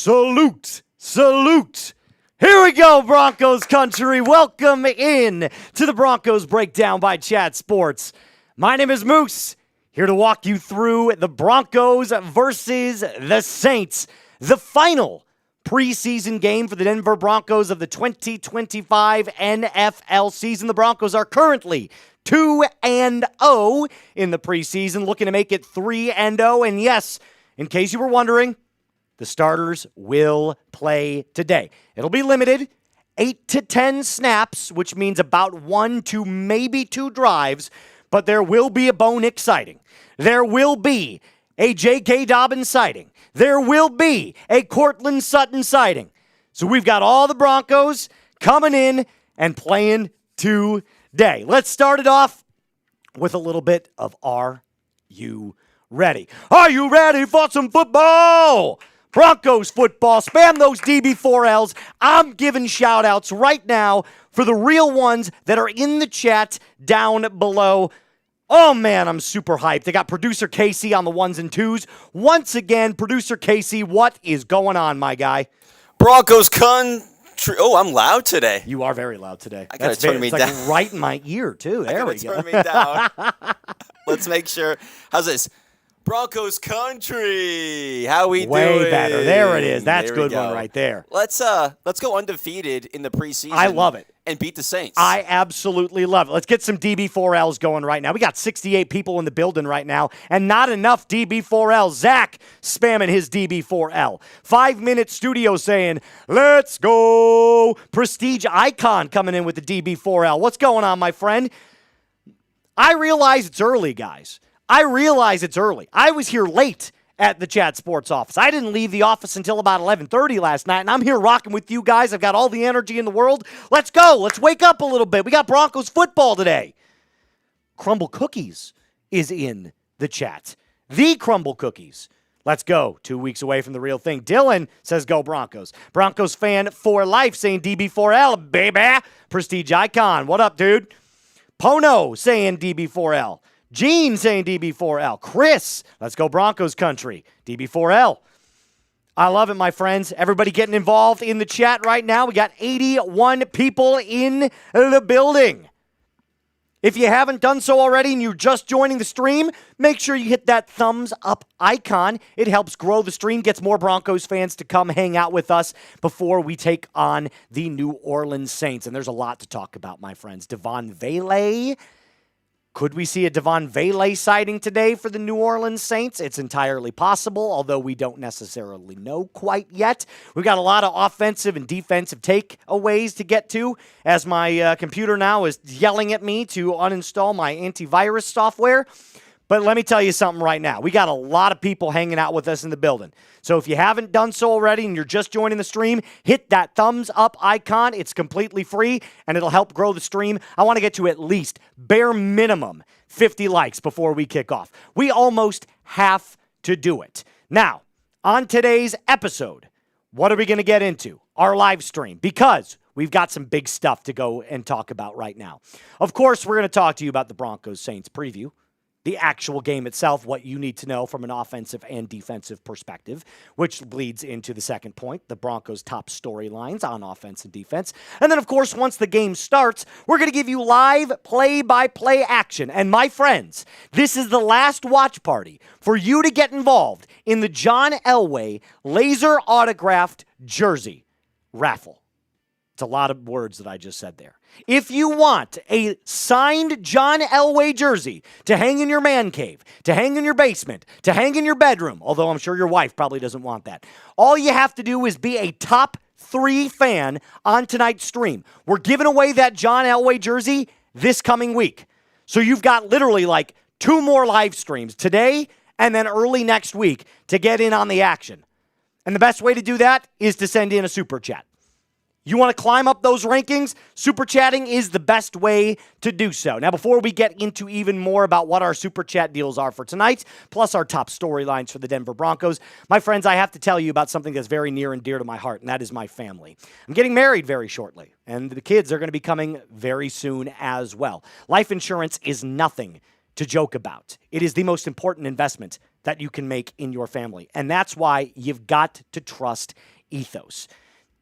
Salute! Salute! Here we go, Broncos country. Welcome in to the Broncos Breakdown by Chat Sports. My name is Moose, here to walk you through the Broncos versus the Saints, the final preseason game for the Denver Broncos of the 2025 NFL season. The Broncos are currently 2-0 in the preseason, looking to make it 3-0. And yes, in case you were wondering, the starters will play today. It'll be limited, 8 to 10 snaps, which means about 1 to maybe 2 drives, but there will be a Bo Nix sighting. There will be a J.K. Dobbins sighting. There will be a Cortland Sutton sighting. So we've got all the Broncos coming in and playing today. Let's start it off with a little bit of Are You Ready? Are you ready for some football? Broncos football. Spam those DB4Ls. I'm giving shout-outs right now for the real ones that are in the chat down below. Oh, man, I'm super hyped. They got producer Casey on the ones and twos. Once again, producer Casey, what is going on, my guy? Broncos country. Oh, I'm loud today. You are very loud today. I gotta turn me down. Like right in my ear, too. There we go. Turn me down. Let's make sure. How's this? Broncos country. How we doing? Way better. There it is. That's a good one right there. Let's go undefeated in the preseason. I love it. And beat the Saints. I absolutely love it. Let's get some DB4Ls going right now. We got 68 people in the building right now, and not enough DB4Ls. Zach spamming his DB4L. 5-minute studio saying, let's go. Prestige Icon coming in with the DB4L. What's going on, my friend? I realize it's early, guys. I realize it's early. I was here late at the Chat Sports office. I didn't leave the office until about 11:30 last night, and I'm here rocking with you guys. I've got all the energy in the world. Let's go. Let's wake up a little bit. We got Broncos football today. Crumble Cookies is in the chat. The Crumble Cookies. Let's go. 2 weeks away from the real thing. Dylan says go Broncos. Broncos fan for life saying DB4L, baby. Prestige Icon. What up, dude? Pono saying DB4L. Gene saying DB4L. Chris, let's go Broncos country. DB4L. I love it, my friends. Everybody getting involved in the chat right now. We got 81 people in the building. If you haven't done so already and you're just joining the stream, make sure you hit that thumbs up icon. It helps grow the stream, gets more Broncos fans to come hang out with us before we take on the New Orleans Saints. And there's a lot to talk about, my friends. Devon Vele. Could we see a Devon Vele sighting today for the New Orleans Saints? It's entirely possible, although we don't necessarily know quite yet. We've got a lot of offensive and defensive takeaways to get to, as my computer now is yelling at me to uninstall my antivirus software. But let me tell you something right now. We got a lot of people hanging out with us in the building. So if you haven't done so already and you're just joining the stream, hit that thumbs up icon. It's completely free, and it'll help grow the stream. I want to get to at least, bare minimum, 50 likes before we kick off. We almost have to do it. Now, on today's episode, what are we going to get into? Our live stream, because we've got some big stuff to go and talk about right now. Of course, we're going to talk to you about the Broncos-Saints preview, the actual game itself, what you need to know from an offensive and defensive perspective, which leads into the second point, the Broncos' top storylines on offense and defense. And then, of course, once the game starts, we're going to give you live play-by-play action. And my friends, this is the last watch party for you to get involved in the John Elway laser autographed jersey raffle. It's a lot of words that I just said there. If you want a signed John Elway jersey to hang in your man cave, to hang in your basement, to hang in your bedroom, although I'm sure your wife probably doesn't want that, all you have to do is be a top 3 fan on tonight's stream. We're giving away that John Elway jersey this coming week. So you've got literally like 2 more live streams today and then early next week to get in on the action. And the best way to do that is to send in a super chat. You want to climb up those rankings? Super chatting is the best way to do so. Now, before we get into even more about what our super chat deals are for tonight, plus our top storylines for the Denver Broncos, my friends, I have to tell you about something that's very near and dear to my heart, and that is my family. I'm getting married very shortly, and the kids are going to be coming very soon as well. Life insurance is nothing to joke about. It is the most important investment that you can make in your family, and that's why you've got to trust Ethos.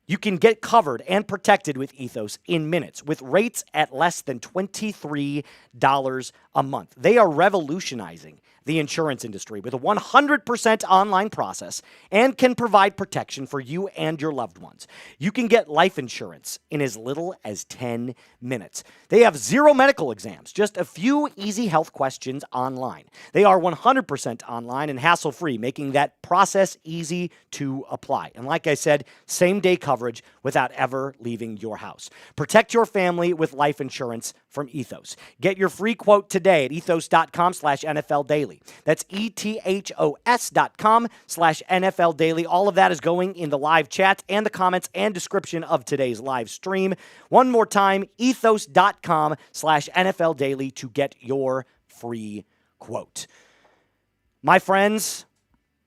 You can get covered and protected with Ethos in minutes with rates at less than $23 a month. They are revolutionizing the insurance industry with a 100% online process and can provide protection for you and your loved ones. You can get life insurance in as little as 10 minutes. They have 0 medical exams, just a few easy health questions online. They are 100% online and hassle-free, making that process easy to apply. And like I said, same-day coverage without ever leaving your house. Protect your family with life insurance from Ethos. Get your free quote today at ethos.com/NFL Daily. That's ethos.com/NFL Daily. All of that is going in the live chat and the comments and description of today's live stream. One more time, ethos.com/NFL Daily to get your free quote. My friends,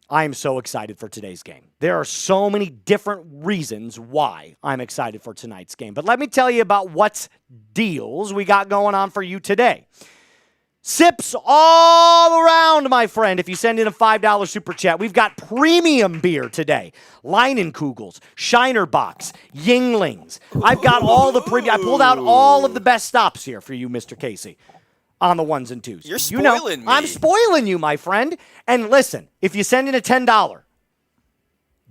I am so excited for today's game. There are so many different reasons why I'm excited for tonight's game. But let me tell you about what deals we got going on for you today. Sips all around, my friend. If you send in a $5 super chat, we've got premium beer today. Leinenkugels, Shiner Box, Yinglings. I've got all the premium. I pulled out all of the best stops here for you, Mr. Casey, on the ones and twos. You're spoiling me. I'm spoiling you, my friend. And listen, if you send in a $10,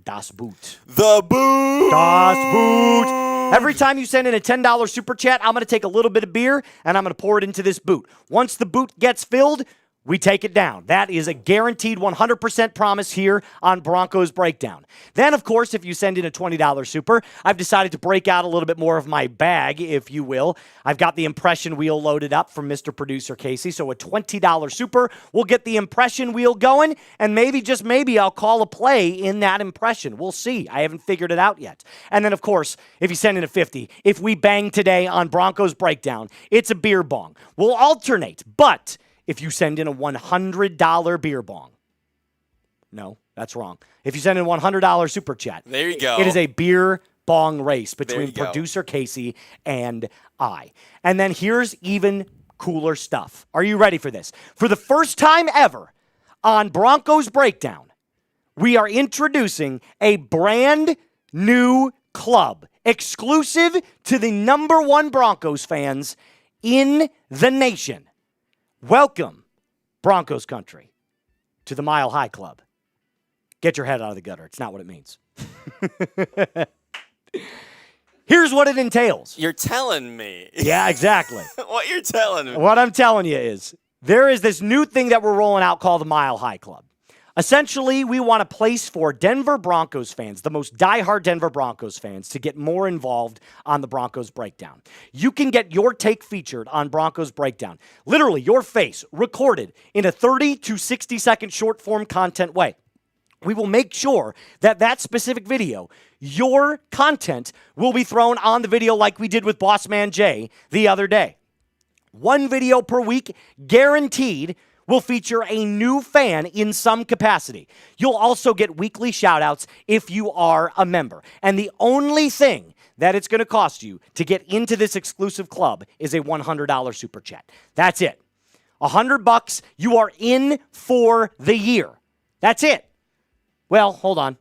Das Boot. The boot. Das Boot. Every time you send in a $10 super chat, I'm going to take a little bit of beer and I'm going to pour it into this boot. Once the boot gets filled, we take it down. That is a guaranteed 100% promise here on Broncos Breakdown. Then, of course, if you send in a $20 super, I've decided to break out a little bit more of my bag, if you will. I've got the impression wheel loaded up from Mr. Producer Casey, so a $20 super will get the impression wheel going, and maybe, just maybe, I'll call a play in that impression. We'll see. I haven't figured it out yet. And then, of course, if you send in a 50, if we bang today on Broncos Breakdown, it's a beer bong. We'll alternate, but if you send in a $100 beer bong. No, that's wrong. If you send in a $100 super chat. There you go. It is a beer bong race between producer Casey and I. And then here's even cooler stuff. Are you ready for this? For the first time ever on Broncos Breakdown, we are introducing a brand new club exclusive to the #1 Broncos fans in the nation. Welcome, Broncos country, to the Mile High Club. Get your head out of the gutter. It's not what it means. Here's what it entails. You're telling me. Yeah, exactly. What you're telling me. What I'm telling you is there is this new thing that we're rolling out called the Mile High Club. Essentially, we want a place for Denver Broncos fans, the most diehard Denver Broncos fans, to get more involved on the Broncos Breakdown. You can get your take featured on Broncos Breakdown. Literally, your face recorded in a 30 to 60-second short-form content way. We will make sure that that specific video, your content, will be thrown on the video like we did with Boss Man Jay the other day. 1 video per week, guaranteed, will feature a new fan in some capacity. You'll also get weekly shoutouts if you are a member. And the only thing that it's going to cost you to get into this exclusive club is a $100 super chat. That's it. $100, you are in for the year. That's it. Well, hold on.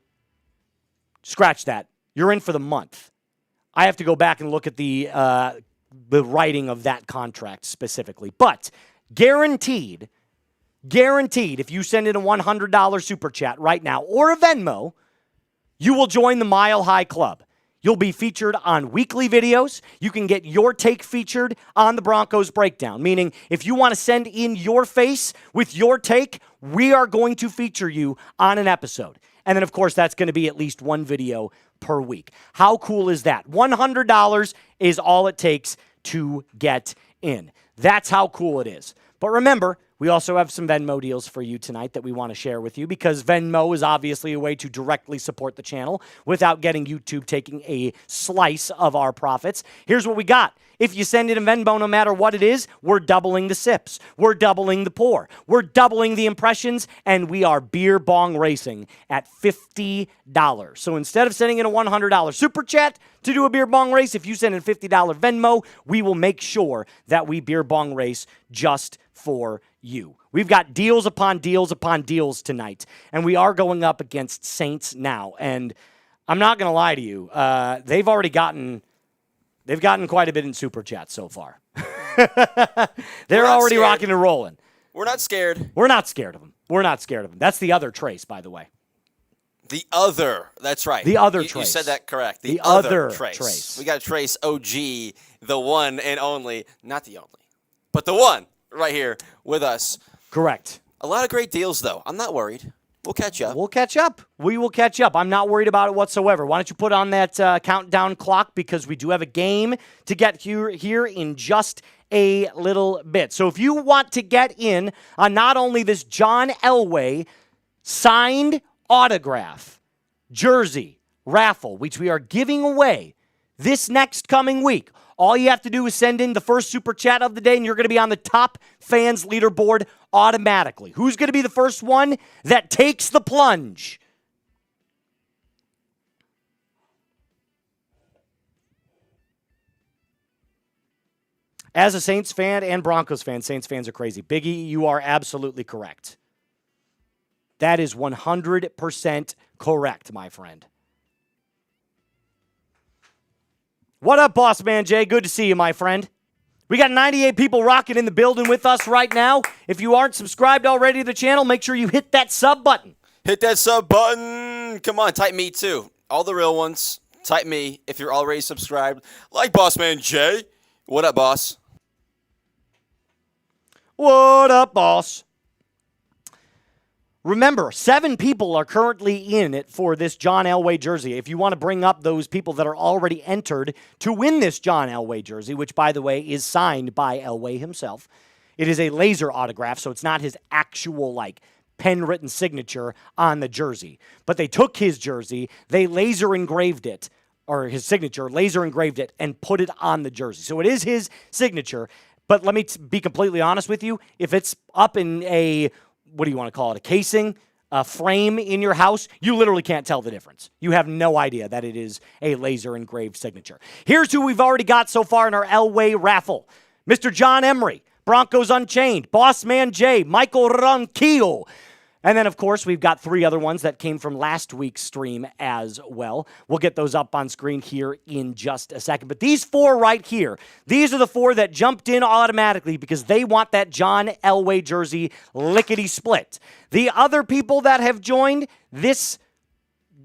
Scratch that. You're in for the month. I have to go back and look at the writing of that contract specifically. But guaranteed, if you send in a $100 super chat right now or a Venmo, you will join the Mile High Club. You'll be featured on weekly videos. You can get your take featured on the Broncos Breakdown, meaning if you want to send in your face with your take, we are going to feature you on an episode. And then, of course, that's going to be at least 1 video per week. How cool is that? $100 is all it takes to get in. That's how cool it is. But remember, we also have some Venmo deals for you tonight that we want to share with you because Venmo is obviously a way to directly support the channel without getting YouTube taking a slice of our profits. Here's what we got. If you send in a Venmo, no matter what it is, we're doubling the sips. We're doubling the pour. We're doubling the impressions, and we are beer bong racing at $50. So instead of sending in a $100 super chat to do a beer bong race, if you send in $50 Venmo, we will make sure that we beer bong race just for you. We've got deals upon deals upon deals tonight, and we are going up against Saints now. And I'm not going to lie to you. They've gotten quite a bit in Super Chat so far. They're already scared. rocking and rolling. We're not scared. We're not scared of them. We're not scared of them. That's the other Trace, by the way. The other. That's right. The other you, Trace. You said that correct. The other Trace. Trace. We got Trace OG, the one and only. Not the only, but the one right here with us. Correct. A lot of great deals, though. I'm not worried. We'll catch up. We'll catch up. We will catch up. I'm not worried about it whatsoever. Why don't you put on that countdown clock, because we do have a game to get here in just a little bit. So if you want to get in on not only this John Elway signed autograph jersey raffle, which we are giving away this next coming week, all you have to do is send in the first super chat of the day, and you're going to be on the top fans leaderboard automatically. Who's going to be the first one that takes the plunge? As a Saints fan and Broncos fan, Saints fans are crazy. Biggie, you are absolutely correct. That is 100% correct, my friend. What up, Boss Man Jay? Good to see you, my friend. We got 98 people rocking in the building with us right now. If you aren't subscribed already to the channel, make sure you hit that sub button. Hit that sub button. Come on, type me too. All the real ones. Type me if you're already subscribed. Like Boss Man Jay. What up, boss? What up, boss? Remember, 7 people are currently in it for this John Elway jersey. If you want to bring up those people that are already entered to win this John Elway jersey, which, by the way, is signed by Elway himself. It is a laser autograph, so it's not his actual, pen-written signature on the jersey. But they took his jersey, they laser engraved it, or his signature, laser engraved it, and put it on the jersey. So it is his signature. But let me be completely honest with you. If it's up in a, what do you want to call it, a casing, a frame in your house, you literally can't tell the difference. You have no idea that it is a laser engraved signature. Here's who we've already got so far in our Elway raffle. Mr. John Emery, Broncos Unchained, Boss Man Jay, Michael Ronquillo. And then, of course, we've got 3 other ones that came from last week's stream as well. We'll get those up on screen here in just a second. But these 4 right here, these are the 4 that jumped in automatically because they want that John Elway jersey lickety-split. The other people that have joined this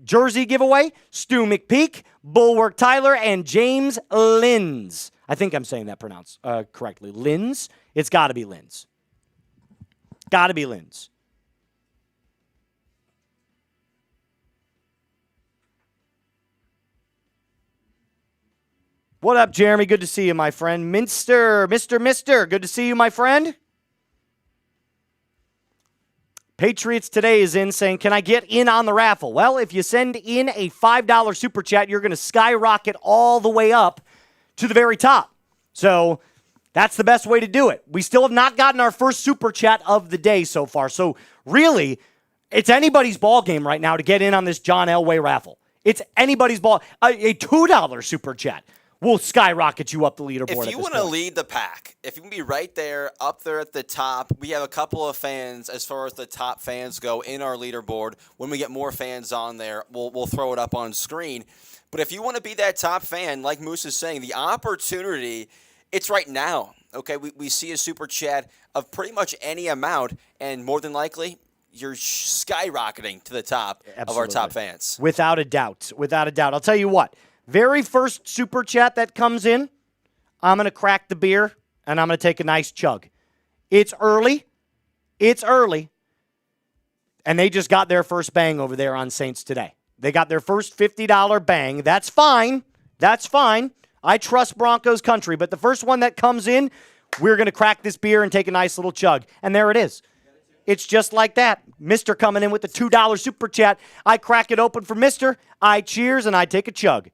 jersey giveaway, Stu McPeak, Bulwark Tyler, and James Linz. I think I'm saying that pronounced correctly. Linz? It's got to be Linz. Got to be Linz. What up, Jeremy? Good to see you, my friend. Mister, good to see you, my friend. Patriots Today is in saying, can I get in on the raffle? Well, if you send in a $5 super chat, you're going to skyrocket all the way up to the very top. So that's the best way to do it. We still have not gotten our first super chat of the day so far. So really, it's anybody's ball game right now to get in on this John Elway raffle. It's anybody's ball. A $2 super chat will skyrocket you up the leaderboard. If you want to lead the pack, if you can be right there, up there at the top, we have a couple of fans as far as the top fans go in our leaderboard. When we get more fans on there, we'll throw it up on screen. But if you want to be that top fan, like Moose is saying, the opportunity, it's right now. Okay, we see a super chat of pretty much any amount, and more than likely, you're skyrocketing to the top of our top fans. Without a doubt. Without a doubt. I'll tell you what. Very first super chat that comes in, I'm going to crack the beer, and I'm going to take a nice chug. It's early. It's early. And they just got their first bang over there on Saints Today. They got their first $50 bang. That's fine. That's fine. I trust Broncos country. But the first one that comes in, we're going to crack this beer and take a nice little chug. And there it is. It's just like that. Mister coming in with the $2 super chat. I crack it open for Mister. I cheers, and I take a chug.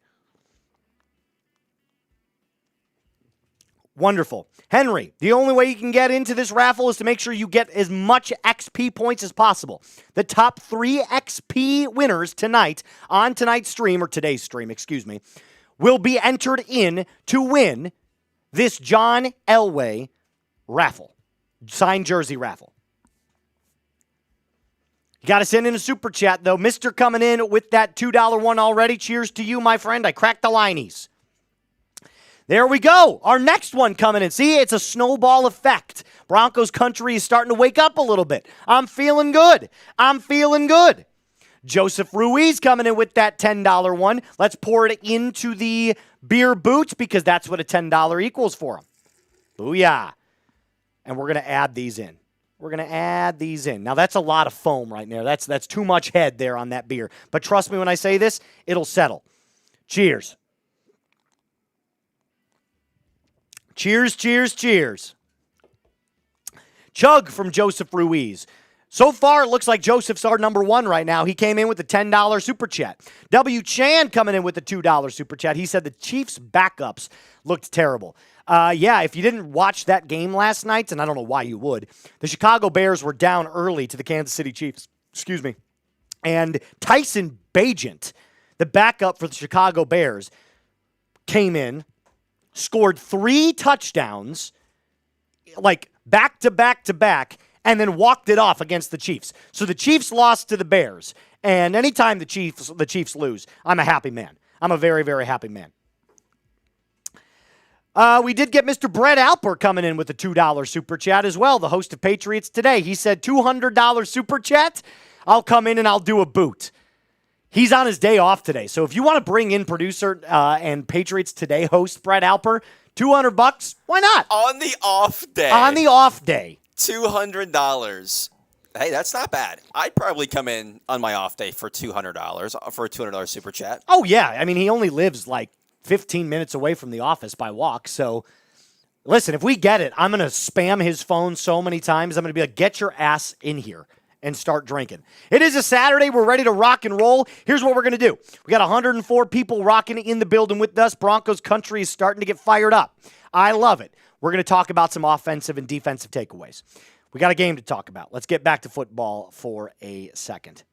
Wonderful. Henry, the only way you can get into this raffle is to make sure you get as much XP points as possible. The top 3 XP winners tonight on tonight's stream, or today's stream, will be entered in to win this John Elway raffle, signed jersey raffle. You got to send in a super chat, though. Mister coming in with that $2 one already. Cheers to you, my friend. I cracked the lineys. There we go. Our next one coming in. See, it's a snowball effect. Broncos country is starting to wake up a little bit. I'm feeling good. Joseph Ruiz coming in with that $10 one. Let's pour it into the beer boot because that's what a $10 equals for him. Booyah. And we're going to add these in. Now, that's a lot of foam right there. That's too much head there on that beer. But trust me when I say this, it'll settle. Cheers. Cheers. Chug from Joseph Ruiz. So far, it looks like Joseph's our number one right now. He came in with the $10 super chat. W. Chan coming in with the $2 super chat. He said the Chiefs' backups looked terrible. Yeah, if you didn't watch that game last night, and I don't know why you would, the Chicago Bears were down early to the Kansas City Chiefs. Excuse me. And Tyson Bagent, the backup for the Chicago Bears, came in, scored 3 touchdowns, like back to back, and then walked it off against the Chiefs. So the Chiefs lost to the Bears. And anytime the Chiefs lose, I'm a happy man. I'm a very, very happy man. We did get Mr. Brett Alper coming in with a $2 super chat as well, the host of Patriots Today. He said $200 super chat, I'll come in and I'll do a boot. He's on his day off today. So if you want to bring in producer and Patriots Today host Brett Alper, $200, why not? On the off day. $200. Hey, that's not bad. I'd probably come in on my off day for $200 for a $200 super chat. Oh, yeah. I mean, he only lives like 15 minutes away from the office by walk. So, listen, if we get it, I'm going to spam his phone so many times. I'm going to be like, get your ass in here and start drinking. It is a Saturday. We're ready to rock and roll. Here's what we're going to do. We got 104 people rocking in the building with us. Broncos country is starting to get fired up. I love it. We're going to talk about some offensive and defensive takeaways. We got a game to talk about. Let's get back to football for a second.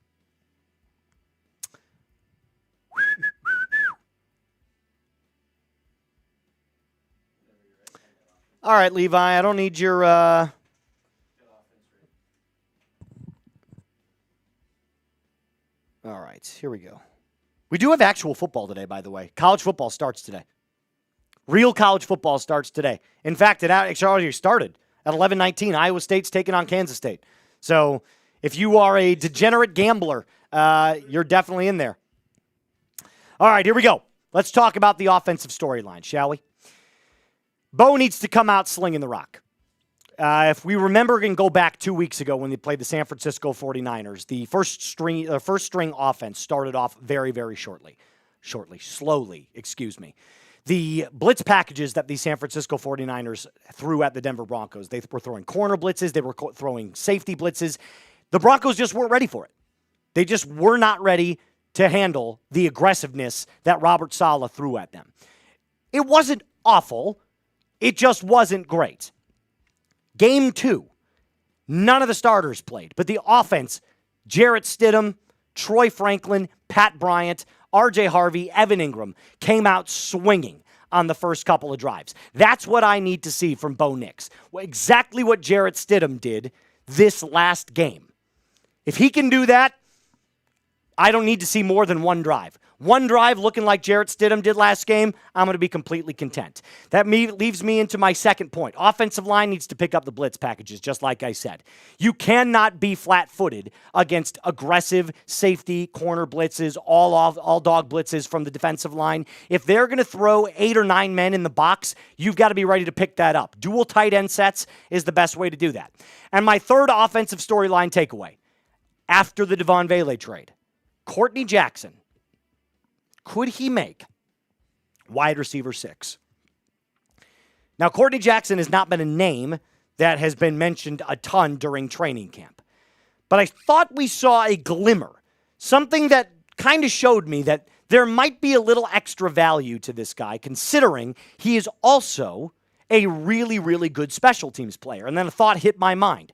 All right, Levi, I don't need your... All right, here we go. We do have actual football today, by the way. College football starts today. Real college football starts today. In fact, it actually already started at 11:19. Iowa State's taking on Kansas State. So if you are a degenerate gambler, you're definitely in there. All right, here we go. Let's talk about the offensive storyline, shall we? Bo needs to come out slinging the rock. If we remember and go back 2 weeks ago when they played the San Francisco 49ers, the first string offense started off very, very slowly. The blitz packages that the San Francisco 49ers threw at the Denver Broncos, they were throwing corner blitzes, they were throwing safety blitzes. The Broncos just weren't ready for it. They just were not ready to handle the aggressiveness that Robert Saleh threw at them. It wasn't awful. It just wasn't great. Game 2, none of the starters played, but the offense, Jarrett Stidham, Troy Franklin, Pat Bryant, R.J. Harvey, Evan Ingram, came out swinging on the first couple of drives. That's what I need to see from Bo Nix. Exactly what Jarrett Stidham did this last game. If he can do that, I don't need to see more than one drive. One drive looking like Jarrett Stidham did last game, I'm going to be completely content. That leaves me into my second point. Offensive line needs to pick up the blitz packages, just like I said. You cannot be flat-footed against aggressive safety, corner blitzes, all dog blitzes from the defensive line. If they're going to throw 8 or 9 men in the box, you've got to be ready to pick that up. Dual tight end sets is the best way to do that. And my third offensive storyline takeaway, after the Devon Vele trade, Courtney Jackson, could he make wide receiver 6? Now, Courtney Jackson has not been a name that has been mentioned a ton during training camp. But I thought we saw a glimmer, something that kind of showed me that there might be a little extra value to this guy, considering he is also a really, really good special teams player. And then a thought hit my mind.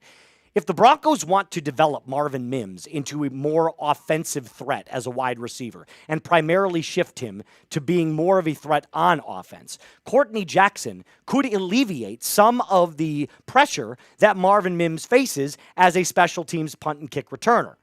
If the Broncos want to develop Marvin Mims into a more offensive threat as a wide receiver and primarily shift him to being more of a threat on offense, Courtney Jackson could alleviate some of the pressure that Marvin Mims faces as a special teams punt and kick returner.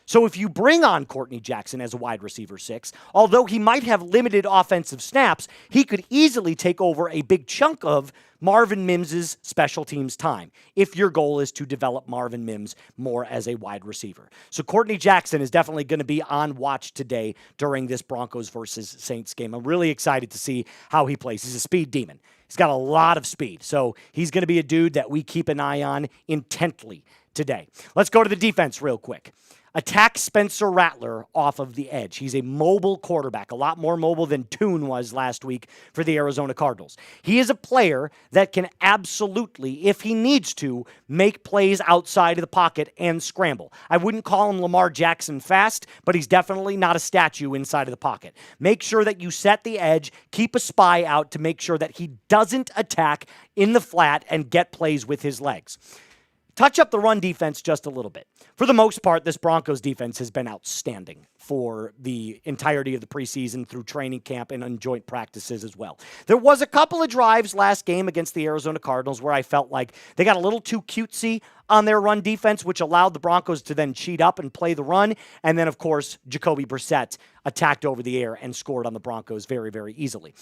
So if you bring on Courtney Jackson as a wide receiver 6, although he might have limited offensive snaps, he could easily take over a big chunk of Marvin Mims' special teams time if your goal is to develop Marvin Mims more as a wide receiver. So Courtney Jackson is definitely going to be on watch today during this Broncos versus Saints game. I'm really excited to see how he plays. He's a speed demon. He's got a lot of speed. So he's going to be a dude that we keep an eye on intently today. Let's go to the defense real quick. Attack Spencer Rattler off of the edge. He's a mobile quarterback, a lot more mobile than Toon was last week for the Arizona Cardinals. He is a player that can absolutely, if he needs to, make plays outside of the pocket and scramble. I wouldn't call him Lamar Jackson fast, but he's definitely not a statue inside of the pocket. Make sure that you set the edge, keep a spy out to make sure that he doesn't attack in the flat and get plays with his legs. Touch up the run defense just a little bit. For the most part, this Broncos defense has been outstanding for the entirety of the preseason through training camp and on joint practices as well. There was a couple of drives last game against the Arizona Cardinals where I felt like they got a little too cutesy on their run defense, which allowed the Broncos to then cheat up and play the run. And then, of course, Jacoby Brissett attacked over the air and scored on the Broncos very, very easily.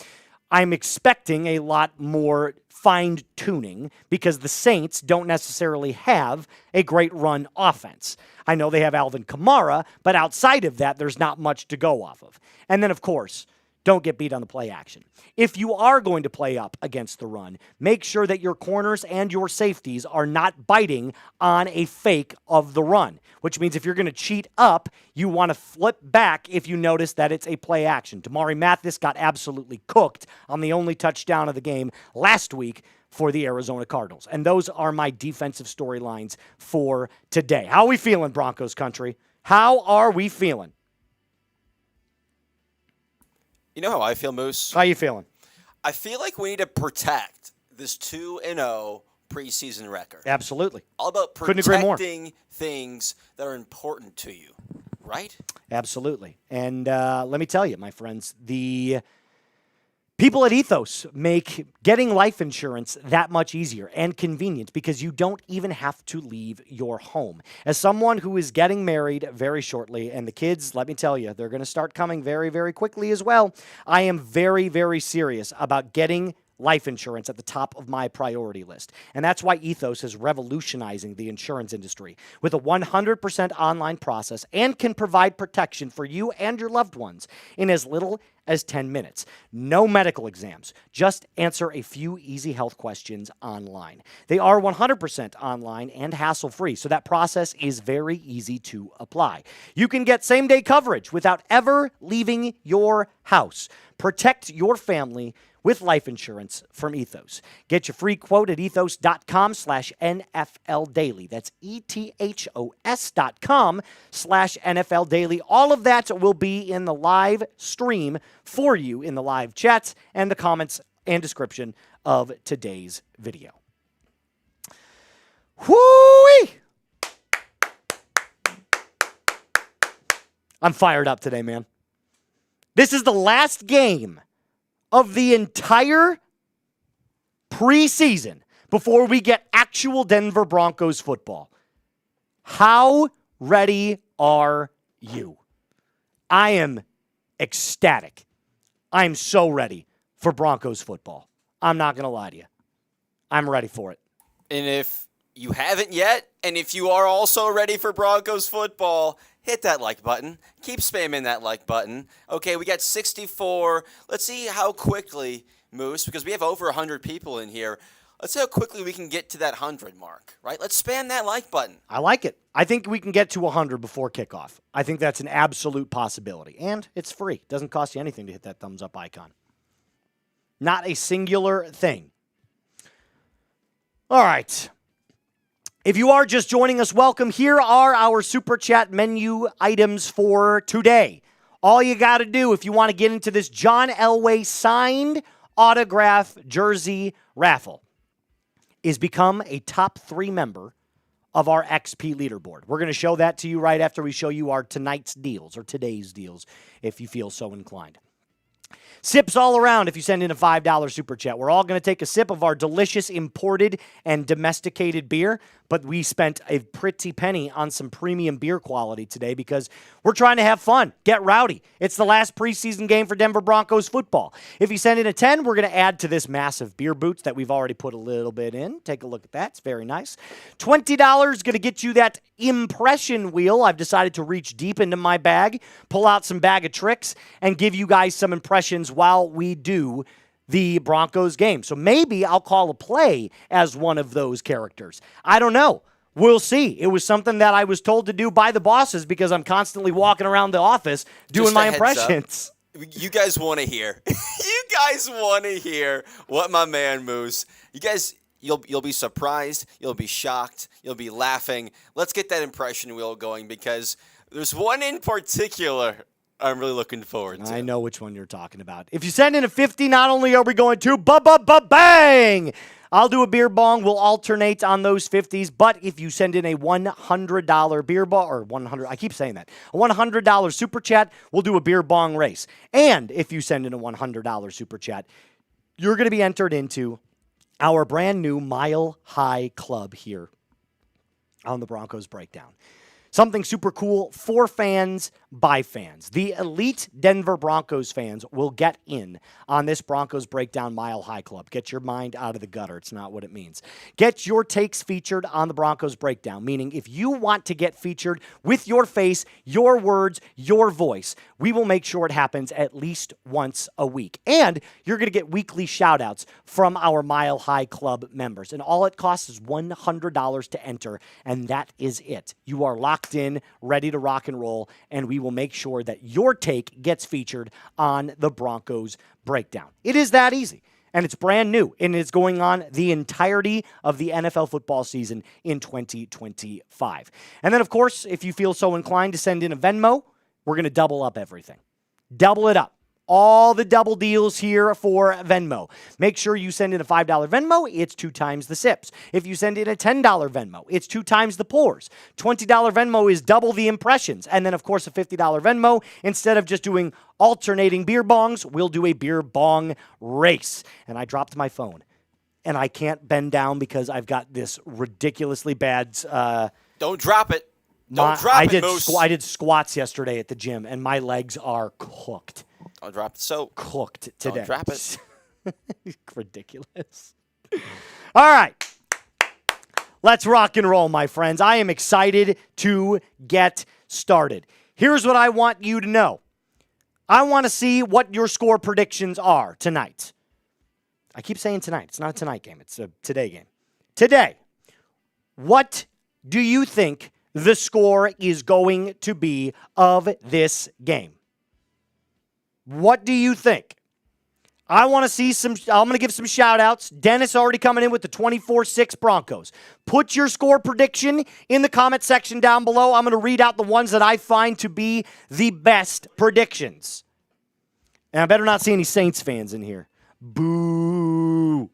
I'm expecting a lot more fine-tuning because the Saints don't necessarily have a great run offense. I know they have Alvin Kamara, but outside of that, there's not much to go off of. And then, of course, don't get beat on the play action. If you are going to play up against the run, make sure that your corners and your safeties are not biting on a fake of the run, which means if you're going to cheat up, you want to flip back if you notice that it's a play action. Damari Mathis got absolutely cooked on the only touchdown of the game last week for the Arizona Cardinals. And those are my defensive storylines for today. How are we feeling, Broncos country? How are we feeling? You know how I feel, Moose? How you feeling? I feel like we need to protect this 2-0 preseason record. Absolutely. All about protecting things that are important to you, right? Absolutely. And let me tell you, my friends, the people at Ethos make getting life insurance that much easier and convenient because you don't even have to leave your home. As someone who is getting married very shortly, and the kids, let me tell you, they're going to start coming very, very quickly as well, I am very, very serious about getting life insurance at the top of my priority list. And that's why Ethos is revolutionizing the insurance industry with a 100% online process and can provide protection for you and your loved ones in as little as 10 minutes. No medical exams. Just answer a few easy health questions online. They are 100% online and hassle-free, so that process is very easy to apply. You can get same-day coverage without ever leaving your house. Protect your family with life insurance from Ethos. Get your free quote at ethos.com/NFL Daily. That's ethos.com/NFL Daily. All of that will be in the live stream for you in the live chats and the comments and description of today's video. Whoo-wee! I'm fired up today, man. This is the last game of the entire preseason before we get actual Denver Broncos football. How ready are you? I am ecstatic. I am so ready for Broncos football. I'm not going to lie to you. I'm ready for it. And if you haven't yet, and if you are also ready for Broncos football, hit that like button. Keep spamming that like button. Okay, we got 64. Let's see how quickly, Moose, because we have over 100 people in here. Let's see how quickly we can get to that 100 mark, right? Let's spam that like button. I like it. I think we can get to 100 before kickoff. I think that's an absolute possibility. And it's free. It doesn't cost you anything to hit that thumbs up icon. Not a singular thing. All right. If you are just joining us, welcome. Here are our Super Chat menu items for today. All you got to do if you want to get into this John Elway signed autograph jersey raffle is become a top 3 member of our XP leaderboard. We're going to show that to you right after we show you our tonight's deals or today's deals if you feel so inclined. Sips all around if you send in a $5 super chat. We're all going to take a sip of our delicious imported and domesticated beer. but we spent a pretty penny on some premium beer quality today because we're trying to have fun, get rowdy. It's the last preseason game for Denver Broncos football. If you send in a 10, we're going to add to this massive beer boots that we've already put a little bit in. Take a look at that. It's very nice. $20 is going to get you that impression wheel. I've decided to reach deep into my bag, pull out some bag of tricks, and give you guys some impressions while we do the Broncos game. So maybe I'll call a play as one of those characters. I don't know. We'll see. It was something that I was told to do by the bosses because I'm constantly walking around the office doing my impressions. You guys want to hear. You guys want to hear what my man Moose. You guys, you'll be surprised. You'll be shocked. You'll be laughing. Let's get that impression wheel going because there's one in particular I'm really looking forward to. I know which one you're talking about. If you send in a 50, not only are we going to bang, I'll do a beer bong. We'll alternate on those 50s. But if you send in a $100 beer bong, or 100, I keep saying that, a $100 super chat, we'll do a beer bong race. And if you send in a $100 super chat, you're going to be entered into our brand new Mile High Club here on the Broncos Breakdown. Something super cool for fans, by fans. The elite Denver Broncos fans will get in on this Broncos Breakdown Mile High Club. Get your mind out of the gutter. It's not what it means. Get your takes featured on the Broncos Breakdown, meaning if you want to get featured with your face, your words, your voice, we will make sure it happens at least once a week. And you're going to get weekly shout-outs from our Mile High Club members. And all it costs is $100 to enter, and that is it. You are locked in, ready to rock and roll, and we will make sure that your take gets featured on the Broncos Breakdown. It is that easy, and it's brand new, and it's going on the entirety of the NFL football season in 2025. And then, of course, if you feel so inclined to send in a Venmo, we're going to double up everything. Double it up. All the double deals here for Venmo. Make sure you send in a $5 Venmo, it's 2 times the sips. If you send in a $10 Venmo, it's 2 times the pours. $20 Venmo is double the impressions. And then, of course, a $50 Venmo, instead of just doing alternating beer bongs, we'll do a beer bong race. And I dropped my phone. And I can't bend down because I've got this ridiculously bad... Don't drop it. Don't drop it, Moose. I did squats yesterday at the gym, and my legs are cooked. Don't drop the soap. Cooked today. Don't drop it. Ridiculous. All right. Let's rock and roll, my friends. I am excited to get started. Here's what I want you to know. I want to see what your score predictions are tonight. I keep saying tonight. It's not a tonight game. It's a today game. Today, what do you think the score is going to be of this game? What do you think? I want to see I'm going to give some shout-outs. Dennis already coming in with the 24-6 Broncos. Put your score prediction in the comment section down below. I'm going to read out the ones that I find to be the best predictions. And I better not see any Saints fans in here. Boo.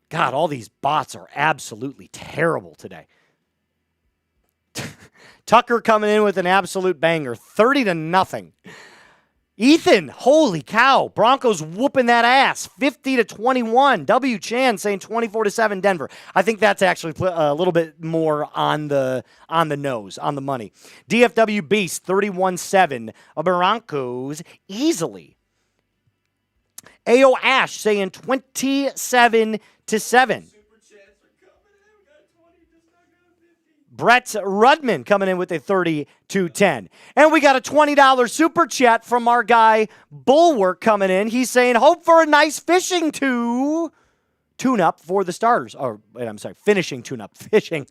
God, all these bots are absolutely terrible today. Tucker coming in with an absolute banger, 30-0. Ethan, holy cow, Broncos whooping that ass, 50-21. W. Chan saying 24-7 Denver. I think that's actually a little bit more on the nose, on the money. DFW Beast, 31-7. Broncos easily. AO Ash saying 27-7. Brett Rudman coming in with a 30-10. And we got a $20 super chat from our guy Bulwark coming in. He's saying, hope for a nice fishing tune-up for the starters. Finishing tune-up. Fishing.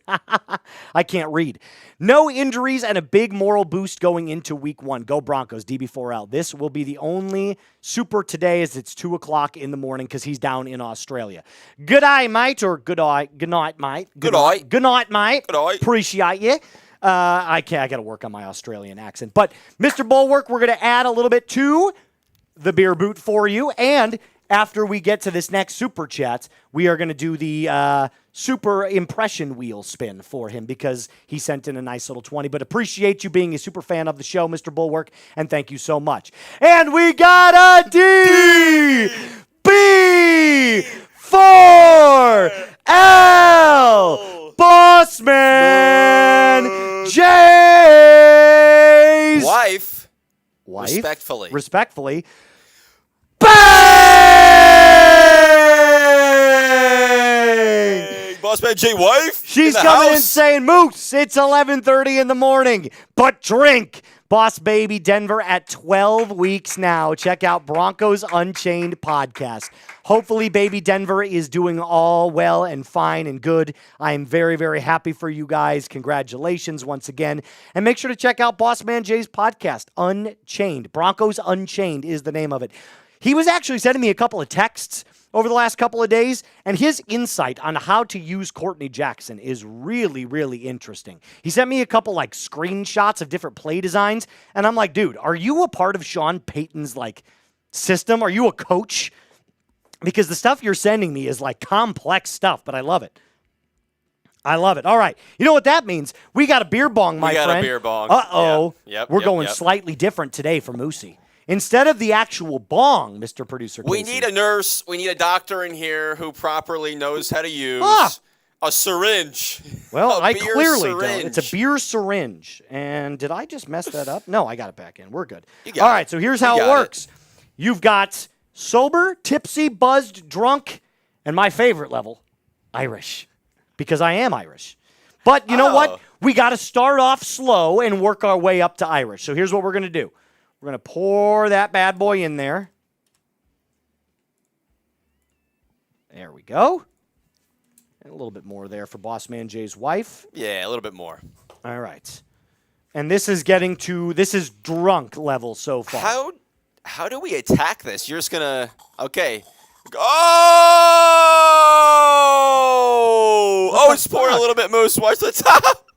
I can't read. No injuries and a big moral boost going into week 1. Go Broncos, DB4L. This will be the only super today as it's 2 o'clock in the morning because he's down in Australia. Good eye, mate, or good night, mate. Good eye. Good night, mate. Good eye. Appreciate you. I got to work on my Australian accent. But Mr. Bulwark, we're going to add a little bit to the beer boot for you. And after we get to this next super chat, we are going to do the super impression wheel spin for him because he sent in a nice little 20. But appreciate you being a super fan of the show, Mr. Bulwark, and thank you so much. And we got a DB4L Bossman Jay's wife. Respectfully. Bang! Bossman Jay wife? She's coming in saying, Moose, it's 11:30 in the morning, but drink. Boss Baby Denver at 12 weeks now. Check out Broncos Unchained podcast. Hopefully, Baby Denver is doing all well and fine and good. I am very, very happy for you guys. Congratulations once again. And make sure to check out Boss Man Jay's podcast, Unchained. Broncos Unchained is the name of it. He was actually sending me a couple of texts over the last couple of days, and his insight on how to use Courtney Jackson is really, really interesting. He sent me a couple like screenshots of different play designs, and I'm like, dude, are you a part of Sean Payton's like system? Are you a coach? Because the stuff you're sending me is like complex stuff, but I love it. I love it. All right. You know what that means? We got a beer bong, my friend. We got a beer bong. Uh-oh. Yep. We're going slightly different today for Moosey. Instead of the actual bong, Mr. Producer Casey. We need a nurse. We need a doctor in here who properly knows how to use a syringe. Well, I clearly don't. It's a beer syringe. And did I just mess that up? No, I got it back in. We're good. All right, so here's how it works. You've got sober, tipsy, buzzed, drunk, and my favorite level, Irish, because I am Irish. But you know what? We got to start off slow and work our way up to Irish. So here's what we're going to do. We're going to pour that bad boy in there. There we go. And a little bit more there for Boss Man Jay's wife. Yeah, a little bit more. All right. And this is drunk level so far. How do we attack this? You're just going to, okay. Oh, it's pouring a little bit, Moose. Watch the top.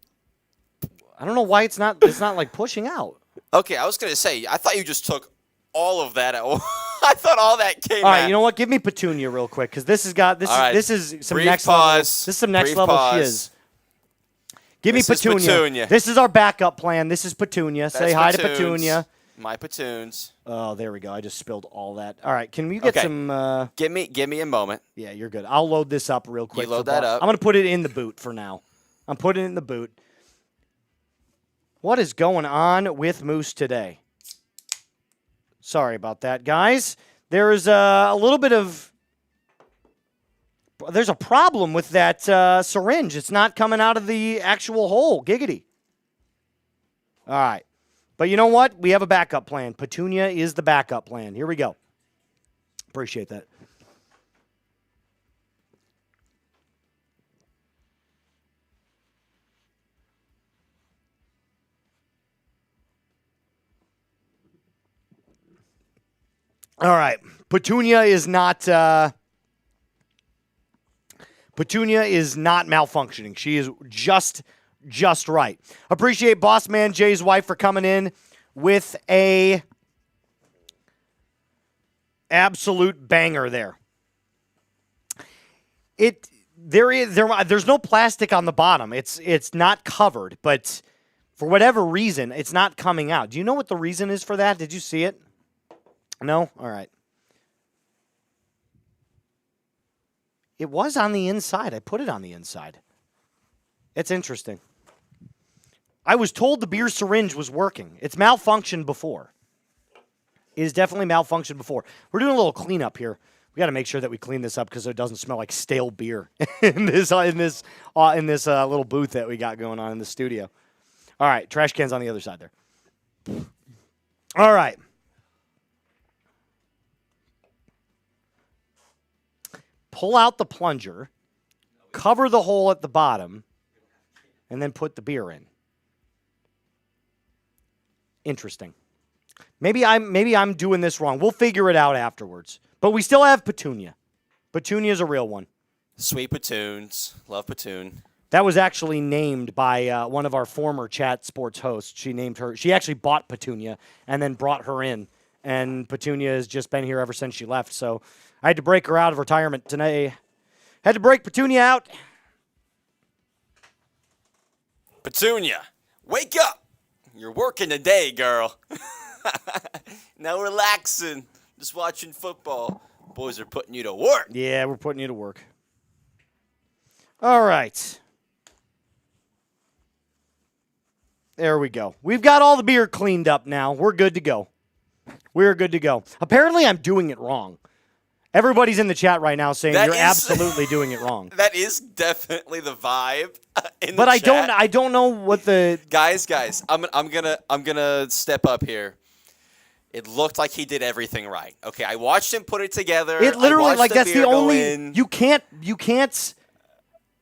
I don't know why it's not like pushing out. Okay, I was going to say, I thought you just took all of that. I thought all that came out. All right, you know what? Give me Petunia real quick because this is some next level. This is some next level shiz. Give me Petunia. This is our backup plan. This is Petunia. Say hi to Petunia. My Petuns. Oh, there we go. I just spilled all that. All right, can we get some? Give me a moment. Yeah, you're good. I'll load this up real quick. You load that up. I'm gonna put it in the boot for now. I'm putting it in the boot. What is going on with Moose today? Sorry about that, guys. There is a little bit of... There's a problem with that syringe. It's not coming out of the actual hole. Giggity. All right. But you know what? We have a backup plan. Petunia is the backup plan. Here we go. Appreciate that. All right. Petunia is not malfunctioning. She is just right. Appreciate Boss Man Jay's wife for coming in with a absolute banger there. There's no plastic on the bottom. It's not covered, but for whatever reason, it's not coming out. Do you know what the reason is for that? Did you see it? No? All right. It was on the inside. I put it on the inside. It's interesting. I was told the beer syringe was working. It's malfunctioned before. It is definitely malfunctioned before. We're doing a little cleanup here. We got to make sure that we clean this up because it doesn't smell like stale beer in this little booth that we got going on in the studio. All right, trash cans on the other side there. All right. Pull out the plunger, cover the hole at the bottom, and then put the beer in. Interesting. Maybe I'm doing this wrong. We'll figure it out afterwards. But we still have Petunia. Petunia's a real one. Sweet Petuns. Love Petun. That was actually named by one of our former chat sports hosts. She named her. She actually bought Petunia and then brought her in. And Petunia has just been here ever since she left. So I had to break her out of retirement today. Had to break Petunia out. Petunia, wake up. You're working today, girl. Now relaxing. Just watching football. Boys are putting you to work. Yeah, we're putting you to work. All right. There we go. We've got all the beer cleaned up now. We're good to go. We're good to go. Apparently, I'm doing it wrong. Everybody's in the chat right now saying you're absolutely doing it wrong. That is definitely the vibe in the But chat. I don't know what the guys. I'm gonna step up here. It looked like he did everything right. Okay, I watched him put it together. It literally that's the only you can't.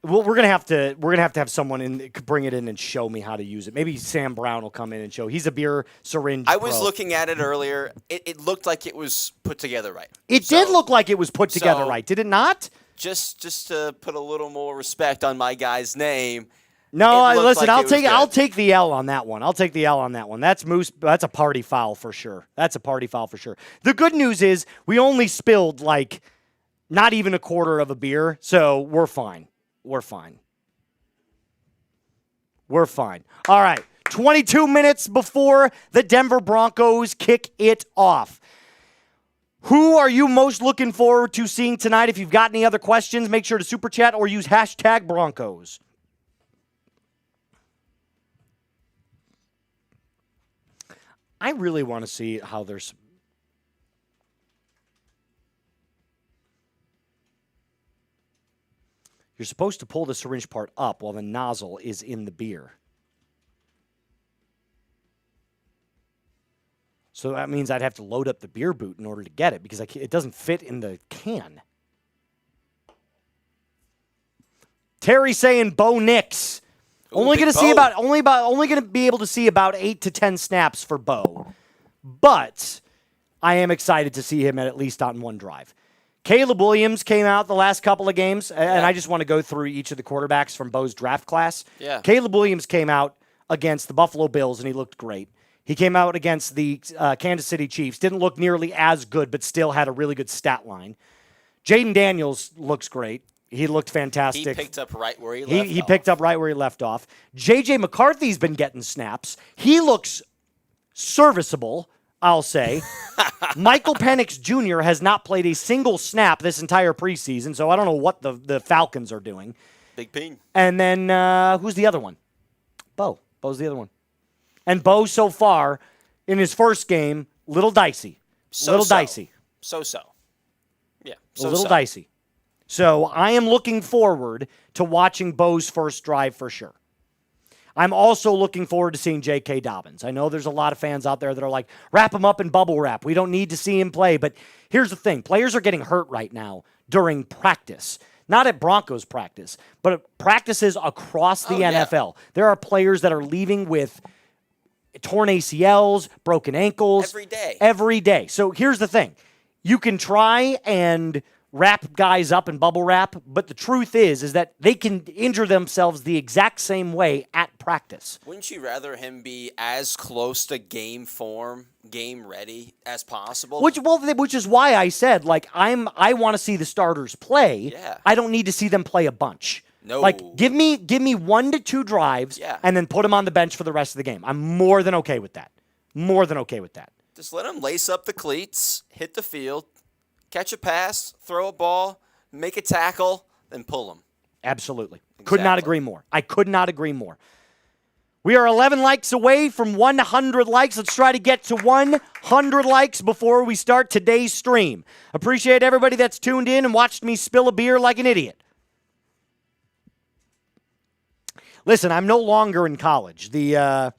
Well, we're gonna have to have someone in bring it in and show me how to use it. Maybe Sam Brown will come in and show. He's a beer syringe. I was looking at it earlier. It looked like it was put together right. It did look like it was put together right, did it not? Just to put a little more respect on my guy's name. No, listen. I'll take the L on that one. I'll take the L on that one. That's Moose. That's a party foul for sure. That's a party foul for sure. The good news is we only spilled like not even a quarter of a beer, so we're fine. We're fine. We're fine. All right. 22 minutes before the Denver Broncos kick it off. Who are you most looking forward to seeing tonight? If you've got any other questions, make sure to super chat or use hashtag Broncos. I really want to see how there's... You're supposed to pull the syringe part up while the nozzle is in the beer. So that means I'd have to load up the beer boot in order to get it because it doesn't fit in the can. Terry saying Bo Nix. Only going to be able to see about 8 to 10 snaps for Bo. But I am excited to see him at least on one drive. Caleb Williams came out the last couple of games, and I just want to go through each of the quarterbacks from Bo's draft class. Yeah. Caleb Williams came out against the Buffalo Bills, and he looked great. He came out against the Kansas City Chiefs. Didn't look nearly as good, but still had a really good stat line. Jaden Daniels looks great. He looked fantastic. He picked up right where he left off. He picked up right where he left off. J.J. McCarthy's been getting snaps. He looks serviceable, I'll say. Michael Penix Jr. has not played a single snap this entire preseason, so I don't know what the Falcons are doing. Big Peen. And then who's the other one? Bo. Bo's the other one. And Bo so far, in his first game, little dicey. Dicey. So-so. Yeah. A little dicey. So I am looking forward to watching Bo's first drive for sure. I'm also looking forward to seeing J.K. Dobbins. I know there's a lot of fans out there that are like, wrap him up in bubble wrap. We don't need to see him play. But here's the thing. Players are getting hurt right now during practice. Not at Broncos practice, but at practices across the NFL. Yeah. There are players that are leaving with torn ACLs, broken ankles. Every day. So here's the thing. You can try and wrap guys up in bubble wrap, but the truth is that they can injure themselves the exact same way at practice. Wouldn't you rather him be as close to game form, game ready as possible? Which is why I said, like, I want to see the starters play. Yeah. I don't need to see them play a bunch. No. Like, give me 1 to 2 drives and then put them on the bench for the rest of the game. I'm more than okay with that. Just let him lace up the cleats, hit the field, catch a pass, throw a ball, make a tackle, then pull him. Absolutely. Exactly. Could not agree more. I could not agree more. We are 11 likes away from 100 likes. Let's try to get to 100 likes before we start today's stream. Appreciate everybody that's tuned in and watched me spill a beer like an idiot. Listen, I'm no longer in college. The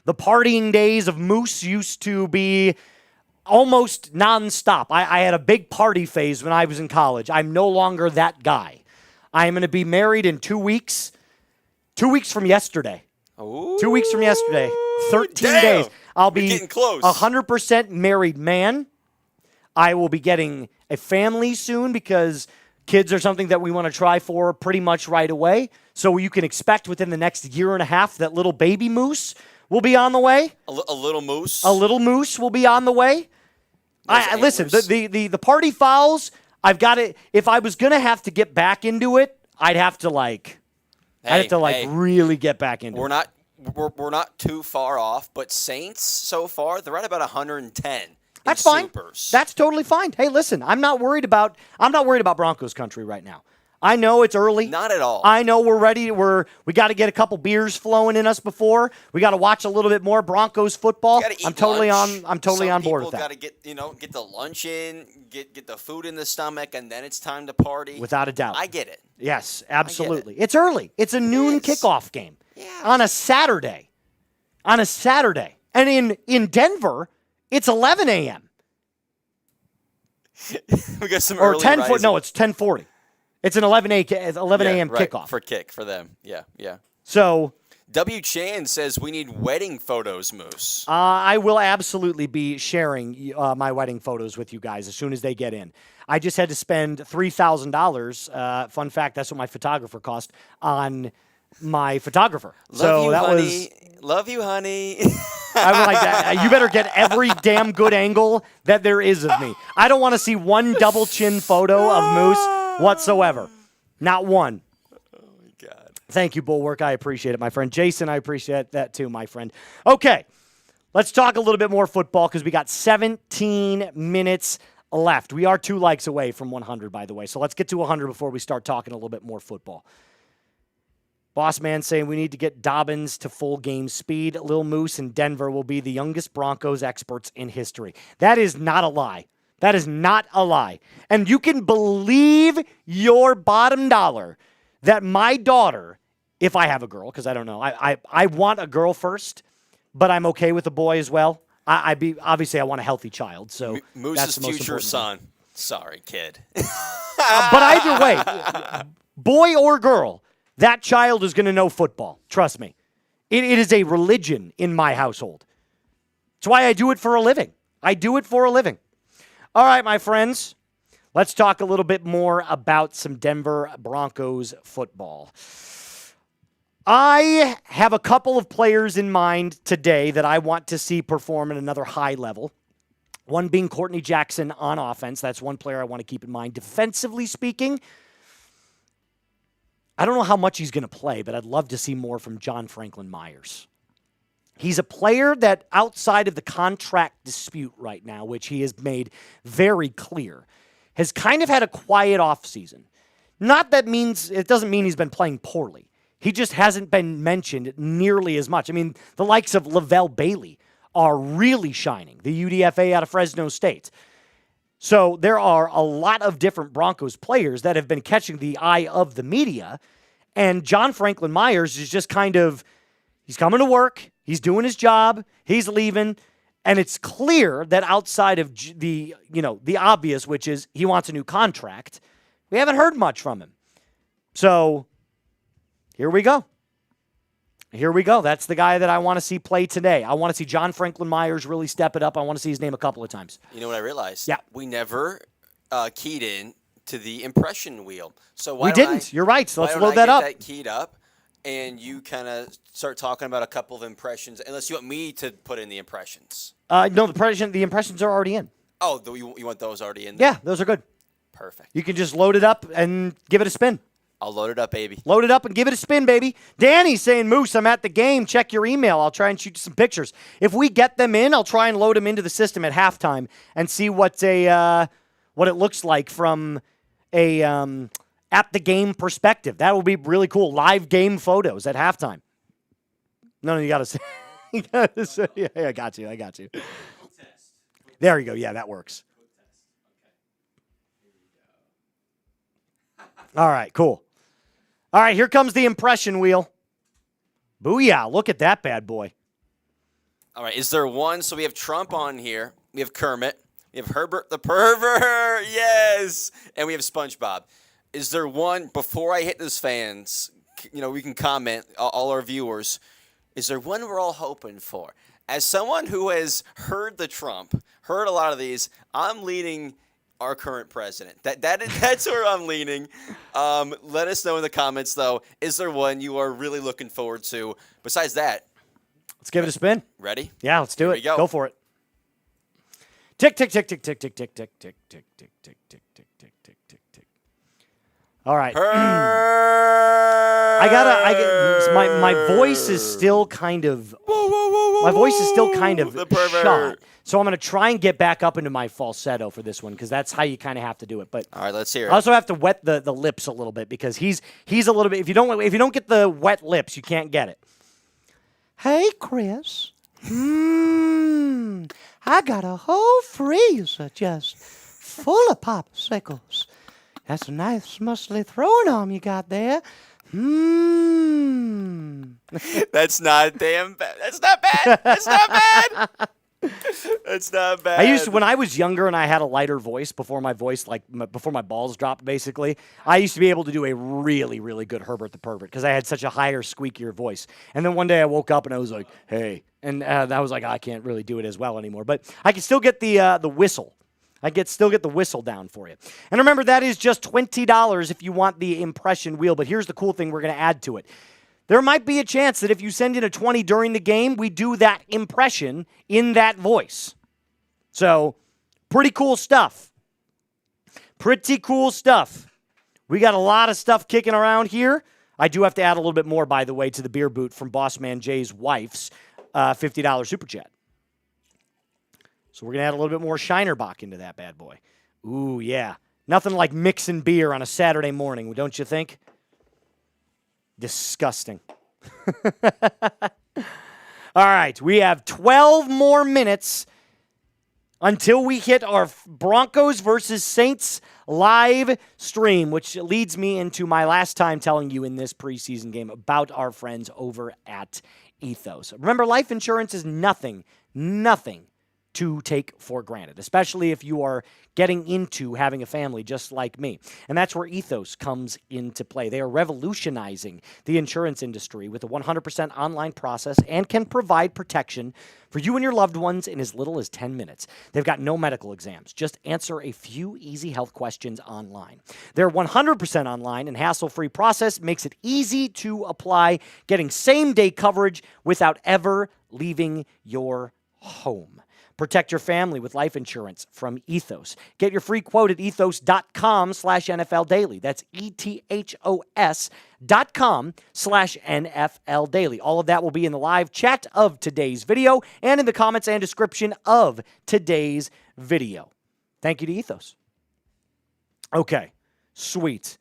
partying days of Moose used to be almost nonstop. I had a big party phase when I was in college. I'm no longer that guy. I am going to be married in 2 weeks. 2 weeks from yesterday. Ooh, 2 weeks from yesterday. 13 days. I'll be getting close. 100% married man. I will be getting a family soon because kids are something that we want to try for pretty much right away. So you can expect within the next year and a half that little baby Moose will be on the way. A little moose. A little moose will be on the way. Listen, the party fouls, I've got it. If I was going to have to get back into it, I'd have to really get back into it. We're not too far off, but Saints so far, they're at about 110. That's fine. Supers. That's totally fine. Hey, listen, I'm not worried about Broncos country right now. I know it's early. Not at all. I know we're ready. We got to get a couple beers flowing in us before. We got to watch a little bit more Broncos football. I'm totally on board with that. Got to get the lunch in, get the food in the stomach, and then it's time to party. Without a doubt. I get it. Yes, absolutely. It's early. It's a noon kickoff game. Yeah. On a Saturday. And in Denver, it's 11 a.m. We got some or early 10 rising. No, it's 10:40. It's an 11 a.m. right, kickoff. for them. Yeah. So W. Chan says we need wedding photos, Moose. I will absolutely be sharing my wedding photos with you guys as soon as they get in. I just had to spend $3,000. Fun fact, that's what my photographer cost on my photographer. Love you, honey. I was like that. You better get every damn good angle that there is of me. I don't want to see one double chin photo of Moose whatsoever. Not one. Oh, my God. Thank you, Bulwark. I appreciate it, my friend. Jason, I appreciate that too, my friend. Okay, let's talk a little bit more football because we got 17 minutes left. We are 2 likes away from 100, by the way. So let's get to 100 before we start talking a little bit more football. Boss man saying we need to get Dobbins to full game speed. Lil Moose in Denver will be the youngest Broncos experts in history. That is not a lie. That is not a lie. And you can believe your bottom dollar that my daughter, if I have a girl, because I don't know, I want a girl first, but I'm okay with a boy as well. Obviously I want a healthy child. So Moose's that's the most future important son. Sorry, kid. But either way, boy or girl, that child is going to know football. Trust me. It is a religion in my household. It's why I do it for a living. All right, my friends. Let's talk a little bit more about some Denver Broncos football. I have a couple of players in mind today that I want to see perform at another high level. One being Courtney Jackson on offense. That's one player I want to keep in mind. Defensively speaking, I don't know how much he's going to play, but I'd love to see more from John Franklin Myers. He's a player that outside of the contract dispute right now, which he has made very clear, has kind of had a quiet offseason. It doesn't mean he's been playing poorly. He just hasn't been mentioned nearly as much. I mean, the likes of Lavelle Bailey are really shining, the UDFA out of Fresno State. So there are a lot of different Broncos players that have been catching the eye of the media, and John Franklin Myers is just he's coming to work, he's doing his job, he's leaving, and it's clear that outside of the obvious, which is he wants a new contract, we haven't heard much from him. So here we go. That's the guy that I want to see play today. I want to see John Franklin Myers really step it up. I want to see his name a couple of times. You know what I realized? Yeah. We never keyed in to the impression wheel. So we didn't. You're right. So let's load that up. That keyed up, and you kind of start talking about a couple of impressions, unless you want me to put in the impressions. No, the impressions are already in. Oh, you want those already in there? Yeah, those are good. Perfect. You can just load it up and give it a spin. I'll load it up, baby. Load it up and give it a spin, baby. Danny's saying, Moose, I'm at the game. Check your email. I'll try and shoot you some pictures. If we get them in, I'll try and load them into the system at halftime and see what it looks like from a at the game perspective. That will be really cool. Live game photos at halftime. No, you got to say. Yeah, I got you. There you go. Yeah, that works. All right, cool. All right, here comes the impression wheel. Booyah, look at that bad boy. All right, is there one? So we have Trump on here. We have Kermit. We have Herbert the Pervert. Yes. And we have SpongeBob. Is there one, before I hit this fans, we can comment, all our viewers, is there one we're all hoping for? As someone who has heard a lot of these, I'm leaning our current president. That's where I'm leaning. Let us know in the comments, though. Is there one you are really looking forward to? Besides that, let's give it a spin. Ready? Yeah, let's do it. Here we go. Go for it. Tick, tick, tick, tick, tick, tick, tick, tick, tick, tick, tick, tick, tick, tick, tick, tick, tick, tick. All right. My voice is still kind of shot. So I'm going to try and get back up into my falsetto for this one because that's how you kind of have to do it. But all right, let's hear it. I also have to wet the lips a little bit because he's a little bit. If you don't get the wet lips, you can't get it. Hey, Chris. I got a whole freezer just full of popsicles. That's a nice muscly throwing arm you got there. That's not damn bad. That's not bad. That's not bad. That's not bad. When I was younger and I had a lighter voice before my balls dropped, basically, I used to be able to do a really, really good Herbert the Pervert because I had such a higher, squeakier voice. And then one day I woke up and I was like, hey. And I was like, I can't really do it as well anymore. But I can still get the whistle. Still get the whistle down for you. And remember, that is just $20 if you want the impression wheel. But here's the cool thing we're going to add to it. There might be a chance that if you send in a 20 during the game, we do that impression in that voice. So, pretty cool stuff. Pretty cool stuff. We got a lot of stuff kicking around here. I do have to add a little bit more, by the way, to the beer boot from Bossman Jay's wife's $50 super chat. So we're going to add a little bit more Shinerbach into that bad boy. Ooh, yeah. Nothing like mixing beer on a Saturday morning, don't you think? Disgusting. All right, we have 12 more minutes until we hit our Broncos versus Saints live stream, which leads me into my last time telling you in this preseason game about our friends over at Ethos. Remember, life insurance is nothing to take for granted, especially if you are getting into having a family just like me. And that's where Ethos comes into play. They are revolutionizing the insurance industry with a 100% online process and can provide protection for you and your loved ones in as little as 10 minutes. They've got no medical exams. Just answer a few easy health questions online. Their 100% online and hassle-free process makes it easy to apply, getting same-day coverage without ever leaving your home. Protect your family with life insurance from Ethos. Get your free quote at ethos.com/NFL Daily. That's ethos.com/NFL Daily. All of that will be in the live chat of today's video and in the comments and description of today's video. Thank you to Ethos. Okay, sweet.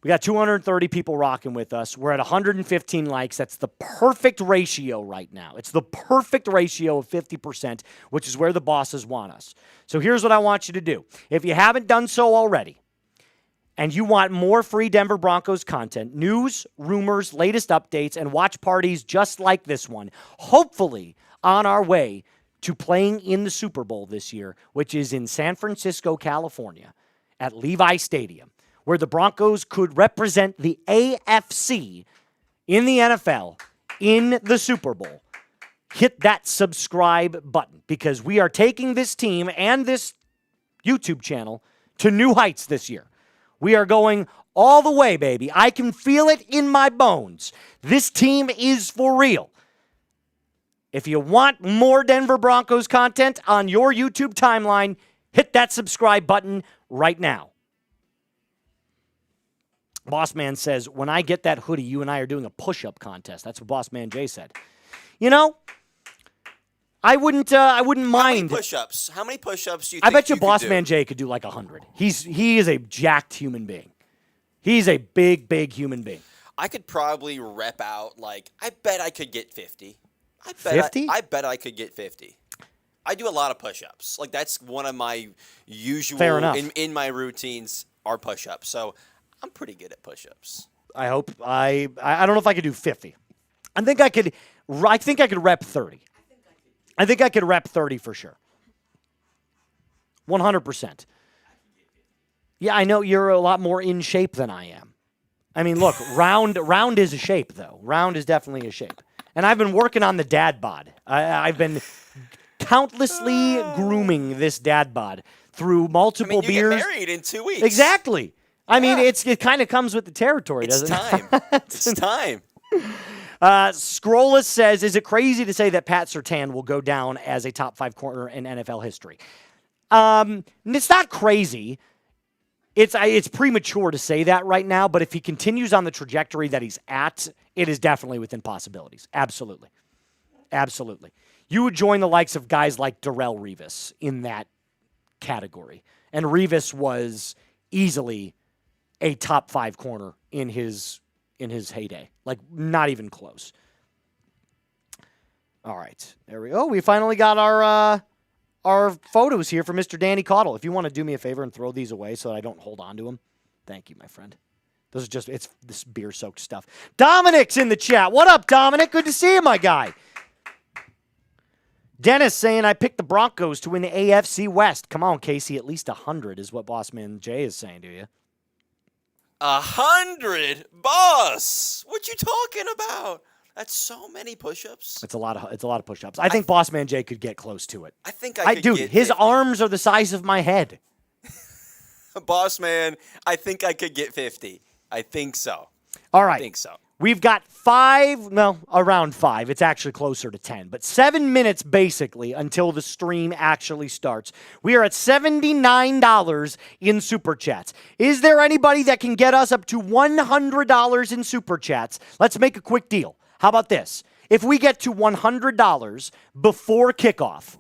We got 230 people rocking with us. We're at 115 likes. That's the perfect ratio right now. It's the perfect ratio of 50%, which is where the bosses want us. So here's what I want you to do. If you haven't done so already, and you want more free Denver Broncos content, news, rumors, latest updates, and watch parties just like this one, hopefully on our way to playing in the Super Bowl this year, which is in San Francisco, California, at Levi Stadium, where the Broncos could represent the AFC in the NFL in the Super Bowl, hit that subscribe button because we are taking this team and this YouTube channel to new heights this year. We are going all the way, baby. I can feel it in my bones. This team is for real. If you want more Denver Broncos content on your YouTube timeline, hit that subscribe button right now. Bossman says, when I get that hoodie, you and I are doing a push-up contest. That's what Bossman Jay said. You know, I wouldn't mind. How many push-ups? How many push-ups do you think I bet you could Bossman do? Jay could do like 100. He is a jacked human being. He's a big, big human being. I could probably rep out, I bet I could get 50. 50? I bet I could get 50. I do a lot of push-ups. That's one of my usual, Fair enough. in my routines are push-ups. So I'm pretty good at push-ups. I hope. I don't know if I could do 50. I think I could rep 30. I think I could rep 30 for sure. 100%. Yeah, I know you're a lot more in shape than I am. I mean, look, round is a shape, though. Round is definitely a shape. And I've been working on the dad bod. I've been countlessly grooming this dad bod through multiple beers. You get married in 2 weeks. Exactly. I mean, it kind of comes with the territory, doesn't it? It's time. Scrollus says, is it crazy to say that Pat Surtain will go down as a top 5 corner in NFL history? It's not crazy. It's premature to say that right now, but if he continues on the trajectory that he's at, it is definitely within possibilities. Absolutely. Absolutely. You would join the likes of guys like Darrelle Revis in that category. And Revis was easily a top 5 corner in his heyday. Like, not even close. All right. There we go. We finally got our photos here from Mr. Danny Caudle. If you want to do me a favor and throw these away so that I don't hold on to them. Thank you, my friend. Those are just, it's this beer-soaked stuff. Dominic's in the chat. What up, Dominic? Good to see you, my guy. Dennis saying, I picked the Broncos to win the AFC West. Come on, Casey. At least 100 is what Bossman Jay is saying to you. 100? Boss! What you talking about? That's so many push-ups. It's a lot of push-ups. I think Bossman Jay could get close to it. I think I could dude, get his 50. arms are the size of my head. Boss man, I think I could get 50. I think so. All right. I think so. We've got around 5. It's actually closer to 10. But 7 minutes, basically, until the stream actually starts. We are at $79 in Super Chats. Is there anybody that can get us up to $100 in Super Chats? Let's make a quick deal. How about this? If we get to $100 before kickoff,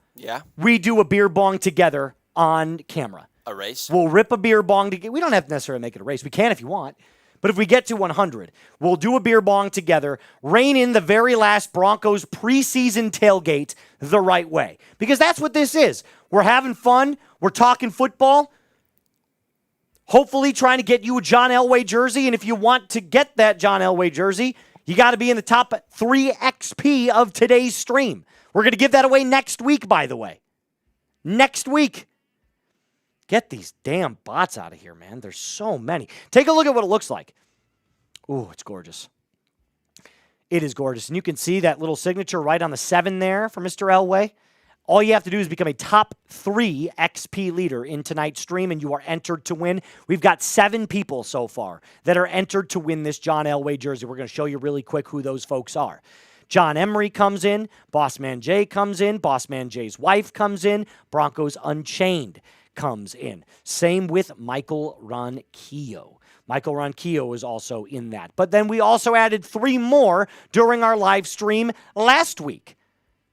we do a beer bong together on camera. A race? We'll rip a beer bong together. We don't have to necessarily make it a race. We can if you want. But if we get to 100, we'll do a beer bong together, rein in the very last Broncos preseason tailgate the right way. Because that's what this is. We're having fun. We're talking football. Hopefully trying to get you a John Elway jersey. And if you want to get that John Elway jersey, you got to be in the top 3 XP of today's stream. We're going to give that away next week, by the way. Next week. Get these damn bots out of here, man. There's so many. Take a look at what it looks like. Ooh, it's gorgeous. It is gorgeous. And you can see that little signature right on the 7 there for Mr. Elway. All you have to do is become a top 3 XP leader in tonight's stream, and you are entered to win. We've got 7 people so far that are entered to win this John Elway jersey. We're going to show you really quick who those folks are. John Emery comes in. Bossman Jay comes in. Bossman Jay's wife comes in. Broncos Unchained comes in. Same with Michael Ronquillo. Michael Ronquillo is also in that. But then we also added 3 more during our live stream last week.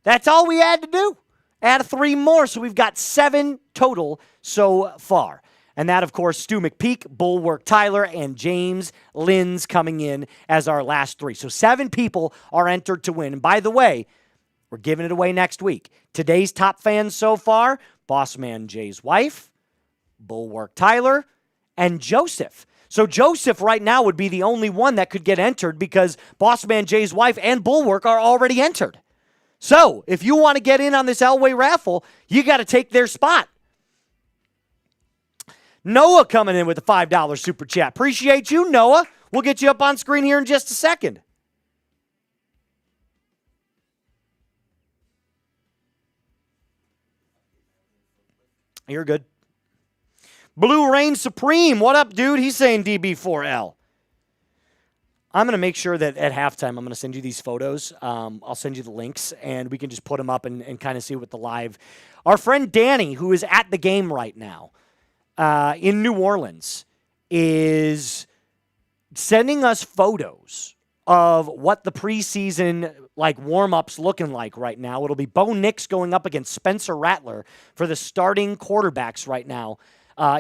That's all we had to do. Add 3 more, so we've got 7 total so far. And that, of course, Stu McPeak, Bulwark Tyler, and James Linz coming in as our last 3. So 7 people are entered to win. And by the way, we're giving it away next week. Today's top fans so far, Bossman Jay's wife, Bulwark Tyler, and Joseph. So Joseph right now would be the only one that could get entered because Bossman Jay's wife and Bulwark are already entered. So if you want to get in on this Elway raffle, you got to take their spot. Noah coming in with a $5 super chat. Appreciate you, Noah. We'll get you up on screen here in just a second. You're good. Blue Rain Supreme. What up, dude? He's saying DB4L. I'm going to make sure that at halftime, I'm going to send you these photos. I'll send you the links, and we can just put them up and kind of see what the live. Our friend Danny, who is at the game right now in New Orleans, is sending us photos of what the preseason warm-ups looking like right now. It'll be Bo Nix going up against Spencer Rattler for the starting quarterbacks right now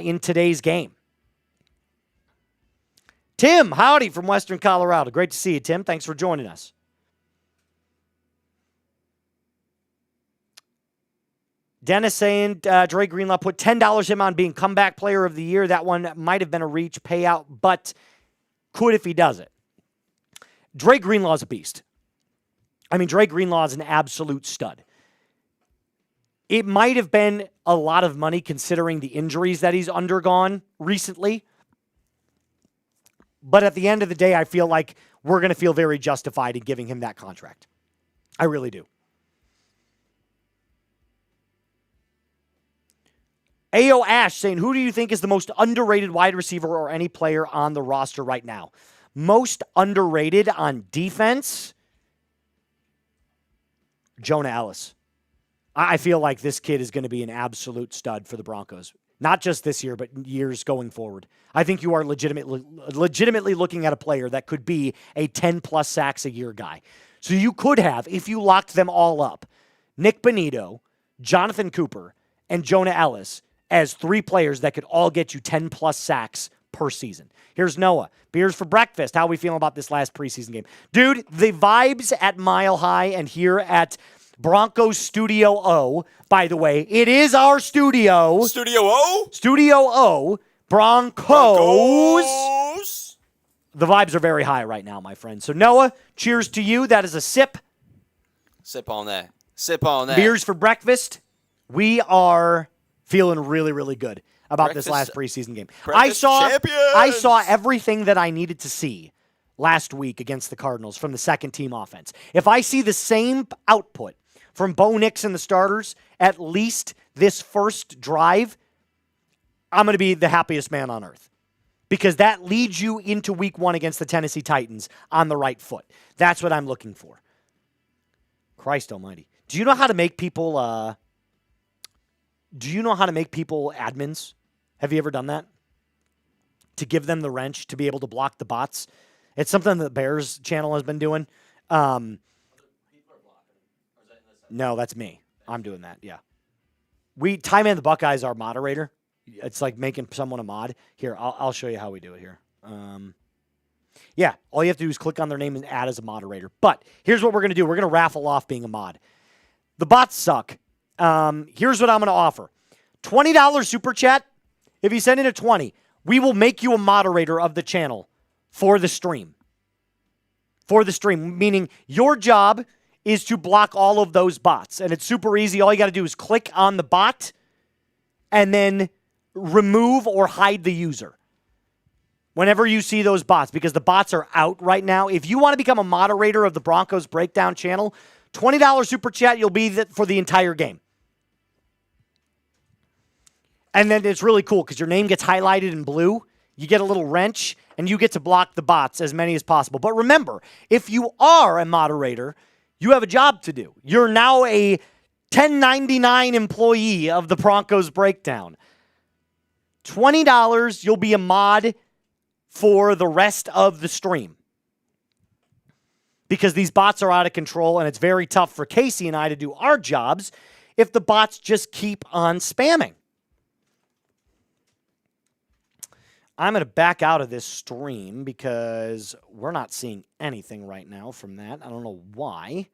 in today's game. Tim, howdy from Western Colorado. Great to see you, Tim. Thanks for joining us. Dennis saying Dre Greenlaw put $10 him on being comeback player of the year. That one might have been a reach payout, but could if he does it. Dre Greenlaw's a beast. I mean, Dre Greenlaw is an absolute stud. It might have been a lot of money considering the injuries that he's undergone recently. But at the end of the day, I feel like we're going to feel very justified in giving him that contract. I really do. A.O. Ash saying, who do you think is the most underrated wide receiver or any player on the roster right now? Most underrated on defense? Jonah Ellis. I feel like this kid is going to be an absolute stud for the Broncos. Not just this year, but years going forward. I think you are legitimately looking at a player that could be a 10-plus sacks a year guy. So you could have, if you locked them all up, Nick Bonito, Jonathan Cooper, and Jonah Ellis as 3 players that could all get you 10-plus sacks per season. Here's Noah. Beers for breakfast. How are we feeling about this last preseason game? Dude, the vibes at Mile High and here at Broncos Studio O. By the way, it is our studio. Studio O? Studio O. Broncos. The vibes are very high right now, my friend. So, Noah, cheers to you. That is a sip. Sip on that. Sip on that. Beers for breakfast. We are feeling really, really good about this last preseason game. I saw everything that I needed to see last week against the Cardinals from the second-team offense. If I see the same output from Bo Nix and the starters, at least this first drive, I'm going to be the happiest man on earth. Because that leads you into week 1 against the Tennessee Titans on the right foot. That's what I'm looking for. Christ almighty. Do you know how to make people admins? Have you ever done that? To give them the wrench to be able to block the bots? It's something that the Bears channel has been doing. No, that's me. I'm doing that, yeah. Ty Man the Buckeyes, our moderator. It's like making someone a mod. Here, I'll show you how we do it here. Yeah, all you have to do is click on their name and add as a moderator. But here's what we're going to do. We're going to raffle off being a mod. The bots suck. Here's what I'm going to offer. $20 super chat. If you send in a 20, we will make you a moderator of the channel for the stream. For the stream, meaning your job is to block all of those bots. And it's super easy. All you got to do is click on the bot and then remove or hide the user whenever you see those bots, because the bots are out right now. If you want to become a moderator of the Broncos Breakdown channel, $20 super chat, you'll be for the entire game. And then it's really cool because your name gets highlighted in blue. You get a little wrench, and you get to block the bots as many as possible. But remember, if you are a moderator, you have a job to do. You're now a 1099 employee of the Broncos Breakdown. $20, you'll be a mod for the rest of the stream. Because these bots are out of control, and it's very tough for Casey and I to do our jobs if the bots just keep on spamming. I'm going to back out of this stream because we're not seeing anything right now from that. I don't know why.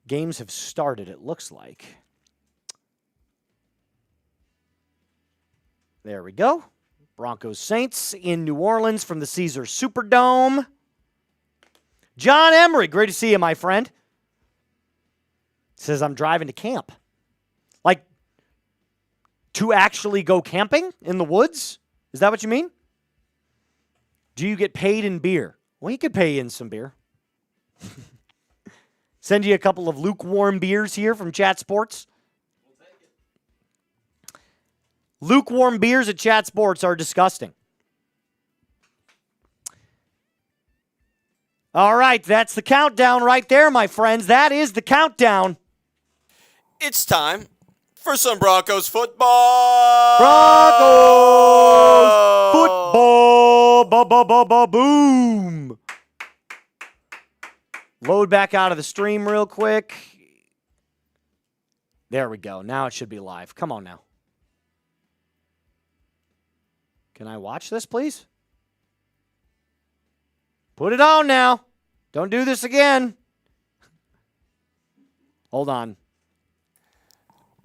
Games have started, it looks like. There we go. Broncos Saints in New Orleans from the Caesars Superdome. John Emery, great to see you, my friend. Says, I'm driving to camp. Like, to actually go camping in the woods? Is that what you mean? Do you get paid in beer? Well, you could pay in some beer. Send you a couple of lukewarm beers here from Chat Sports. We'll take it. Lukewarm beers at Chat Sports are disgusting. All right, that's the countdown right there, my friends. That is the countdown. It's time for some Broncos football. Broncos football. Boom. Load back out of the stream real quick. There we go. Now it should be live. Come on now. Can I watch this, please? Put it on now. Don't do this again. Hold on.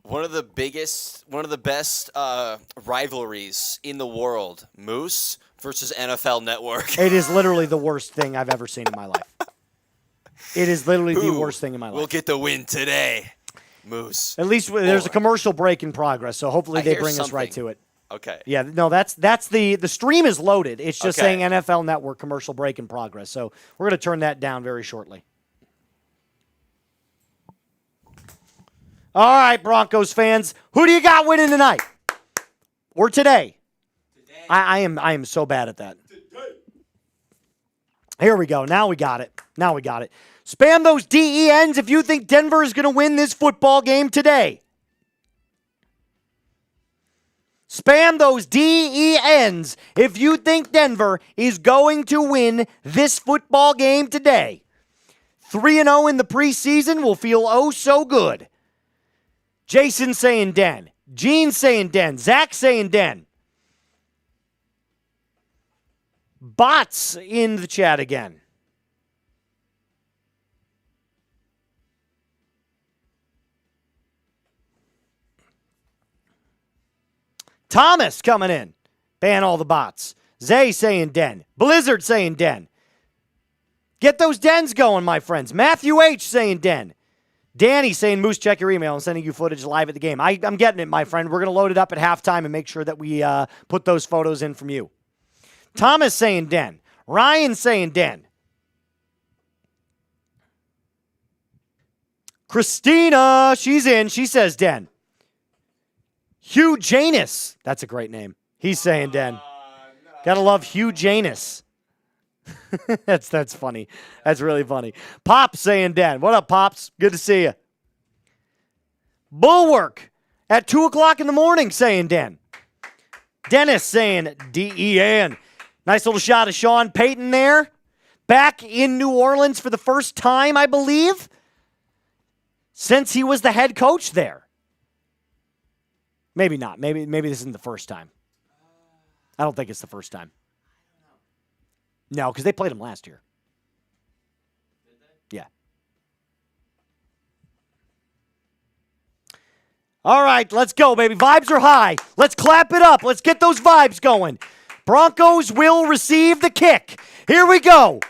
One of the best rivalries in the world, Moose versus NFL Network. It is literally the worst thing I've ever seen in my life. It is literally the worst thing in my life. We'll get the win today, Moose. At least there's a commercial break in progress, so hopefully they bring us right to it. Okay. Yeah, no, that's the stream is loaded. It's just saying NFL Network commercial break in progress. So we're going to turn that down very shortly. All right, Broncos fans, who do you got winning tonight? Or today? I am so bad at that. Here we go. Now we got it. Spam those DENs if you think Denver is going to win this football game today. Spam those DENs if you think Denver is going to win this football game today. 3-0 in the preseason will feel oh so good. Jason saying Den. Gene saying Den. Zach saying Den. Bots in the chat again. Thomas coming in. Ban all the bots. Zay saying Den. Blizzard saying Den. Get those dens going, my friends. Matthew H saying Den. Danny saying, Moose, check your email. I'm sending you footage live at the game. I'm getting it, my friend. We're going to load it up at halftime and make sure that we put those photos in from you. Thomas saying Den. Ryan saying Den. Christina, she's in. She says Den. Hugh Janus. That's a great name. He's saying Den. No. Gotta love Hugh Janus. That's funny. That's really funny. Pops saying Den. What up, Pops? Good to see you. Bulwark at 2 o'clock in the morning saying Den. Dennis saying DEN. Nice little shot of Sean Payton there. Back in New Orleans for the first time, I believe, since he was the head coach there. Maybe not. Maybe this isn't the first time. I don't think it's the first time. No, because they played him last year. Did they? Yeah. All right, let's go, baby. Vibes are high. Let's clap it up. Let's get those vibes going. Broncos will receive the kick. Here we go.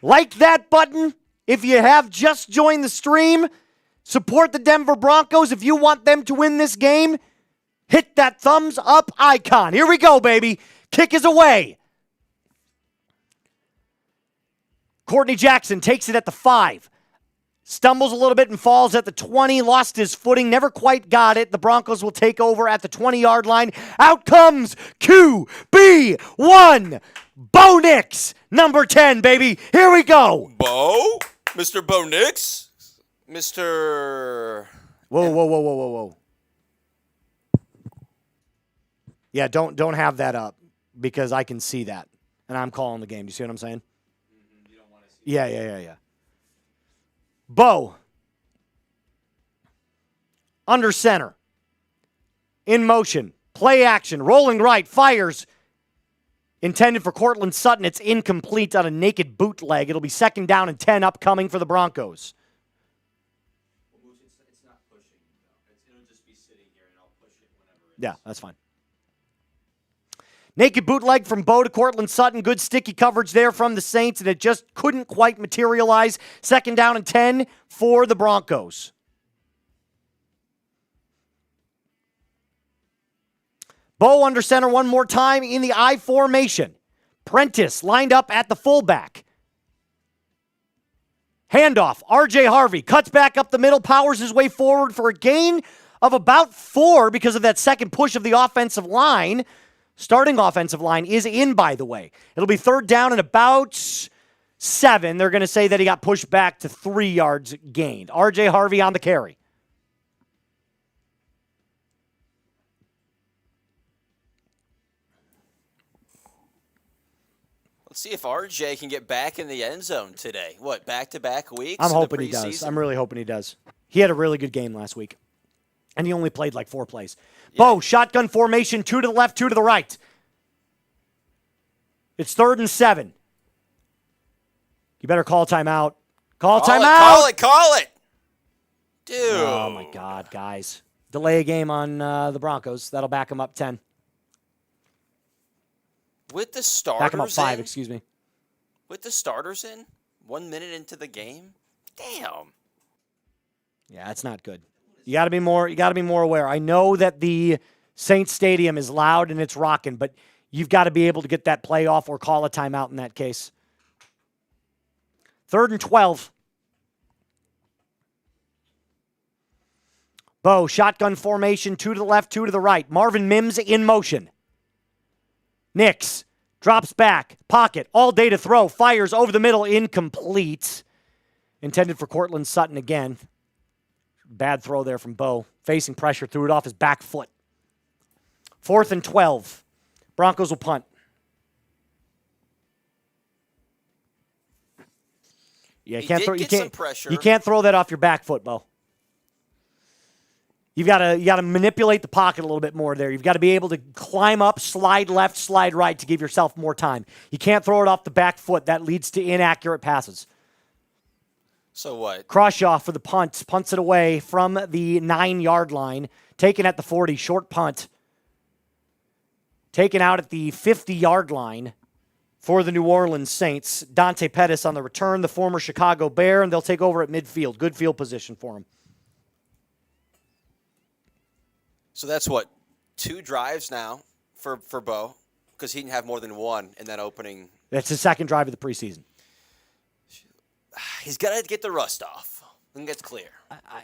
Like that button if you have just joined the stream. Support the Denver Broncos if you want them to win this game. Hit that thumbs up icon. Here we go, baby. Kick is away. Courtney Jackson takes it at the 5. Stumbles a little bit and falls at the 20. Lost his footing. Never quite got it. The Broncos will take over at the 20-yard line. Out comes QB1. Bo Nix, number 10, baby. Here we go. Bo? Mr. Bo Nix? Mr. Whoa. Yeah, don't have that up because I can see that. And I'm calling the game. Do you see what I'm saying? You don't want to see Yeah. Bo. Under center. In motion. Play action. Rolling right. Fires. Intended for Cortland Sutton. It's incomplete on a naked bootleg. It'll be 2nd down and 10 upcoming for the Broncos. It's not pushing. It'll just be sitting here, and I'll push it whenever it is. Yeah, that's fine. Naked bootleg from Bo to Cortland Sutton. Good sticky coverage there from the Saints, and it just couldn't quite materialize. 2nd down and 10 for the Broncos. Bo under center one more time in the I formation. Prentice lined up at the fullback. Handoff. R.J. Harvey cuts back up the middle, powers his way forward for a gain of about 4 because of that second push of the offensive line. Starting offensive line is in, by the way. It'll be 3rd down and about 7. They're going to say that he got pushed back to 3 yards gained. R.J. Harvey on the carry. Let's see if RJ can get back in the end zone today. What, back-to-back weeks? I'm hoping he does. I'm really hoping he does. He had a really good game last week. And he only played like 4 plays. Yeah. Bo, shotgun formation, 2 to the left, 2 to the right. It's 3rd and 7. You better call timeout. Call timeout. Call it. Dude. Oh, my God, guys. Delay a game on the Broncos. That'll back them up 10. With the starters back them up 5, excuse me. With the starters in, 1 minute into the game? Damn. Yeah, that's not good. You got to be more aware. I know that the Saints Stadium is loud and it's rocking, but you've got to be able to get that play off or call a timeout in that case. 3rd and 12. Bo, shotgun formation, 2 to the left, 2 to the right. Marvin Mims in motion. Nix Drops back. Pocket. All day to throw. Fires over the middle. Incomplete. Intended for Cortland Sutton again. Bad throw there from Bo. Facing pressure. Threw it off his back foot. 4th and 12. Broncos will punt. Yeah, you can't throw that off your back foot, Bo. You got to manipulate the pocket a little bit more there. You've got to be able to climb up, slide left, slide right to give yourself more time. You can't throw it off the back foot. That leads to inaccurate passes. So what? Croshaw for the punt. Punts it away from the 9-yard line. Taken at the 40. Short punt. Taken out at the 50-yard line for the New Orleans Saints. Dante Pettis on the return, the former Chicago Bear, and they'll take over at midfield. Good field position for him. So that's what, 2 drives now for Bo, because he didn't have more than 1 in that opening. That's his 2nd drive of the preseason. He's got to get the rust off. I think that's clear.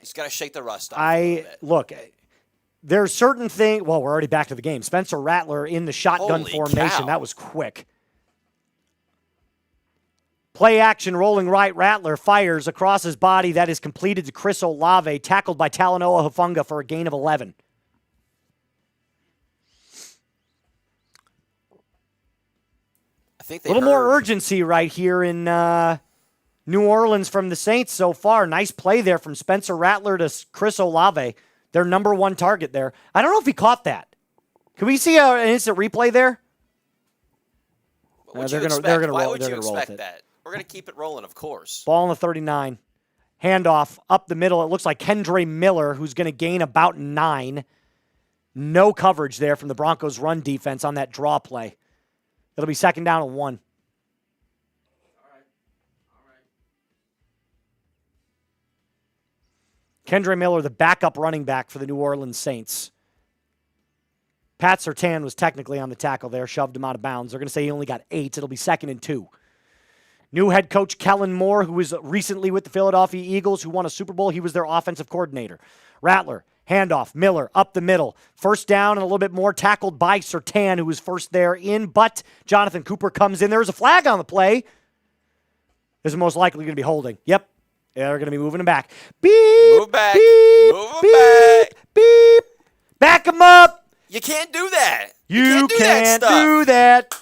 He's got to shake the rust off. Look, there's certain things. Well, we're already back to the game. Spencer Rattler in the shotgun formation. Cow. That was quick. Play action, rolling right. Rattler fires across his body. That is completed to Chris Olave, tackled by Talanoa Hufanga for a gain of 11. I think a little more urgency right here in New Orleans from the Saints so far. Nice play there from Spencer Rattler to Chris Olave, their number 1 target there. I don't know if he caught that. Can we see an instant replay there? They're going to roll. Why would you expect that? We're going to keep it rolling, of course. Ball on the 39. Handoff up the middle. It looks like Kendre Miller, who's going to gain about 9. No coverage there from the Broncos' run defense on that draw play. It'll be 2nd down and 1. Kendre Miller, the backup running back for the New Orleans Saints. Pat Surtain was technically on the tackle there, shoved him out of bounds. They're going to say he only got 8. It'll be 2nd and 2. New head coach Kellen Moore, who was recently with the Philadelphia Eagles, who won a Super Bowl. He was their offensive coordinator. Rattler, handoff, Miller, up the middle. 1st down and a little bit more, tackled by Surtain, who was first there in, but Jonathan Cooper comes in. There's a flag on the play. This is most likely going to be holding. Yep. They're going to be moving him back. Beep. Move back. Beep. Move him beep, back. Beep. Back him up. You can't do that. You can't do that.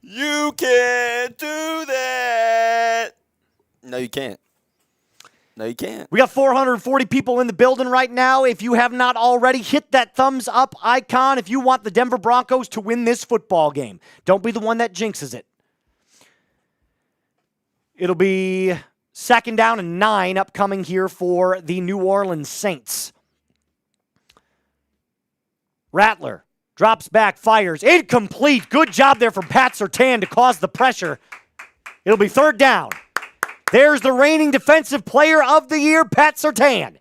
You can't do that. No, you can't. No, you can't. We got 440 people in the building right now. If you have not already, hit that thumbs up icon if you want the Denver Broncos to win this football game. Don't be the one that jinxes it. It'll be 2nd down and 9 upcoming here for the New Orleans Saints. Rattler drops back, fires. Incomplete. Good job there from Pat Surtain to cause the pressure. It'll be 3rd down. There's the reigning defensive player of the year, Pat Surtain.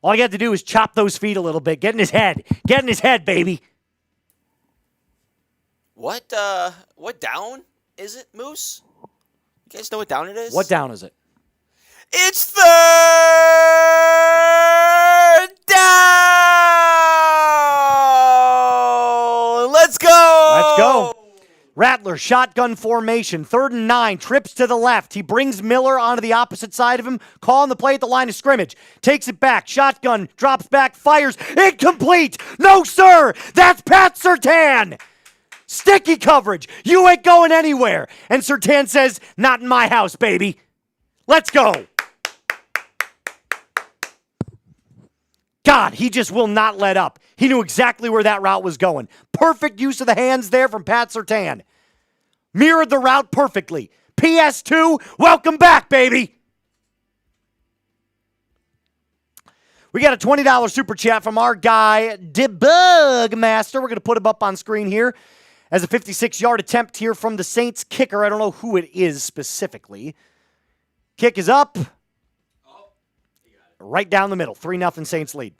All you have to do is chop those feet a little bit. Get in his head. Get in his head, baby. What down is it, Moose? You guys know what down it is? What down is it? It's 3rd down! Let's go! Let's go. Rattler, shotgun formation, 3rd and 9, trips to the left. He brings Miller onto the opposite side of him, calling the play at the line of scrimmage. Takes it back, shotgun, drops back, fires. Incomplete! No, sir! That's Pat Surtain! Sticky coverage. You ain't going anywhere. And Surtain says, not in my house, baby. Let's go. God, he just will not let up. He knew exactly where that route was going. Perfect use of the hands there from Pat Surtain. Mirrored the route perfectly. PS2, welcome back, baby. We got a $20 super chat from our guy, Debug Master. We're going to put him up on screen here as a 56-yard attempt here from the Saints kicker. I don't know who it is specifically. Kick is up. Right down the middle. 3-0 Saints lead.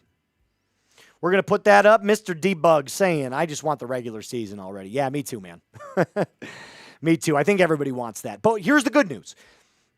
We're going to put that up. Mr. Debug saying, I just want the regular season already. Yeah, me too, man. Me too. I think everybody wants that. But here's the good news.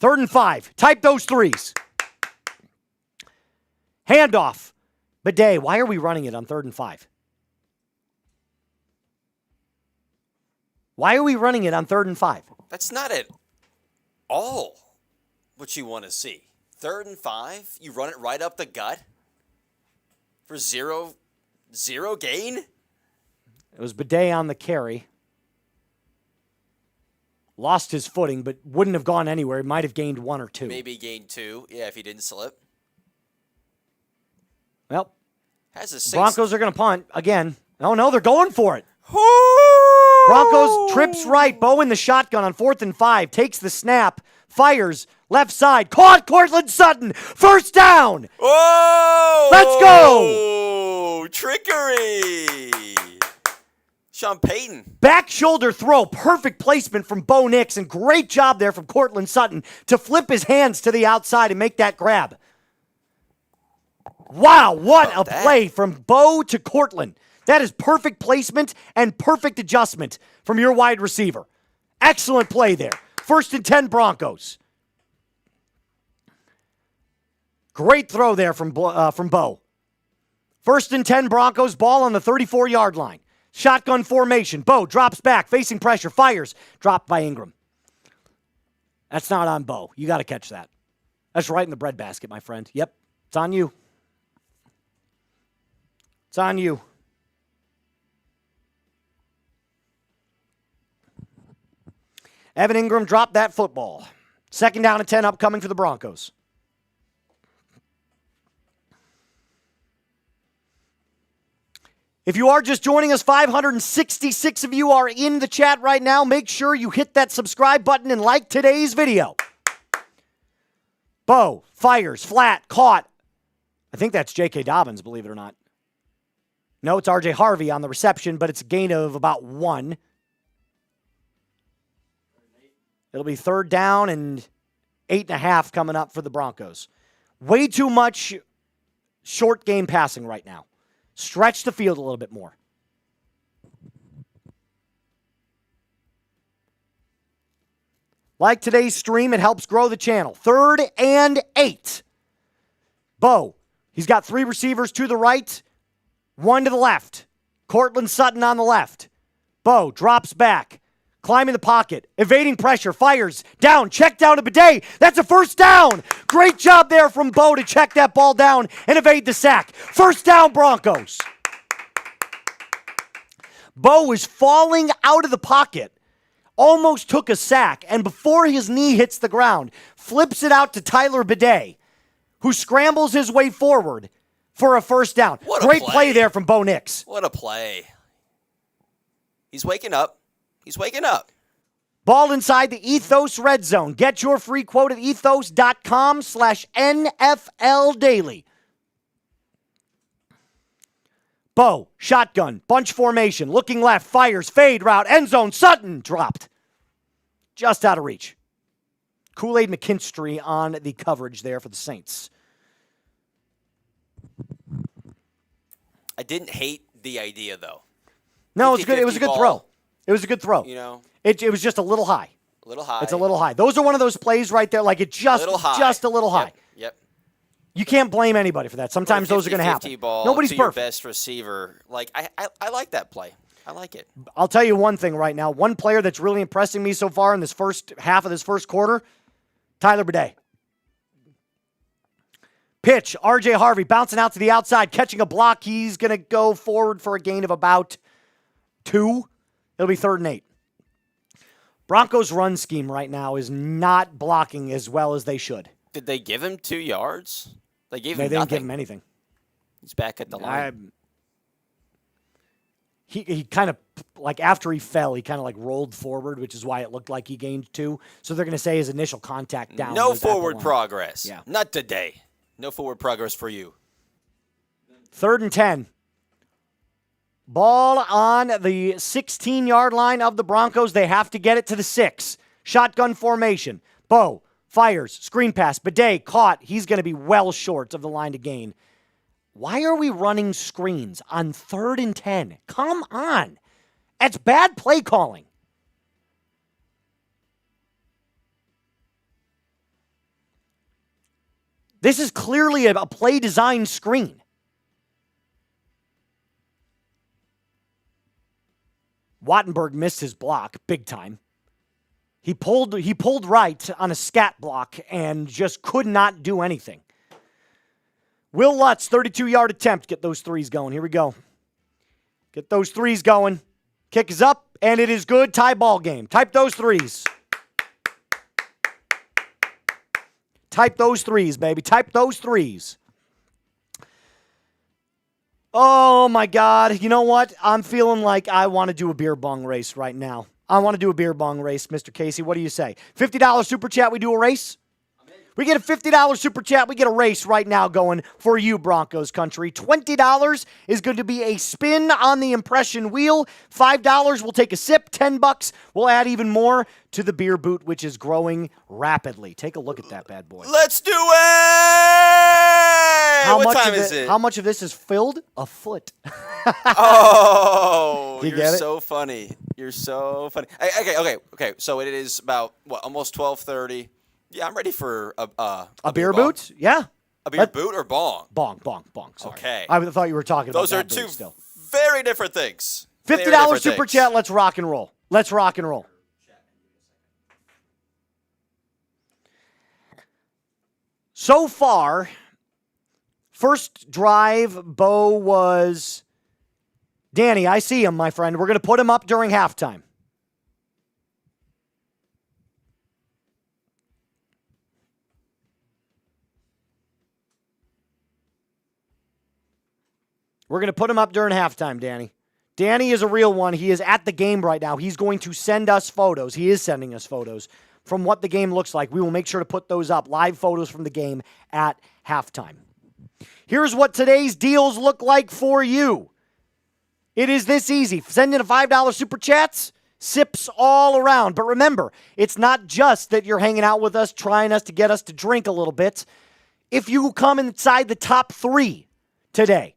3rd and 5. Type those threes. Handoff. Bidet, why are we running it on 3rd and 5? Why are we running it on 3rd and 5? That's not at all what you want to see. 3rd and 5, you run it right up the gut for zero gain? It was Bidet on the carry. Lost his footing, but wouldn't have gone anywhere. He might have gained 1 or 2. Maybe gained 2, yeah, if he didn't slip. Well, has a Broncos are going to punt again. Oh, no, they're going for it. Woo! Broncos trips right. Bo in the shotgun on 4th and 5. Takes the snap. Fires. Left side. Caught Cortland Sutton. 1st down. Whoa! Let's go. Trickery. Sean Payton. Back shoulder throw. Perfect placement from Bo Nix. And great job there from Cortland Sutton to flip his hands to the outside and make that grab. Wow, what a play from Bo to Cortland. That is perfect placement and perfect adjustment from your wide receiver. Excellent play there. 1st and 10 Broncos. Great throw there from Bo. 1st and 10 Broncos, ball on the 34-yard line. Shotgun formation. Bo drops back, facing pressure, fires. Dropped by Ingram. That's not on Bo. You got to catch that. That's right in the breadbasket, my friend. Yep, it's on you. It's on you. Evan Ingram dropped that football. 2nd down and 10 upcoming for the Broncos. If you are just joining us, 566 of you are in the chat right now. Make sure you hit that subscribe button and like today's video. Bo fires, flat, caught. I think that's J.K. Dobbins, believe it or not. No, it's R.J. Harvey on the reception, but it's a gain of about 1. It'll be 3rd down and 8.5 coming up for the Broncos. Way too much short game passing right now. Stretch the field a little bit more. Like today's stream, it helps grow the channel. 3rd and 8. Bo, he's got 3 receivers to the right, 1 to the left. Cortland Sutton on the left. Bo drops back. Climbing the pocket, evading pressure, fires, down, check down to Bidet. That's a 1st down. Great job there from Bo to check that ball down and evade the sack. 1st down, Broncos. Bo was falling out of the pocket, almost took a sack, and before his knee hits the ground, flips it out to Tyler Bidet, who scrambles his way forward for a 1st down. Great play there from Bo Nix. What a play. He's waking up. He's waking up. Ball inside the Ethos red zone. Get your free quote at ethos.com/NFL daily. Bo, shotgun, bunch formation, looking left, fires, fade route, end zone, Sutton, dropped. Just out of reach. Kool-Aid McKinstry on the coverage there for the Saints. I didn't hate the idea, though. No, it's good. It was a good throw. It was a good throw. You know, it was just a little high. A little high. It's a little high. Those are one of those plays right there, like it just a little high. Yep. You can't blame anybody for that. Sometimes those are going to happen. Ball Nobody's to perfect. Your best receiver. Like I like that play. I like it. I'll tell you one thing right now. One player that's really impressing me so far in this first half of this first quarter, Tyler Bidet. Pitch, R.J. Harvey bouncing out to the outside, catching a block. He's going to go forward for a gain of about 2. It'll be 3rd and 8. Broncos' run scheme right now is not blocking as well as they should. Did they give him 2 yards? They gave him nothing. They didn't give him anything. He's back at the line. He kind of, like after he fell, he kind of like rolled forward, which is why it looked like he gained 2. So they're going to say his initial contact down. No forward progress. Yeah. Not today. No forward progress for you. 3rd and 10. Ball on the 16-yard line of the Broncos. They have to get it to the 6. Shotgun formation. Bo fires. Screen pass. Bidet caught. He's going to be well short of the line to gain. Why are we running screens on 3rd and 10? Come on. That's bad play calling. This is clearly a play design screen. Wattenberg missed his block big time. He pulled right on a scat block and just could not do anything. Will Lutz, 32-yard attempt. Get those threes going. Here we go. Get those threes going. Kick is up, and it is good. Tie ball game. Type those threes. Type those threes, baby. Type those threes. Oh, my God. You know what? I'm feeling like I want to do a beer bong race right now. I want to do a beer bong race, Mr. Casey. What do you say? $50 super chat, we do a race? We get a $50 super chat. We get a race right now going for you, Broncos country. $20 is going to be a spin on the impression wheel. $5 will take a sip. $10 will add even more to the beer boot, which is growing rapidly. Take a look at that bad boy. Let's do it! What time is it? How much of this is filled? A foot. Oh, you're so funny. You're so funny. Okay. So it is about, almost 12:30. Yeah, I'm ready for a beer boot? Yeah. A beer boot or bong? Bong. Sorry. Okay. I thought you were talking about those are two still. very different things. $50 super chat. Let's rock and roll. So far, first drive, Bo was Danny. I see him, my friend. We're going to put him up during halftime. We're going to put him up during halftime, Danny. Danny is a real one. He is at the game right now. He's going to send us photos. He is sending us photos from what the game looks like. We will make sure to put those up, live photos from the game at halftime. Here's what today's deals look like for you. It is this easy. Send in a $5 super chats, sips all around. But remember, it's not just that you're hanging out with us, trying us to get us to drink a little bit. If you come inside the top 3 today,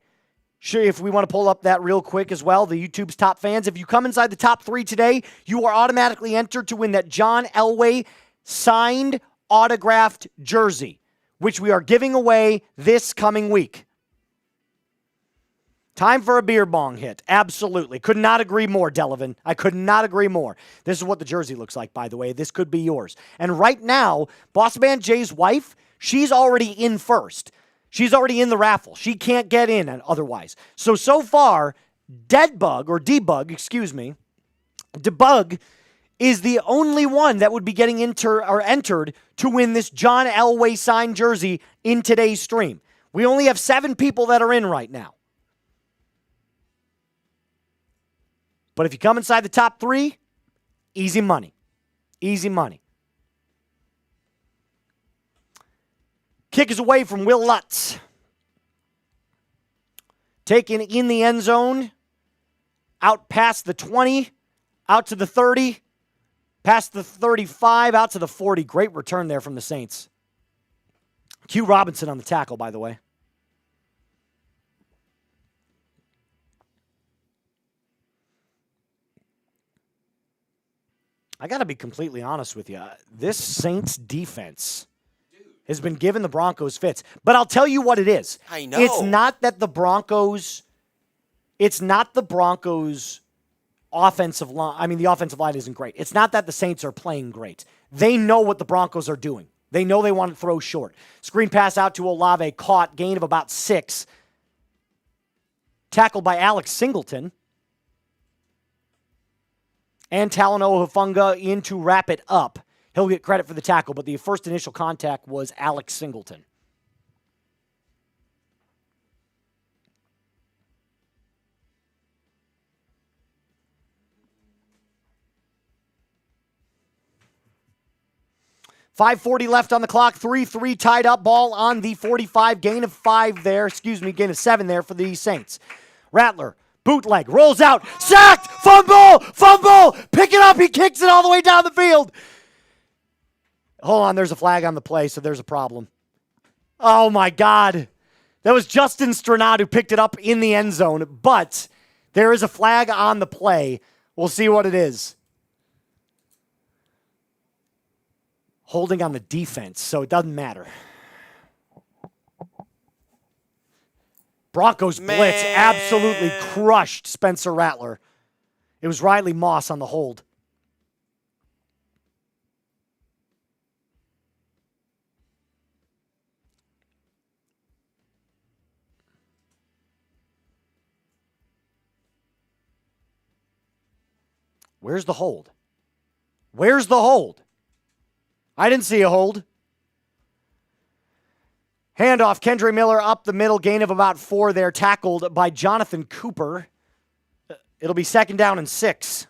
sure, if we want to pull up that real quick as well, the YouTube's top fans, if you come inside the top 3 today, you are automatically entered to win that John Elway signed autographed jersey, which we are giving away this coming week. Time for a beer bong hit. Absolutely. Could not agree more, Delavan. I could not agree more. This is what the jersey looks like, by the way. This could be yours. And right now, Boss Man Jay's wife, she's already in first. She's already in the raffle. She can't get in otherwise. So far, Debug is the only one that would be getting entered to win this John Elway signed jersey in today's stream. We only have 7 people that are in right now. But if you come inside the top 3, easy money. Easy money. Kick is away from Will Lutz. Taken in the end zone. Out past the 20. Out to the 30. Past the 35. Out to the 40. Great return there from the Saints. Q Robinson on the tackle, by the way. I got to be completely honest with you. This Saints defense has been giving the Broncos fits. But I'll tell you what it is. I know. It's not the Broncos offensive line. I mean, the offensive line isn't great. It's not that the Saints are playing great. They know what the Broncos are doing. They know they want to throw short. Screen pass out to Olave, caught, gain of about 6. Tackled by Alex Singleton. And Talanoa Hufanga in to wrap it up. He'll get credit for the tackle, but the first initial contact was Alex Singleton. .540 left on the clock. 3-3 tied up. Ball on the 45. Gain of 5 there. Gain of 7 there for the Saints. Rattler. Bootleg, rolls out, sacked, fumble, pick it up, he kicks it all the way down the field. Hold on, there's a flag on the play, so there's a problem. Oh my God. That was Justin Stranad who picked it up in the end zone, but there is a flag on the play. We'll see what it is. Holding on the defense, so it doesn't matter. Broncos blitz absolutely crushed Spencer Rattler. It was Riley Moss on the hold. Where's the hold? Where's the hold? I didn't see a hold. Handoff, Kendre Miller up the middle, gain of about 4 there, tackled by Jonathan Cooper. It'll be 2nd down and 6.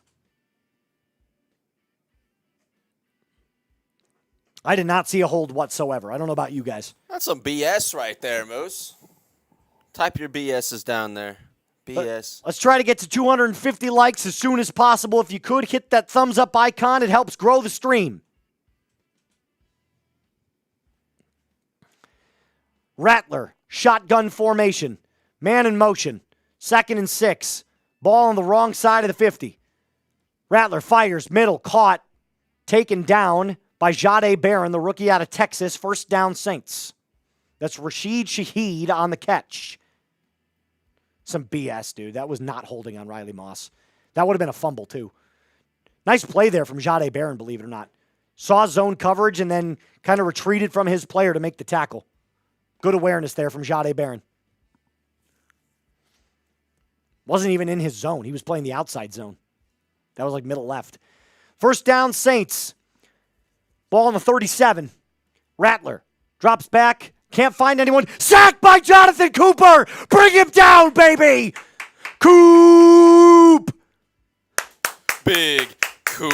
I did not see a hold whatsoever. I don't know about you guys. That's some BS right there, Moose. Type your BS's down there. BS. Let's try to get to 250 likes as soon as possible. If you could, hit that thumbs up icon. It helps grow the stream. Rattler, shotgun formation, man in motion, 2nd and 6. Ball on the wrong side of the 50. Rattler fires, middle, caught, taken down by Jahdae Barron, the rookie out of Texas. 1st down, Saints. That's Rashid Shaheed on the catch. Some BS, dude. That was not holding on Riley Moss. That would have been a fumble, too. Nice play there from Jahdae Barron, believe it or not. Saw zone coverage and then kind of retreated from his player to make the tackle. Good awareness there from Jahdae Barron. Wasn't even in his zone. He was playing the outside zone. That was like middle left. 1st down, Saints. Ball on the 37. Rattler drops back. Can't find anyone. Sacked by Jonathan Cooper. Bring him down, baby. Coop. Big Coop.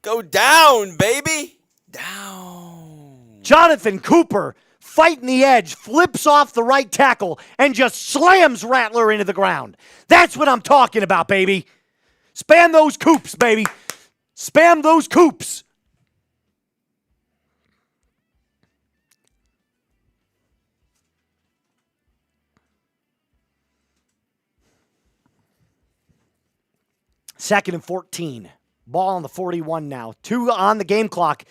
Go down, baby. Down. Jonathan Cooper fighting the edge, flips off the right tackle, and just slams Rattler into the ground. That's what I'm talking about, baby. Spam those coops, baby. Spam those coops. Second and 14. Ball on the 41 now. 2 on the game clock.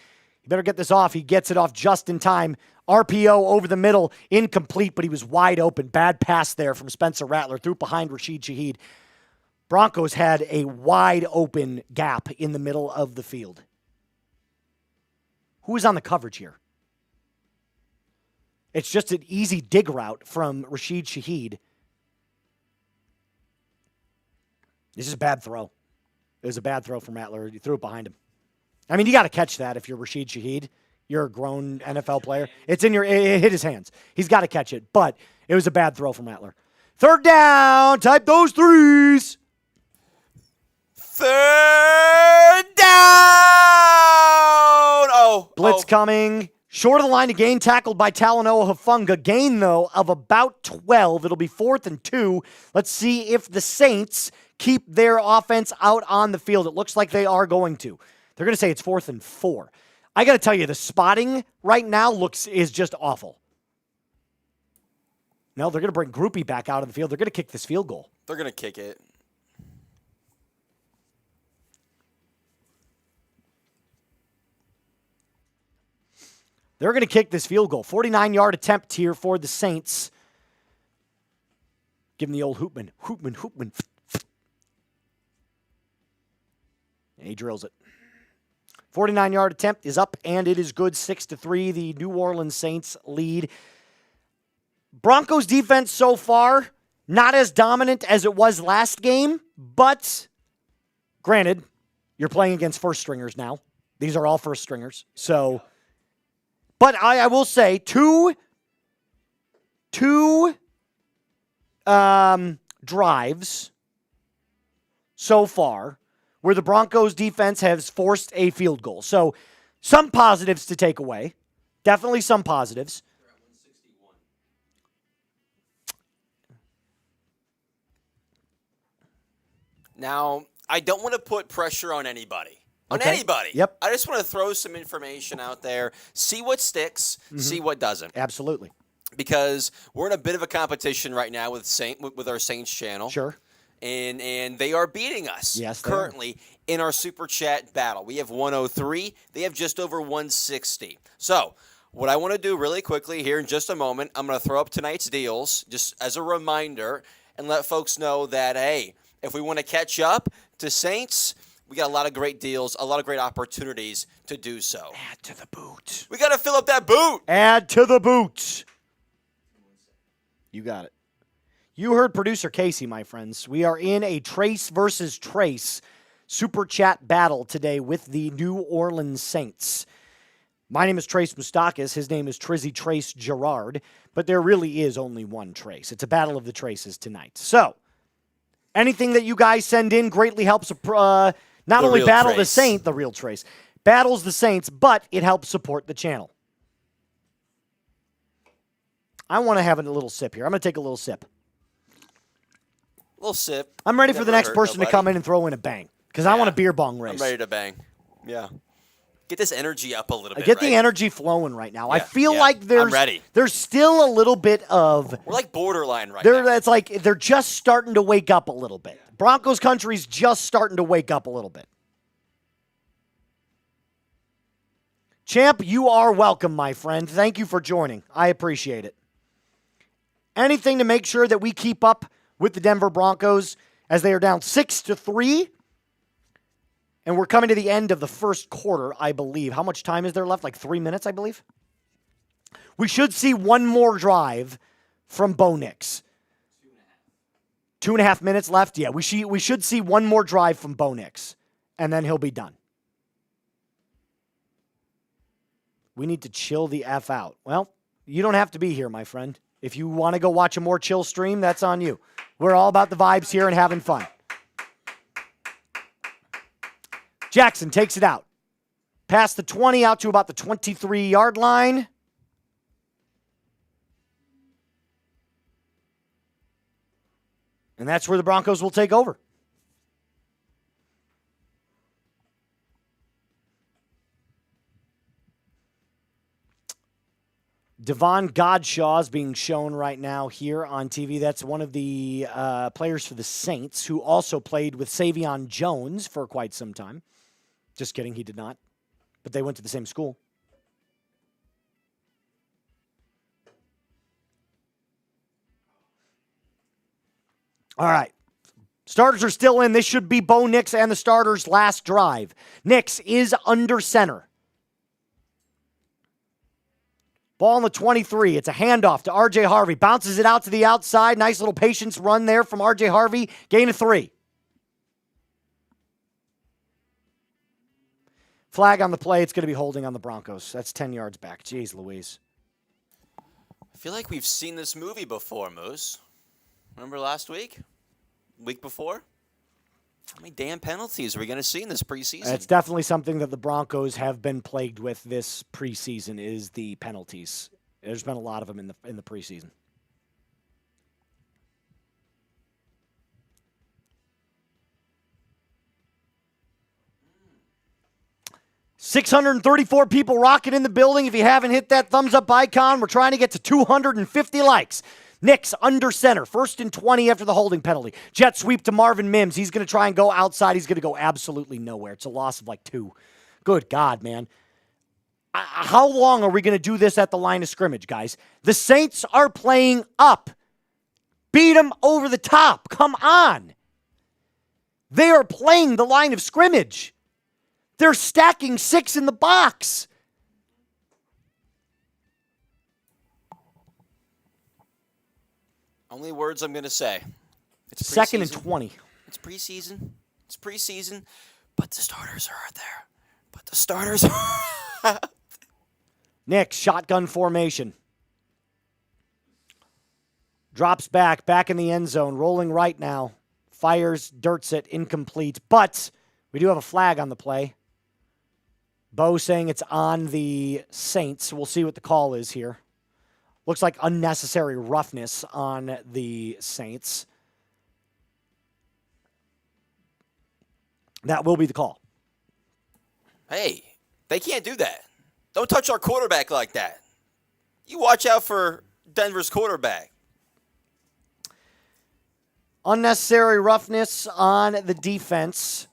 You better get this off. He gets it off just in time. RPO over the middle. Incomplete, but he was wide open. Bad pass there from Spencer Rattler. Threw it behind Rashid Shaheed. Broncos had a wide open gap in the middle of the field. Who is on the coverage here? It's just an easy dig route from Rashid Shaheed. This is a bad throw. It was a bad throw from Rattler. You threw it behind him. I mean, you got to catch that if you're Rashid Shaheed. You're a grown NFL player. It hit his hands. He's got to catch it, but it was a bad throw from Rattler. 3rd down. Type those 3s. 3rd down. Blitz coming. Short of the line to gain, tackled by Talanoa Hufanga. Gain, though, of about 12. It'll be 4th and 2. Let's see if the Saints keep their offense out on the field. It looks like they are going to. They're going to say it's 4th and 4. I got to tell you, the spotting right now is just awful. No, they're going to bring Groupie back out of the field. They're going to kick this field goal. They're going to kick it. They're going to kick this field goal. 49-yard attempt here for the Saints. Give him the old Hoopman. Hoopman. And he drills it. 49-yard attempt is up, and it is good. 6-3, the New Orleans Saints lead. Broncos defense so far, not as dominant as it was last game, but granted, you're playing against first stringers now. These are all first stringers. So, but I will say two drives so far where the Broncos defense has forced a field goal. So some positives to take away. Definitely some positives. Now, I don't want to put pressure on anybody. Yep. I just want to throw some information out there, see what sticks, see what doesn't. Absolutely. Because we're in a bit of a competition right now with our Saints channel. Sure. And they are beating us currently in our Super Chat battle. We have 103. They have just over 160. So What I want to do really quickly here in just a moment, I'm going to throw up tonight's deals just as a reminder and let folks know that, hey, if we want to catch up to Saints, we got a lot of great deals, a lot of great opportunities to do so. Add to the boot. We got to fill up that boot. Add to the boot. You got it. You heard producer Casey, my friends. We are in a Trace versus Trace super chat battle today with the New Orleans Saints. My name is Trace Moustakas. His name is Trizzy Trace Gerard. But there really is only one Trace. It's a battle of the Traces tonight. So, anything that you guys send in greatly helps not only battle the Saint, the real Trace, battles the Saints, but it helps support the channel. I want to have a little sip here. I'm going to take a little sip. Little sip. I'm ready for the next person to come in and throw in a bang because I want a beer bong race. I'm ready to bang. Yeah. Get this energy up a little bit. Get the energy flowing right now. Yeah, I feel like there's still a little bit of. We're like borderline right now. It's like they're just starting to wake up a little bit. Broncos country's just starting to wake up a little bit. Champ, you are welcome, my friend. Thank you for joining. I appreciate it. Anything to make sure that we keep up with the Denver Broncos as they are down 6-3. And we're coming to the end of the first quarter, I believe. How much time is there left? Like 3 minutes, I believe. We should see one more drive from Bo Nix. 2.5 minutes left? Yeah, we should see one more drive from Bo Nix. And then he'll be done. We need to chill the F out. Well, you don't have to be here, my friend. If you want to go watch a more chill stream, that's on you. We're all about the vibes here and having fun. Jackson takes it out. Past the 20, out to about the 23-yard line. And that's where the Broncos will take over. Devon Godshaw is being shown right now here on TV. That's one of the players for the Saints who also played with Savion Jones for quite some time. Just kidding, he did not. But they went to the same school. All right. Starters are still in. This should be Bo Nix and the starters' last drive. Nix is under center. Ball on the 23. It's a handoff to R.J. Harvey. Bounces it out to the outside. Nice little patience run there from R.J. Harvey. Gain of 3. Flag on the play. It's going to be holding on the Broncos. That's 10 yards back. Jeez Louise. I feel like we've seen this movie before, Moose. Remember last week? Week before? How many damn penalties are we going to see in this preseason? It's definitely something that the Broncos have been plagued with this preseason is the penalties. There's been a lot of them in the preseason. $634 people rocking in the building. If you haven't hit that thumbs up icon, we're trying to get to 250 likes. Nix under center. 1st and 20 after the holding penalty. Jet sweep to Marvin Mims. He's going to try and go outside. He's going to go absolutely nowhere. It's a loss of like 2. Good God, man. How long are we going to do this at the line of scrimmage, guys? The Saints are playing up. Beat them over the top. Come on. They are playing the line of scrimmage. They're stacking 6 in the box. Only words I'm going to say. It's 2nd and 20. It's preseason. It's preseason. But the starters are out there. But the starters are Nix, shotgun formation. Drops back in the end zone, rolling right now. Fires, dirts it, incomplete. But we do have a flag on the play. Bo saying it's on the Saints. We'll see what the call is here. Looks like unnecessary roughness on the Saints. That will be the call. Hey, they can't do that. Don't touch our quarterback like that. You watch out for Denver's quarterback. Unnecessary roughness on the defense.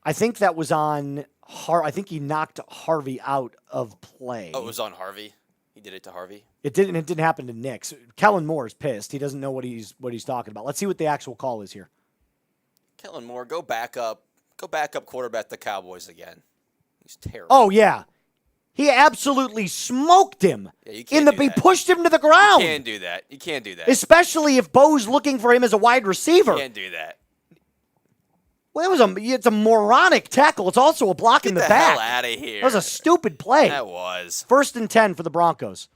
I think that was on I think he knocked Harvey out of play. Oh, it was on Harvey. He did it to Harvey. It didn't happen to Nix. Kellen Moore's pissed. He doesn't know what he's talking about. Let's see what the actual call is here. Kellen Moore, go back up quarterback the Cowboys again. He's terrible. Oh yeah, he absolutely smoked him. Yeah, you can't he pushed him to the ground. You can't do that. You can't do that. Especially if Bo's looking for him as a wide receiver. You can't do that. Well, it's a moronic tackle. It's also a block in the back. Get the hell out of here. That was a stupid play. That was. 1st and 10 for the Broncos.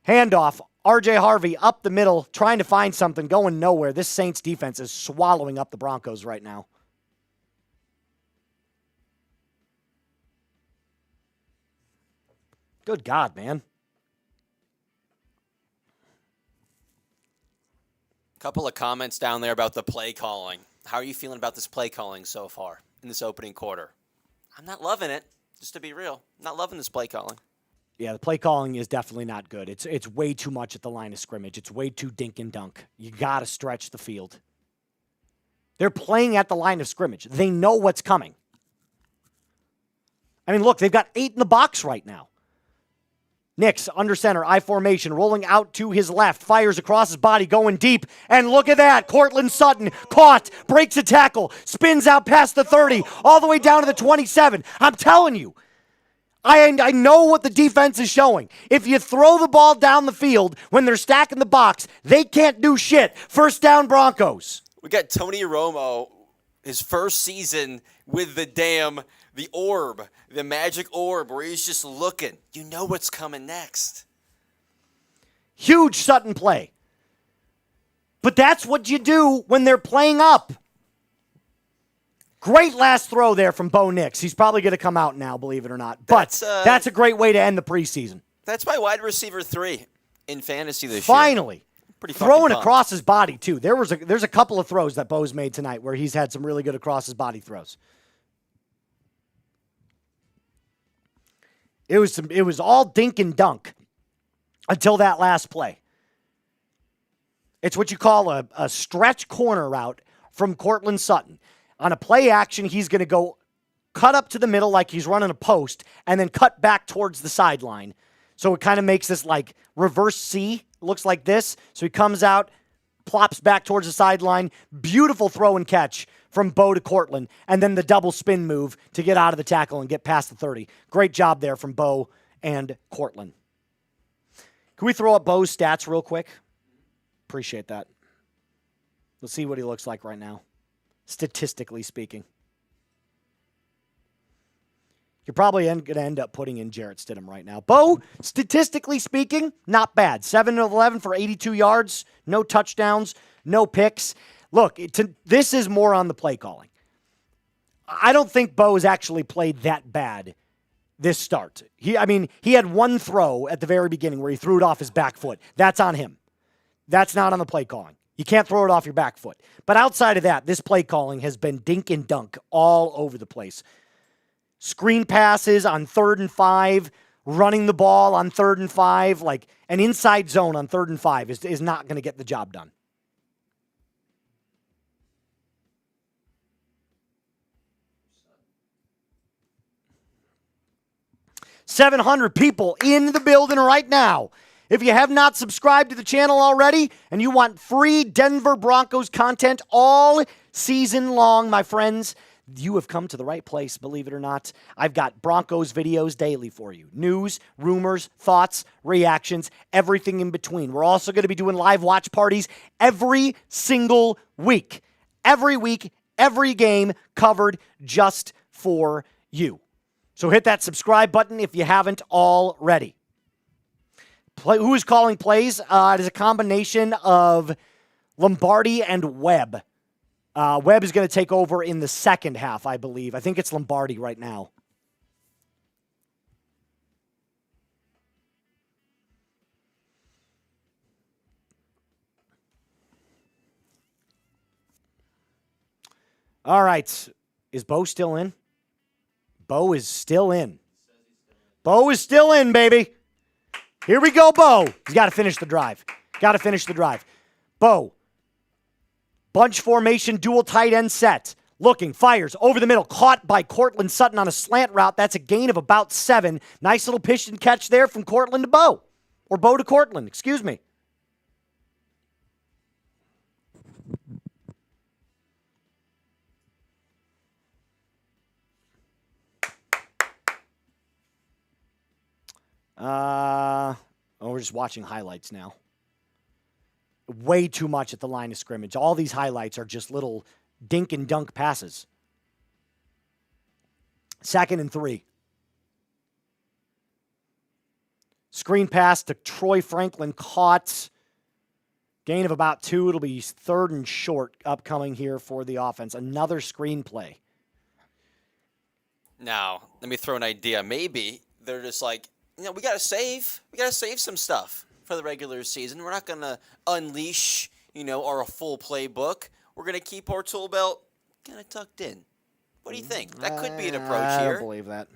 Handoff. R.J. Harvey up the middle, trying to find something, going nowhere. This Saints defense is swallowing up the Broncos right now. Good God, man. Couple of comments down there about the play calling. How are you feeling about this play calling so far in this opening quarter? I'm not loving it, just to be real. Not loving this play calling. Yeah, the play calling is definitely not good. It's way too much at the line of scrimmage. It's way too dink and dunk. You got to stretch the field. They're playing at the line of scrimmage. They know what's coming. I mean, look, they've got 8 in the box right now. Nix, under center, I formation, rolling out to his left, fires across his body, going deep, and look at that. Courtland Sutton caught, breaks a tackle, spins out past the 30, all the way down to the 27. I'm telling you, I know what the defense is showing. If you throw the ball down the field when they're stacking the box, they can't do shit. First down, Broncos. We got Tony Romo, his first season with the orb, the magic orb, where he's just looking. You know what's coming next. Huge Sutton play. But that's what you do when they're playing up. Great last throw there from Bo Nix. He's probably going to come out now, believe it or not. But that's a great way to end the preseason. That's my wide receiver 3 in fantasy this year. Finally. Pretty throwing across his body, too. There's a couple of throws that Bo's made tonight where he's had some really good across his body throws. It was all dink and dunk until that last play. It's what you call a stretch corner route from Courtland Sutton. On a play action, he's going to go cut up to the middle like he's running a post and then cut back towards the sideline. So it kind of makes this like reverse C. It looks like this. So he comes out, plops back towards the sideline. Beautiful throw and catch from Bo to Courtland. And then the double spin move to get out of the tackle and get past the 30. Great job there from Bo and Courtland. Can we throw up Bo's stats real quick? Appreciate that. Let's see what he looks like right now, statistically speaking. You're probably going to end up putting in Jarrett Stidham right now. Bo, statistically speaking, not bad. 7 of 11 for 82 yards, no touchdowns, no picks. Look, this is more on the play calling. I don't think Bo has actually played that bad this start. He had one throw at the very beginning where he threw it off his back foot. That's on him. That's not on the play calling. You can't throw it off your back foot. But outside of that, this play calling has been dink and dunk all over the place. Screen passes on 3rd and 5, running the ball on 3rd and 5, like an inside zone on 3rd and 5 is not going to get the job done. $700 people in the building right now. If you have not subscribed to the channel already and you want free Denver Broncos content all season long, my friends, you have come to the right place, believe it or not. I've got Broncos videos daily for you. News, rumors, thoughts, reactions, everything in between. We're also going to be doing live watch parties every single week. Every week, every game covered just for you. So hit that subscribe button if you haven't already. Who is calling plays? It is a combination of Lombardi and Webb. Webb is going to take over in the second half, I believe. I think it's Lombardi right now. All right. Is Bo still in? Bo is still in. Bo is still in, baby. Here we go, Bo. He's got to finish the drive. Bo. Bunch formation, dual tight end set. Looking, fires, over the middle, caught by Cortland Sutton on a slant route. That's a gain of about 7. Nice little pitch and catch there from Cortland to Bo. Or Bo to Cortland, excuse me. We're just watching highlights now. Way too much at the line of scrimmage. All these highlights are just little dink and dunk passes. 2nd and 3. Screen pass to Troy Franklin, caught. Gain of about 2. It'll be 3rd and short upcoming here for the offense. Another screen play. Now, let me throw an idea. Maybe they're just like, we got to save. We got to save some stuff for the regular season. We're not going to unleash, our full playbook. We're going to keep our tool belt kind of tucked in. What do you think? That could be an approach here. I don't believe that.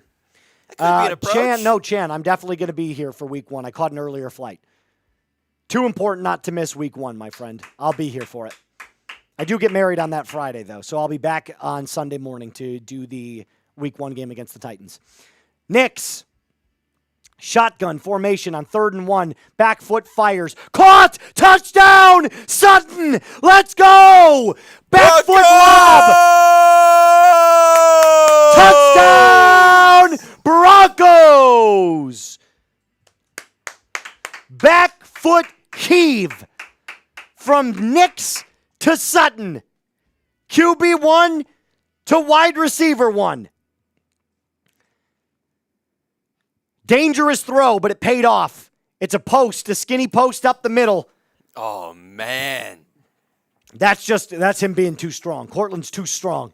That could be an approach. Chan, I'm definitely going to be here for week 1. I caught an earlier flight. Too important not to miss week 1, my friend. I'll be here for it. I do get married on that Friday, though, so I'll be back on Sunday morning to do the week 1 game against the Titans. Knicks. Shotgun formation on 3rd and 1. Back foot fires. Caught! Touchdown! Sutton! Let's go! Back foot lob! Touchdown! Broncos! Back foot heave from Knicks to Sutton. QB1 to wide receiver 1. Dangerous throw, but it paid off. It's a skinny post up the middle. Oh, man. That's him being too strong. Cortland's too strong.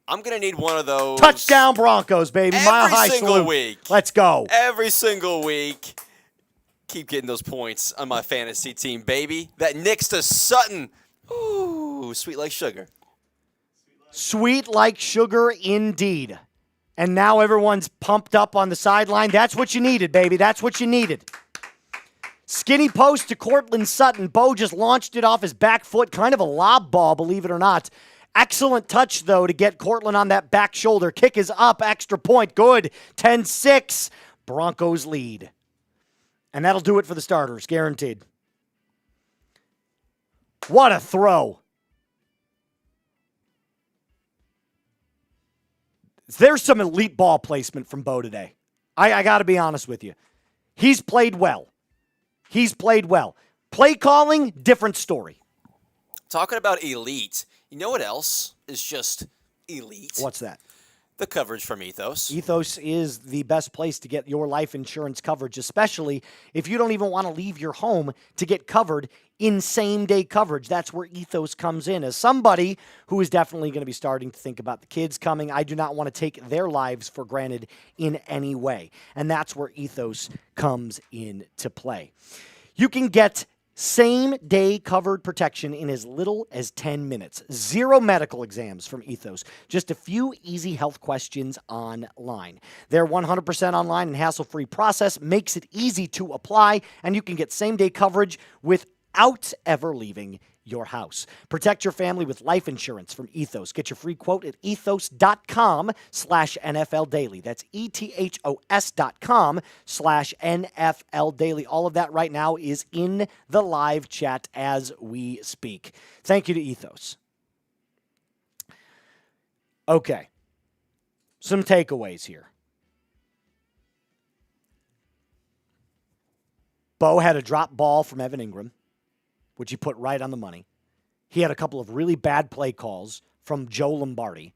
I'm going to need one of those. Touchdown Broncos, baby. Mile high every single salute. week. Let's go. Every single week. Keep getting those points on my fantasy team, baby. That Knicks to Sutton. Ooh, sweet like sugar. Sweet like sugar indeed. And now everyone's pumped up on the sideline. That's what you needed, baby. That's what you needed. Skinny post to Cortland Sutton. Bo just launched it off his back foot. Kind of a lob ball, believe it or not. Excellent touch, though, to get Cortland on that back shoulder. Kick is up. Extra point. Good. 10-6. Broncos lead. And that'll do it for the starters. Guaranteed. What a throw. There's some elite ball placement from Bo today. I got to be honest with you. He's played well. Play calling, different story. Talking about elite, you know what else is just elite? What's that? The coverage from Ethos. Ethos is the best place to get your life insurance coverage, especially if you don't even want to leave your home to get covered in same-day coverage. That's where Ethos comes in. As somebody who is definitely going to be starting to think about the kids coming, I do not want to take their lives for granted in any way. And that's where Ethos comes into play. You can get same-day covered protection in as little as 10 minutes. 0 medical exams from Ethos. Just a few easy health questions online. Their 100% online and hassle-free process makes it easy to apply, and you can get same-day coverage without ever leaving your house. Protect your family with life insurance from Ethos. Get your free quote at ethos.com/NFL Daily. That's ethos.com/NFL Daily. All of that right now is in the live chat as we speak. Thank you to Ethos. Okay. Some takeaways here. Bo had a drop ball from Evan Ingram, which he put right on the money. He had a couple of really bad play calls from Joe Lombardi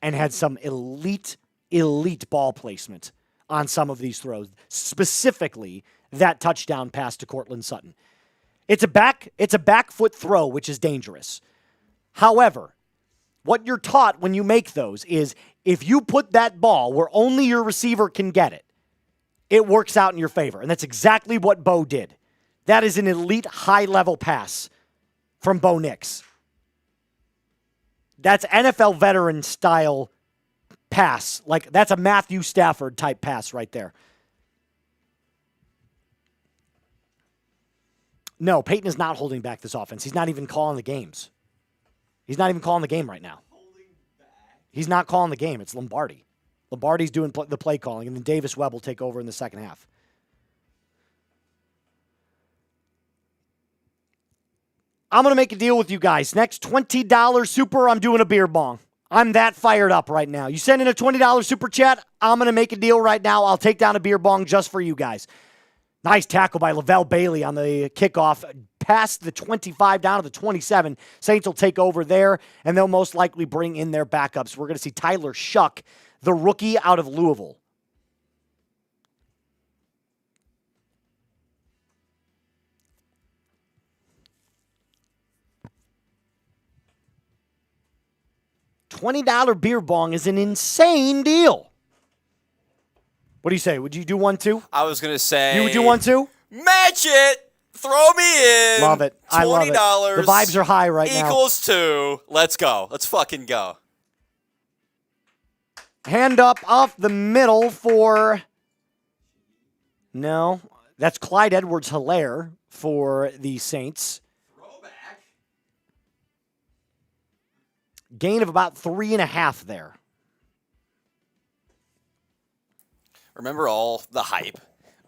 and had some elite ball placement on some of these throws, specifically that touchdown pass to Cortland Sutton. It's a back foot throw, which is dangerous. However, what you're taught when you make those is if you put that ball where only your receiver can get it, it works out in your favor. And that's exactly what Bo did. That is an elite high-level pass from Bo Nix. That's NFL veteran-style pass. Like, that's a Matthew Stafford-type pass right there. No, Payton is not holding back this offense. He's not even calling the games. He's not even calling the game right now. He's not calling the game. It's Lombardi. Lombardi's doing the play calling, and then Davis Webb will take over in the second half. I'm going to make a deal with you guys. Next $20 super, I'm doing a beer bong. I'm that fired up right now. You send in a $20 super chat, I'm going to make a deal right now. I'll take down a beer bong just for you guys. Nice tackle by Lavelle Bailey on the kickoff. Past the 25 down to the 27. Saints will take over there, and they'll most likely bring in their backups. We're going to see Tyler Shuck, the rookie out of Louisville. $20 beer bong is an insane deal. What do you say? Would you do one too? I was going to say. You would do one too? Match it. Throw me in. Love it. I love it. $20. The vibes are high right now. Equals 2. Let's go. Let's fucking go. Hand up off the middle for. No. That's Clyde Edwards-Helaire for the Saints. Throwback. Gain of about 3.5 there. Remember all the hype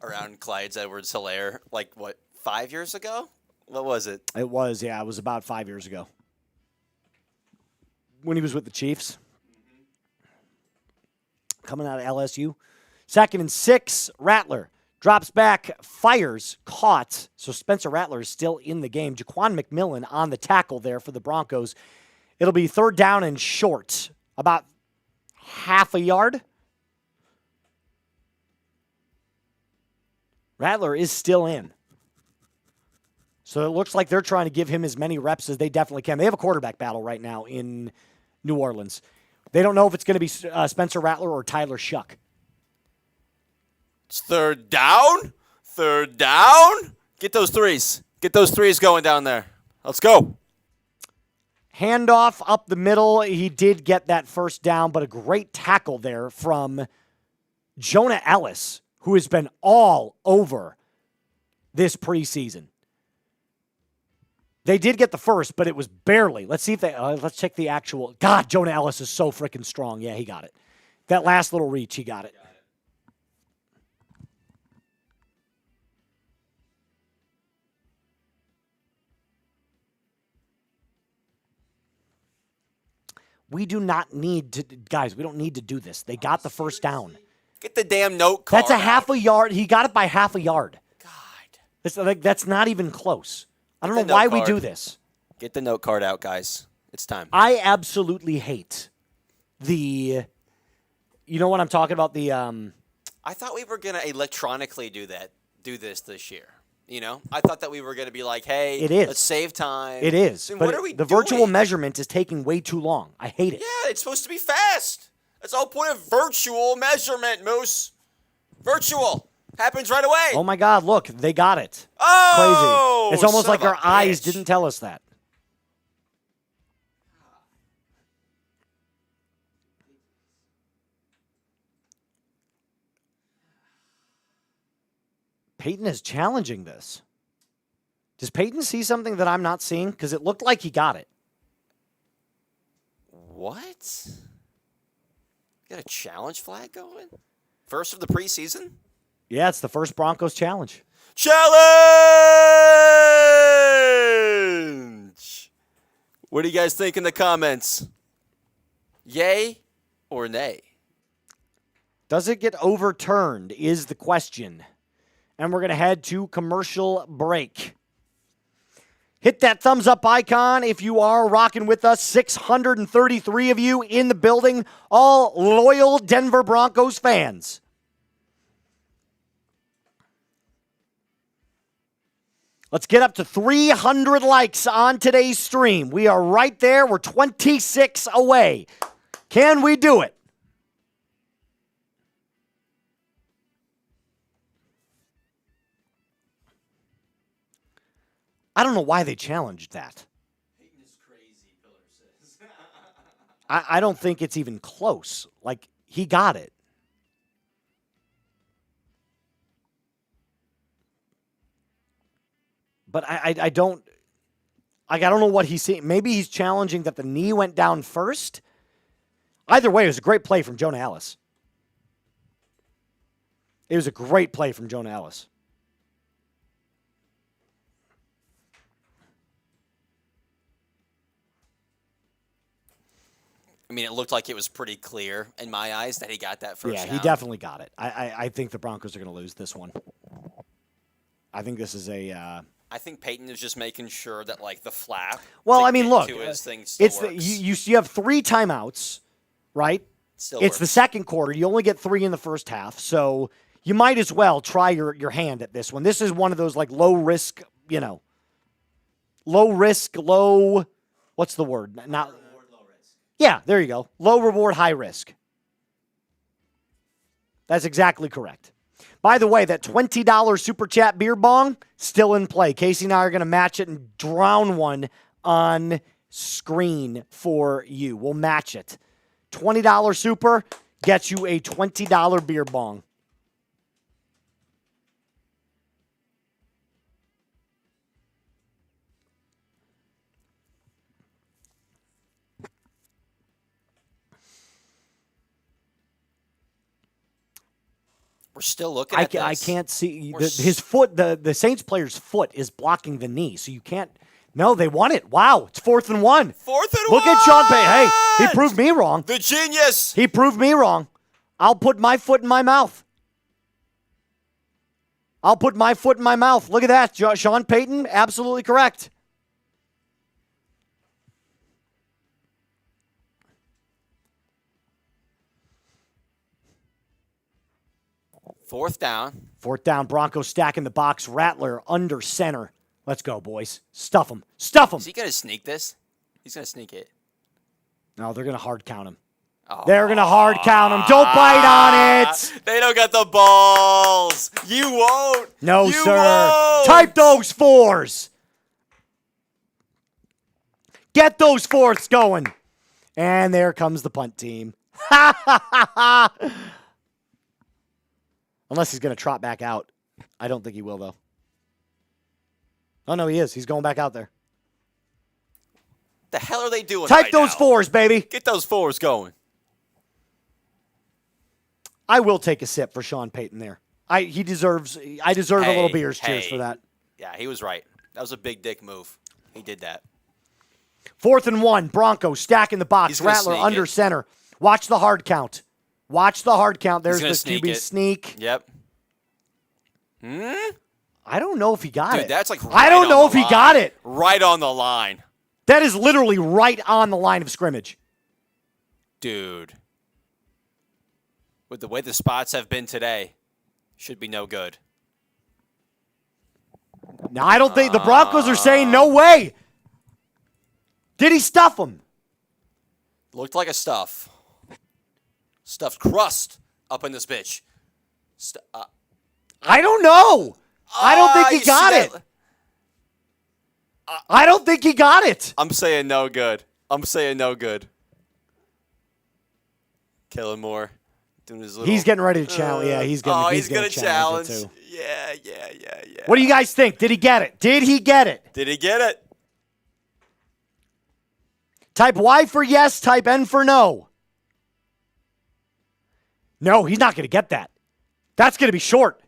around Clyde Edwards-Helaire, like, 5 years ago? What was it? It was, yeah. It was about 5 years ago. When he was with the Chiefs. Coming out of LSU. 2nd and 6. Rattler drops back, fires, caught. So Spencer Rattler is still in the game. Jaquan McMillan on the tackle there for the Broncos. It'll be 3rd down and short. About half a yard. Rattler is still in. So it looks like they're trying to give him as many reps as they definitely can. They have a quarterback battle right now in New Orleans. They don't know if it's going to be Spencer Rattler or Tyler Shuck. It's 3rd down. 3rd down. Get those threes. Get those threes going down there. Let's go. Handoff up the middle. He did get that 1st down, but a great tackle there from Jonah Ellis, who has been all over this preseason. They did get the 1st, but it was barely. Let's see if they. Let's check the actual. God, Jonah Ellis is so freaking strong. Yeah, he got it. That last little reach, he got it. We do not need to, guys. We don't need to do this. They got the 1st down. Get the damn note card. That's a half a yard. He got it by half a yard. God. That's not even close. I don't know why we do this. Get the note card out, guys. It's time. I absolutely hate the. You know what I'm talking about? The. I thought we were gonna electronically do this year. You know, I thought that we were gonna be like, hey, it is. Let's save time. It is. Then but what are we the doing? virtual measurement is taking way too long. I hate it. Yeah, it's supposed to be fast. That's the whole point of virtual measurement, Moose. Virtual. Happens right away. Oh, my God. Look, they got it. Oh! Crazy. It's almost like son of our a eyes bitch. didn't tell us that. Peyton is challenging this. Does Peyton see something that I'm not seeing? Because it looked like he got it. What? Got a challenge flag going? First of the preseason? Yeah, it's the first Broncos challenge. Challenge! What do you guys think in the comments? Yay or nay? Does it get overturned is the question. And we're going to head to commercial break. Hit that thumbs up icon if you are rocking with us. 633 of you in the building, all loyal Denver Broncos fans. Let's get up to 300 likes on today's stream. We are right there. We're 26 away. Can we do it? I don't know why they challenged that. Peyton is crazy, Pillar says. I don't think it's even close. Like, he got it. But I don't know what he's seeing. Maybe he's challenging that the knee went down first. Either way, it was a great play from Jonah Ellis. It was a great play from Jonah Ellis. I mean, it looked like it was pretty clear in my eyes that he got that first down. Yeah, he definitely got it. I think the Broncos are going to lose this one. I think this is a... I think Payton is just making sure that, like, the flap. Well, I mean, look, his thing still works. You have 3 timeouts, right? Still it's works. the second quarter. You only get 3 in the first half, so you might as well try your hand at this one. This is one of those, like, low risk, low risk, low. What's the word? Not. Low risk. Yeah, there you go. Low reward, high risk. That's exactly correct. By the way, that $20 Super Chat beer bong, still in play. Casey and I are going to match it and drown one on screen for you. We'll match it. $20 Super gets you a $20 beer bong. We're still looking at this. I can't see. His foot, the Saints player's foot is blocking the knee, so you can't. No, they won it. Wow, it's 4th and 1. 4th and 1. Look at Sean Payton. Hey, he proved me wrong. The genius. He proved me wrong. I'll put my foot in my mouth. I'll put my foot in my mouth. Look at that. Sean Payton, absolutely correct. Fourth down. 4th down. Broncos stacking the box. Rattler under center. Let's go, boys. Stuff him. Stuff him. Is he going to sneak this? He's going to sneak it. No, they're going to hard count him. They're going to hard count him. Don't bite on it. They don't got the balls. You won't. No, you sir. Won't. Type those 4s. Get those 4s going. And there comes the punt team. Unless he's going to trot back out. I don't think he will, though. Oh, no, he is. He's going back out there. The hell are they doing Type right those now? 4s, baby. Get those 4s going. I will take a sip for Sean Payton there. I deserve a little beer's cheers for that. Yeah, he was right. That was a big dick move. He did that. 4th and 1. Broncos stacking the box. He's gonna Rattler sneak under it. center. Watch the hard count. Watch the hard count. There's gonna the sneak QB it. sneak. Yep. I don't know if he got Dude, it. that's like I don't know if he got it. Right on the line. That is literally right on the line of scrimmage. Dude. With the way the spots have been today, should be no good. Now, I don't think the Broncos are saying no way. Did he stuff him? Looked like a stuffed crust up in this bitch. I don't know. I don't think he got it. I don't think he got it. I'm saying no good. Kellen Moore doing his little. He's getting ready to challenge. Yeah, he's going to challenge. it too. Yeah. What do you guys think? Did he get it? Did he get it? Did he get it? Type Y for yes, type N for no. No, he's not going to get that. That's going to be short.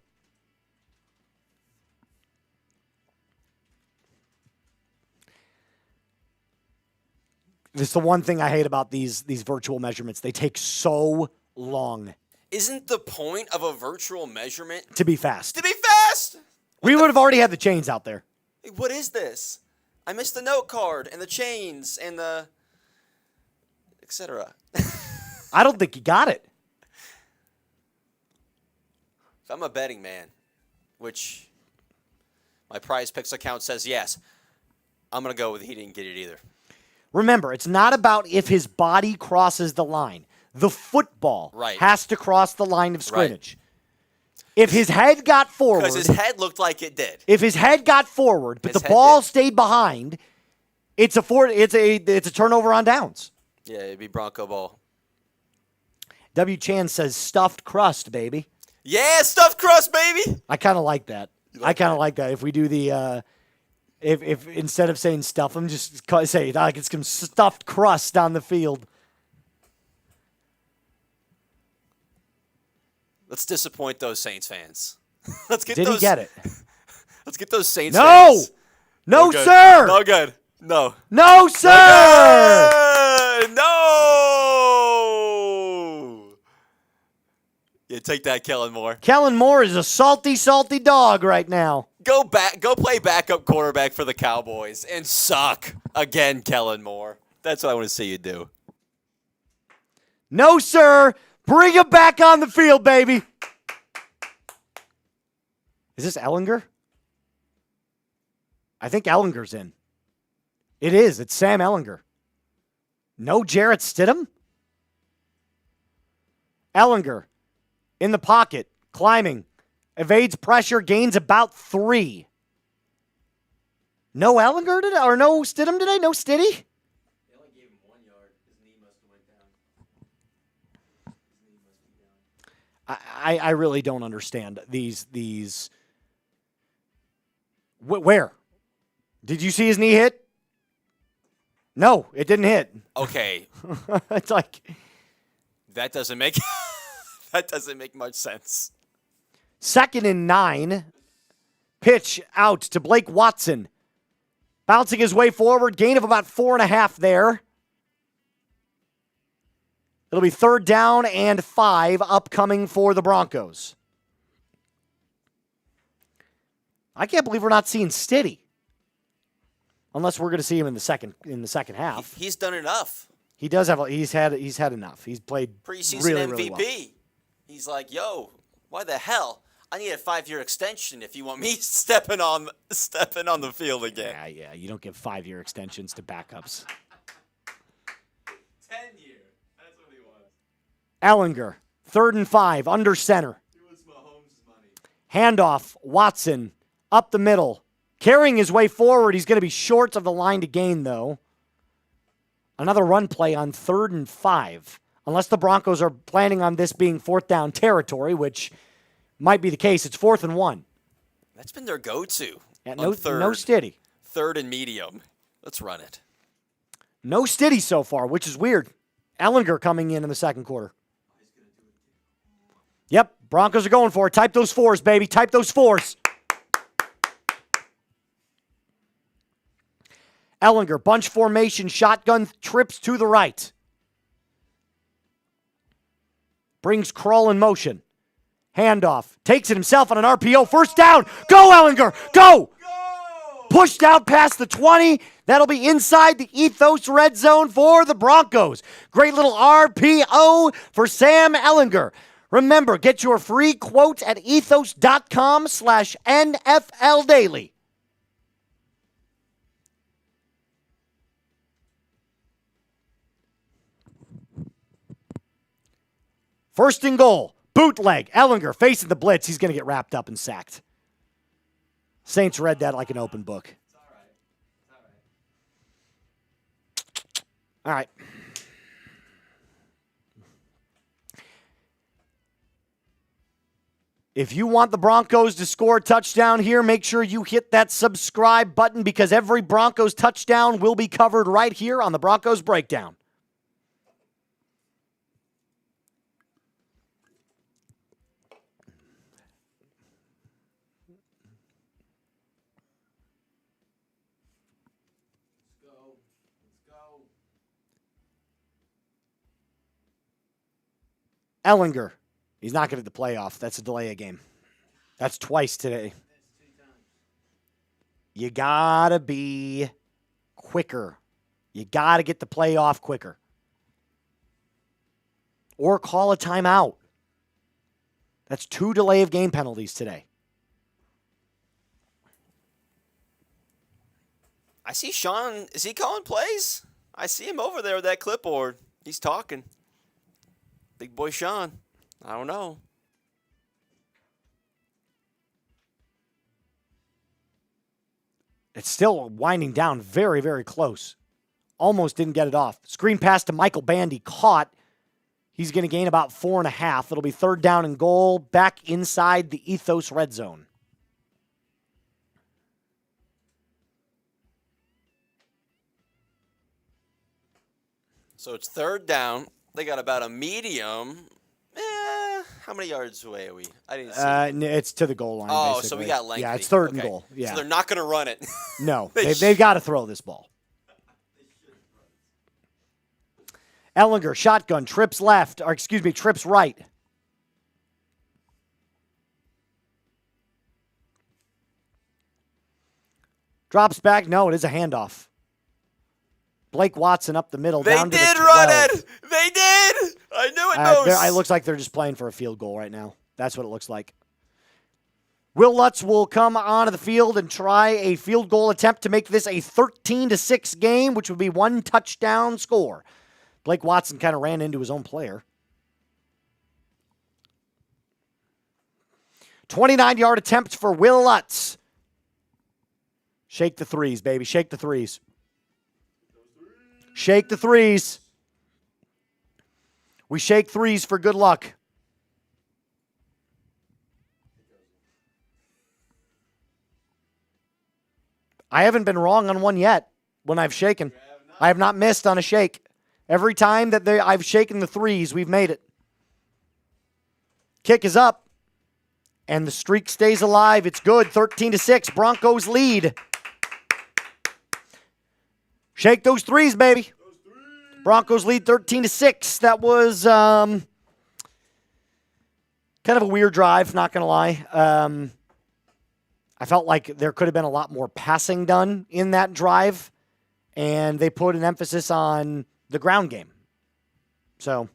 This is the one thing I hate about these virtual measurements. They take so long. Isn't the point of a virtual measurement to be fast? We would have already had the chains out there. What is this? I missed the note card and the chains and the etc. I don't think he got it. If I'm a betting man, which my Prize Picks account says yes, I'm going to go with he didn't get it either. Remember, it's not about if his body crosses the line. The football has to cross the line of scrimmage. Right. If his head got forward. Because his head looked like it did. If his head got forward, but the ball stayed behind, it's a turnover on downs. Yeah, it'd be Bronco ball. W. Chan says stuffed crust, baby. Yeah, stuffed crust, baby. I kind of like that. I kind of like that. If we do the, if instead of saying stuff, I'm just say like it's some stuffed crust on the field. Let's disappoint those Saints fans. Let's get Did those. he get it? Let's get those Saints No! fans. No, good. sir! No good. No. No, sir! No! Yeah, take that, Kellen Moore. Kellen Moore is a salty, salty dog right now. Go play backup quarterback for the Cowboys and suck again, Kellen Moore. That's what I want to see you do. No, sir. Bring him back on the field, baby. Is this Ellinger? I think Ellinger's in. It is. It's Sam Ellinger. No Jarrett Stidham? Ellinger in the pocket, climbing, evades pressure, gains about 3. No Ellinger today? Or no Stidham today? No Stiddy? They only gave him 1 yard. His knee must have went down. I really don't understand these. Where? Did you see his knee hit? No, it didn't hit. Okay. It's like That doesn't make much sense. 2nd and 9. Pitch out to Blake Watson. Bouncing his way forward. Gain of about 4.5 there. It'll be 3rd down and 5 upcoming for the Broncos. I can't believe we're not seeing Stiddy. Unless we're going to see him in the second half. He's done enough. He does have. He's had enough. He's played Preseason really, MVP. really well. He's like, yo, why the hell? I need a 5-year extension if you want me stepping on the field again. Yeah. You don't give 5-year extensions to backups. 10-year. That's what he wants. Ellinger, 3rd and 5, under center. He wants Mahomes' money. Handoff, Watson, up the middle. Carrying his way forward. He's going to be short of the line to gain, though. Another run play on 3rd and 5. Unless the Broncos are planning on this being 4th down territory, which might be the case. It's 4th and 1. That's been their go-to. Yeah, no Stiddy. 3rd and medium. Let's run it. No Stiddy so far, which is weird. Ellinger coming in the second quarter. Yep, Broncos are going for it. Type those 4s, baby. Type those 4s. Ellinger, bunch formation, shotgun, trips to the right. Brings Kroll in motion. Handoff. Takes it himself on an RPO. 1st down. Go, Ellinger. Go! Pushed out past the 20. That'll be inside the Ethos red zone for the Broncos. Great little RPO for Sam Ellinger. Remember, get your free quote at ethos.com/NFL Daily. First and goal. Bootleg. Ellinger facing the blitz. He's going to get wrapped up and sacked. Saints read that like an open book. It's all right. All right. If you want the Broncos to score a touchdown here, make sure you hit that subscribe button because every Broncos touchdown will be covered right here on the Broncos Breakdown. Ellinger. He's not going to the playoff. That's a delay of game. That's twice today. You got to be quicker. You got to get the playoff quicker. Or call a timeout. That's 2 delay of game penalties today. I see Sean. Is he calling plays? I see him over there with that clipboard. He's talking. Big boy Sean. I don't know. It's still winding down very, very close. Almost didn't get it off. Screen pass to Michael Bandy. Caught. He's going to gain about 4.5. It'll be 3rd down and goal. Back inside the Ethos red zone. So it's 3rd down. They got about a medium, How many yards away are we? I didn't see. It's to the goal line. Oh, basically. so we got lengthy. Yeah, it's third and goal. Yeah. So they're not going to run it. No, they've got to throw this ball. Ellinger, shotgun, trips left, or excuse me, trips right. Drops back. No, it is a handoff. Blake Watson up the middle. They down did to the run 12. it. They did. I knew it, Moose. It looks like they're just playing for a field goal right now. That's what it looks like. Will Lutz will come onto the field and try a field goal attempt to make this a 13-6 game, which would be one touchdown score. Blake Watson kind of ran into his own player. 29-yard attempt for Will Lutz. Shake the threes, baby. Shake the threes. Shake the threes. We shake threes for good luck. I haven't been wrong on one yet when I've shaken. I have not missed on a shake. Every time that I've shaken the threes, we've made it. Kick is up. And the streak stays alive. It's good. 13-6. Broncos lead. Shake those threes, baby. Broncos lead 13-6. That was kind of a weird drive, not going to lie. I felt like there could have been a lot more passing done in that drive, and they put an emphasis on the ground game. So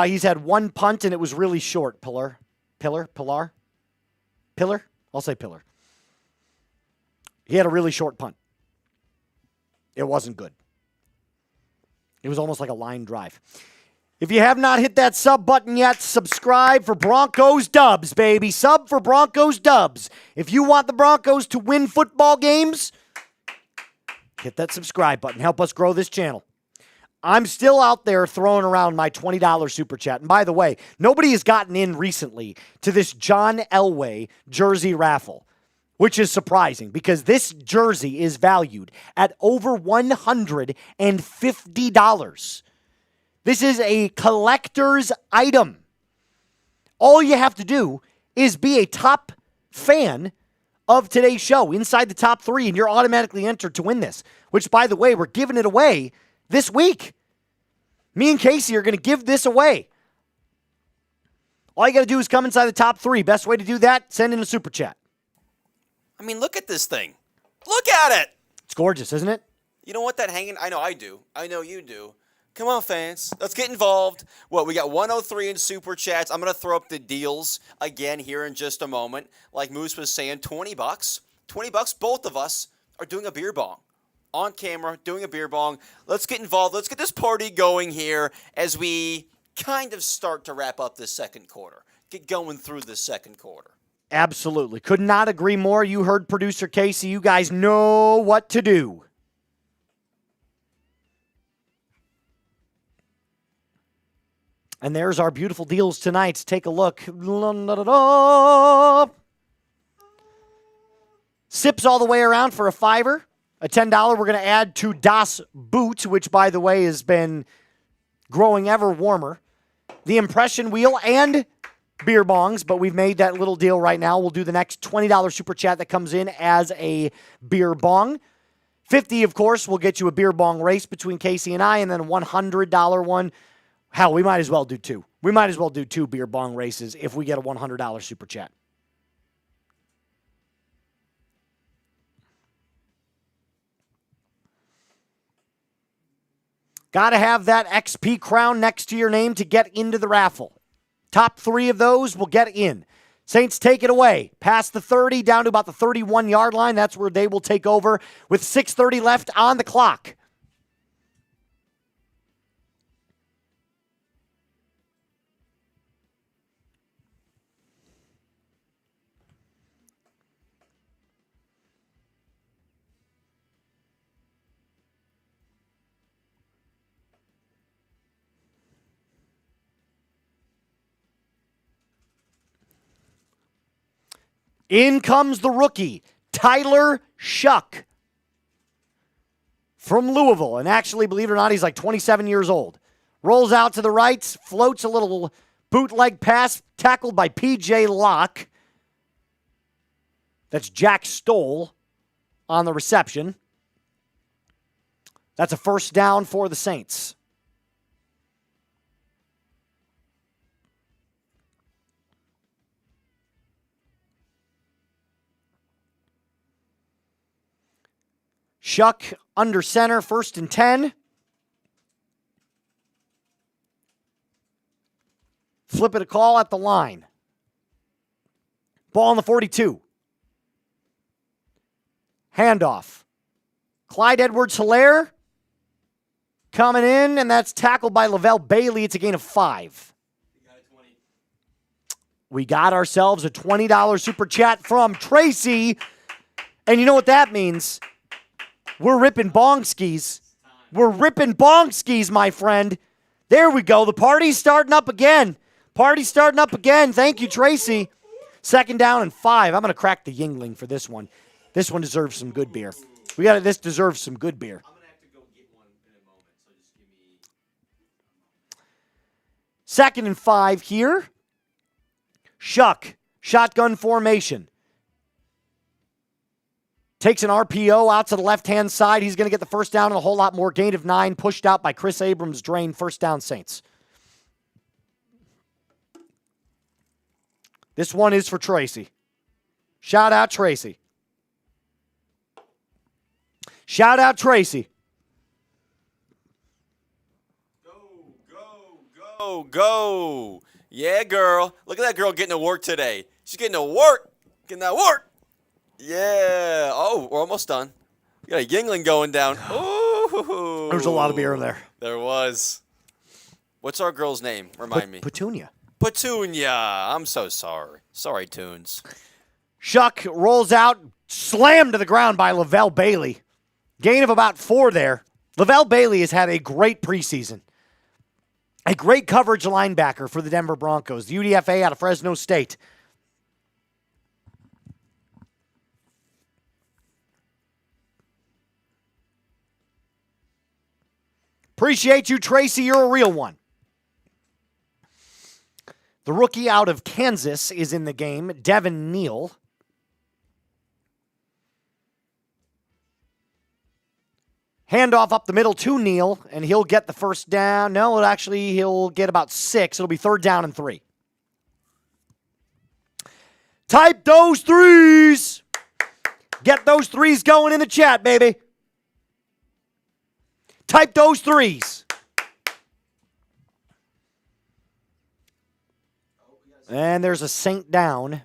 he's had one punt, and it was really short. Pillar? I'll say Pillar. He had a really short punt. It wasn't good. It was almost like a line drive. If you have not hit that sub button yet, subscribe for Broncos dubs, baby. Sub for Broncos dubs. If you want the Broncos to win football games, hit that subscribe button. Help us grow this channel. I'm still out there throwing around my $20 super chat. And by the way, nobody has gotten in recently to this John Elway jersey raffle, which is surprising because this jersey is valued at over $150. This is a collector's item. All you have to do is be a top fan of today's show, inside the top 3, and you're automatically entered to win this, which, by the way, we're giving it away this week. Me and Casey are going to give this away. All you got to do is come inside the top 3. Best way to do that, send in a super chat. I mean, look at this thing. Look at it. It's gorgeous, isn't it? You know what that hanging? I know I do. I know you do. Come on, fans. Let's get involved. Well, we got 103 in Super Chats. I'm going to throw up the deals again here in just a moment. Like Moose was saying, $20. $20, both of us are doing a beer bong. On camera, doing a beer bong. Let's get involved. Let's get this party going here as we kind of start to wrap up this second quarter. Get going through this second quarter. Absolutely. Could not agree more. You heard producer Casey. You guys know what to do. And there's our beautiful deals tonight. Take a look. Sips all the way around for a $5. A $10 we're going to add to Das Boot, which, by the way, has been growing ever warmer. The impression wheel and beer bongs, but we've made that little deal right now. We'll do the next $20 super chat that comes in as a beer bong. $50, of course, will get you a beer bong race between Casey and I, and then a $100 one. Hell, we might as well do 2. We might as well do 2 beer bong races if we get a $100 super chat. Got to have that XP crown next to your name to get into the raffle. Top 3 of those will get in. Saints take it away. Past the 30, down to about the 31-yard line. That's where they will take over with 6:30 left on the clock. In comes the rookie, Tyler Shuck from Louisville. And actually, believe it or not, he's like 27 years old. Rolls out to the right, floats a little bootleg pass, tackled by P.J. Locke. That's Jack Stoll on the reception. That's a first down for the Saints. Shuck under center, 1st and 10. Flip it a call at the line. Ball on the 42. Handoff. Clyde Edwards-Helaire coming in, and that's tackled by Lavelle Bailey. It's a gain of 5. We got ourselves a $20 super chat from Tracy. And you know what that means? We're ripping bong skis. We're ripping bong skis, my friend. There we go. The party's starting up again. Party's starting up again. Thank you, Tracy. 2nd down and 5. I'm going to crack the Yingling for this one. This one deserves some good beer. This deserves some good beer. I'm going to have to go get one in a moment, so just give me... 2nd and 5 here. Shuck, shotgun formation. Takes an RPO out to the left-hand side. He's going to get the first down and a whole lot more. Gain of 9, pushed out by Chris Abrams, drain. First down, Saints. This one is for Tracy. Shout out, Tracy. Shout out, Tracy. Go. Yeah, girl. Look at that girl getting to work today. She's getting to work. Getting that work. Yeah. Oh, we're almost done. We got a Yingling going down. Ooh. There's a lot of beer in there. There was. What's our girl's name? Remind me. Petunia. I'm so sorry. Sorry, Tunes. Shuck rolls out, slammed to the ground by Lavelle Bailey. Gain of about 4 there. Lavelle Bailey has had a great preseason. A great coverage linebacker for the Denver Broncos. The UDFA out of Fresno State. Appreciate you, Tracy. You're a real one. The rookie out of Kansas is in the game, Devin Neal. Handoff up the middle to Neal, and he'll get the first down. No, he'll get about 6. It'll be 3rd down and 3. Type those 3s. Get those 3s going in the chat, baby. Type those 3s. And there's a Saint down.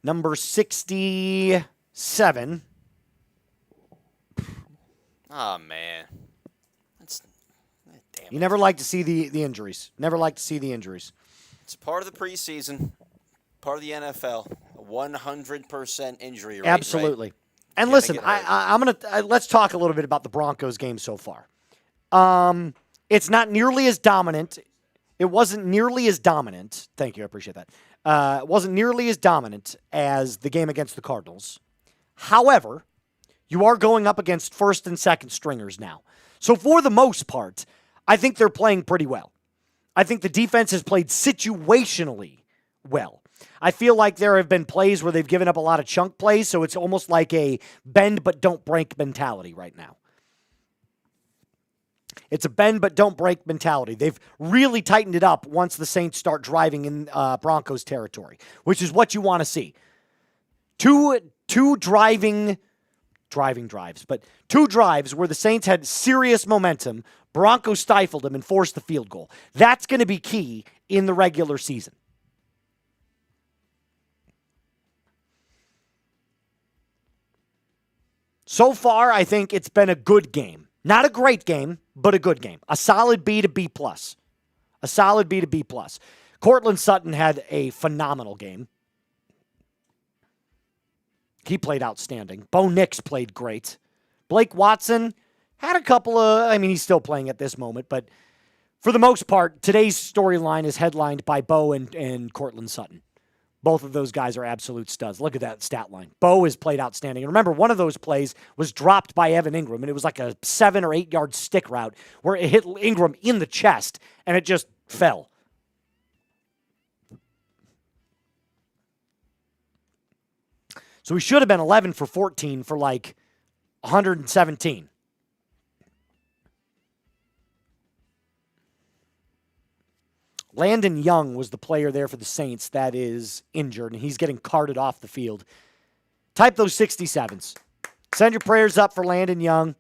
Number 67. Oh, man. Damn You never like to see the injuries. Never like to see the injuries. It's part of the preseason, part of the NFL. A 100% injury rate. Absolutely. Right? And listen, let's talk a little bit about the Broncos game so far. It's not nearly as dominant. It wasn't nearly as dominant. Thank you. I appreciate that. It wasn't nearly as dominant as the game against the Cardinals. However, you are going up against 1st and 2nd stringers now. So for the most part, I think they're playing pretty well. I think the defense has played situationally well. I feel like there have been plays where they've given up a lot of chunk plays, so it's almost like a bend but don't break mentality right now. It's a bend but don't break mentality. They've really tightened it up once the Saints start driving in Broncos territory, which is what you want to see. Two driving drives, but 2 drives where the Saints had serious momentum, Broncos stifled them and forced the field goal. That's going to be key in the regular season. So far, I think it's been a good game. Not a great game, but a good game. A solid B to B+. A solid B to B+. Cortland Sutton had a phenomenal game. He played outstanding. Bo Nix played great. Blake Watson had a couple of, he's still playing at this moment, but for the most part, today's storyline is headlined by Bo and Cortland Sutton. Both of those guys are absolute studs. Look at that stat line. Bo has played outstanding. And remember, one of those plays was dropped by Evan Ingram, and it was like a 7 or 8 yard stick route where it hit Ingram in the chest, and it just fell. So we should have been 11 for 14 for like 117. Landon Young was the player there for the Saints that is injured, and he's getting carted off the field. Type those 67s. Send your prayers up for Landon Young.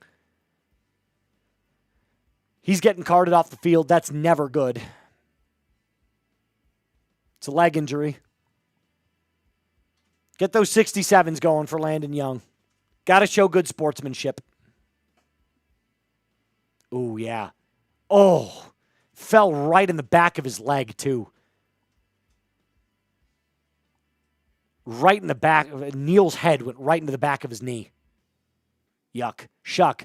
He's getting carted off the field. That's never good. It's a leg injury. Get those 67s going for Landon Young. Got to show good sportsmanship. Ooh, yeah. Oh, fell right in the back of his leg, too. Right in the back. Neal's head went right into the back of his knee. Yuck. Shuck.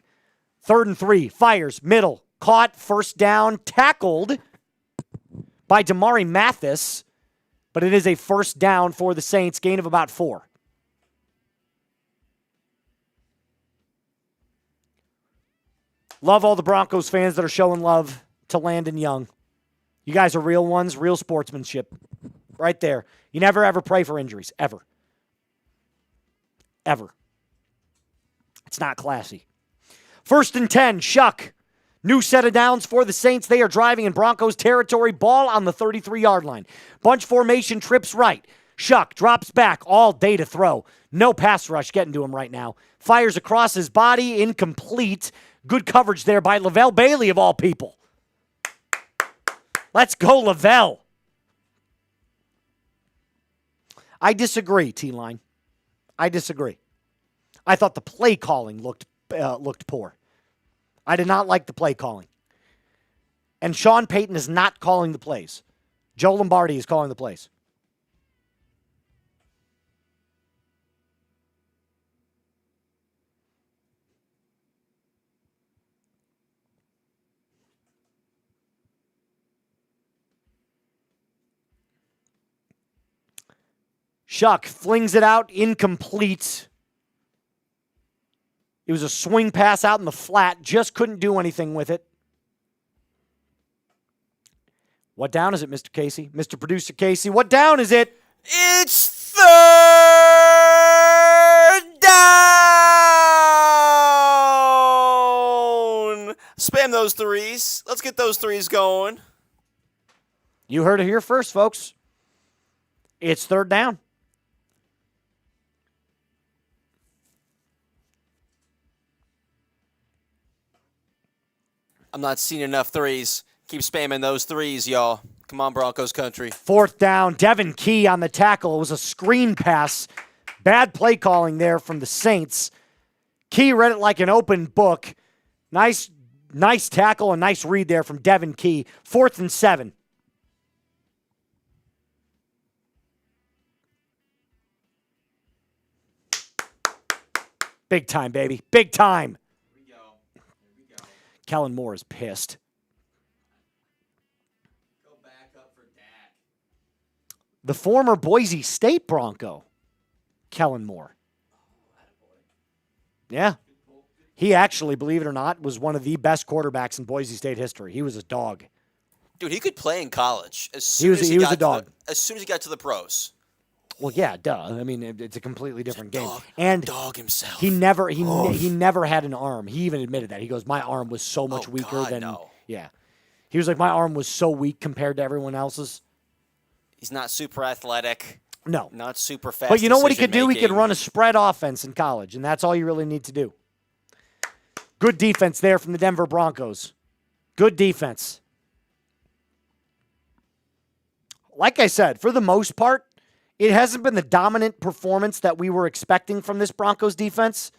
3rd and 3. Fires. Middle. Caught. First down. Tackled by Damari Mathis. But it is a first down for the Saints. Gain of about 4. Love all the Broncos fans that are showing love to Landon Young. You guys are real ones, real sportsmanship. Right there. You never, ever pray for injuries. Ever. Ever. It's not classy. 1st and 10. Shuck. New set of downs for the Saints. They are driving in Broncos territory. Ball on the 33-yard line. Bunch formation, trips right. Shuck drops back all day to throw. No pass rush getting to him right now. Fires across his body. Incomplete. Good coverage there by Lavelle Bailey, of all people. Let's go, Lavelle. I disagree, T-Line. I disagree. I thought the play calling looked poor. I did not like the play calling. And Sean Payton is not calling the plays. Joe Lombardi is calling the plays. Shuck flings it out, incomplete. It was a swing pass out in the flat, just couldn't do anything with it. What down is it, Mr. Casey? Mr. Producer Casey, what down is it? It's 3rd down. Spam those 3s. Let's get those 3s going. You heard it here first, folks. It's 3rd down. I'm not seeing enough 3s. Keep spamming those 3s, y'all. Come on, Broncos country. 4th down. Devin Key on the tackle. It was a screen pass. Bad play calling there from the Saints. Key read it like an open book. Nice tackle and nice read there from Devin Key. 4th and 7. Big time, baby. Big time. Here we go. Kellen Moore is pissed. Go back up for Dak. The former Boise State Bronco, Kellen Moore. Yeah. He actually, believe it or not, was one of the best quarterbacks in Boise State history. He was a dog. Dude, he could play in college as He soon was as a dog. as soon as he got to the pros. Well, yeah, duh. I mean, it's a completely different game. Dog, And dog himself. he never had an arm. He even admitted that. He goes, my arm was so much weaker God, than no. Yeah. He was like, my arm was so weak compared to everyone else's. He's not super athletic. No. Not super fast. But you know what he could do? He could decision-making. run a spread offense in college, and that's all you really need to do. Good defense there from the Denver Broncos. Good defense. Like I said, for the most part, it hasn't been the dominant performance that we were expecting from this Broncos defense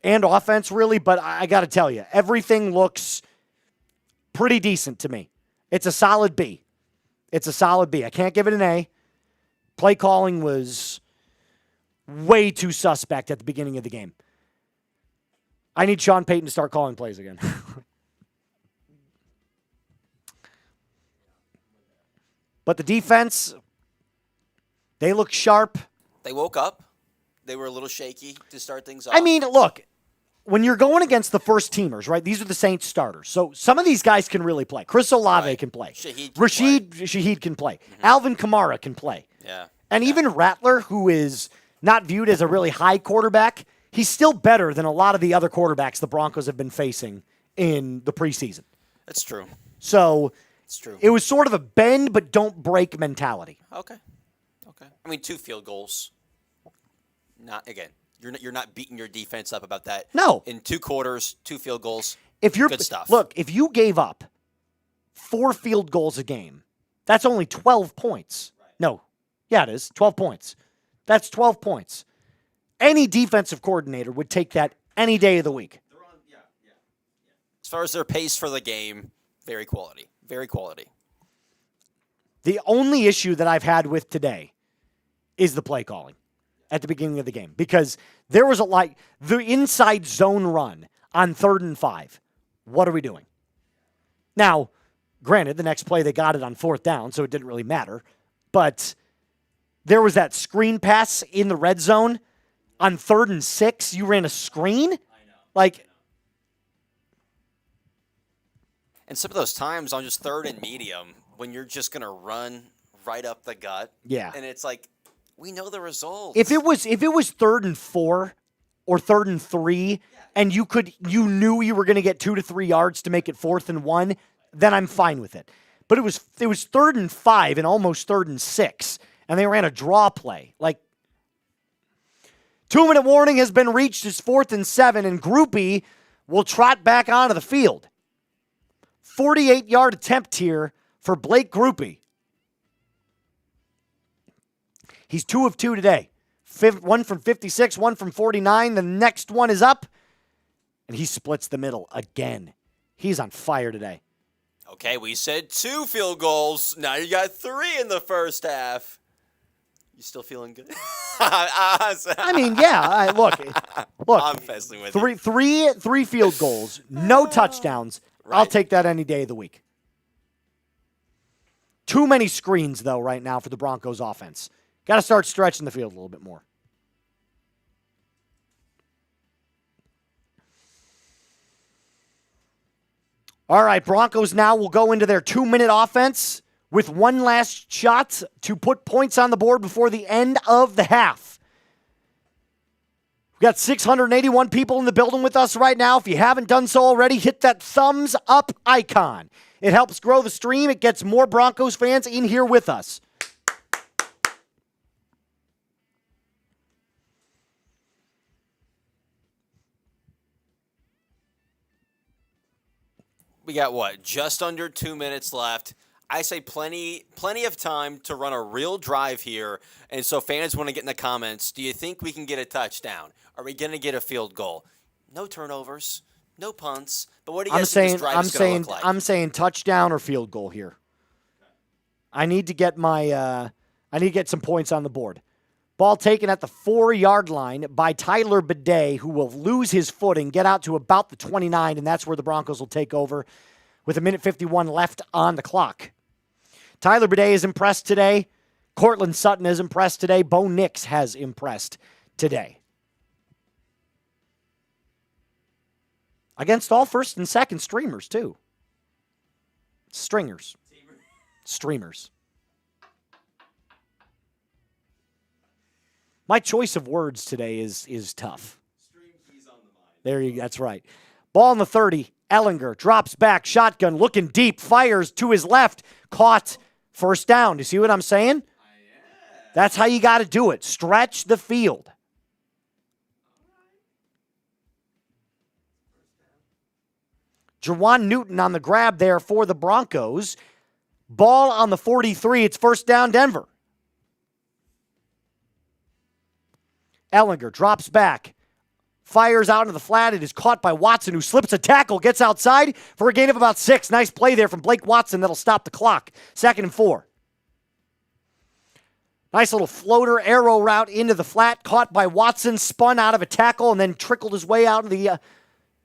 and offense, really, but I got to tell you, everything looks pretty decent to me. It's a solid B. It's a solid B. I can't give it an A. Play calling was way too suspect at the beginning of the game. I need Sean Payton to start calling plays again. But the defense, They look sharp. They woke up. They were a little shaky to start things off. I mean, look, when you're going against the first teamers, right, these are the Saints starters. So some of these guys can really play. Chris Olave can play. Shaheed can play. Alvin Kamara can play. Yeah. And even Rattler, who is not viewed as a really high quarterback, he's still better than a lot of the other quarterbacks the Broncos have been facing in the preseason. That's true. So it's true. It was sort of a bend but don't break mentality. Okay. I mean, 2 field goals. Again, you're not beating your defense up about that. No. In 2 quarters, 2 field goals. Good stuff. Look, if you gave up 4 field goals a game, that's only 12 points. Right. No. Yeah, it is. 12 points. That's 12 points. Any defensive coordinator would take that any day of the week. As far as their pace for the game, very quality. Very quality. The only issue that I've had with today is the play calling at the beginning of the game, because there was the inside zone run on 3rd and 5. What are we doing? Now, granted, the next play they got it on 4th down, so it didn't really matter, but there was that screen pass in the red zone on 3rd and 6. You ran a screen? I know. And some of those times on just 3rd and medium, when you're just going to run right up the gut. Yeah. And it's like, we know the results. If it was 3rd and 4 or 3rd and 3, and you knew you were going to get 2 to 3 yards to make it 4th and 1, then I'm fine with it. But it was 3rd and 5 and almost 3rd and 6, and they ran a draw play. 2-minute warning has been reached. It's 4th and 7, and Groupie will trot back onto the field. 48-yard attempt here for Blake Groupie. He's 2 of 2 today. 1 from 56, 1 from 49. The next one is up, and he splits the middle again. He's on fire today. Okay, we said 2 field goals. Now you got 3 in the first half. You still feeling good? I mean, yeah. Look. I'm messing with you. Three field goals, no touchdowns. Right. I'll take that any day of the week. Too many screens, though, right now for the Broncos offense. Got to start stretching the field a little bit more. All right, Broncos now will go into their 2-minute offense with one last shot to put points on the board before the end of the half. We've got 681 people in the building with us right now. If you haven't done so already, hit that thumbs up icon. It helps grow the stream. It gets more Broncos fans in here with us. We got just under 2 minutes left. I say plenty of time to run a real drive here. And so fans want to get in the comments, do you think we can get a touchdown? Are we going to get a field goal? No turnovers, no punts. But what do you guys think this drive is going to look like? I'm saying touchdown or field goal here. I need to get some points on the board. Ball taken at the 4-yard line by Tyler Bidet, who will lose his footing, get out to about the 29, and that's where the Broncos will take over with 1:51 left on the clock. Tyler Bidet is impressed today. Cortland Sutton is impressed today. Bo Nix has impressed today. Against all first and second streamers, too. Streamers. My choice of words today is tough. Stream keys on the mind. That's right. Ball in the 30. Ellinger drops back, shotgun, looking deep, fires to his left, caught, first down. You see what I'm saying? That's how you got to do it. Stretch the field. Jawan Newton on the grab there for the Broncos. Ball on the 43. It's first down, Denver. Ellinger drops back. Fires out into the flat. It is caught by Watson, who slips a tackle, gets outside for a gain of about 6. Nice play there from Blake Watson. That'll stop the clock. 2nd and 4. Nice little floater arrow route into the flat. Caught by Watson, spun out of a tackle, and then trickled his way out of the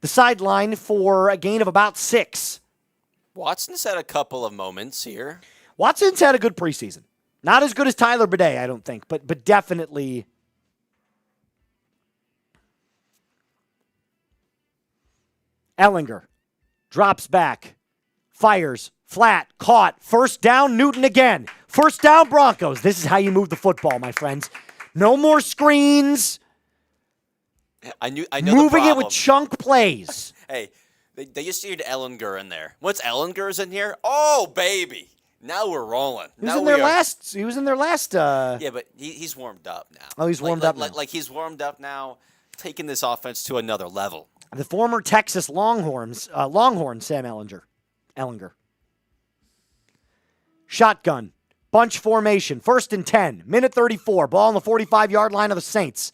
sideline for a gain of about 6. Watson's had a couple of moments here. Watson's had a good preseason. Not as good as Tyler Bidet, I don't think, but definitely. Ehlinger drops back, fires, flat, caught, first down, Newton again. First down, Broncos. This is how you move the football, my friends. No more screens. I know moving it with chunk plays. Hey, they just needed Ehlinger in there. Once Ellinger's in here, oh, baby. Now we're rolling. He was in their last. Yeah, but he's warmed up now. Oh, he's warmed up now. Like he's warmed up now, taking this offense to another level. The former Texas Longhorn Sam Ehlinger. Shotgun, bunch formation, 1st and 10, minute 34, ball on the 45-yard line of the Saints.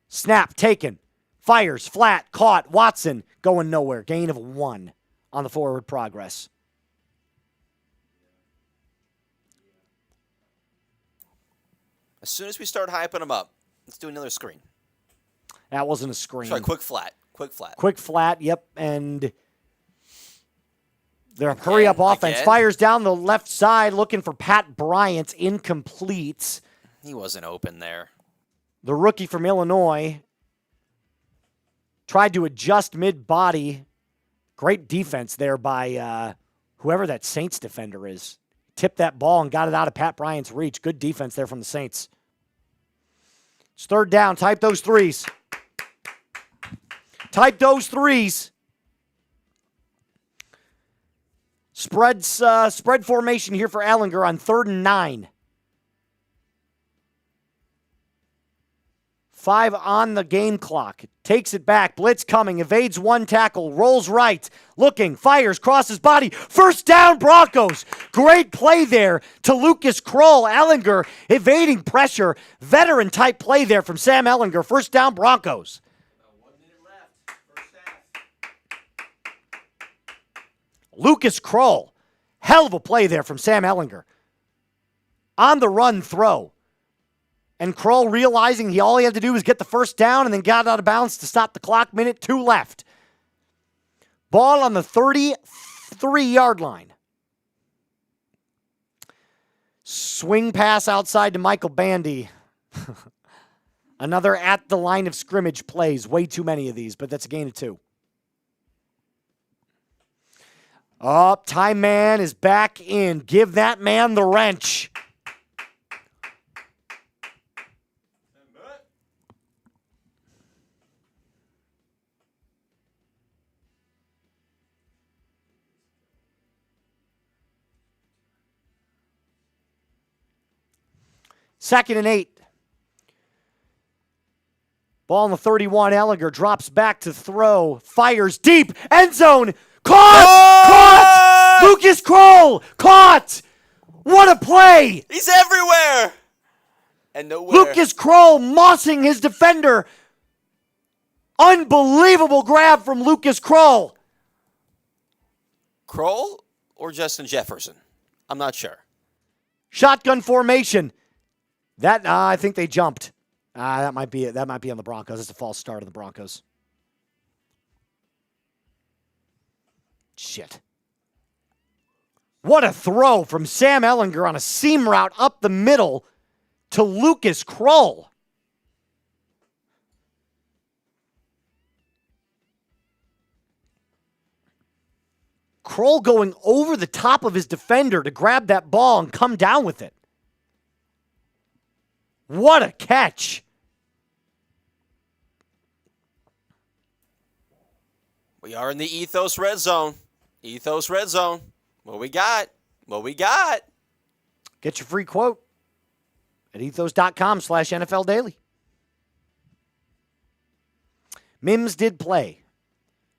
Snap taken, fires, flat, caught, Watson going nowhere, gain of 1 on the forward progress. As soon as we start hyping them up, let's do another screen. That wasn't a screen. Sorry, quick flat. Quick flat, yep, and their hurry-up offense fires down the left side looking for Pat Bryant, incomplete. He wasn't open there. The rookie from Illinois tried to adjust mid-body. Great defense there by whoever that Saints defender is. Tipped that ball and got it out of Pat Bryant's reach. Good defense there from the Saints. It's 3rd down. Type those threes. Type those threes. Spread formation here for Ehlinger on 3rd and 9. 5 on the game clock. Takes it back. Blitz coming. Evades 1 tackle. Rolls right. Looking. Fires. Crosses body. First down, Broncos. Great play there to Lucas Kroll. Ehlinger evading pressure. Veteran-type play there from Sam Ehlinger. First down, Broncos. About 1 minute left. First half. Lucas Kroll. Hell of a play there from Sam Ehlinger. On the run throw. And Kroll realizing all he had to do was get the first down and then got out of bounds to stop the clock. Minute 2 left. Ball on the 33-yard line. Swing pass outside to Michael Bandy. Another at the line of scrimmage plays. Way too many of these, but that's a gain of 2. Time man is back in. Give that man the wrench. Second and 8. Ball on the 31. Ehlinger drops back to throw. Fires deep. End zone. Caught! Caught! Lucas Kroll! Caught! What a play! He's everywhere! And nowhere. Lucas Kroll mossing his defender. Unbelievable grab from Lucas Kroll. Kroll or Justin Jefferson? I'm not sure. Shotgun formation. That I think they jumped. That might be it. That might be on the Broncos. It's a false start of the Broncos. Shit. What a throw from Sam Ehlinger on a seam route up the middle to Lucas Kroll. Kroll going over the top of his defender to grab that ball and come down with it. What a catch. We are in the Ethos Red Zone. Ethos Red Zone. What we got? What we got? Get your free quote at ethos.com/NFL Daily. Mims did play.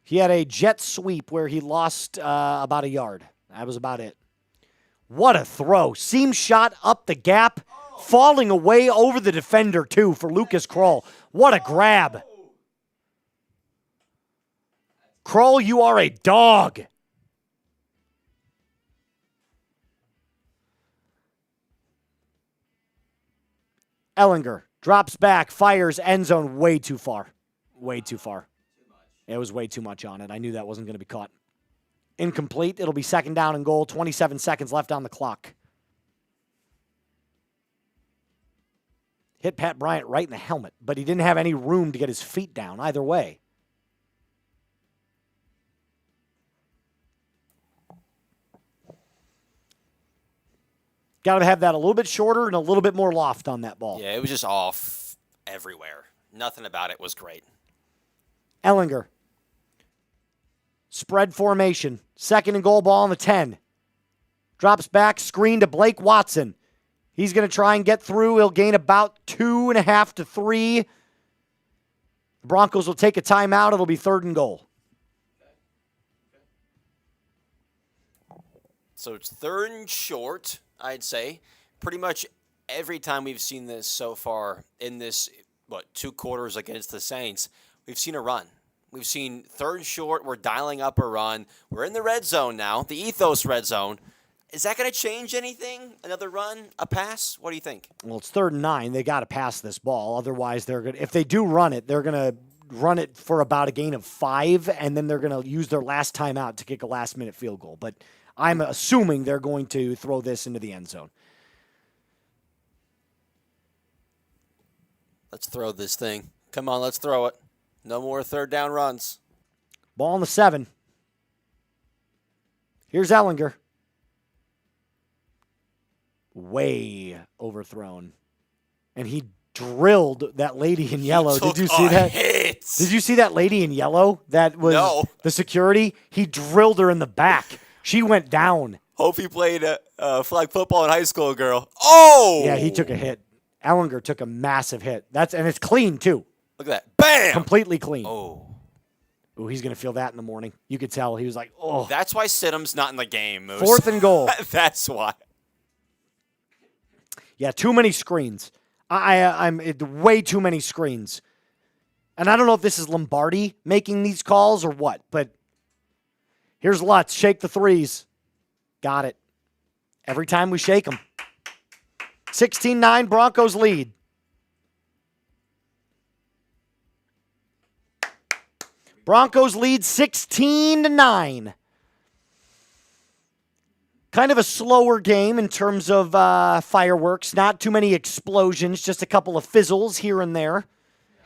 He had a jet sweep where he lost about a yard. That was about it. What a throw. Seam shot up the gap. Falling away over the defender, too, for Lucas Kroll. What a grab. Kroll, you are a dog. Ehlinger drops back, fires, end zone way too far. Way too far. It was way too much on it. I knew that wasn't going to be caught. Incomplete. It'll be 2nd down and goal. 27 seconds left on the clock. Hit Pat Bryant right in the helmet, but he didn't have any room to get his feet down either way. Got to have that a little bit shorter and a little bit more loft on that ball. Yeah, it was just off everywhere. Nothing about it was great. Ehlinger. Spread formation. 2nd and goal, ball on the 10. Drops back, screen to Blake Watson. He's going to try and get through. He'll gain about 2.5 to 3. The Broncos will take a timeout. It'll be 3rd and goal. So it's 3rd and short, I'd say. Pretty much every time we've seen this so far in this, 2 quarters against the Saints, we've seen a run. We've seen 3rd and short. We're dialing up a run. We're in the red zone now, the Ethos red zone. Is that going to change anything? Another run? A pass? What do you think? Well, it's 3rd and 9. They got to pass this ball. Otherwise, they're going. If they do run it, they're going to run it for about a gain of 5, and then they're going to use their last timeout to kick a last-minute field goal. But I'm assuming they're going to throw this into the end zone. Let's throw this thing. Come on, let's throw it. No more 3rd down runs. Ball on the 7. Here's Ehlinger. Way overthrown. And he drilled that lady in yellow. Did you see that? Hit. Did you see that lady in yellow? That was the security. He drilled her in the back. She went down. Hope he played flag football in high school, girl. Oh! Yeah, he took a hit. Ehlinger took a massive hit. And it's clean, too. Look at that. Bam! Completely clean. Oh. Ooh, he's going to feel that in the morning. You could tell. He was like, oh. That's why Stidham's not in the game, Moose. 4th and goal. That's why. Yeah, too many screens. I'm way too many screens. And I don't know if this is Lombardi making these calls or what, but here's Lutz. Shake the 3s. Got it. Every time we shake them. 16-9, Broncos lead. Broncos lead 16-9. Kind of a slower game in terms of fireworks. Not too many explosions, just a couple of fizzles here and there.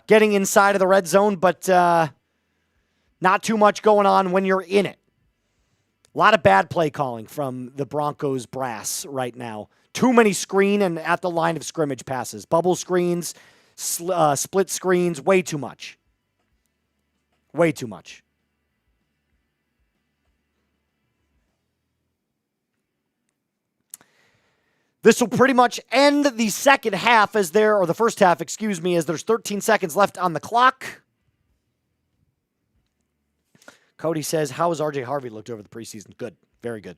Getting inside of the red zone, but not too much going on when you're in it. A lot of bad play calling from the Broncos brass right now. Too many screen and at the line of scrimmage passes. Bubble screens, split screens, way too much. Way too much. This will pretty much end the second half or the first half, as there's 13 seconds left on the clock. Cody says, how has R.J. Harvey looked over the preseason? Good. Very good.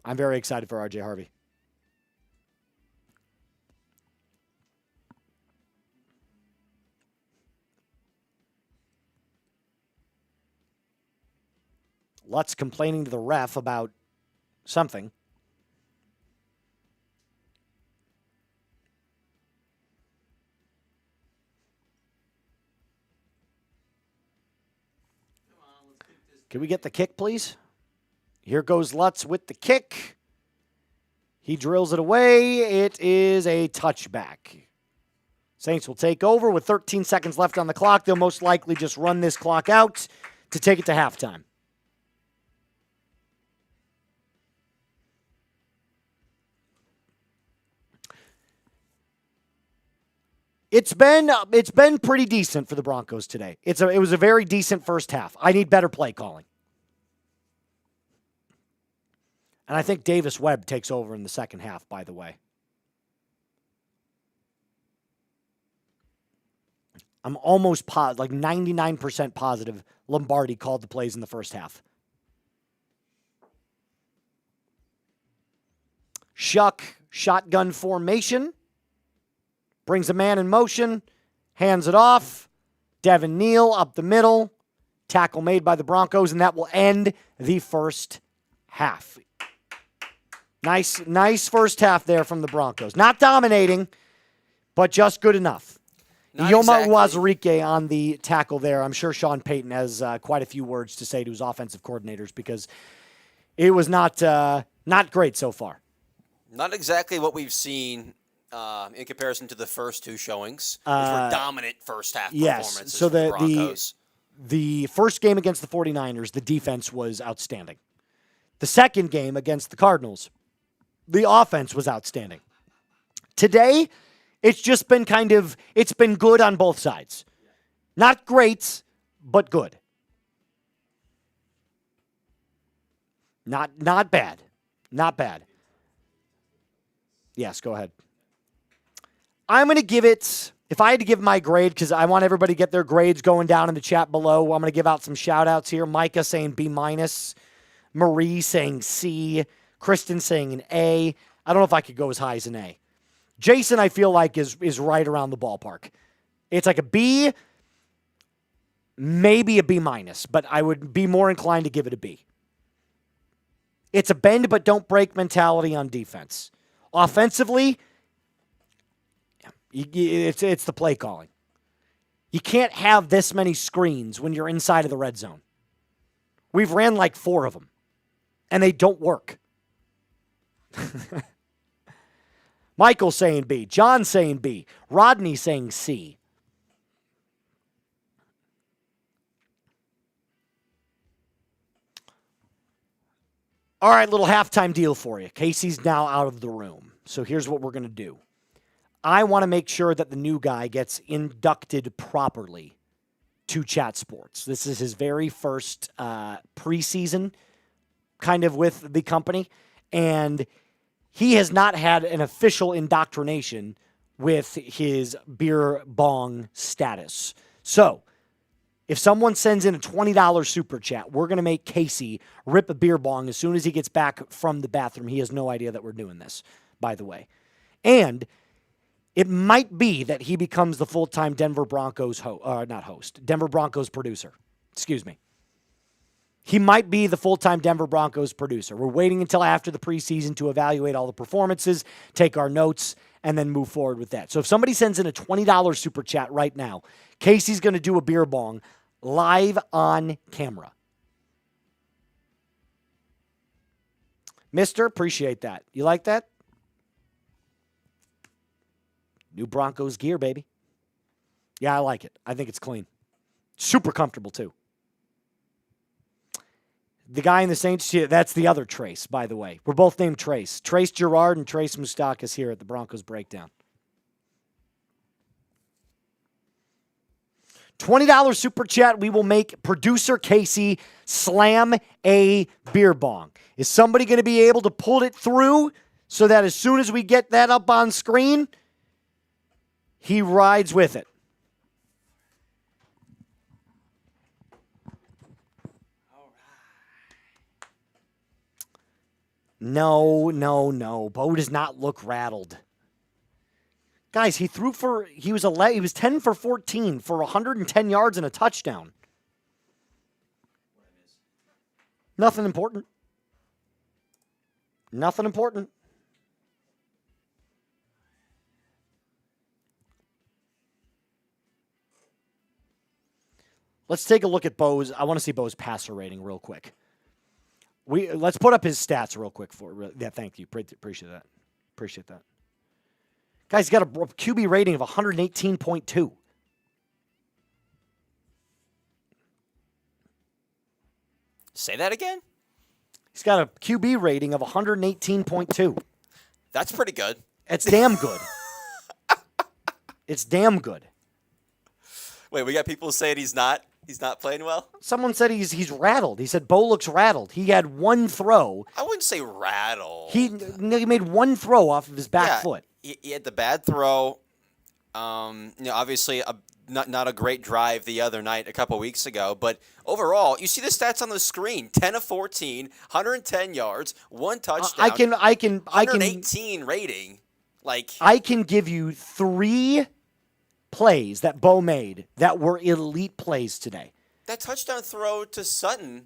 I'm very excited for R.J. Harvey. Lutz complaining to the ref about something. Can we get the kick, please? Here goes Lutz with the kick. He drills it away. It is a touchback. Saints will take over with 13 seconds left on the clock. They'll most likely just run this clock out to take it to halftime. It's been pretty decent for the Broncos today. It was a very decent first half. I need better play calling. And I think Davis Webb takes over in the second half, by the way. I'm almost like 99% positive Lombardi called the plays in the first half. Shuck, shotgun formation. Brings a man in motion, hands it off. Devin Neal up the middle. Tackle made by the Broncos, and that will end the first half. Nice first half there from the Broncos. Not dominating, but just good enough. Yoma Wazirike on the tackle there. I'm sure Sean Payton has quite a few words to say to his offensive coordinators because it was not great so far. Not exactly what we've seen in comparison to the first two showings, which were dominant first half performances so for the Broncos. The first game against the 49ers, the defense was outstanding. The second game against the Cardinals, the offense was outstanding. Today, it's just been it's been good on both sides. Not great, but good. Not bad. Not bad. Yes, go ahead. I'm going to give it, if I had to give my grade, because I want everybody to get their grades going down in the chat below, I'm going to give out some shout-outs here. Micah saying B-, Marie saying C, Kristen saying an A. I don't know if I could go as high as an A. Jason, I feel like, is right around the ballpark. It's like a B, maybe a B-, but I would be more inclined to give it a B. It's a bend but don't break mentality on defense. Offensively, it's the play calling. You can't have this many screens when you're inside of the red zone. We've ran like 4 of them, and they don't work. Michael saying B. John saying B. Rodney saying C. All right, little halftime deal for you. Casey's now out of the room. So here's what we're going to do. I want to make sure that the new guy gets inducted properly to Chat Sports. This is his very first preseason kind of with the company. And he has not had an official indoctrination with his beer bong status. So if someone sends in a $20 super chat, we're going to make Casey rip a beer bong as soon as he gets back from the bathroom. He has no idea that we're doing this, by the way. And it might be that he becomes the full-time Denver Broncos Denver Broncos producer. Excuse me. He might be the full-time Denver Broncos producer. We're waiting until after the preseason to evaluate all the performances, take our notes, and then move forward with that. So if somebody sends in a $20 super chat right now, Casey's going to do a beer bong live on camera. Mister, appreciate that. You like that? New Broncos gear, baby. Yeah, I like it. I think it's clean. Super comfortable, too. The guy in the Saints, that's the other Trace, by the way. We're both named Trace. Trace Gerard and Trace Moustakas here at the Broncos Breakdown. $20 super chat. We will make producer Casey slam a beer bong. Is somebody going to be able to pull it through so that as soon as we get that up on screen, he rides with it? No. Bo does not look rattled. Guys, he was 10 for 14 for 110 yards and a touchdown. Nothing important. Nothing important. Let's take a look at Bo's. I want to see Bo's passer rating real quick. Let's put up his stats real quick yeah, thank you. Appreciate that. Appreciate that. Guys, he's got a QB rating of 118.2. Say that again? He's got a QB rating of 118.2. That's pretty good. It's damn good. It's damn good. Wait, we got people saying he's not playing well? Someone said he's rattled. He said Bo looks rattled. He had one throw. I wouldn't say rattled. He made one throw off of his back foot. He had the bad throw. Obviously not a great drive the other night a couple weeks ago, but overall, you see the stats on the screen: 10 of 14, 110 yards, one touchdown. I can 118 rating. I can give you 3 plays that Bo made that were elite plays today. That touchdown throw to Sutton,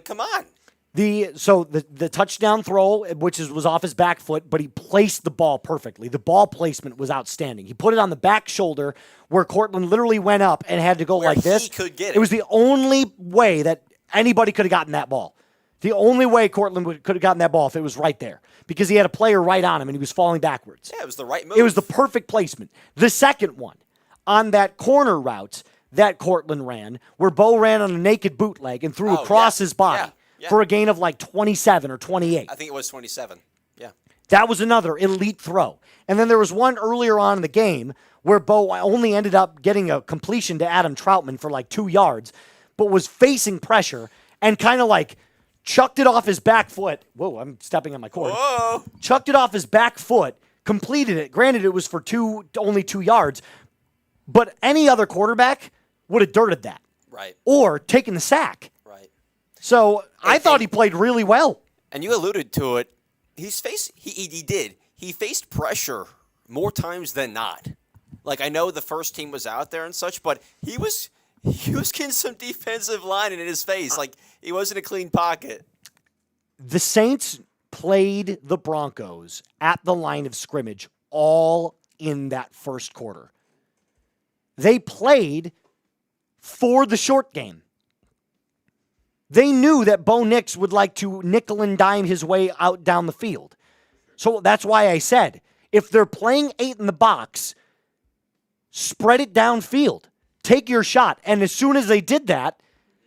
come on. The touchdown throw, which was off his back foot, but he placed the ball perfectly. The ball placement was outstanding. He put it on the back shoulder where Cortland literally went up and had to go like this. He could get it. It was the only way that anybody could have gotten that ball. The only way Cortland could have gotten that ball if it was right there, because he had a player right on him and he was falling backwards. Yeah, it was the right move. It was the perfect placement. The second one, on that corner route that Cortland ran, where Bo ran on a naked bootleg and threw across his body for a gain of like 27 or 28. I think it was 27. Yeah. That was another elite throw. And then there was one earlier on in the game where Bo only ended up getting a completion to Adam Troutman for like 2 yards, but was facing pressure and kind of like chucked it off his back foot. Whoa, I'm stepping on my cord. Whoa. Chucked it off his back foot, completed it. Granted, it was for only 2 yards, but any other quarterback would have dirted that. Right. Or taken the sack. Right. So I thought he played really well. And you alluded to it. He did. He faced pressure more times than not. Like, I know the first team was out there and such, but he was getting some defensive line in his face. Like, he wasn't a clean pocket. The Saints played the Broncos at the line of scrimmage all in that first quarter. They played for the short game. They knew that Bo Nix would like to nickel and dime his way out down the field. So that's why I said, if they're playing 8 in the box, spread it downfield. Take your shot. And as soon as they did that,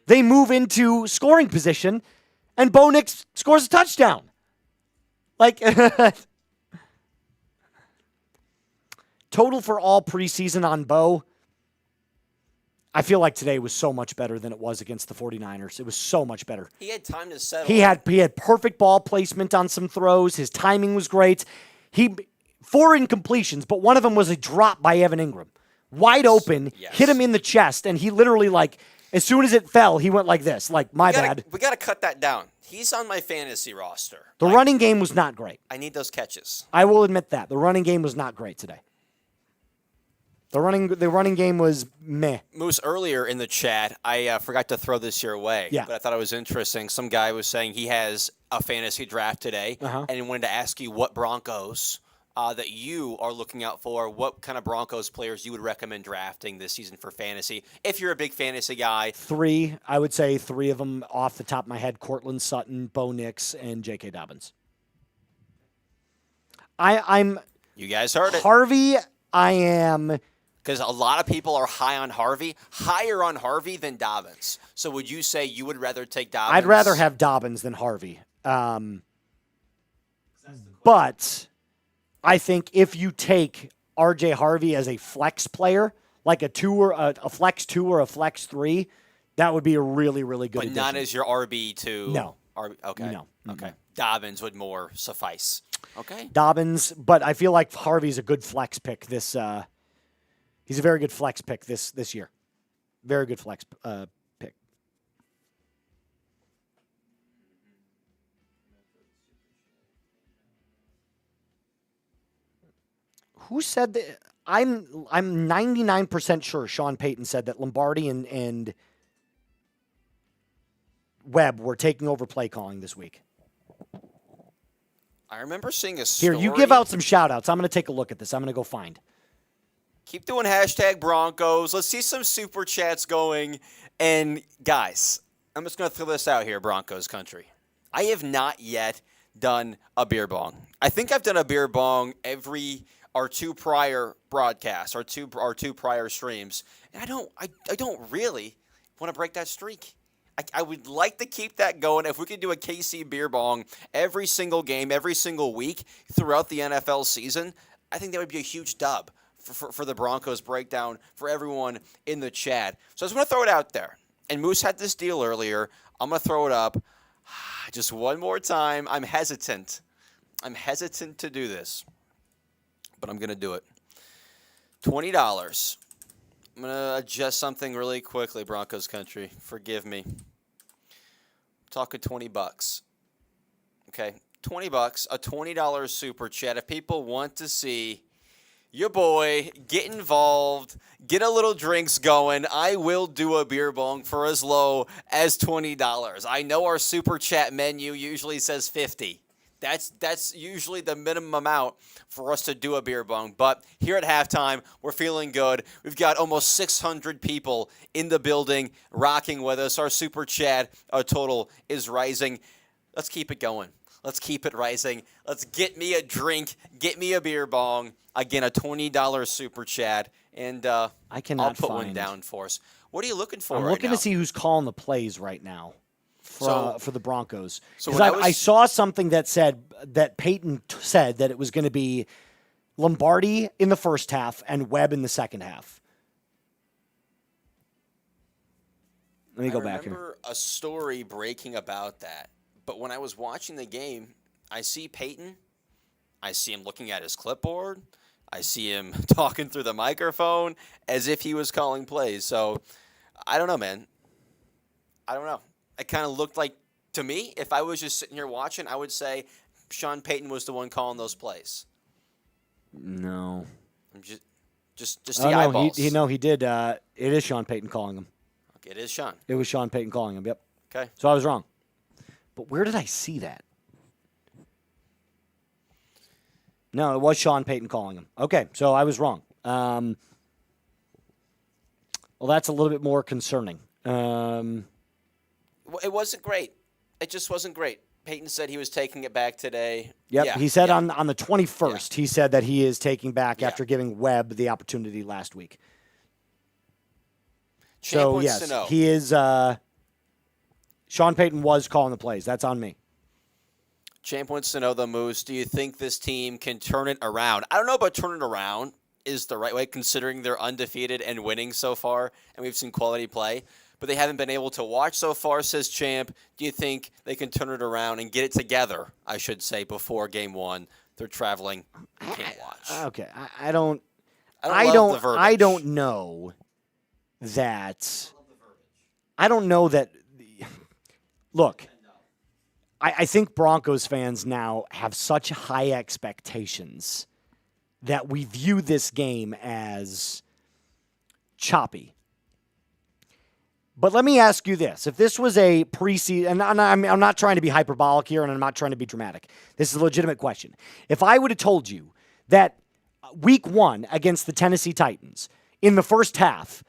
they move into scoring position, and Bo Nix scores a touchdown. Like, total for all preseason on Bo, I feel like today was so much better than it was against the 49ers. It was so much better. He had time to settle. He had perfect ball placement on some throws. His timing was great. 4 incompletions, but one of them was a drop by Evan Ingram. Wide open, hit him in the chest, and he literally, like, as soon as it fell, he went like this, like, my bad. We got to cut that down. He's on my fantasy roster. The running game was not great. I need those catches. I will admit that. The running game was not great today. The running game was meh. Moose, earlier in the chat, I forgot to throw this your way, but I thought it was interesting. Some guy was saying he has a fantasy draft today, and he wanted to ask you what Broncos that you are looking out for, what kind of Broncos players you would recommend drafting this season for fantasy, if you're a big fantasy guy. 3, I would say 3 of them off the top of my head: Cortland Sutton, Bo Nix, and J.K. Dobbins. You guys heard it. Harvey, I am... Because a lot of people are higher on Harvey than Dobbins. So would you say you would rather take Dobbins? I'd rather have Dobbins than Harvey. But I think if you take R.J. Harvey as a flex player, like a flex 2 or a flex 3, that would be a really, really good addition. But not as your RB2? No. Okay. No. Okay. Dobbins would more suffice. Okay. Dobbins, but I feel like Harvey's a good flex pick this he's a very good flex pick this year. Very good flex pick. Who said that? I'm 99% sure Sean Payton said that Lombardi and Webb were taking over play calling this week. I remember seeing a story. Here, you give out some shout-outs. I'm going to take a look at this. I'm going to go find. Keep doing hashtag Broncos. Let's see some super chats going. And, guys, I'm just going to throw this out here, Broncos country. I have not yet done a beer bong. I think I've done a beer bong our 2 prior broadcasts, our two prior streams. And I don't really want to break that streak. I would like to keep that going. If we could do a KC beer bong every single game, every single week throughout the NFL season, I think that would be a huge dub for the Broncos breakdown, for everyone in the chat. So I just want to throw it out there. And Moose had this deal earlier. I'm going to throw it up just one more time. I'm hesitant to do this, but I'm going to do it. $20. I'm going to adjust something really quickly, Broncos country. Forgive me. I'm talking $20. Okay, $20, a $20 super chat. If people want to see your boy get involved, get a little drinks going, I will do a beer bong for as low as $20. I know our super chat menu usually says $50. That's usually the minimum amount for us to do a beer bong. But here at halftime, we're feeling good. We've got almost 600 people in the building rocking with us. Our super chat total is rising. Let's keep it going. Let's keep it rising. Let's get me a drink. Get me a beer bong. Again, a $20 super chat. And I cannot I'll put find one down for us. What are you looking for I'm right looking now? to see who's calling the plays right now for the Broncos. So Because when I saw something that said that Payton said that it was going to be Lombardi in the first half and Webb in the second half. Let me go back here. I remember a story breaking about that. But when I was watching the game, I see Payton. I see him looking at his clipboard. I see him talking through the microphone as if he was calling plays. So, I don't know, man. I don't know. It kind of looked like, to me, if I was just sitting here watching, I would say Sean Payton was the one calling those plays. No. Just the eyeballs. He did. It is Sean Payton calling him. Okay, it is Sean. It was Sean Payton calling him, yep. Okay. So I was wrong. But where did I see that? No, it was Sean Payton calling him. Okay, so I was wrong. Well, that's a little bit more concerning. It wasn't great. It just wasn't great. Payton said he was taking it back today. Yep, yeah, he said yeah. on the 21st, he said that he is taking back Yeah. after giving Webb the opportunity last week. Champ So, wants yes, to know. he is Sean Payton was calling the plays. That's on me. Champ wants to know, the Moose, do you think this team can turn it around? I don't know about turn it around is the right way, considering they're undefeated and winning so far, and we've seen quality play. But they haven't been able to watch so far, says Champ. Do you think they can turn it around and get it together, I should say, before game one? They're traveling. You can't watch. Okay, I don't love the verbiage. I don't know that. I don't know that. Look, I think Broncos fans now have such high expectations that we view this game as choppy. But let me ask you this. If this was a preseason, and I'm not trying to be hyperbolic here, and I'm not trying to be dramatic. This is a legitimate question. If I would have told you that week one against the Tennessee Titans, in the first half,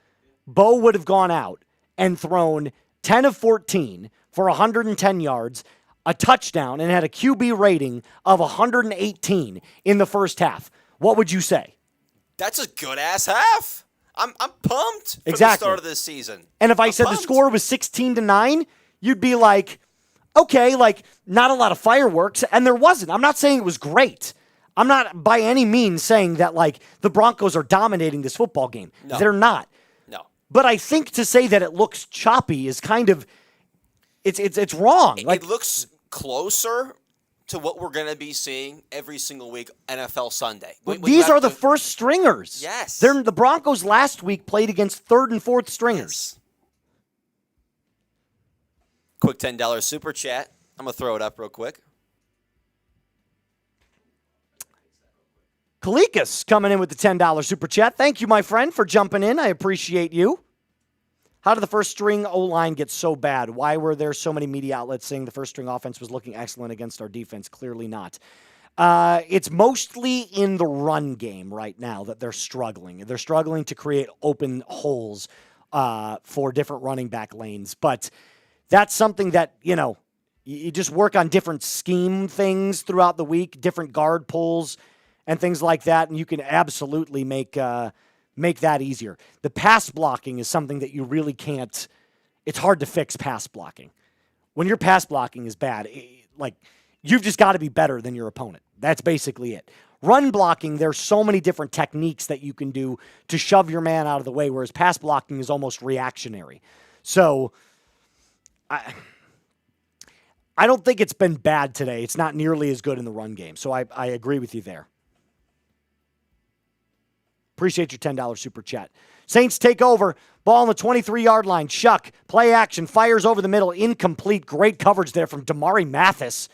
Bo would have gone out and thrown 10 of 14 for 110 yards, a touchdown, and had a QB rating of 118 in the first half, what would you say? That's a good-ass half. I'm pumped for the start of this season. And if I said the score was 16-9, you'd be like, okay, like not a lot of fireworks, and there wasn't. I'm not saying it was great. I'm not by any means saying that like the Broncos are dominating this football game. No. They're not. No. But I think to say that it looks choppy is kind of it's wrong. It looks closer to what we're going to be seeing every single week NFL Sunday. These are the first stringers. Yes. The Broncos last week played against third and fourth stringers. Yes. Quick $10 super chat. I'm going to throw it up real quick. Kalikas coming in with the $10 super chat. Thank you, my friend, for jumping in. I appreciate you. How did the first string O-line get so bad? Why were there so many media outlets saying the first string offense was looking excellent against our defense? Clearly not. It's mostly in the run game right now that they're struggling. They're struggling to create open holes for different running back lanes. But that's something that, you just work on different scheme things throughout the week, different guard pulls and things like that, and you can absolutely make that easier. The pass blocking is something that you really can't. It's hard to fix pass blocking. When your pass blocking is bad, you've just got to be better than your opponent. That's basically it. Run blocking, there's so many different techniques that you can do to shove your man out of the way, whereas pass blocking is almost reactionary. So I don't think it's been bad today. It's not nearly as good in the run game. So I agree with you there. Appreciate your $10 super chat. Saints take over. Ball on the 23-yard line. Shuck. Play action. Fires over the middle. Incomplete. Great coverage there from Damari Mathis.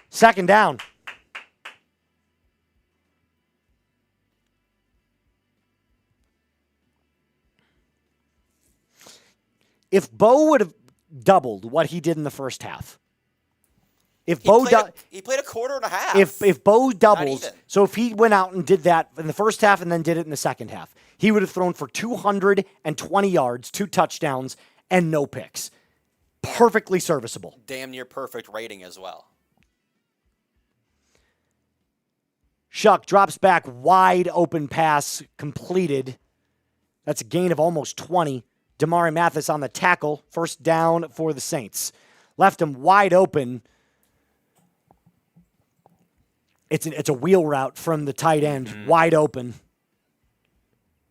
Second down. If Bo would have doubled what he did in the first half, he played a quarter and a half. If Bo doubles, so if he went out and did that in the first half and then did it in the second half, he would have thrown for 220 yards, 2 touchdowns, and no picks. perfectly serviceable. Damn near perfect rating as well. Shuck drops back, wide open pass completed. That's a gain of almost 20. Damari Mathis on the tackle. First down for the Saints. Left him wide open. It's a wheel route from the tight end, wide open.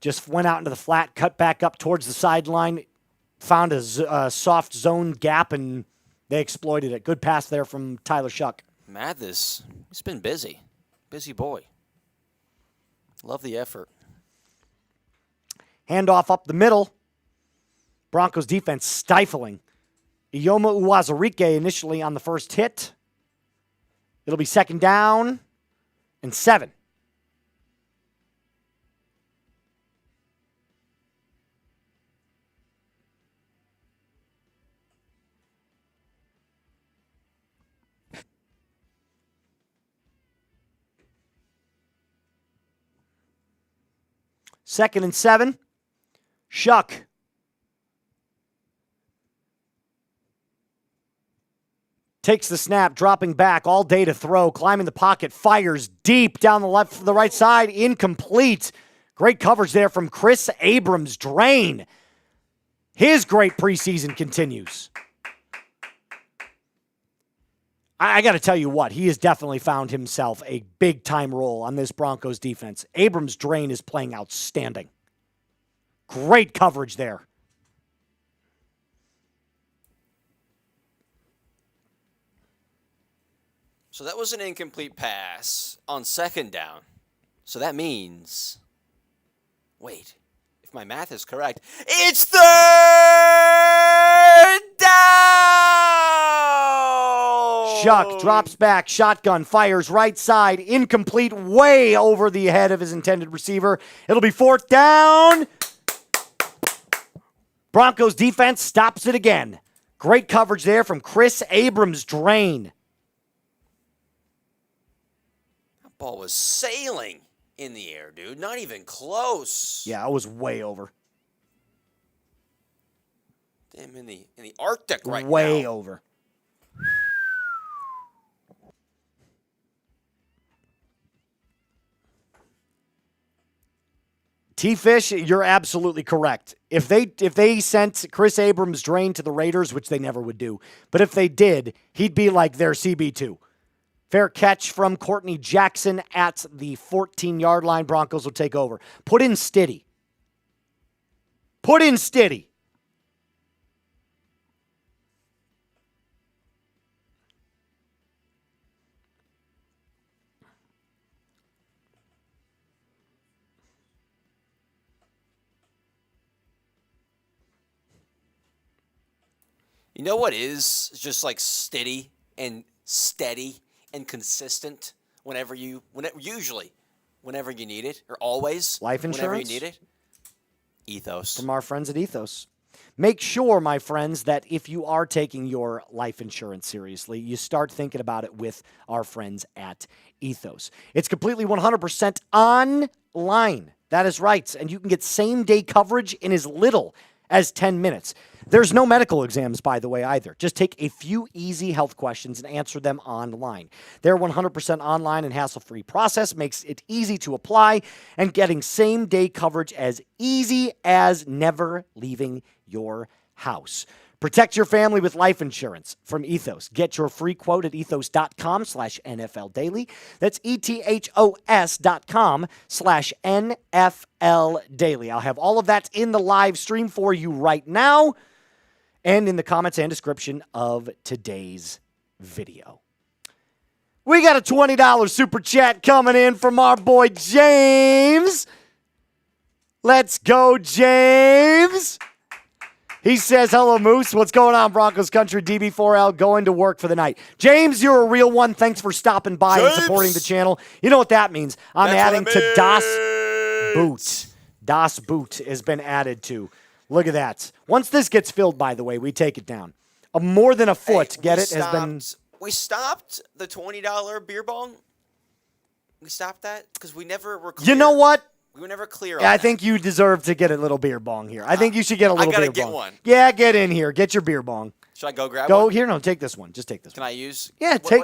Just went out into the flat, cut back up towards the sideline, found a soft zone gap, and they exploited it. Good pass there from Tyler Shuck. Mathis, he's been busy. Busy boy. Love the effort. Handoff up the middle. Broncos defense stifling. Ioma Uwazurike initially on the first hit. It'll be second down and 7. Second and 7. Shuck. Takes the snap, dropping back, all day to throw, climbing the pocket, fires deep down the right side, incomplete. Great coverage there from Chris Abrams. Drain. His great preseason continues. I got to tell you what, he has definitely found himself a big-time role on this Broncos defense. Abrams Drain is playing outstanding. Great coverage there. So that was an incomplete pass on second down. So that means, wait, if my math is correct, it's third down! Shuck drops back, shotgun, fires right side, incomplete, way over the head of his intended receiver. It'll be fourth down. Broncos defense stops it again. Great coverage there from Chris Abrams. Drain. That ball was sailing in the air, dude. Not even close. Yeah, it was way over. Damn, in the Arctic right now. Way over. T-Fish, you're absolutely correct. If they sent Chris Abrams Drain to the Raiders, which they never would do, but if they did, he'd be like their CB2. Fair catch from Courtney Jackson at the 14-yard line. Broncos will take over. Put in Stiddy. Put in Stiddy. You know what is just like steady and consistent whenever you need it, or always Life insurance? whenever you need it? Ethos. From our friends at Ethos. Make sure, my friends, that if you are taking your life insurance seriously, you start thinking about it with our friends at Ethos. It's completely 100% online. That is right. And you can get same-day coverage in as little as 10 minutes. There's no medical exams, by the way, either. Just take a few easy health questions and answer them online. Their 100% online and hassle-free process makes it easy to apply, and getting same-day coverage as easy as never leaving your house. Protect your family with life insurance from Ethos. Get your free quote at ethos.com/NFL Daily. That's ethos.com/NFL Daily. I'll have all of that in the live stream for you right now and in the comments and description of today's video. We got a $20 super chat coming in from our boy James. Let's go, James. He says, hello, Moose. What's going on, Broncos country? DB4L going to work for the night. James, you're a real one. Thanks for stopping by and supporting the channel. You know what that means. I'm adding to Das Boot. Das Boot has been added to. Look at that. Once this gets filled, by the way, we take it down. More than a foot, Hey, get it, has been... We stopped the $20 beer bong. We stopped that because we never were clear. You know what? We were never clear on I that. think you deserve to get a little beer bong here. I think you should get a little I gotta beer get bong. one. Yeah, get in here. Get your beer bong. Should I go grab Go one? here. No, take this one. Just take this Can one. I use? Yeah, take.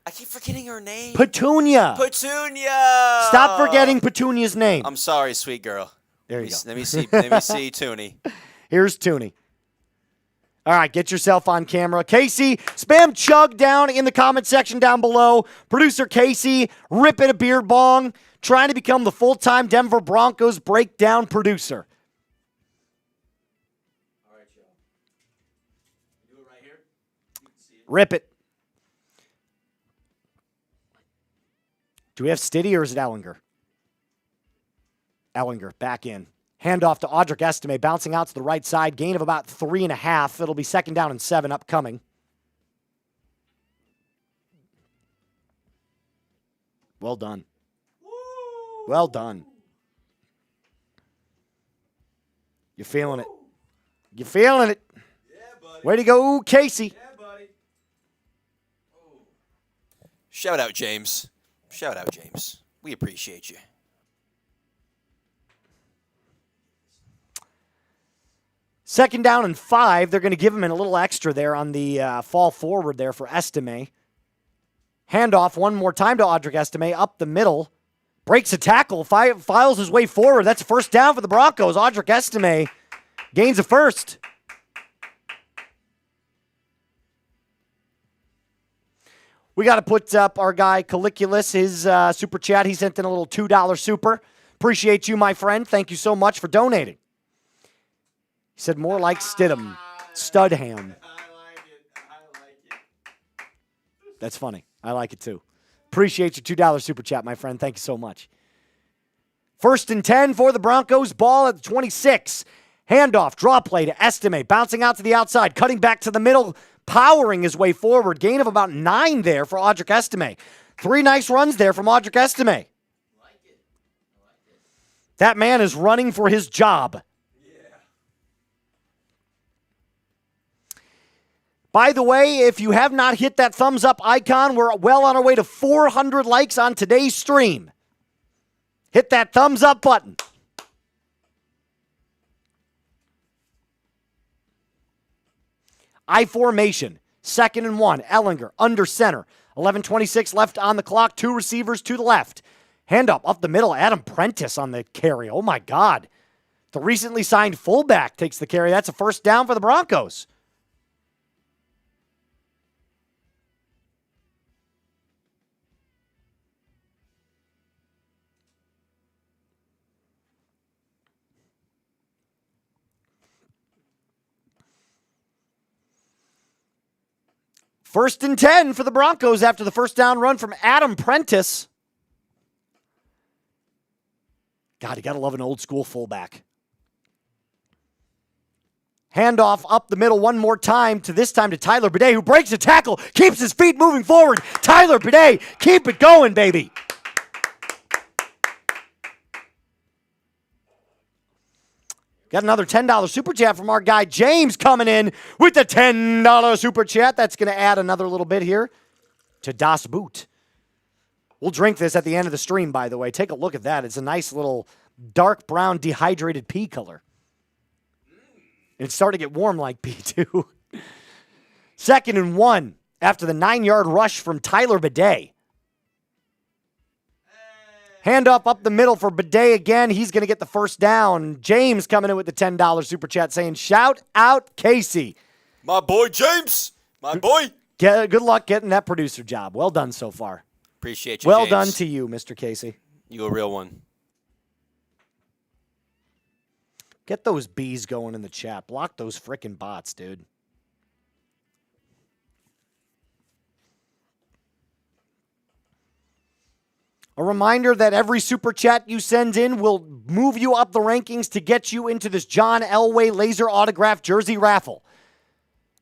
I keep forgetting her name. Petunia. Petunia. Stop forgetting Petunia's name. I'm sorry, sweet girl. There you go. Let me see. Let me see, Toonie. Here's Toonie. All right, get yourself on camera. Casey, spam chug down in the comment section down below. Producer Casey, ripping a beer bong, trying to become the full-time Denver Broncos breakdown producer. All right, Joe. Do it right here. You can see it. Rip it. Do we have Stiddy or is it Ellinger? Ellinger, back in. Handoff to Audric Estime, bouncing out to the right side. Gain of about 3.5. It'll be 2nd down and 7 upcoming. Well done. Woo! Well done. You're feeling it. You're feeling it. Yeah, buddy. Way to go, Casey. Yeah, buddy. Oh. Shout out, James. Shout out, James. We appreciate you. Second down and 5. They're going to give him a little extra there on the fall forward there for Estime. Handoff one more time to Audric Estime up the middle. Breaks a tackle, files his way forward. That's a first down for the Broncos. Audric Estime gains a first. We got to put up our guy Caliculus, his super chat. He sent in a little $2 super. Appreciate you, my friend. Thank you so much for donating. He said more like Stidham. Studham. I like it. I like it. That's funny. I like it too. Appreciate your $2 super chat, my friend. Thank you so much. 1st and 10 for the Broncos. Ball at the 26. Handoff, draw play to Estime. Bouncing out to the outside, cutting back to the middle, powering his way forward. Gain of about 9 there for Audric Estime. 3 nice runs there from Audric Estime. Like it. That man is running for his job. By the way, if you have not hit that thumbs up icon, we're well on our way to 400 likes on today's stream. Hit that thumbs up button. I formation, 2nd and 1. Ellinger under center. 11:26 left on the clock. 2 receivers to the left. Handoff up the middle. Adam Prentice on the carry. Oh my God. The recently signed fullback takes the carry. That's a first down for the Broncos. First and 10 for the Broncos after the first down run from Adam Prentice. God, you got to love an old school fullback. Handoff up the middle one more time, this time to Tyler Bidet, who breaks a tackle, keeps his feet moving forward. Tyler Bidet, keep it going, baby. Got another $10 super chat from our guy James coming in with the $10 super chat. That's going to add another little bit here to Das Boot. We'll drink this at the end of the stream, by the way. Take a look at that. It's a nice little dark brown dehydrated pea color. It's starting to get warm like pea, too. 2nd and 1 after the 9-yard rush from Tyler Bidet. Handoff up the middle for Bidet again. He's going to get the first down. James coming in with the $10 super chat saying, shout out Casey. My boy James. My boy. Good luck getting that producer job. Well done so far. Appreciate you, Well James. done to you, Mr. Casey. You a real one. Get those bees going in the chat. Block those frickin' bots, dude. A reminder that every super chat you send in will move you up the rankings to get you into this John Elway laser autograph jersey raffle.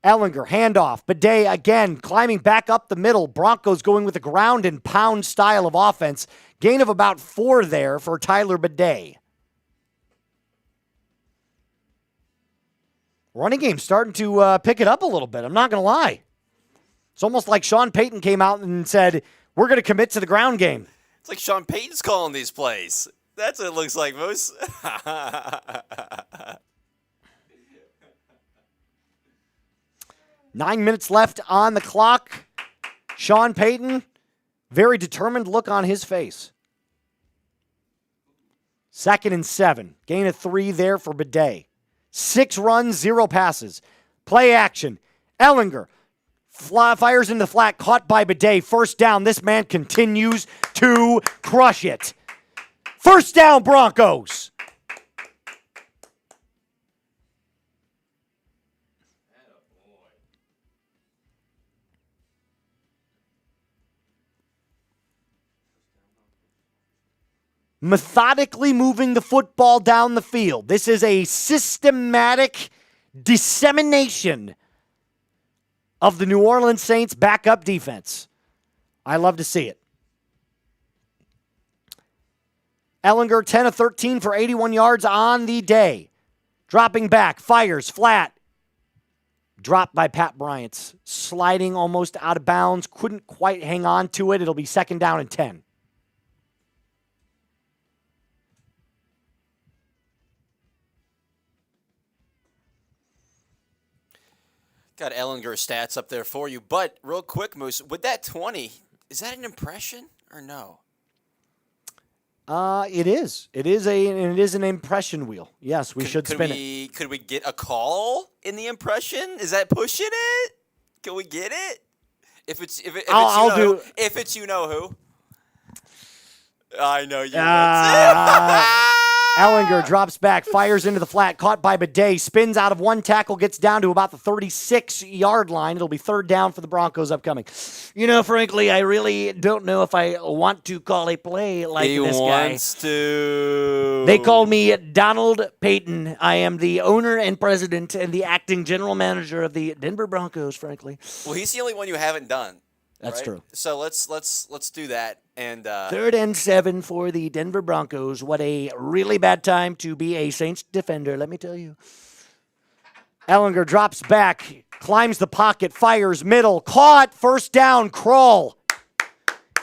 Ellinger, handoff. Bidet again climbing back up the middle. Broncos going with a ground and pound style of offense. Gain of about 4 there for Tyler Bidet. Running game starting to pick it up a little bit. I'm not going to lie. It's almost like Sean Payton came out and said, we're going to commit to the ground game. It's like Sean Payton's calling these plays. That's what it looks like, Moose. 9 minutes left on the clock. Sean Payton, very determined look on his face. 2nd and 7. Gain of 3 there for Bidet. 6 runs, 0 passes. Play action. Ellinger fires into the flat, caught by Bidet. First down. This man continues to crush it. First down, Broncos. Methodically moving the football down the field. This is a systematic dissemination of the New Orleans Saints backup defense. I love to see it. Ellinger, 10 of 13 for 81 yards on the day. Dropping back, fires, flat. Dropped by Pat Bryant. Sliding almost out of bounds. Couldn't quite hang on to it. It'll be 2nd down and 10. Got Ellinger stats up there for you. But real quick, Moose, with that 20, is that an impression or no? It is. It is an impression wheel. Yes, we should spin it. Could we get a call in the impression? Is that pushing it? Can we get it? If it's you know who. I know you. Ellinger drops back, fires into the flat, caught by Bidet, spins out of one tackle, gets down to about the 36-yard line. It'll be 3rd down for the Broncos upcoming. You know, frankly, I really don't know if I want to call a play like this guy. He wants to. They call me Donald Payton. I am the owner and president and the acting general manager of the Denver Broncos, frankly. Well, he's the only one you haven't done. That's right? true. So let's do that. And 3rd and 7 for the Denver Broncos. What a really bad time to be a Saints defender, let me tell you. Ellinger drops back, climbs the pocket, fires middle, caught, first down, Crawl.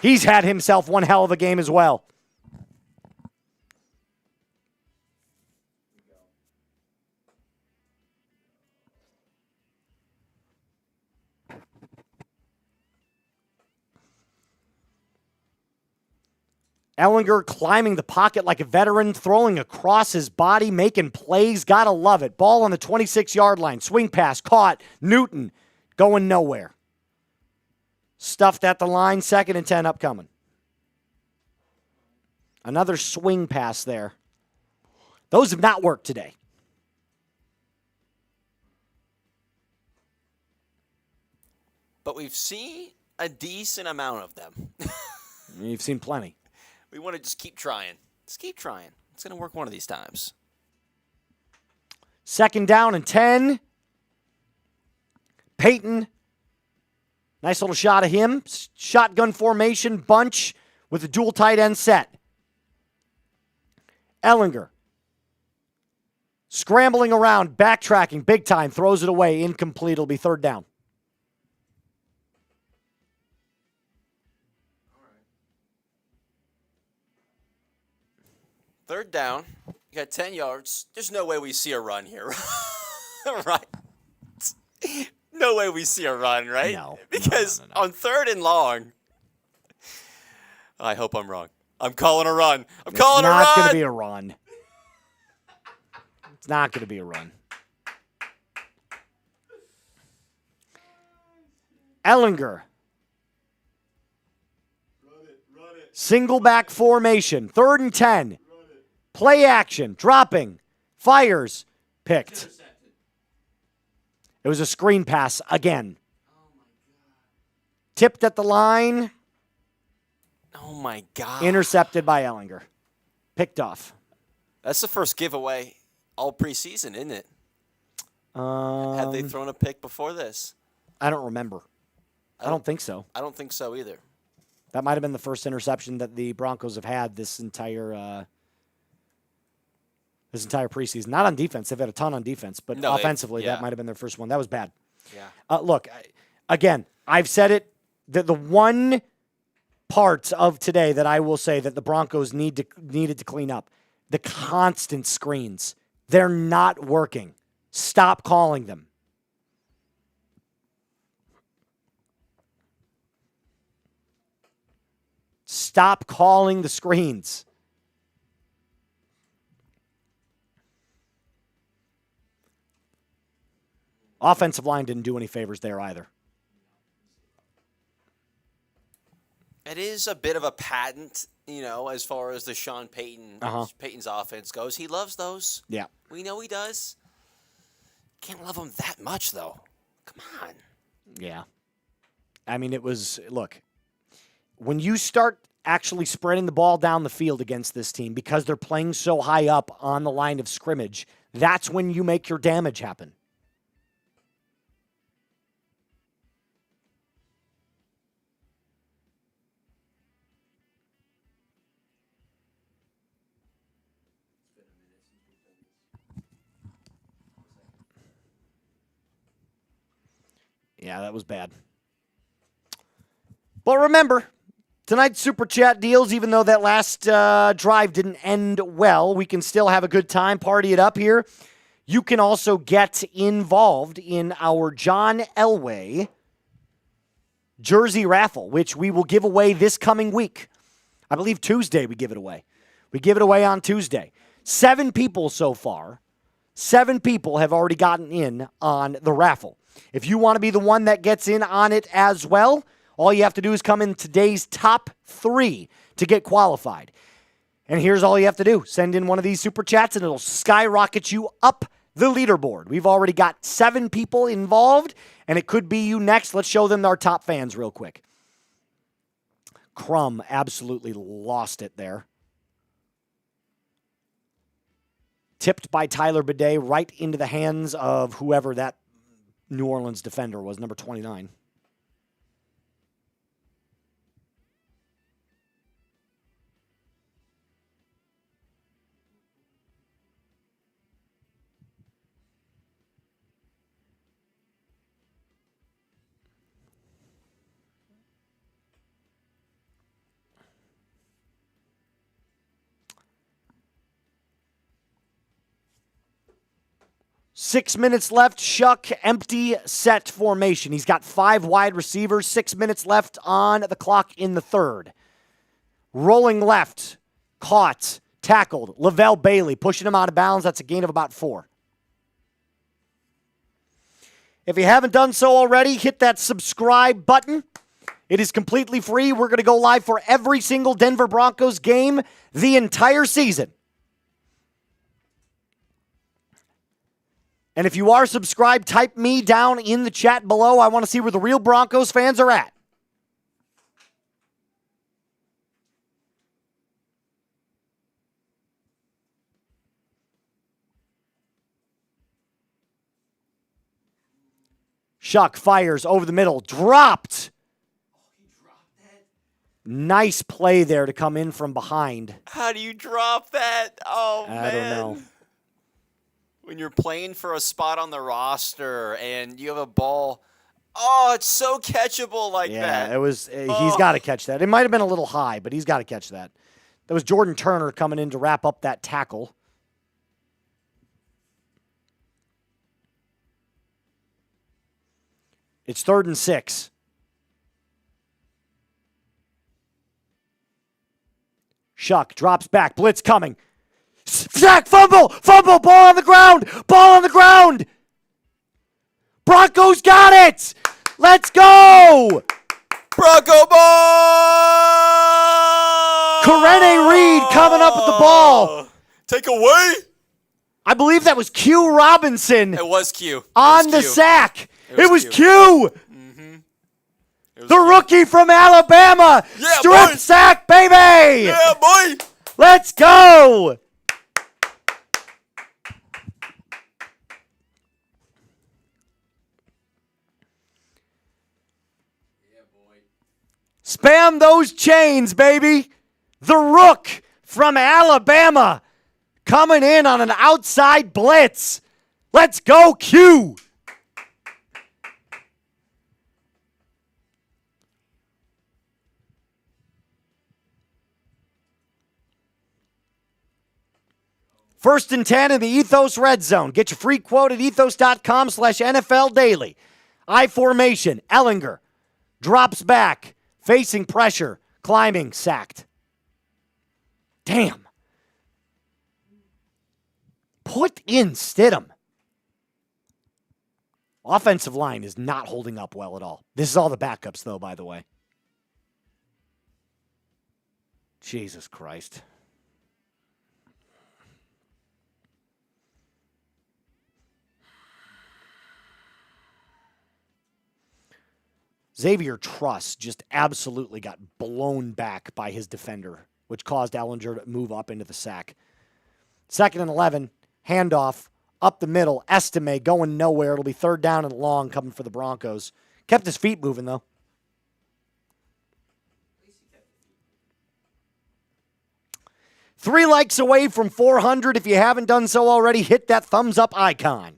He's had himself one hell of a game as well. Ellinger climbing the pocket like a veteran, throwing across his body, making plays. Gotta love it. Ball on the 26-yard line. Swing pass, caught. Newton going nowhere. Stuffed at the line. 2nd and 10 upcoming. Another swing pass there. Those have not worked today. But we've seen a decent amount of them. You've seen plenty. We want to just keep trying. Just keep trying. It's going to work one of these times. 2nd down and 10. Payton. Nice little shot of him. Shotgun formation, bunch with a dual tight end set. Ellinger. Scrambling around, backtracking, big time, throws it away, incomplete. It'll be 3rd down. Third down. You got 10 yards. There's no way we see a run here. Right? No way we see a run, right? No. Because No. on 3rd and long, I hope I'm wrong. I'm calling a run. I'm calling a run. It's not going to be a run. It's not going to be a run. Ellinger. Run it. Single back formation. 3rd and 10. Play action. Dropping. Fires. Picked. It was a screen pass again. Tipped at the line. Oh, my God. Intercepted by Ellinger. Picked off. That's the first giveaway all preseason, isn't it? Had they thrown a pick before this? I don't remember. I don't think so. I don't think so either. That might have been the first interception that the Broncos have had this entire preseason. Not on defense. They've had a ton on defense, but offensively, that might have been their first one. That was bad. Yeah. Look, again, I've said it. The one part of today that I will say that the Broncos needed to clean up, the constant screens. They're not working. Stop calling them. Stop calling the screens. Offensive line didn't do any favors there either. It is a bit of a patent, as far as the Sean Payton's offense goes. He loves those. Yeah. We know he does. Can't love him that much, though. Come on. Yeah. I mean, look, when you start actually spreading the ball down the field against this team because they're playing so high up on the line of scrimmage, that's when you make your damage happen. Yeah, that was bad. But remember, tonight's Super Chat deals, even though that last drive didn't end well, we can still have a good time, party it up here. You can also get involved in our John Elway jersey raffle, which we will give away this coming week. I believe Tuesday we give it away. We give it away on Tuesday. 7 people so far. 7 people have already gotten in on the raffle. If you want to be the one that gets in on it as well, all you have to do is come in today's top 3 to get qualified. And here's all you have to do. Send in one of these Super Chats and it'll skyrocket you up the leaderboard. We've already got 7 people involved, and it could be you next. Let's show them our top fans real quick. Crumb absolutely lost it there. Tipped by Tyler Bidet right into the hands of whoever that New Orleans defender was, number 29. Six minutes left. Shuck, empty set formation. He's got 5 wide receivers. 6 minutes left on the clock in the third. Rolling left. Caught. Tackled. Lavelle Bailey pushing him out of bounds. That's a gain of about 4. If you haven't done so already, hit that subscribe button. It is completely free. We're going to go live for every single Denver Broncos game the entire season. And if you are subscribed, type me down in the chat below. I want to see where the real Broncos fans are at. Shuck fires over the middle. Dropped. Nice play there to come in from behind. How do you drop that? Oh, man. I don't know. When you're playing for a spot on the roster and you have a ball, oh, it's so catchable like that. Yeah, it was. He's got to catch that. It might have been a little high, but he's got to catch that. That was Jordan Turner coming in to wrap up that tackle. It's 3rd and 6. Shuck drops back. Blitz coming. Sack, fumble, ball on the ground. Broncos got it. Let's go. Bronco ball. Corene Reed coming up with the ball. Take away. I believe that was Q Robinson. It was Q. On the sack. It was Q. Mm-hmm. The rookie from Alabama. Yeah, Strip boy. sack, baby. Yeah, boy. Let's go. Spam those chains, baby. The Rook from Alabama coming in on an outside blitz. Let's go, Q. First and 10 in the Ethos Red Zone. Get your free quote at ethos.com/NFL Daily. I formation. Ellinger drops back. Facing pressure. Climbing, sacked. Damn. Put in Stidham. Offensive line is not holding up well at all. This is all the backups, though, by the way. Jesus Christ. Xavier Truss just absolutely got blown back by his defender, which caused Ellinger to move up into the sack. 2nd and 11, handoff, up the middle, Estime going nowhere. It'll be 3rd down and long coming for the Broncos. Kept his feet moving, though. Three likes away from 400. If you haven't done so already, hit that thumbs up icon.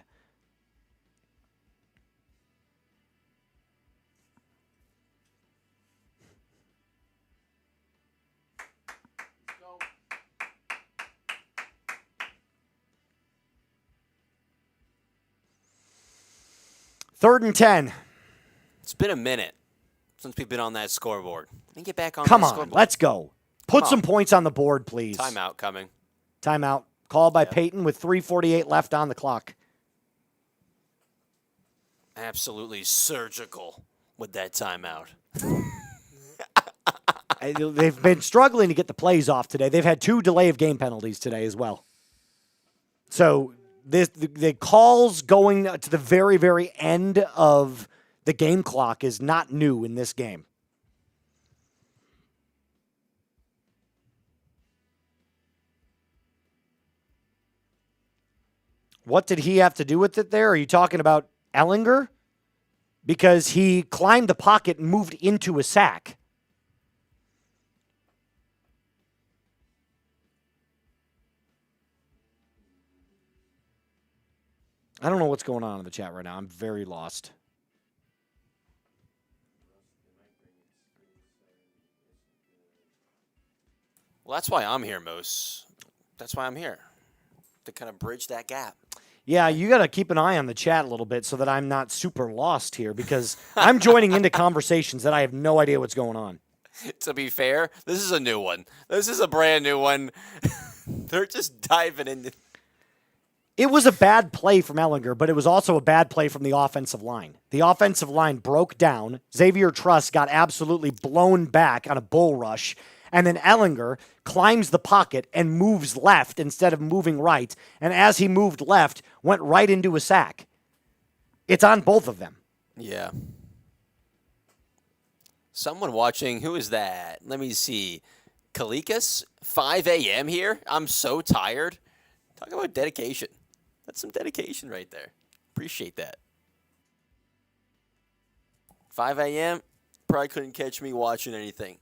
Third and 10. It's been a minute since we've been on that scoreboard. Let me get back on Come that on, scoreboard. let's go. Put some points on the board, please. Timeout coming. Timeout. Called by Payton with 3:48 left on the clock. Absolutely surgical with that timeout. They've been struggling to get the plays off today. They've had 2 delay of game penalties today as well. So the calls going to the very, very end of the game clock is not new in this game. What did he have to do with it there? Are you talking about Ellinger? Because he climbed the pocket and moved into a sack. I don't know what's going on in the chat right now. I'm very lost. Well, that's why I'm here, Moose. That's why I'm here, to kind of bridge that gap. Yeah, you got to keep an eye on the chat a little bit so that I'm not super lost here because I'm joining into conversations that I have no idea what's going on. To be fair, this is a new one. This is a brand new one. They're just diving in. It was a bad play from Ellinger, but it was also a bad play from the offensive line. The offensive line broke down. Xavier Truss got absolutely blown back on a bull rush. And then Ellinger climbs the pocket and moves left instead of moving right. And as he moved left, went right into a sack. It's on both of them. Yeah. Someone watching, who is that? Let me see. Kalikas, 5 a.m. here? I'm so tired. Talk about dedication. That's some dedication right there. Appreciate that. 5 a.m., probably couldn't catch me watching anything.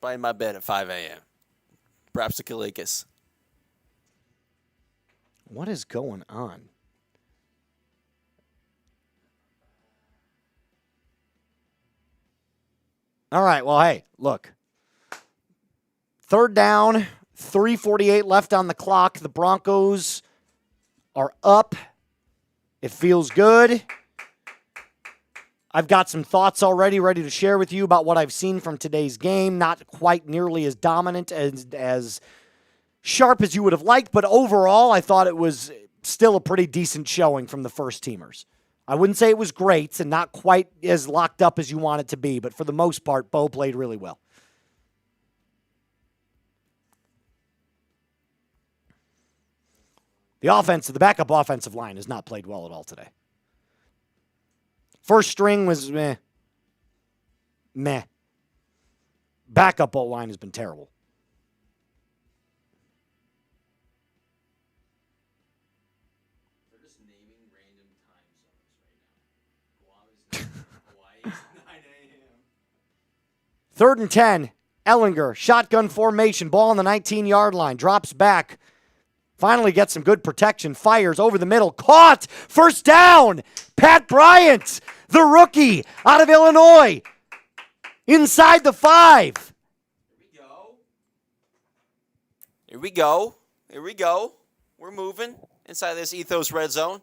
Probably in my bed at 5 a.m. Perhaps a Kalikas. What is going on? All right, well, hey, look. 3rd down, 3:48 left on the clock. The Broncos are up. It feels good. I've got some thoughts already ready to share with you about what I've seen from today's game. Not quite nearly as dominant, as sharp as you would have liked, but overall, I thought it was still a pretty decent showing from the first teamers. I wouldn't say it was great and not quite as locked up as you want it to be, but for the most part, Bo played really well. The backup offensive line has not played well at all today. First string was meh. Meh. Backup O-line has been terrible. They're just naming random time zones right now. Hawaii is 9 a.m. 3rd and 10. Ellinger, shotgun formation, ball on the 19-yard line, drops back. Finally gets some good protection, fires over the middle, caught, 1st down. Pat Bryant, the rookie out of Illinois, inside the 5. Here we go. Here we go. We're moving inside this Ethos red zone.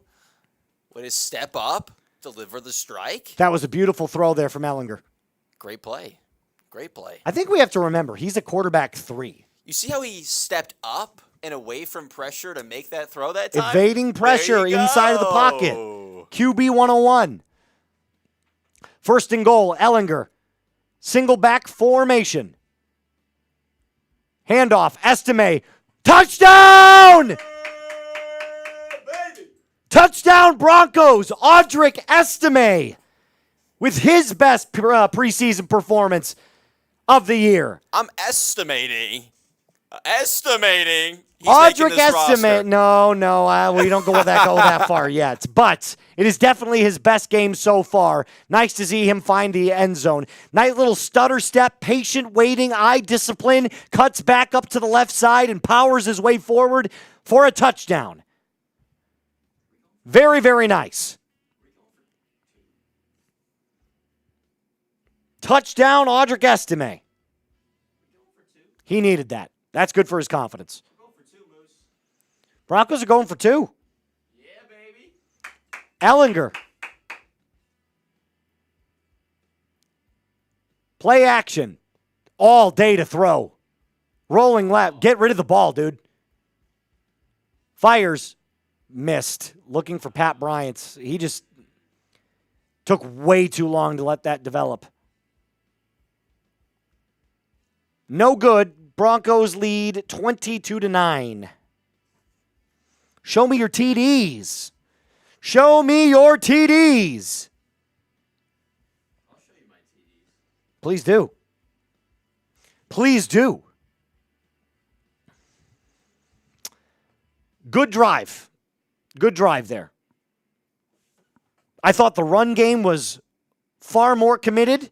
Way to step up, deliver the strike. That was a beautiful throw there from Ellinger. Great play. Great play. I think we have to remember, he's a quarterback 3. You see how he stepped up and away from pressure to make that throw that time? Evading pressure inside of the pocket. QB 101. First and goal, Ellinger. Single back formation. Handoff, Estime. Touchdown! Touchdown Broncos, Audric Estime with his best preseason performance of the year. I'm estimating. He's Audric making this roster. No, we don't go that far yet. But it is definitely his best game so far. Nice to see him find the end zone. Nice little stutter step, patient waiting, eye discipline, cuts back up to the left side and powers his way forward for a touchdown. Very, very nice. Touchdown, Audric Estime. He needed that. That's good for his confidence. Broncos are going for 2. Yeah, baby. Ellinger. Play action. All day to throw. Rolling left. Get rid of the ball, dude. Fires. Missed. Looking for Pat Bryant. He just took way too long to let that develop. No good. Broncos lead 22-9. Show me your TDs. Show me your TDs. I'll show you my TDs. Please do. Please do. Good drive. Good drive there. I thought the run game was far more committed.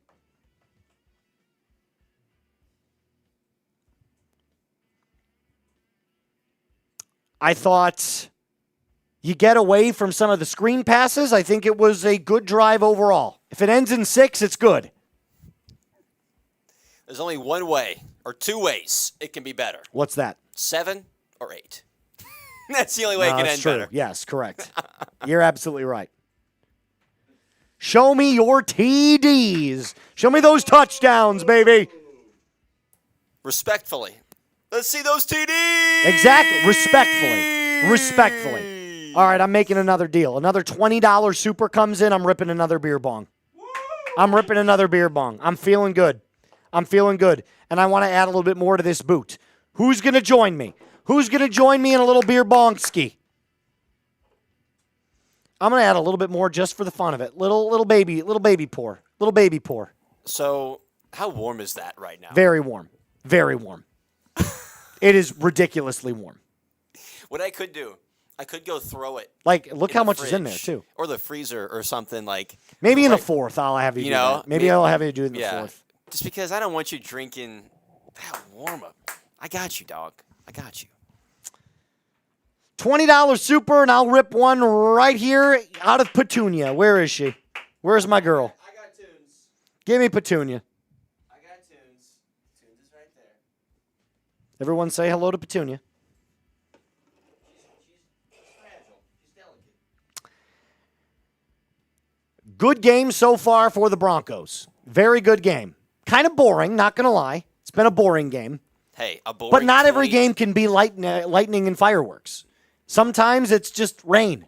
I thought you get away from some of the screen passes. I think it was a good drive overall. If it ends in 6, it's good. There's only one way, or 2 ways, it can be better. What's that? 7 or 8. That's the only way it can end true. better. Yes, correct. You're absolutely right. Show me your TDs. Show me those touchdowns, baby. Respectfully. Let's see those TDs. Exactly. Respectfully. All right, I'm making another deal. Another $20 super comes in. I'm ripping another beer bong. I'm feeling good. And I want to add a little bit more to this boot. Who's going to join me? Who's going to join me in a little beer bong ski? I'm going to add a little bit more just for the fun of it. Little baby pour. So, how warm is that right now? Very warm. It is ridiculously warm. What I could do, I could go throw it. Like, look how much fridge, is in there, too. Or the freezer or something like. Maybe in the 4th, I'll have you do that. Maybe I'll have you do it in the 4th. Just because I don't want you drinking that warm-up. I got you, dog. I got you. $20 super, and I'll rip one right here out of Petunia. Where is she? Where's my girl? I got tunes. Give me Petunia. I got tunes. Tunes is right there. Everyone say hello to Petunia. She's fragile. She's delicate. Good game so far for the Broncos. Very good game. Kind of boring, not going to lie. It's been a boring game. Hey, a boring But not every 20 game can be lightning and fireworks. Sometimes it's just rain.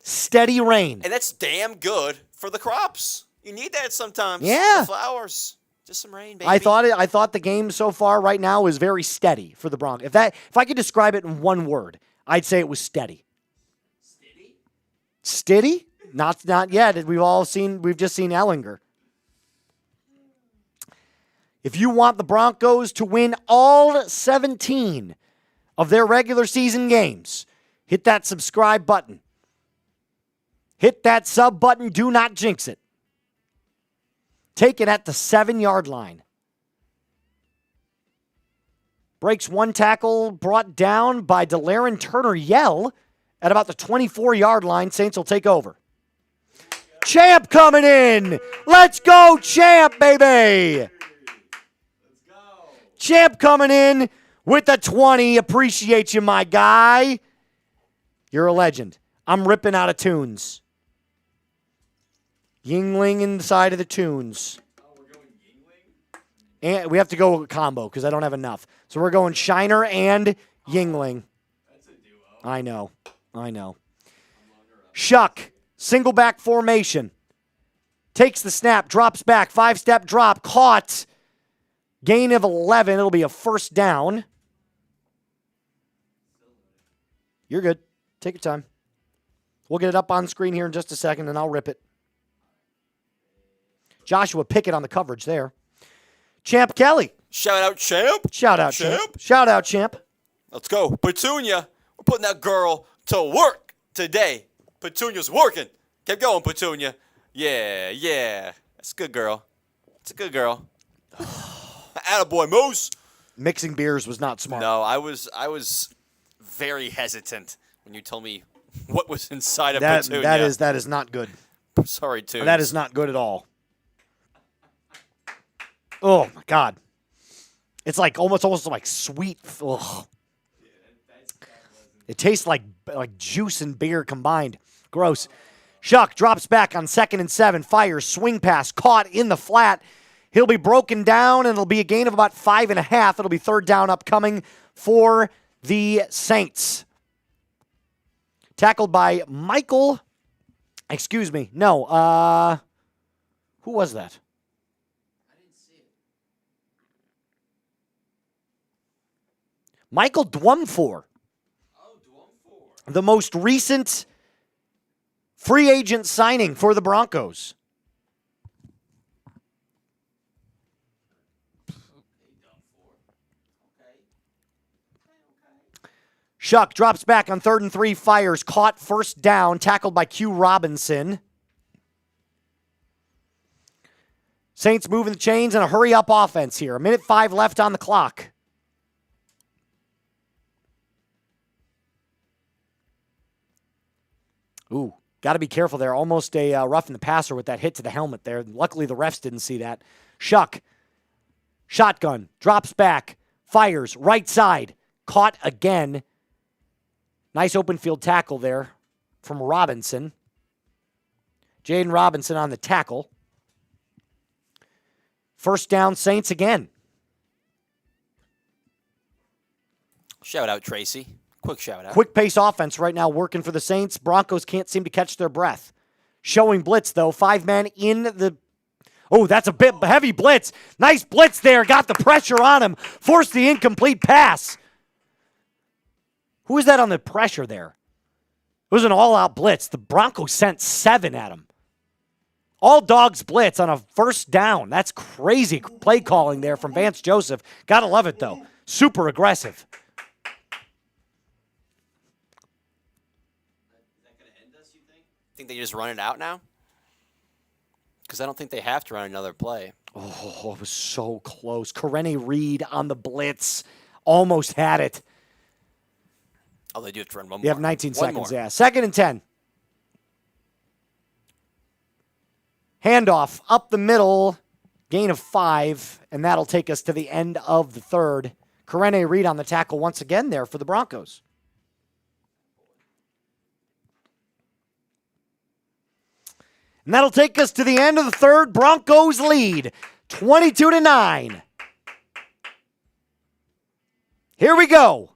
Steady rain. And that's damn good for the crops. You need that sometimes. Yeah. The flowers. Just some rain, baby. I thought the game so far right now is very steady for the Broncos. If I could describe it in one word, I'd say it was steady. Steady? Steady? Not yet. We've just seen Ellinger. If you want the Broncos to win all 17 of their regular season games, hit that subscribe button. Hit that sub button. Do not jinx it. Take it at the 7-yard line. Breaks one tackle, brought down by DeLaren Turner-Yell at about the 24-yard line. Saints will take over. Champ coming in. Let's go, Champ, baby. Champ coming in with the 20. Appreciate you, my guy. You're a legend. I'm ripping out of tunes. Yingling inside of the tunes. Oh, we're going Yingling? And we have to go combo because I don't have enough. So we're going Shiner and Yingling. That's a duo. I know. Shuck, single back formation. Takes the snap, drops back, 5-step drop, caught. Gain of 11. It'll be a first down. You're good. Take your time. We'll get it up on screen here in just a second, and I'll rip it. Joshua Pickett on the coverage there. Champ Kelly. Shout out, champ. Shout out, champ. Shout out, champ. Let's go. Petunia, we're putting that girl to work today. Petunia's working. Keep going, Petunia. Yeah. That's a good girl. It's a good girl. Attaboy, Moose. Mixing beers was not smart. No, I was very hesitant when you told me what was inside of Petunia. That is not good. Sorry, Tunes. That is not good at all. Oh my God. It's like almost like sweet. Ugh. It tastes like juice and beer combined. Gross. Shuck drops back on 2nd and 7. Fires. Swing pass. Caught in the flat. He'll be broken down, and it'll be a gain of about 5.5. It'll be third down upcoming for the Saints. Tackled by Michael. Excuse me. No. Who was that? I didn't see it. Michael Dwumfor. Oh, Dwumfor. The most recent free agent signing for the Broncos. Shuck drops back on 3rd and 3, fires, caught first down, tackled by Q Robinson. Saints moving the chains in a hurry-up offense here. 1:05 left on the clock. Ooh, got to be careful there. Almost a roughing the passer with that hit to the helmet there. Luckily, the refs didn't see that. Shuck, shotgun, drops back, fires, right side, caught again. Nice open field tackle there from Robinson. Jaden Robinson on the tackle. First down, Saints again. Shout out, Tracy. Quick shout out. Quick pace offense right now working for the Saints. Broncos can't seem to catch their breath. Showing blitz, though. 5-man in the... Oh, that's a bit heavy blitz. Nice blitz there. Got the pressure on him. Forced the incomplete pass. Who is that on the pressure there? It was an all-out blitz. The Broncos sent 7 at him. All dogs blitz on a first down. That's crazy play calling there from Vance Joseph. Gotta love it, though. Super aggressive. Is that going to end us, you think? Think they just run it out now? Because I don't think they have to run another play. Oh, it was so close. Karene Reed on the blitz. Almost had it. Oh, they do have to run one more. You have 19 One seconds, more. yeah. 2nd and 10. Handoff up the middle. Gain of 5, and that'll take us to the end of the third. Karene Reed on the tackle once again there for the Broncos. And that'll take us to the end of the third. Broncos lead 22-9. Here we go.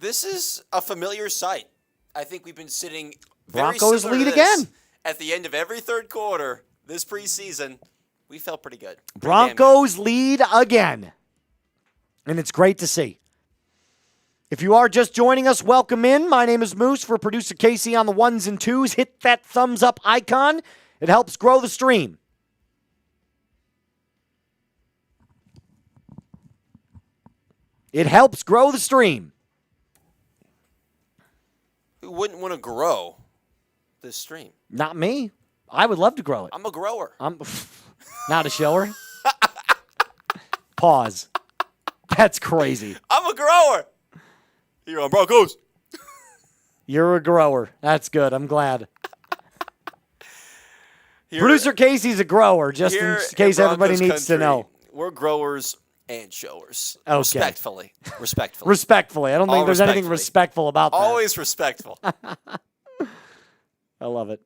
This is a familiar sight. I think we've been sitting very Broncos similar lead to this. again. At the end of every third quarter this preseason. We felt pretty good. Broncos lead again. And it's great to see. If you are just joining us, welcome in. My name is Moose. For producer Casey on the 1s and 2s, hit that thumbs up icon. It helps grow the stream. It helps grow the stream. Who wouldn't want to grow this stream? Not me. I would love to grow it. I'm a grower. I'm not a shower. Pause. That's crazy. I'm a grower. Here on Broncos. You're a grower. That's good. I'm glad. Here, Producer Casey's a grower, just in here case in everybody Broncos needs to country, know. We're growers and showers. Okay. Respectfully. Respectfully. I don't think All there's anything respectfully. respectful about that. Always respectful. I love it.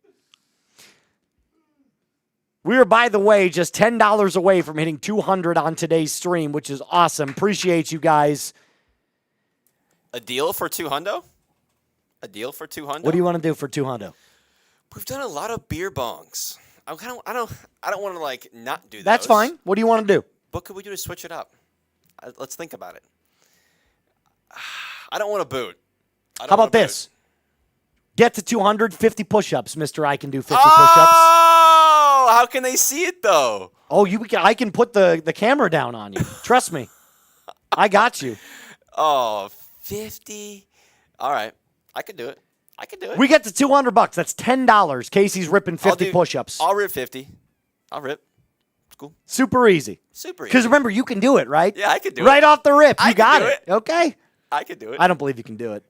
We're, by the way, just $10 away from hitting 200 on today's stream, which is awesome. Appreciate you guys. A deal for 200? A deal for 200? What do you want to do for 200? We've done a lot of beer bongs. I don't want to like not do that. That's fine. What do you want to do? What could we do to switch it up? Let's think about it. I don't want to boot. How about this? Get to 250 push-ups, Mr. I can do 50 push-ups. Oh, how can they see it though? Oh, I can put the camera down on you. Trust me. I got you. Oh, 50. All right. I could do it. We get to $200. That's $10. Casey's ripping 50 push-ups. I'll rip 50. I'll rip. It's cool. Super easy. Because remember, you can do it, right? Yeah, I can do it. Right off the rip. You got it. Okay. I can do it. I don't believe you can do it.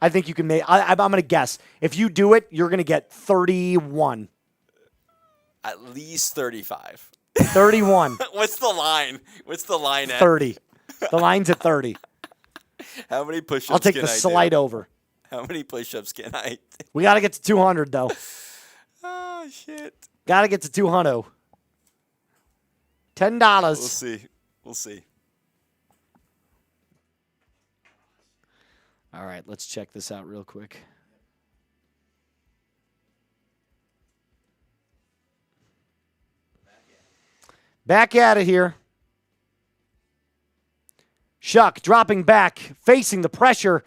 I think you can make. I'm going to guess. If you do it, you're going to get 31. At least 35. 31. What's the line? What's the line at? 30. The line's at 30. How many push-ups I'll take the slide over. How many push-ups can I? We got to get to 200, though. Oh, shit. Got to get to 200. $10. We'll see. We'll see. All right, let's check this out real quick. Back at it here. Shuck dropping back, facing the pressure.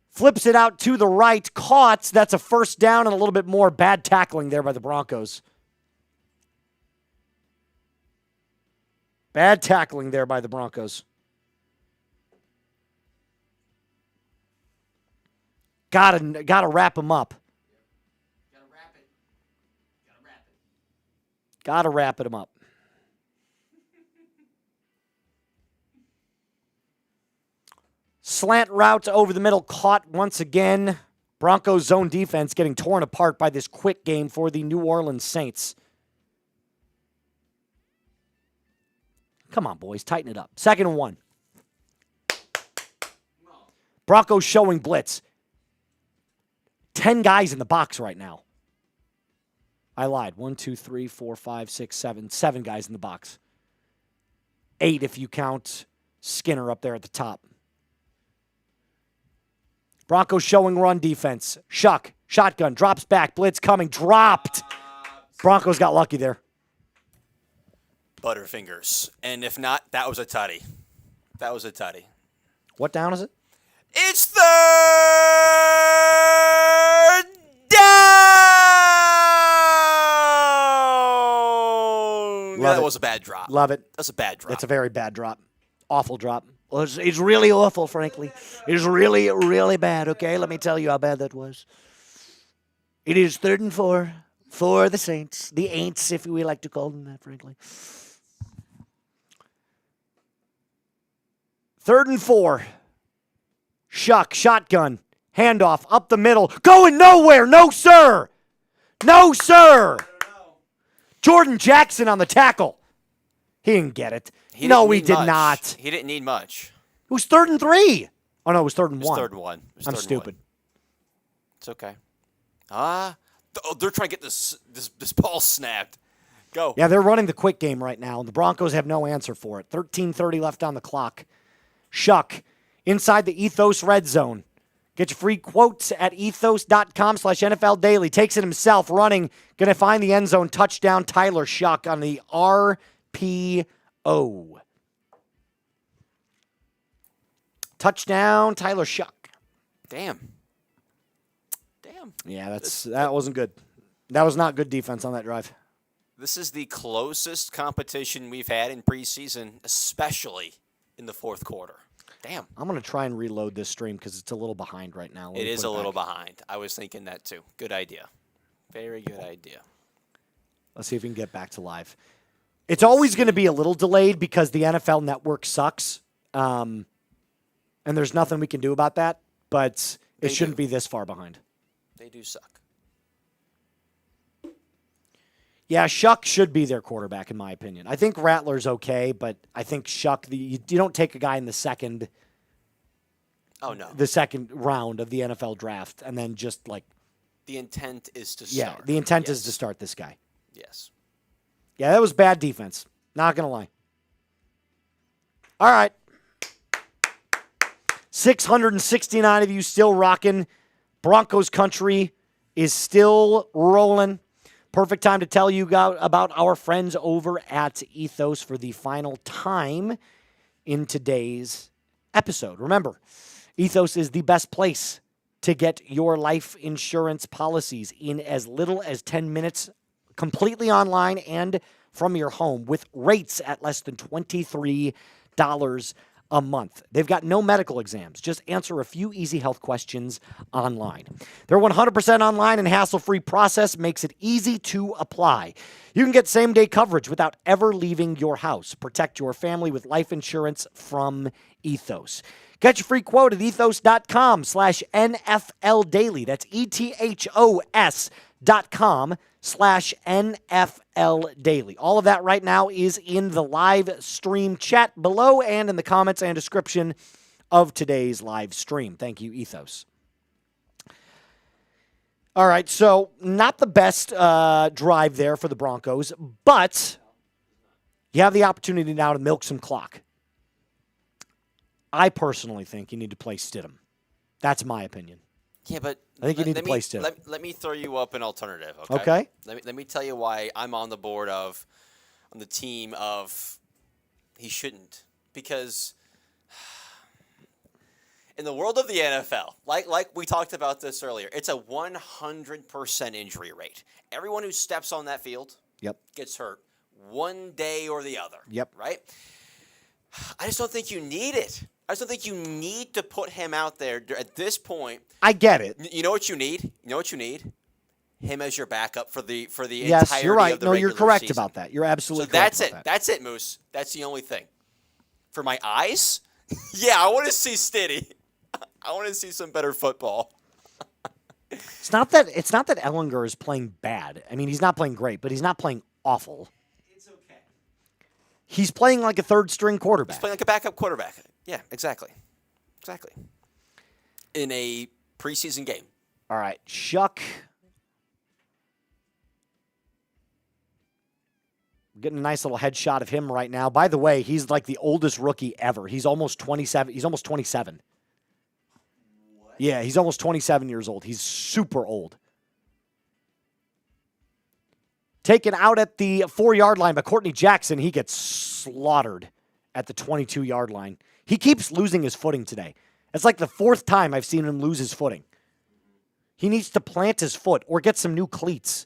Flips it out to the right. Caught. That's a first down and a little bit more. Bad tackling there by the Broncos. Bad tackling there by the Broncos. Gotta wrap him up. Gotta wrap him up. Slant route over the middle, caught once again. Broncos zone defense getting torn apart by this quick game for the New Orleans Saints. Come on, boys, tighten it up. 2nd and 1. Broncos showing blitz. 10 guys in the box right now. I lied. 1, 2, 3, 4, 5, 6, 7. 7 guys in the box. 8 if you count Skinner up there at the top. Broncos showing run defense. Shuck, shotgun, drops back, blitz coming, dropped. Broncos got lucky there. Butterfingers. And if not, that was a tutty. That was a tutty. What down is it? It's 3rd down! That was a bad drop. Love it. That's a bad drop. It's a very bad drop. Awful drop. Well, it's really awful, frankly. It's really, really bad, okay? Let me tell you how bad that was. It is 3rd and 4 for the Saints. The Aints, if we like to call them that, frankly. 3rd and 4. Shuck, shotgun, handoff, up the middle. Going nowhere. No, sir. No, sir. Jordan Jackson on the tackle. He didn't get it. He did not. He didn't need much. It was 3rd and 3. Oh, no, it was 3rd and 1. 3rd and 1. I'm stupid. It's okay. They're trying to get this ball snapped. Go. Yeah, they're running the quick game right now, and the Broncos have no answer for it. 13:30 left on the clock. Shuck inside the Ethos red zone. Get your free quotes at ethos.com/NFL Daily. Takes it himself, running. Going to find the end zone. Touchdown, Tyler Shuck on the RPO. Touchdown, Tyler Shuck. Damn. Yeah, that wasn't good. That was not good defense on that drive. This is the closest competition we've had in preseason, especially in the 4th quarter. Damn. I'm going to try and reload this stream because it's a little behind right now. It is a little behind. I was thinking that too. Good idea. Very good idea. Let's see if we can get back to live. It's always going to be a little delayed because the NFL Network sucks. And there's nothing we can do about that. But it shouldn't be this far behind. They do suck. Yeah, Shuck should be their quarterback, in my opinion. I think Rattler's okay, but I think Shuck, you don't take a guy in the second round of the NFL draft and then just like... The intent is to start. Yeah, the intent is to start this guy. Yes. Yeah, that was bad defense. Not going to lie. All right. 669 of you still rocking. Broncos country is still rolling. Perfect time to tell you about our friends over at Ethos for the final time in today's episode. Remember, Ethos is the best place to get your life insurance policies in as little as 10 minutes, completely online and from your home, with rates at less than $23 a month. They've got no medical exams. Just answer a few easy health questions online. Their 100% online and hassle-free process makes it easy to apply. You can get same-day coverage without ever leaving your house. Protect your family with life insurance from Ethos. Get your free quote at ethos.com/NFL Daily. That's ethos.com/NFL Daily. All of that right now is in the live stream chat below and in the comments and description of today's live stream. Thank you, Ethos. All right, so not the best drive there for the Broncos, but you have the opportunity now to milk some clock. I personally think you need to play Stidham. That's my opinion. Yeah, but I think you need to play Stidham. Let me throw you up an alternative, okay? Okay. Let me tell you why I'm on the board on the team of he shouldn't. Because in the world of the NFL, like we talked about this earlier, it's a 100% injury rate. Everyone who steps on that field gets hurt one day or the other. Yep. Right? I just don't think you need it. I just don't think you need to put him out there at this point. I get it. You know what you need? You know what you need? Him as your backup for the yes, entirety you're right. of the No, regular you're correct season. about that. You're absolutely so correct that's it. about that. That's it, Moose. That's the only thing. For my eyes, yeah, I want to see Stiddy. I want to see some better football. It's not that Ellinger is playing bad. I mean, he's not playing great, but he's not playing awful. It's okay. He's playing like a third-string quarterback. He's playing like a backup quarterback. Yeah, exactly. Exactly. In a preseason game. All right, Shuck. Getting a nice little headshot of him right now. By the way, he's like the oldest rookie ever. He's almost 27. He's almost 27. What? Yeah, he's almost 27 years old. He's super old. Taken out at the 4-yard line by Courtney Jackson. He gets slaughtered at the 22-yard line. He keeps losing his footing today. It's like the 4th time I've seen him lose his footing. He needs to plant his foot or get some new cleats.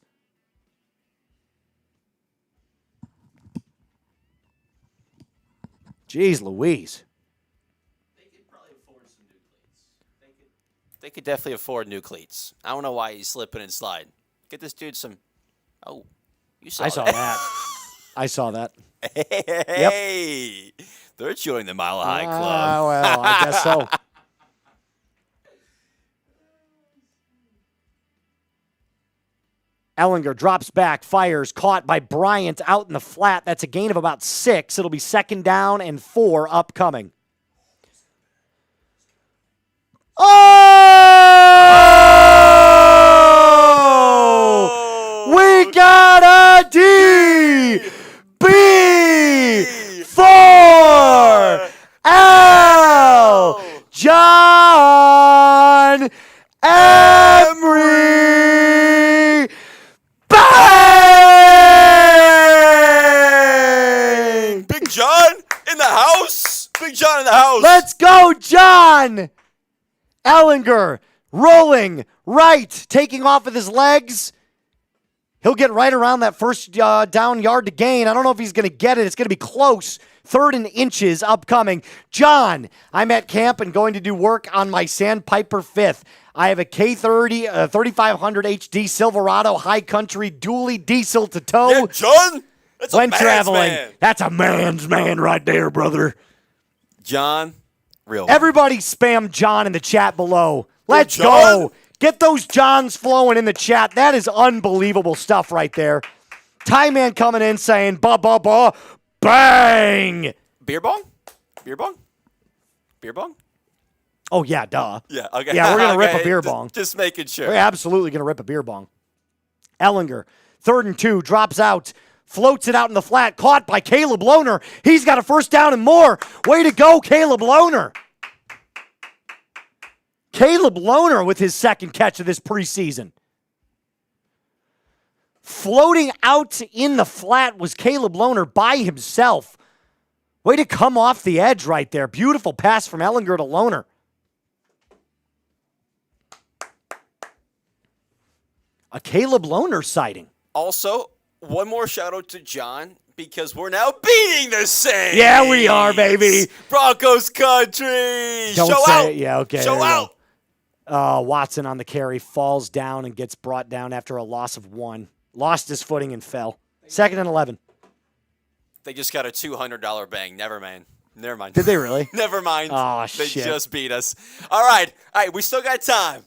Jeez Louise. They could probably afford some new cleats. They could definitely afford new cleats. I don't know why he's slipping and sliding. Get this dude some. Oh, you saw I saw that. I saw that. Hey, they're joining the Mile High Club. Well, I guess so. Ellinger drops back, fires, caught by Bryant out in the flat. That's a gain of about 6. It'll be 2nd down and 4 upcoming. Oh! We got a DB4 L John Emery. Bang! Big John in the house. Big John in the house. Let's go, John! Ellinger rolling right, taking off with his legs. He'll get right around that first down yard to gain. I don't know if he's going to get it. It's going to be close. 3rd and inches upcoming. John, I'm at camp and going to do work on my Sandpiper 5th. I have a K30 3500 HD Silverado High Country dually diesel to tow. Yeah, John. That's when a man's traveling. man. That's a man's man right there, brother. John, real. Everybody spam John in the chat below. Let's John. go. Get those Johns flowing in the chat. That is unbelievable stuff right there. Ty Man coming in saying, ba-ba-ba, bang. Beer bong? Beer bong? Beer bong? Oh, yeah, duh. Yeah, okay. Yeah, we're going to rip a Okay, beer bong. Just making sure. We're absolutely going to rip a beer bong. Ellinger, 3rd and 2, drops out. Floats it out in the flat. Caught by Caleb Lohner. He's got a first down and more. Way to go, Caleb Lohner. Caleb Lohner with his second catch of this preseason. Floating out in the flat was Caleb Lohner by himself. Way to come off the edge right there. Beautiful pass from Ellinger to Lohner. A Caleb Lohner sighting. Also, one more shout out to John because we're now beating the Saints. Yeah, we are, baby. Broncos country. Don't Show say out. it. Yeah, okay. Show out. Watson on the carry falls down and gets brought down after a loss of 1. Lost his footing and fell. 2nd and 11. They just got a $200 bang. Never mind. Did they really? Never mind. Oh, they shit. just beat us. All right. We still got time.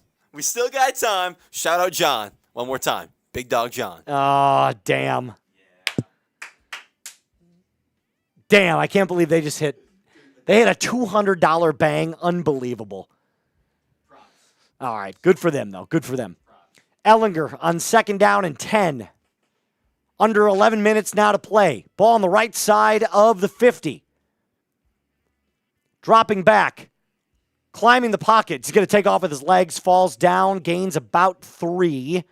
Shout out John. One more time. Big Dog John. Oh, damn. Damn, I can't believe they just hit. They had a $200 bang. Unbelievable. All right. Good for them, though. Good for them. Ellinger on 2nd down and 10. Under 11 minutes now to play. Ball on the right side of the 50. Dropping back. Climbing the pocket. He's going to take off with his legs. Falls down. Gains about 3.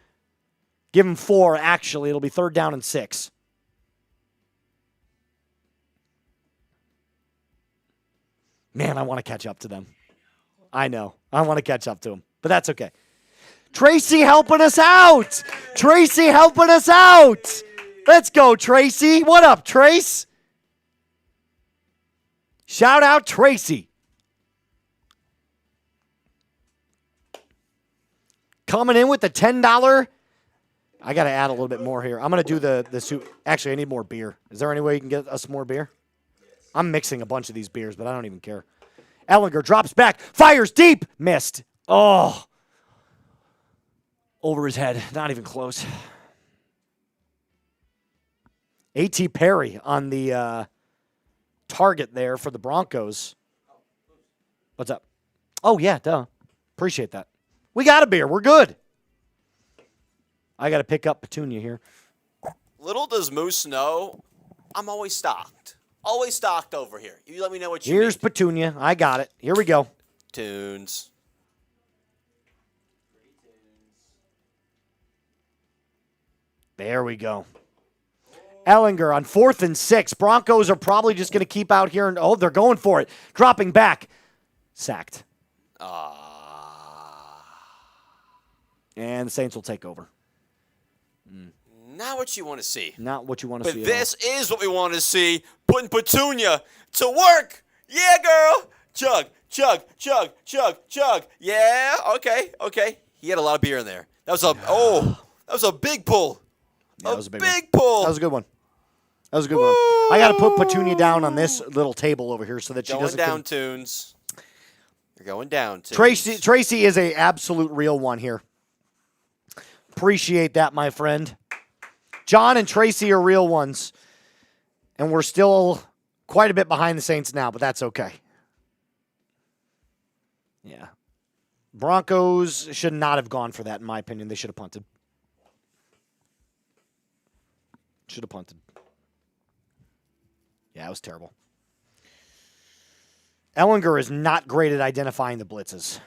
Give him 4, actually. It'll be 3rd down and 6. Man, I want to catch up to them. I know. I want to catch up to them. But that's okay. Tracy helping us out. Tracy helping us out. Let's go, Tracy. What up, Trace? Shout out, Tracy. Coming in with the $10. I got to add a little bit more here. I'm going to do the suit. Actually, I need more beer. Is there any way you can get us more beer? I'm mixing a bunch of these beers, but I don't even care. Ellinger drops back. Fires deep. Missed. Oh. Over his head. Not even close. A.T. Perry on the target there for the Broncos. What's up? Oh, yeah, duh. Appreciate that. We got a beer. We're good. I got to pick up Petunia here. Little does Moose know, I'm always stocked. Always stocked over here. You let me know what you Here's need. Petunia. I got it. Here we go. Tunes. There we go. Ellinger on 4th and 6. Broncos are probably just going to keep out here. And oh, they're going for it. Dropping back. Sacked. And the Saints will take over. Not what you want to see. Not what you want to see. But this is what we want to see. Putting Petunia to work. Yeah, girl. Chug, chug, chug, chug, chug. Yeah, okay. He had a lot of beer in there. That was a big pull. Yeah, that was a big pull. That was a good one. I got to put Petunia down on this little table over here so that she doesn't. Going down, Tunes. You're going down, Tunes. Tracy is a absolute real one here. Appreciate that, my friend. John and Tracy are real ones. And we're still quite a bit behind the Saints now, but that's okay. Yeah. Broncos should not have gone for that, in my opinion. They should have punted. Yeah, it was terrible. Ellinger is not great at identifying the blitzes.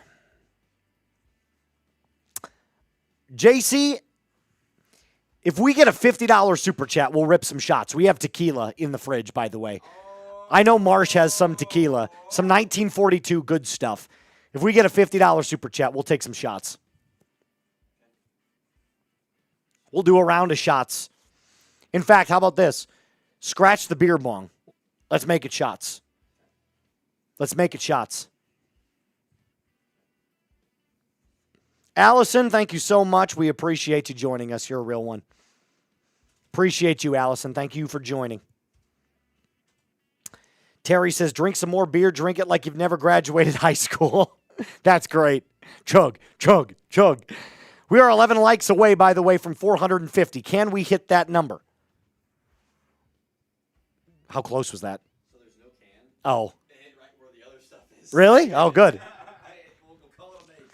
JC, if we get a $50 super chat, we'll rip some shots. We have tequila in the fridge, by the way. I know Marsh has some tequila, some 1942 good stuff. If we get a $50 super chat, we'll take some shots. We'll do a round of shots. In fact, how about this? Scratch the beer bong. Let's make it shots. Allison, thank you so much. We appreciate you joining us. You're a real one. Appreciate you, Allison. Thank you for joining. Terry says, drink some more beer. Drink it like you've never graduated high school. That's great. Chug, chug, chug. We are 11 likes away, by the way, from 450. Can we hit that number? How close was that? So there's no can. Oh. It hit right where the other stuff is. Really? Oh, good. We'll call it a make.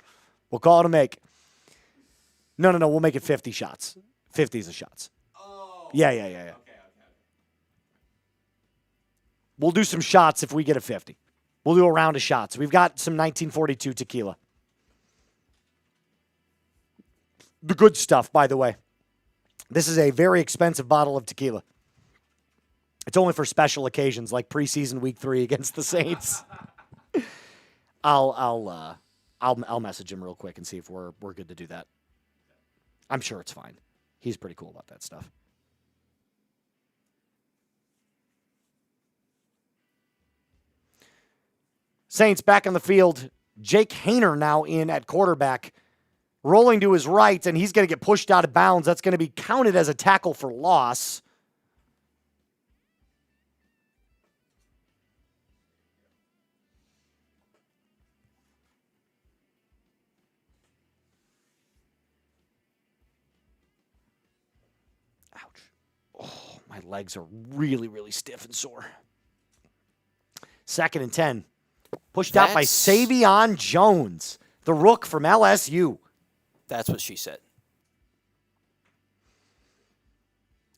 We'll call it a make. No. We'll make it 50 shots. 50 is the shots. Oh. Yeah. Okay. We'll do some shots if we get a 50. We'll do a round of shots. We've got some 1942 tequila. The good stuff, by the way. This is a very expensive bottle of tequila. It's only for special occasions like preseason week 3 against the Saints. I'll message him real quick and see if we're good to do that. I'm sure it's fine. He's pretty cool about that stuff. Saints back on the field. Jake Haener now in at quarterback. Rolling to his right, and he's going to get pushed out of bounds. That's going to be counted as a tackle for loss. Ouch. Oh, my legs are really, really stiff and sore. 2nd and 10. Pushed out by Savion Jones, the rook from LSU. That's what she said.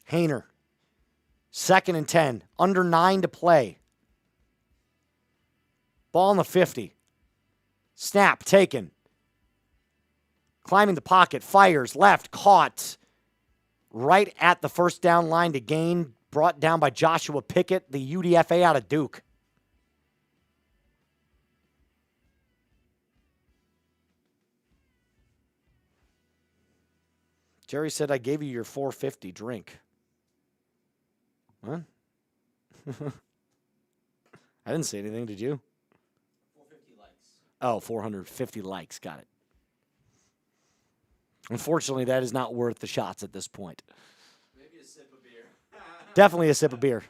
Haener, 2nd and 10, under 9 to play. Ball in the 50. Snap taken. Climbing the pocket, fires left, caught right at the first down line to gain. Brought down by Joshua Pickett, the UDFA out of Duke. Jerry said, I gave you your $4.50 drink. What? I didn't say anything, did you? 450 likes. Oh, 450 likes. Got it. Unfortunately, that is not worth the shots at this point. Maybe a sip of beer. Definitely a sip of beer.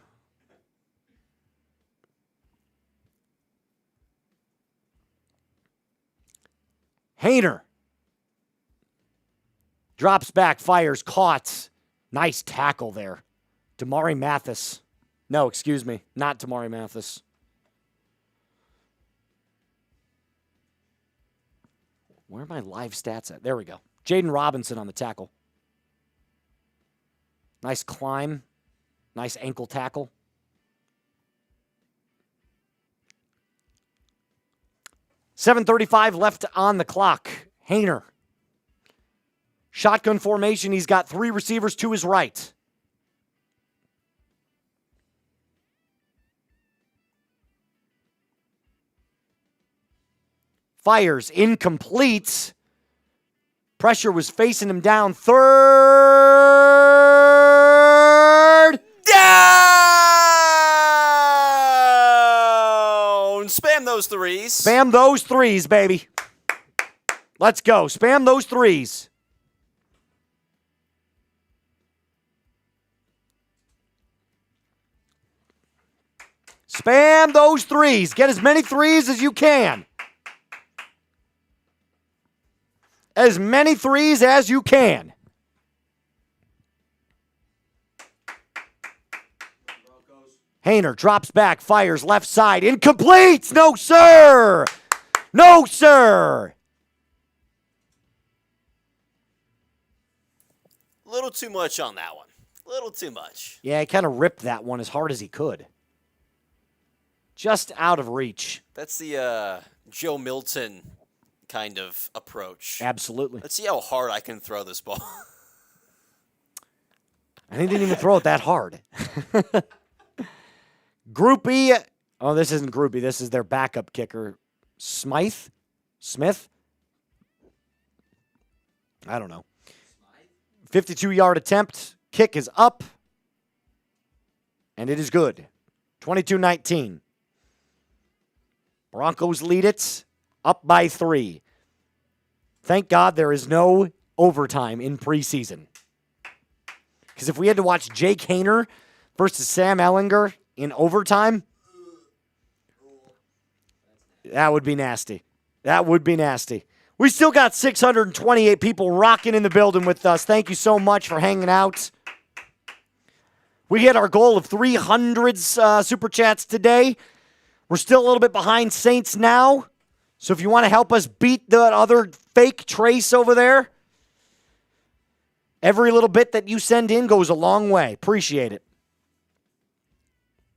Haener. Drops back, fires, caught. Nice tackle there. Damari Mathis. No, excuse me. Not Damari Mathis. Where are my live stats at? There we go. Jaden Robinson on the tackle. Nice climb. Nice ankle tackle. .735 left on the clock. Haener. Shotgun formation. He's got 3 receivers to his right. Fires. Incomplete. Pressure was facing him down. 3rd down. Spam those threes. Spam those threes, baby. Let's go. Spam those threes. Spam those threes. Get as many threes as you can. As many threes as you can. Haener drops back, fires left side. Incomplete. No, sir. No, sir. A little too much on that one. A little too much. Yeah, he kind of ripped that one as hard as he could. Just out of reach. That's the Joe Milton kind of approach. Absolutely. Let's see how hard I can throw this ball. And he didn't even throw it that hard. Groupie. Oh, this isn't Groupie. This is their backup kicker. Smith? I don't know. 52-yard attempt. Kick is up. And it is good. 22-19. Broncos lead it. Up by 3. Thank God there is no overtime in preseason. Because if we had to watch Jake Haener versus Sam Ehlinger in overtime, that would be nasty. That would be nasty. We still got 628 people rocking in the building with us. Thank you so much for hanging out. We hit our goal of 300 Super Chats today. We're still a little bit behind Saints now. So if you want to help us beat the other fake Trace over there, every little bit that you send in goes a long way. Appreciate it.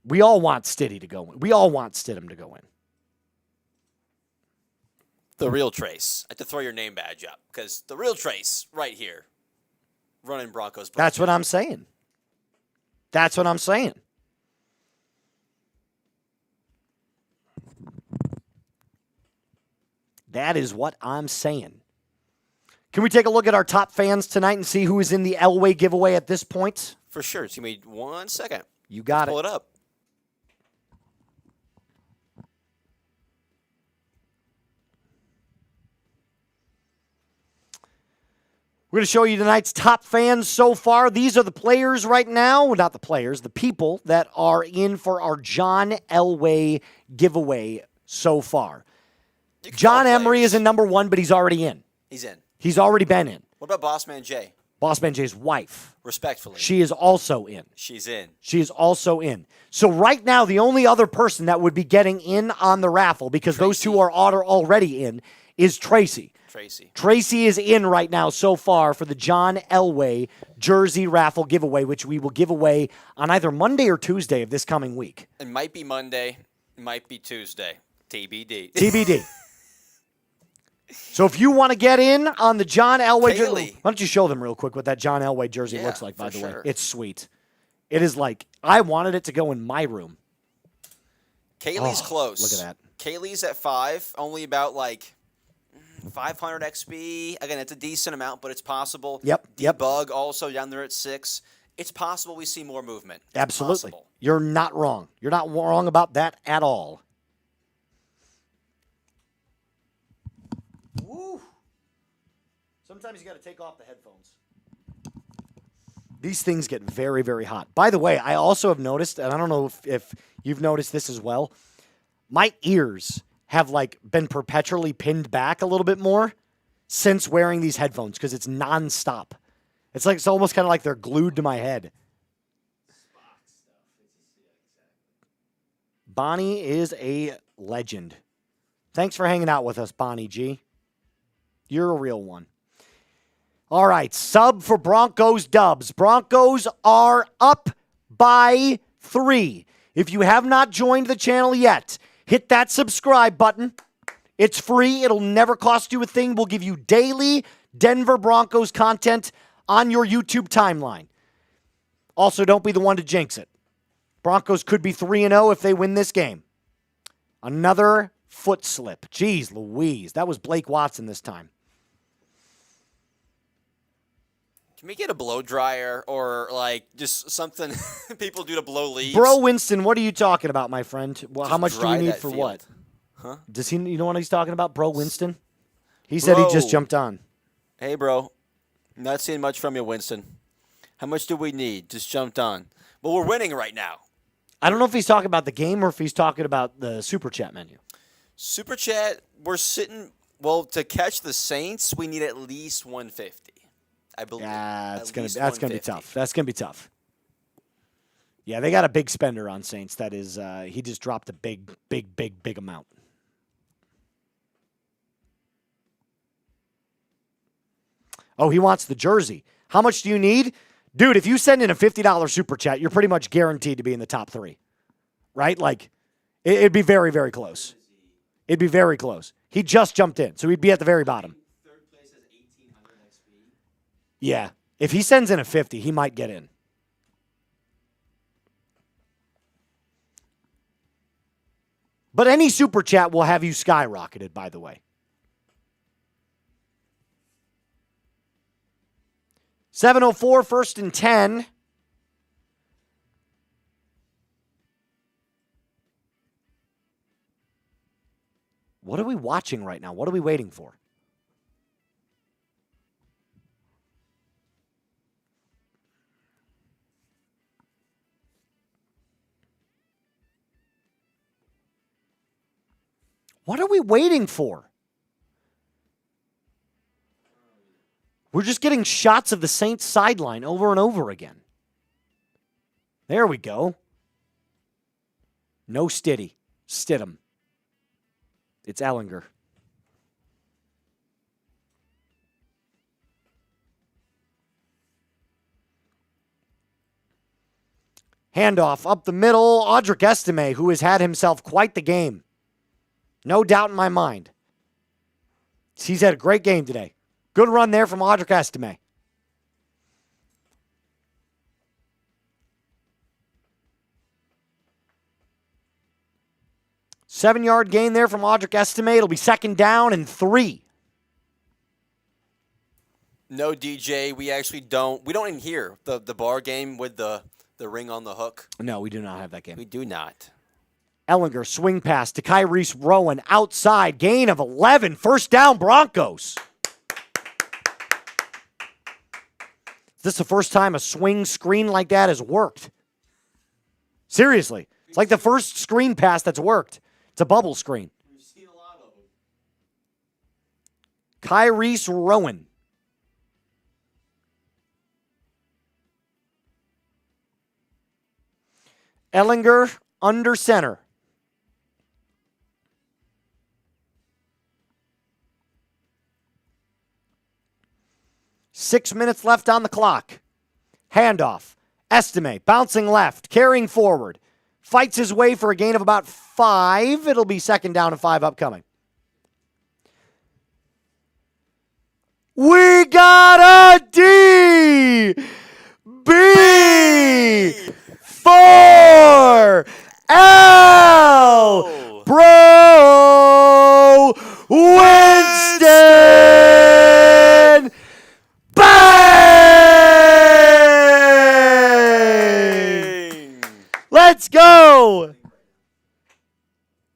We all want Stiddy to go in. We all want Stidham to go in. The real Trace. I have to throw your name badge up because the real Trace right here running Broncos Breakdown. That's what I'm saying. That's what I'm saying. That is what I'm saying. Can we take a look at our top fans tonight and see who is in the Elway giveaway at this point? For sure. Just give me 1 second. You got Pull it. it up. We're going to show you tonight's top fans so far. These are the players right now. Not the players, the people that are in for our John Elway giveaway so far. John Emery is in number 1, but he's already in. He's in. He's already been in. What about Bossman Jay? Bossman Jay's wife. Respectfully. She is also in. She's in. She is also in. So right now, the only other person that would be getting in on the raffle, because those two are already in, is Tracy. Tracy is in right now so far for the John Elway jersey raffle giveaway, which we will give away on either Monday or Tuesday of this coming week. It might be Monday. It might be Tuesday. TBD. TBD. So if you want to get in on the John Elway jersey, why don't you show them real quick what that John Elway jersey looks like, by the way. It's sweet. It is like, I wanted it to go in my room. Kaylee's close. Look at that. Kaylee's at 5, only about like 500 XP. Again, it's a decent amount, but it's possible. Yep. Bug also down there at 6. It's possible we see more movement. It's Absolutely. possible. You're not wrong. You're not wrong about that at all. Woo. Sometimes you got to take off the headphones. These things get very, very hot. By the way, I also have noticed, and I don't know if you've noticed this as well, my ears have like been perpetually pinned back a little bit more since wearing these headphones because it's nonstop. It's like it's almost kind of like they're glued to my head. Bonnie is a legend. Thanks for hanging out with us, Bonnie G. You're a real one. All right, sub for Broncos dubs. Broncos are up by 3. If you have not joined the channel yet, hit that subscribe button. It's free. It'll never cost you a thing. We'll give you daily Denver Broncos content on your YouTube timeline. Also, don't be the one to jinx it. Broncos could be 3-0 if they win this game. Another foot slip. Jeez Louise. That was Blake Watson this time. Can we get a blow dryer or like just something people do to blow leaves? Bro Winston, what are you talking about, my friend? Well, how much do you need for field. what? Huh? Does he? You know what he's talking about, Bro Winston? He said he just jumped on. Hey, bro. Not seeing much from you, Winston. How much do we need? Just jumped on. Well, we're winning right now. I don't know if he's talking about the game or if he's talking about the Super Chat menu. Super Chat, we're sitting, well, to catch the Saints, we need at least 150. I believe. Yeah, that's gonna be tough. That's gonna be tough. Yeah, they got a big spender on Saints. That is, he just dropped a big amount. Oh, he wants the jersey. How much do you need? Dude, if you send in a $50 super chat, you're pretty much guaranteed to be in the top 3. Right? Like, it'd be very, very close. It'd be very close. He just jumped in, so he'd be at the very bottom. Third place has 1,800 XP. Yeah. If he sends in a 50, he might get in. But any super chat will have you skyrocketed, by the way. 7:04, 1st and 10. What are we watching right now? What are we waiting for? What are we waiting for? We're just getting shots of the Saints sideline over and over again. There we go. No Stidham. It's Ellinger. Handoff up the middle. Audric Estime, who has had himself quite the game. No doubt in my mind. He's had a great game today. Good run there from Audric Estime. Seven-yard gain there from Audric Estime. It'll be 2nd down and 3. No, DJ, we actually don't. We don't even hear the bar game with the ring on the hook. No, we do not have that game. We do not. Ellinger, swing pass to Kyrie Rowan, outside, gain of 11, 1st down Broncos. This is the first time a swing screen like that has worked. Seriously. It's like the first screen pass that's worked. It's a bubble screen. We've seen a lot of them. Kyrie Rowan. Ellinger under center. Six minutes left on the clock. Handoff. Estime bouncing left, carrying forward. Fights his way for a gain of about 5. It'll be 2nd down and 5 upcoming. We got a B 4 L Bro Winston. Bang! Let's go.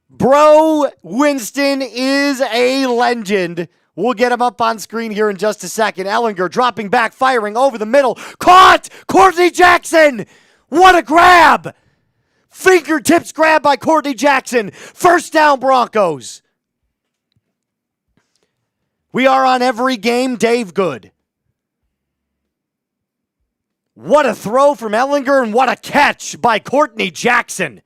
Bro Winston is a legend. We'll get him up on screen here in just a second. Ellinger dropping back, firing over the middle. Caught! Courtney Jackson! What a grab! Fingertips grab by Courtney Jackson. 1st down Broncos. We are on every game, Dave Good. What a throw from Ellinger and what a catch by Courtney Jackson.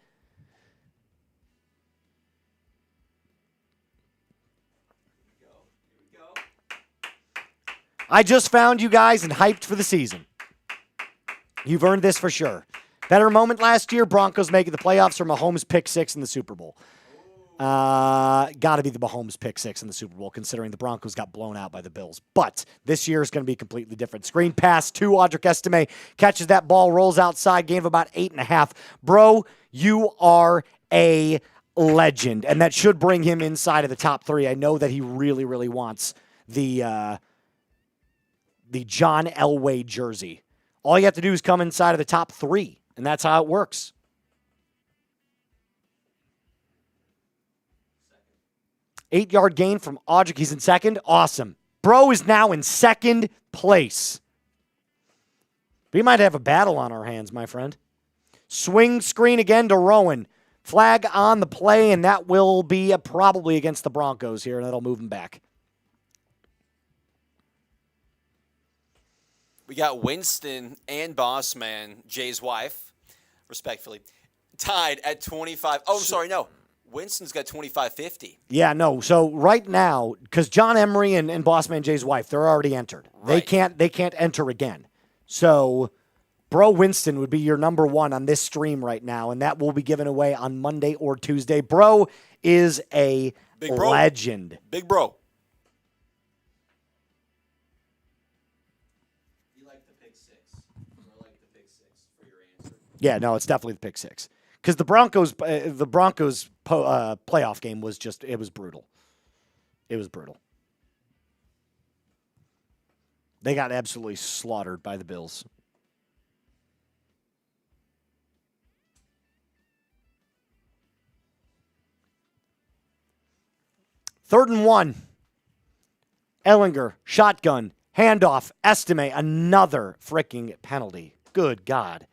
I just found you guys and hyped for the season. You've earned this for sure. Better moment last year, Broncos making the playoffs or Mahomes pick 6 in the Super Bowl. Got to be the Mahomes pick 6 in the Super Bowl, considering the Broncos got blown out by the Bills. But this year is going to be completely different. Screen pass to Audric Estime. Catches that ball, rolls outside, gain of about 8.5. Bro, you are a legend, and that should bring him inside of the top 3. I know that he really, really wants the John Elway jersey. All you have to do is come inside of the top 3, and that's how it works. Eight-yard gain from Audric. He's in 2nd. Awesome. Bro is now in 2nd place. We might have a battle on our hands, my friend. Swing screen again to Rowan. Flag on the play, and that will be probably against the Broncos here, and that'll move him back. We got Winston and Bossman, Jay's wife, respectfully, tied at 25. Oh, sorry, no. Winston's got 25-50. Yeah, no. So right now, because John Emery and Bossman Jay's wife, they're already entered. Right. They can't enter again. So Bro Winston would be your number 1 on this stream right now, and that will be given away on Monday or Tuesday. Bro is a legend. Big bro. Yeah, no, it's definitely the pick 6. Because the Broncos playoff game was it was brutal. It was brutal. They got absolutely slaughtered by the Bills. Third and 1. Ellinger, shotgun, handoff, Estime, another freaking penalty. Good God.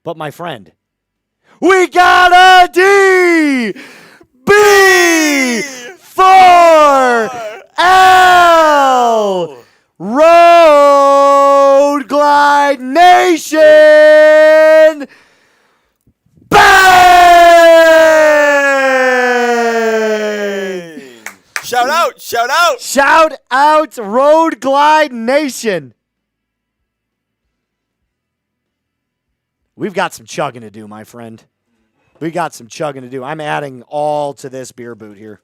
But my friend, we got a B 4 L Road Glide Nation. Bang! Shout out, shout out. Shout out Road Glide Nation. We've got some chugging to do, my friend. We got some chugging to do. I'm adding all to this beer boot here.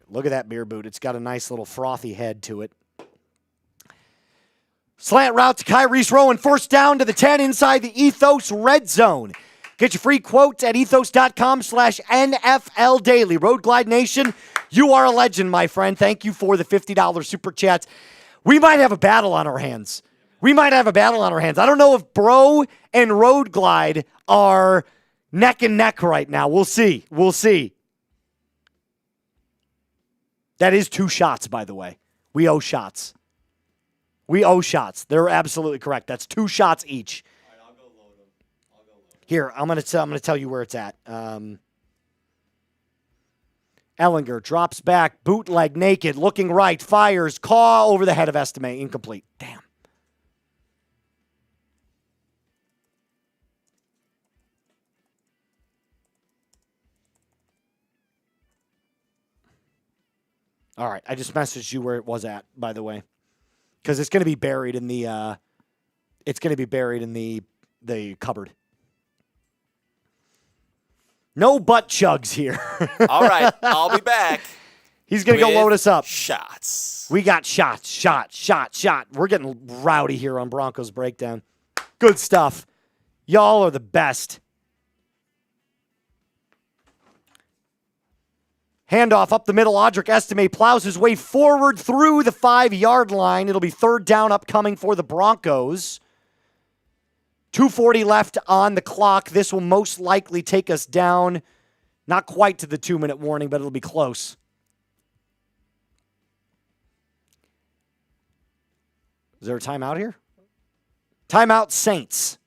Look at that beer boot. It's got a nice little frothy head to it. Slant route to Kyrie Rowan. First down to the 10 inside the Ethos red zone. Get your free quote at ethos.com/NFL Daily. Road Glide Nation, you are a legend, my friend. Thank you for the $50 super chat. We might have a battle on our hands. I don't know if Bro and Road Glide are neck and neck right now. We'll see. That is 2 shots, by the way. We owe shots. They're absolutely correct. That's 2 shots each. All right, I'll go load them. Here, I'm gonna tell you where it's at. Ellinger drops back, bootleg, naked, looking right, fires, caw over the head of Estime, incomplete. Damn. All right, I just messaged you where it was at, by the way, because it's going to be buried in the. The cupboard. No butt chugs here. All right, I'll be back. He's going to go load us up. Shots. We got shot. We're getting rowdy here on Broncos Breakdown. Good stuff. Y'all are the best. Handoff up the middle. Audric Estime plows his way forward through the 5-yard line. It'll be 3rd down upcoming for the Broncos. 2:40 left on the clock. This will most likely take us down, not quite to the 2-minute warning, but it'll be close. Is there a timeout here? Timeout, Saints.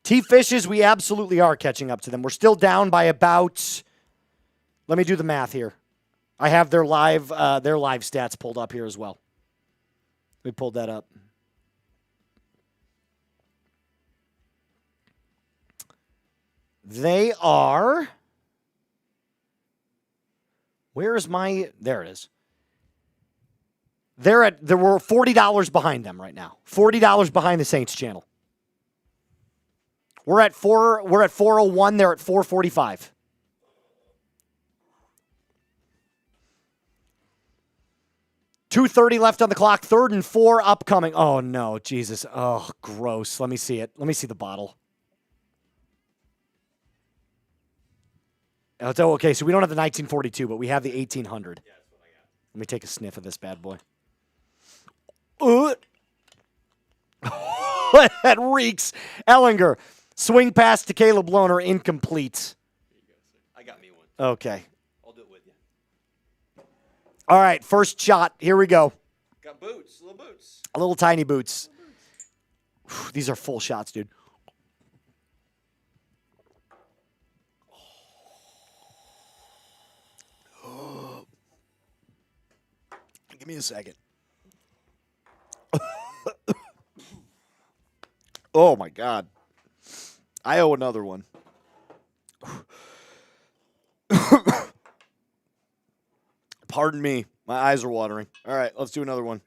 T-Fishes, we absolutely are catching up to them. We're still down by about, let me do the math here. I have their live stats pulled up here as well. We pulled that up. They are, there it is. There were $40 behind them right now. $40 behind the Saints channel. We're at 401, they're at 445. $2:30 left on the clock, 3rd and 4 upcoming. Oh no, Jesus. Oh, gross. Let me see it. Let me see the bottle. Oh, okay, so we don't have the 1942, but we have the 1800. Yeah, that's what I got. Let me take a sniff of this bad boy. That reeks. Ellinger, swing pass to Caleb Lohner, incomplete. There you go, sir. I got me one. Okay. I'll do it with you. All right, first shot. Here we go. Got boots, little boots. Little tiny boots. These are full shots, dude. Give me a second. Oh, my God. I owe another one. Pardon me. My eyes are watering. All right, let's do another one.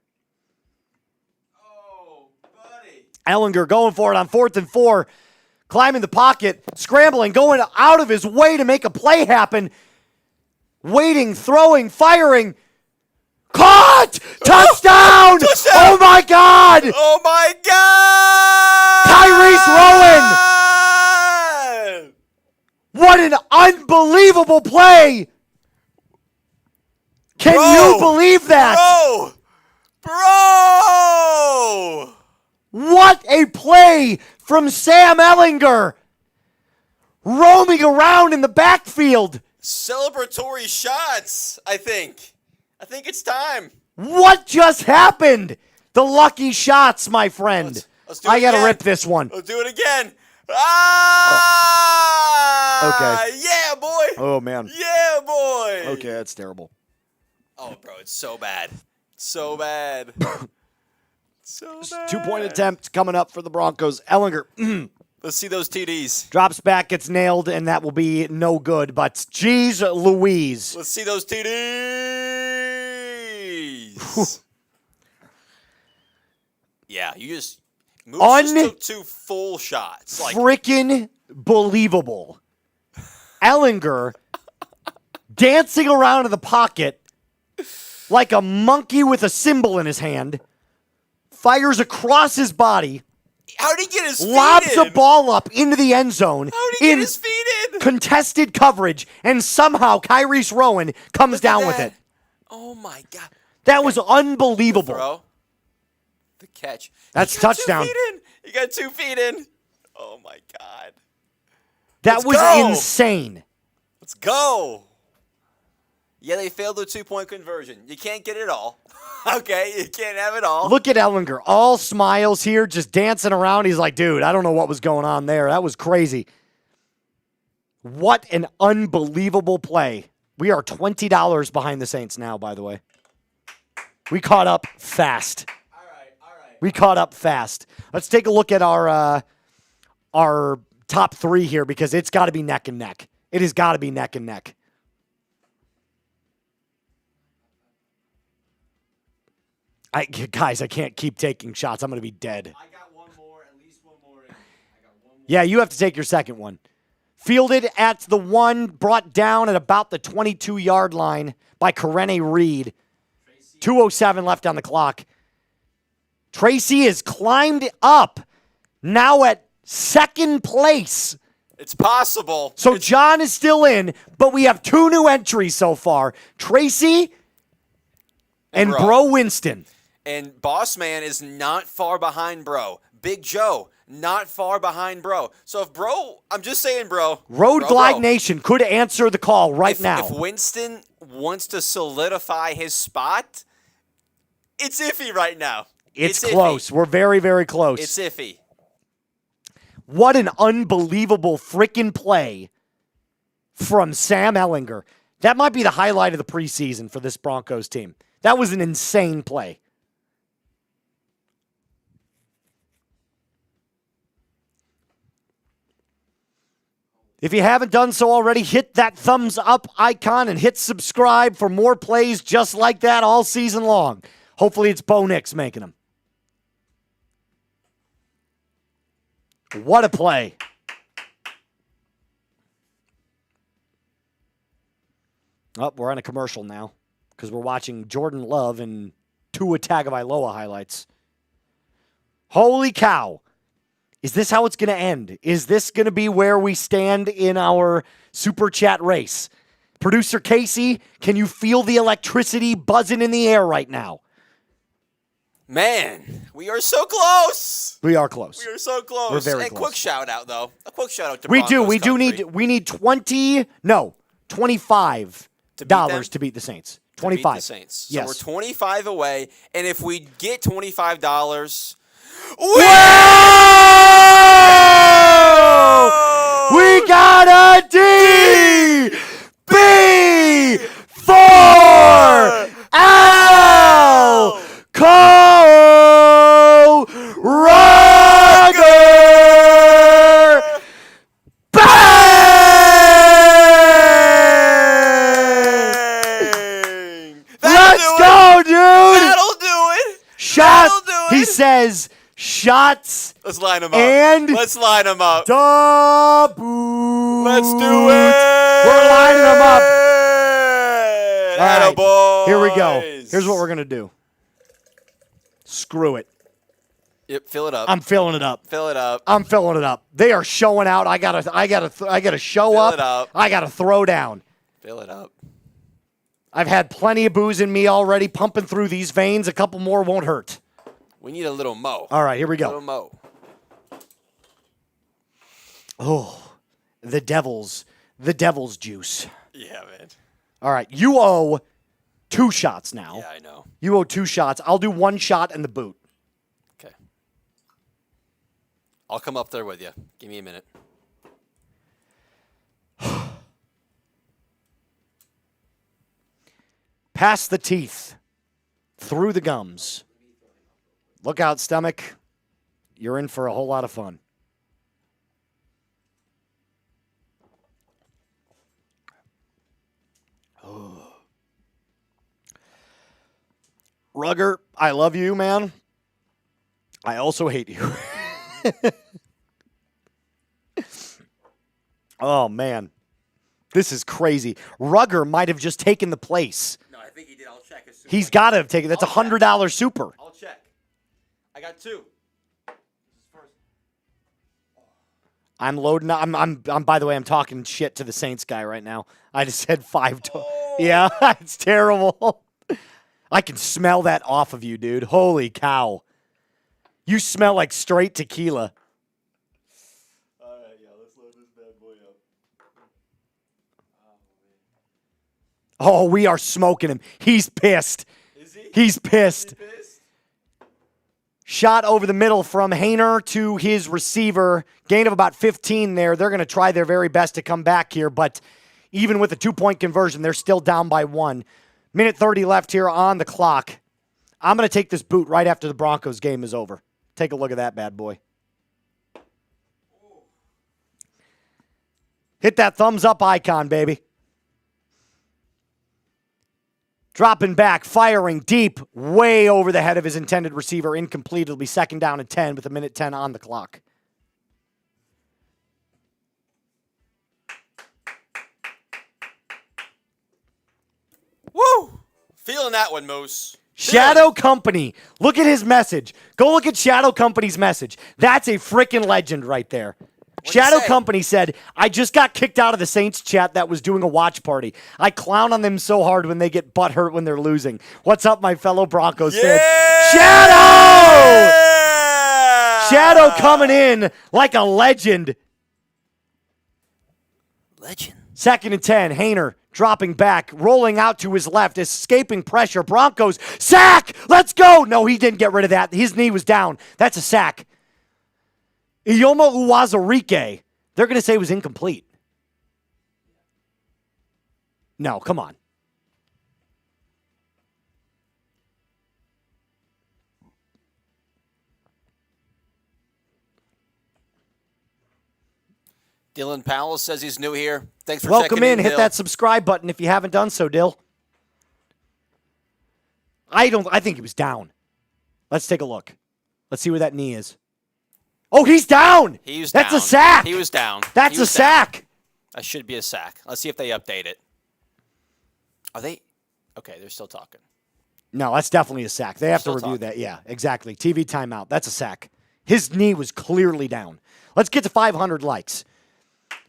Oh, buddy. Ellinger going for it on 4th and 4. Climbing the pocket, scrambling, going out of his way to make a play happen. Waiting, throwing, firing. Caught! Touchdown! Touchdown! Oh, my God! Oh, my God! Tyrese Rowan! What an unbelievable play! Can you believe that? Bro! What a play from Sam Ellinger! Roaming around in the backfield. Celebratory shots, I think. I think it's time. What just happened? The lucky shots, my friend. Let's do it I got to again. rip this one. Let's do it again. Ah! Okay. Yeah, boy. Oh, man. Yeah, boy. Okay, that's terrible. Oh, bro, it's so bad. So bad. So bad. 2-point attempt coming up for the Broncos. Ellinger Let's see those TDs. drops back, gets nailed, and that will be no good. But geez Louise. Let's see those TDs. Yeah, you Moose just took 2 full shots. Freaking believable. Ellinger dancing around in the pocket like a monkey with a cymbal in his hand, fires across his body. How'd he get his feet lobs in? a ball up into the end zone. How'd he get his feet in? Contested coverage, and somehow Kyrie Rowan comes down with it. Oh, my God. That was unbelievable. Throw. The catch. That's He got touchdown. 2 feet in. He got 2 feet in. Oh, my God. That Let's was go. insane. Let's go. Yeah, they failed the 2-point conversion. You can't get it all. Okay, you can't have it all. Look at Ellinger, all smiles here, just dancing around. He's like, dude, I don't know what was going on there. That was crazy. What an unbelievable play. We are $20 behind the Saints now, by the way. We caught up fast. All right. We caught up fast. Let's take a look at our top 3 here because it's got to be neck and neck. It has got to be neck and neck. Guys, I can't keep taking shots. I'm going to be dead. I got one more, at least one more in. I got one more. Yeah, you have to take your second one. Fielded at the 1, brought down at about the 22-yard line by Karene Reed. 2:07 left on the clock. Tracy has climbed up, now at second place. It's possible. So John is still in, but we have 2 new entries so far. Tracy and Bro Winston. And Boss Man is not far behind Bro. Big Joe, not far behind Bro. So if Bro, I'm just saying, Bro. Road Glide Nation could answer the call right now. If Winston wants to solidify his spot, it's iffy right now. It's close. We're very, very close. It's iffy. What an unbelievable freaking play from Sam Ellinger. That might be the highlight of the preseason for this Broncos team. That was an insane play. If you haven't done so already, hit that thumbs up icon and hit subscribe for more plays just like that all season long. Hopefully it's Bo Nix making them. What a play. Oh, we're on a commercial now because we're watching Jordan Love and Tua Tagovailoa highlights. Holy cow. Is this how it's going to end? Is this going to be where we stand in our Super Chat race? Producer Casey, can you feel the electricity buzzing in the air right now? Man, we are so close. We are close. We are so close. We're very and close. Quick shout out though. A quick shout out to We Broncos need $25 to beat the Saints. 25. To beat the Saints. So yes. we're 25 away, and if we get $25, we got a DB4L Co-Rocker! bang! Let's go, dude! That'll do it! Shots, That'll do it! he says, shots Let's line them up. and Let's line them up. double. Let's do it! We're lining them up. All right, Attaboys. here we go. Here's what we're going to do. Screw it. Yep, fill it up. I'm filling it up. Fill it up. I'm filling it up. They are showing out. I gotta show Fill up. it up. I gotta throw down. Fill it up. I've had plenty of booze in me already, pumping through these veins. A couple more won't hurt. We need a little mo. All right, here we A little go. mo. Oh, the devil's juice. Yeah, man. All right, you owe 2 shots now. Yeah, I know. You owe 2 shots. I'll do 1 shot and the boot. Okay. I'll come up there with you. Give me a minute. Past the teeth, through the gums. Look out, stomach. You're in for a whole lot of fun. Oh. Rugger, I love you, man. I also hate you. Oh, man. This is crazy. Rugger might have just taken the place. No, I think he did. I'll check. As soon He's got to have taken it. That's I'll check. $100 super. I'll check. I got 2. This is first. I'm loading up. I'm by the way, I'm talking shit to the Saints guy right now. I just said 5. Yeah, it's terrible. I can smell that off of you, dude. Holy cow. You smell like straight tequila. All right, yeah, let's load this bad boy up. Oh, we are smoking him. He's pissed. Is he? He's pissed. Is he pissed? Shot over the middle from Hayner to his receiver. Gain of about 15 there. They're going to try their very best to come back here, but even with a 2-point conversion, they're still down by 1. Minute 30 left here on the clock. I'm going to take this boot right after the Broncos game is over. Take a look at that bad boy. Hit that thumbs up icon, baby. Dropping back, firing deep, way over the head of his intended receiver. Incomplete. It'll be 2nd down and 10 with a minute 10 on the clock. Woo! Feeling that one, Moose. Shadow Company. Look at his message. Go look at Shadow Company's message. That's a freaking legend right there. Shadow Company said, I just got kicked out of the Saints chat that was doing a watch party. I clown on them so hard when they get butthurt when they're losing. What's up, my fellow Broncos fans? Shadow! Shadow coming in like a legend. Legend. 2nd and 10. Hayner dropping back, rolling out to his left, escaping pressure. Broncos, sack! Let's go! No, he didn't get rid of that. His knee was down. That's a sack. Ioma Uwazurike, they're going to say it was incomplete. No, come on. Dylan Powell says he's new here. Thanks for Welcome checking in. Hit Dill. that subscribe button if you haven't done so, Dill. I think he was down. Let's take a look. Let's see where that knee is. Oh, he's down. That's down. a sack. He was down. That's a sack. That should be a sack. Let's see if they update it. Are they? Okay, they're still talking. No, that's definitely a sack. They have to Still review talking. that. Yeah, exactly. TV timeout. That's a sack. His knee was clearly down. Let's get to 500 likes.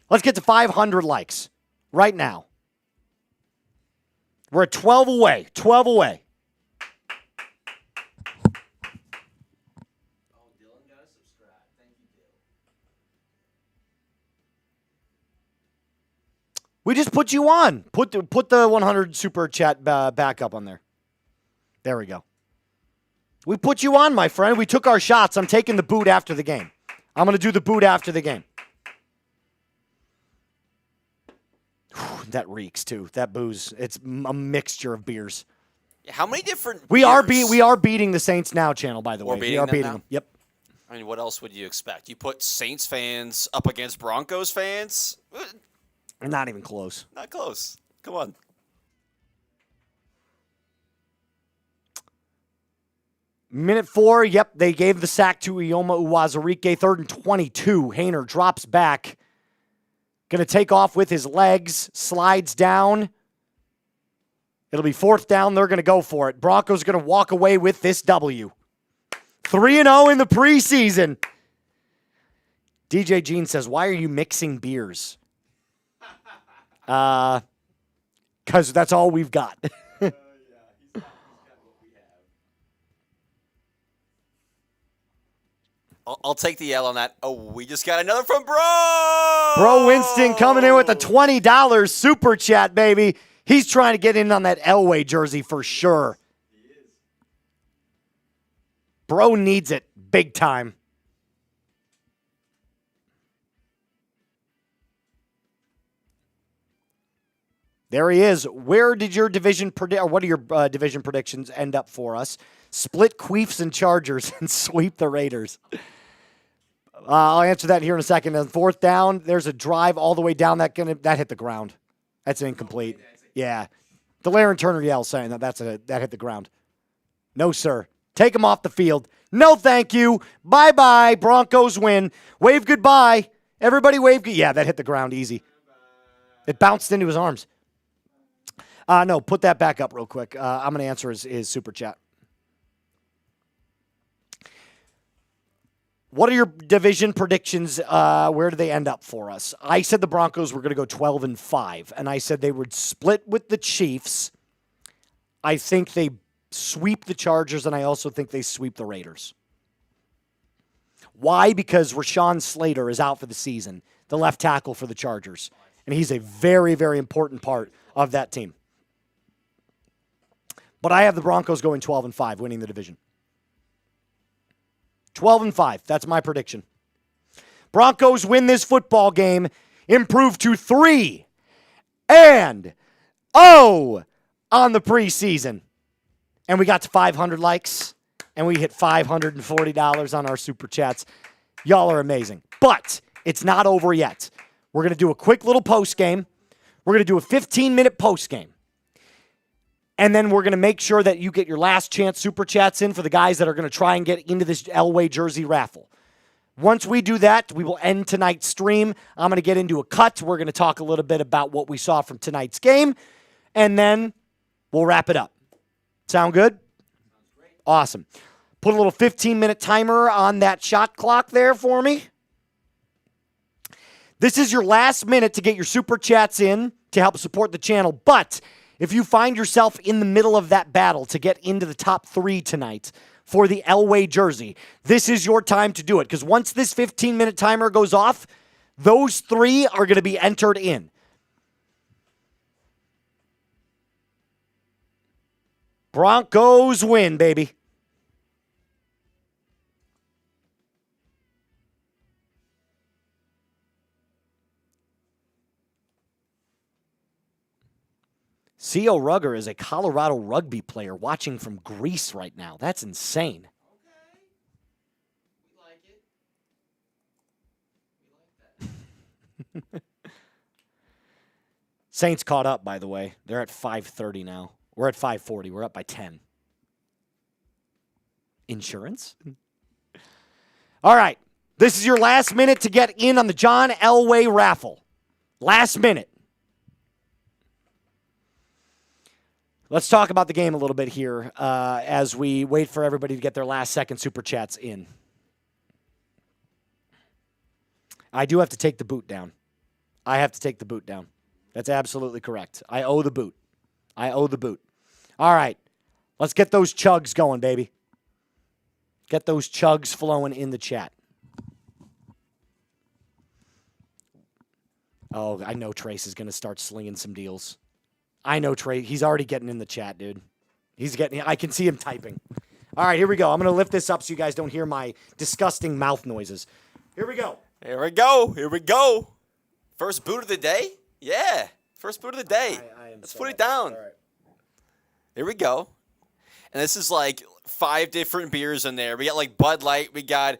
Let's get to 500 likes right now. We're at 12 away. 12 away. Oh, Dylan got to subscribe. Thank you, Dylan. We just put you on. Put the 100 super chat back up on there. There we go. We put you on, my friend. We took our shots. I'm taking the boot after the game. I'm going to do the boot after the game. Whew, that reeks, too. That booze. It's a mixture of beers. How many different We are beers? beating the Saints now channel, by the way. beating We are them beating now? them. Yep. I mean, what else would you expect? You put Saints fans up against Broncos fans? Not even close. Not close. Come on. Minute 4, yep, they gave the sack to Ioma Uwazurike. 3rd and 22. Hayner drops back. Going to take off with his legs. Slides down. It'll be 4th down. They're going to go for it. Broncos going to walk away with this W. 3-0 in the preseason. DJ Jean says, why are you mixing beers? Because that's all we've got. Yeah, he's got what we have. I'll take the L on that. Oh, we just got another from Bro! Bro Winston coming in with a $20 super chat, baby. He's trying to get in on that Elway jersey for sure. He is. Bro needs it big time. There he is. Where did your division or what are your division predictions end up for us? Split Queefs and Chargers and sweep the Raiders. I'll answer that here in a second. On 4th down, there's a drive all the way down that hit the ground. That's incomplete. Yeah. Delaren Turner yells saying that hit the ground. No, sir. Take him off the field. No, thank you. Bye-bye. Broncos win. Wave goodbye. Everybody wave. Yeah, that hit the ground easy. It bounced into his arms. No, put that back up real quick. I'm going to answer his super chat. What are your division predictions? Where do they end up for us? I said the Broncos were going to go 12-5, and I said they would split with the Chiefs. I think they sweep the Chargers, and I also think they sweep the Raiders. Why? Because Rashawn Slater is out for the season, the left tackle for the Chargers, and he's a very, very important part of that team. But I have the Broncos going 12-5, winning the division. 12-5. That's my prediction. Broncos win this football game, improve to 3-0 on the preseason. And we got to 500 likes, and we hit $540 on our super chats. Y'all are amazing. But it's not over yet. We're going to do a quick little post game. We're going to do a 15-minute post game. And then we're going to make sure that you get your last chance super chats in for the guys that are going to try and get into this Elway jersey raffle. Once we do that, we will end tonight's stream. I'm going to get into a cut. We're going to talk a little bit about what we saw from tonight's game. And then we'll wrap it up. Sound good? Sounds great. Awesome. Put a little 15-minute timer on that shot clock there for me. This is your last minute to get your super chats in to help support the channel. But if you find yourself in the middle of that battle to get into the top 3 tonight for the Elway jersey, this is your time to do it. Because once this 15-minute timer goes off, those 3 are going to be entered in. Broncos win, baby. C.O. Rugger is a Colorado rugby player watching from Greece right now. That's insane. Okay. We like it. Saints caught up, by the way. They're at 5:30 now. We're at 5:40. We're up by 10. Insurance? All right. This is your last minute to get in on the John Elway raffle. Last minute. Let's talk about the game a little bit here as we wait for everybody to get their last second super chats in. I do have to take the boot down. I have to take the boot down. That's absolutely correct. I owe the boot. I owe the boot. All right. Let's get those chugs going, baby. Get those chugs flowing in the chat. Oh, I know Trace is going to start slinging some deals. I know Trey. He's already getting in the chat, dude. I can see him typing. All right, here we go. I'm going to lift this up so you guys don't hear my disgusting mouth noises. Here we go. Here we go. Here we go. First boot of the day? Yeah. First boot of the day. Let's put it down. All right. Here we go. And this is like 5 different beers in there. We got like Bud Light. We got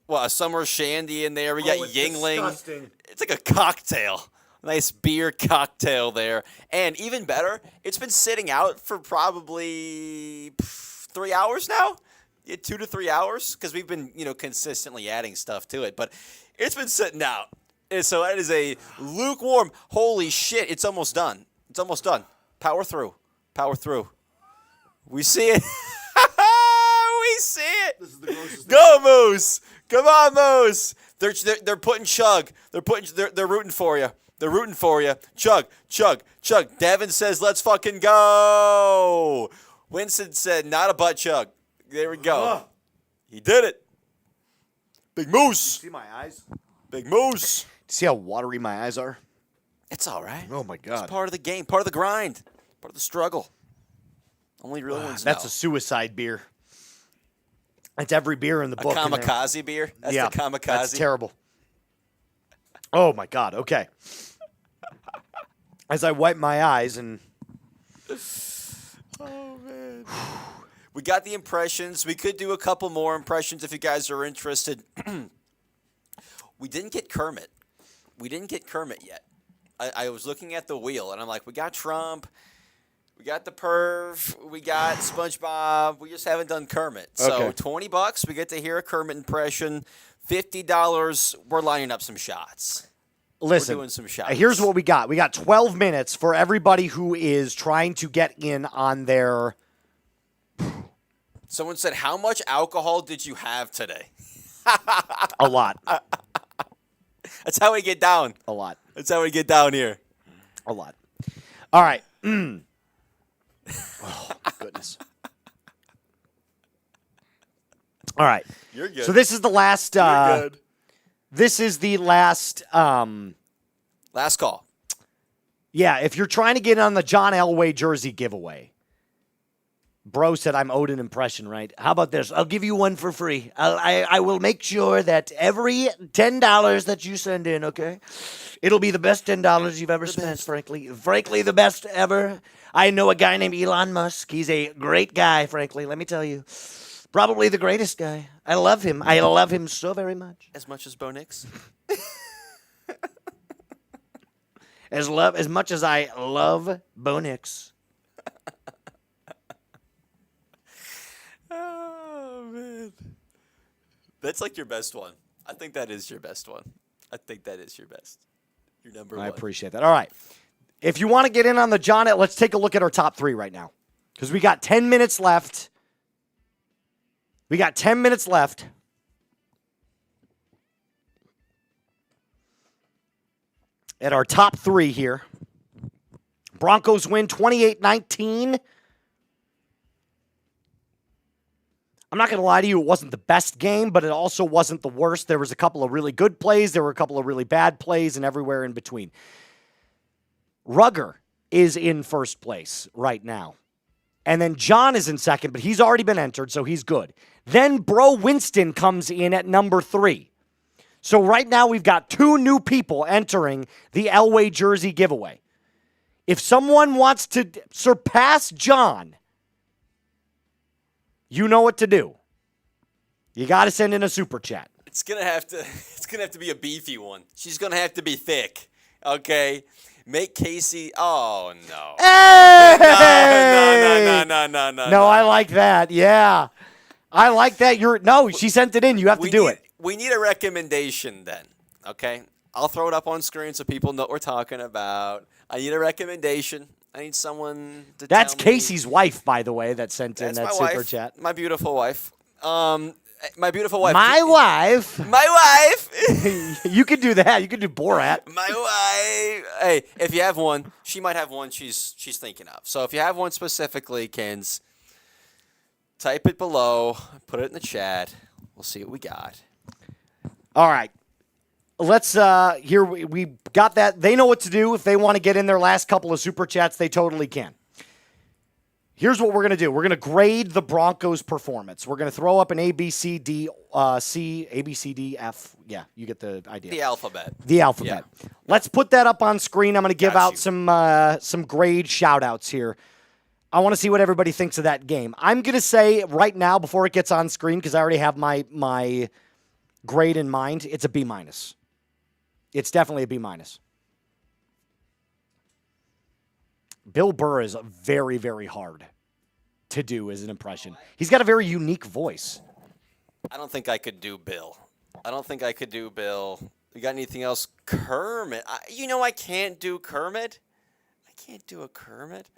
a Summer Shandy in there. We got Yingling. Disgusting. It's like a cocktail. Nice beer cocktail there. And even better, it's been sitting out for probably 3 hours now. 2 to 3 hours, because we've been, consistently adding stuff to it. But it's been sitting out. And so that is a lukewarm. Holy shit, it's almost done. It's almost done. Power through. Power through. We see it. We see it. This is the grossest Go, Moose. Come on, Moose. They're putting chug. They're rooting for you. They're rooting for you. Chug, chug, chug. Devin says, let's fucking go. Winston said, not a butt chug. There we go. He did it. Big Moose. See my eyes? Big Moose. See how watery my eyes are? It's all right. Oh, my God. It's part of the game, part of the grind, part of the struggle. Only real ones know. That's a suicide beer. That's every beer in the book. A kamikaze beer? That's the kamikaze. That's terrible. Oh, my God. Okay. As I wipe my eyes and... Oh, man. We got the impressions. We could do a couple more impressions if you guys are interested. We didn't get Kermit. We didn't get Kermit yet. I was looking at the wheel, and I'm like, we got Trump. We got the Perv. We got SpongeBob. We just haven't done Kermit. So Okay. $20, we get to hear a Kermit impression. $50, we're lining up some shots. Listen, We're doing some shots. here's what we got. We got 12 minutes for everybody who is trying to get in on their... Someone said, how much alcohol did you have today? A lot. That's how we get down. A lot. That's how we get down here. A lot. All right. Oh, goodness. All right. You're good. So this is the last... You're good. This is the last... Last call. Yeah, if you're trying to get on the John Elway jersey giveaway, Bro said I'm owed an impression, right? How about this? I'll give you one for free. I will make sure that every $10 that you send in, okay, it'll be the best $10 you've ever spent, frankly. Frankly, the best ever. I know a guy named Elon Musk. He's a great guy, frankly, let me tell you. Probably the greatest guy. I love him. I love him so very much. As much as Bo Nix? As much as I love Bo Nix. Oh, man. That's like your best one. I think that is your best one. I think that is your best. Your number one. I appreciate that. All right. If you want to get in on the John, let's take a look at our top three right now. Because we got 10 minutes left. We got 10 minutes left. At our top three here. Broncos win 28-19. I'm not going to lie to you, it wasn't the best game, but it also wasn't the worst. There was a couple of really good plays. There were a couple of really bad plays and everywhere in between. Rugger is in first place right now. And then John is in second, but he's already been entered, so he's good. Then Bro Winston comes in at number 3. So right now we've got 2 new people entering the Elway jersey giveaway. If someone wants to surpass John, you know what to do. You got to send in a super chat. It's gonna have to be a beefy one. She's gonna have to be thick. Okay? Make Casey. Oh no. Hey! No. No, I like that. Yeah. I like that. She sent it in. You have to do it. We need a recommendation then. Okay? I'll throw it up on screen so people know what we're talking about. I need a recommendation. I need someone to That's tell me. Casey's wife, by the way, that sent in that super chat. My beautiful wife. My beautiful wife. My wife. My wife. You could do that. You could do Borat. My wife. Hey, if you have one, she might have one she's thinking of. So if you have one specifically, Kens, type it below. Put it in the chat. We'll see what we got. All right. Let's here we got that. They know what to do. If they want to get in their last couple of super chats, they totally can. Here's what we're going to do. We're going to grade the Broncos' performance. We're going to throw up an A, B, C, D, C, A, B, C, D, F. Yeah, you get the idea. The alphabet. The alphabet. Yeah. Let's put that up on screen. I'm going to give out some grade shout-outs here. I want to see what everybody thinks of that game. I'm going to say right now, before it gets on screen, because I already have my grade in mind, it's a B-. It's definitely a B-. Bill Burr is very, very hard to do as an impression. He's got a very unique voice. I don't think I could do Bill. You got anything else? Kermit. I can't do Kermit. I can't do a Kermit.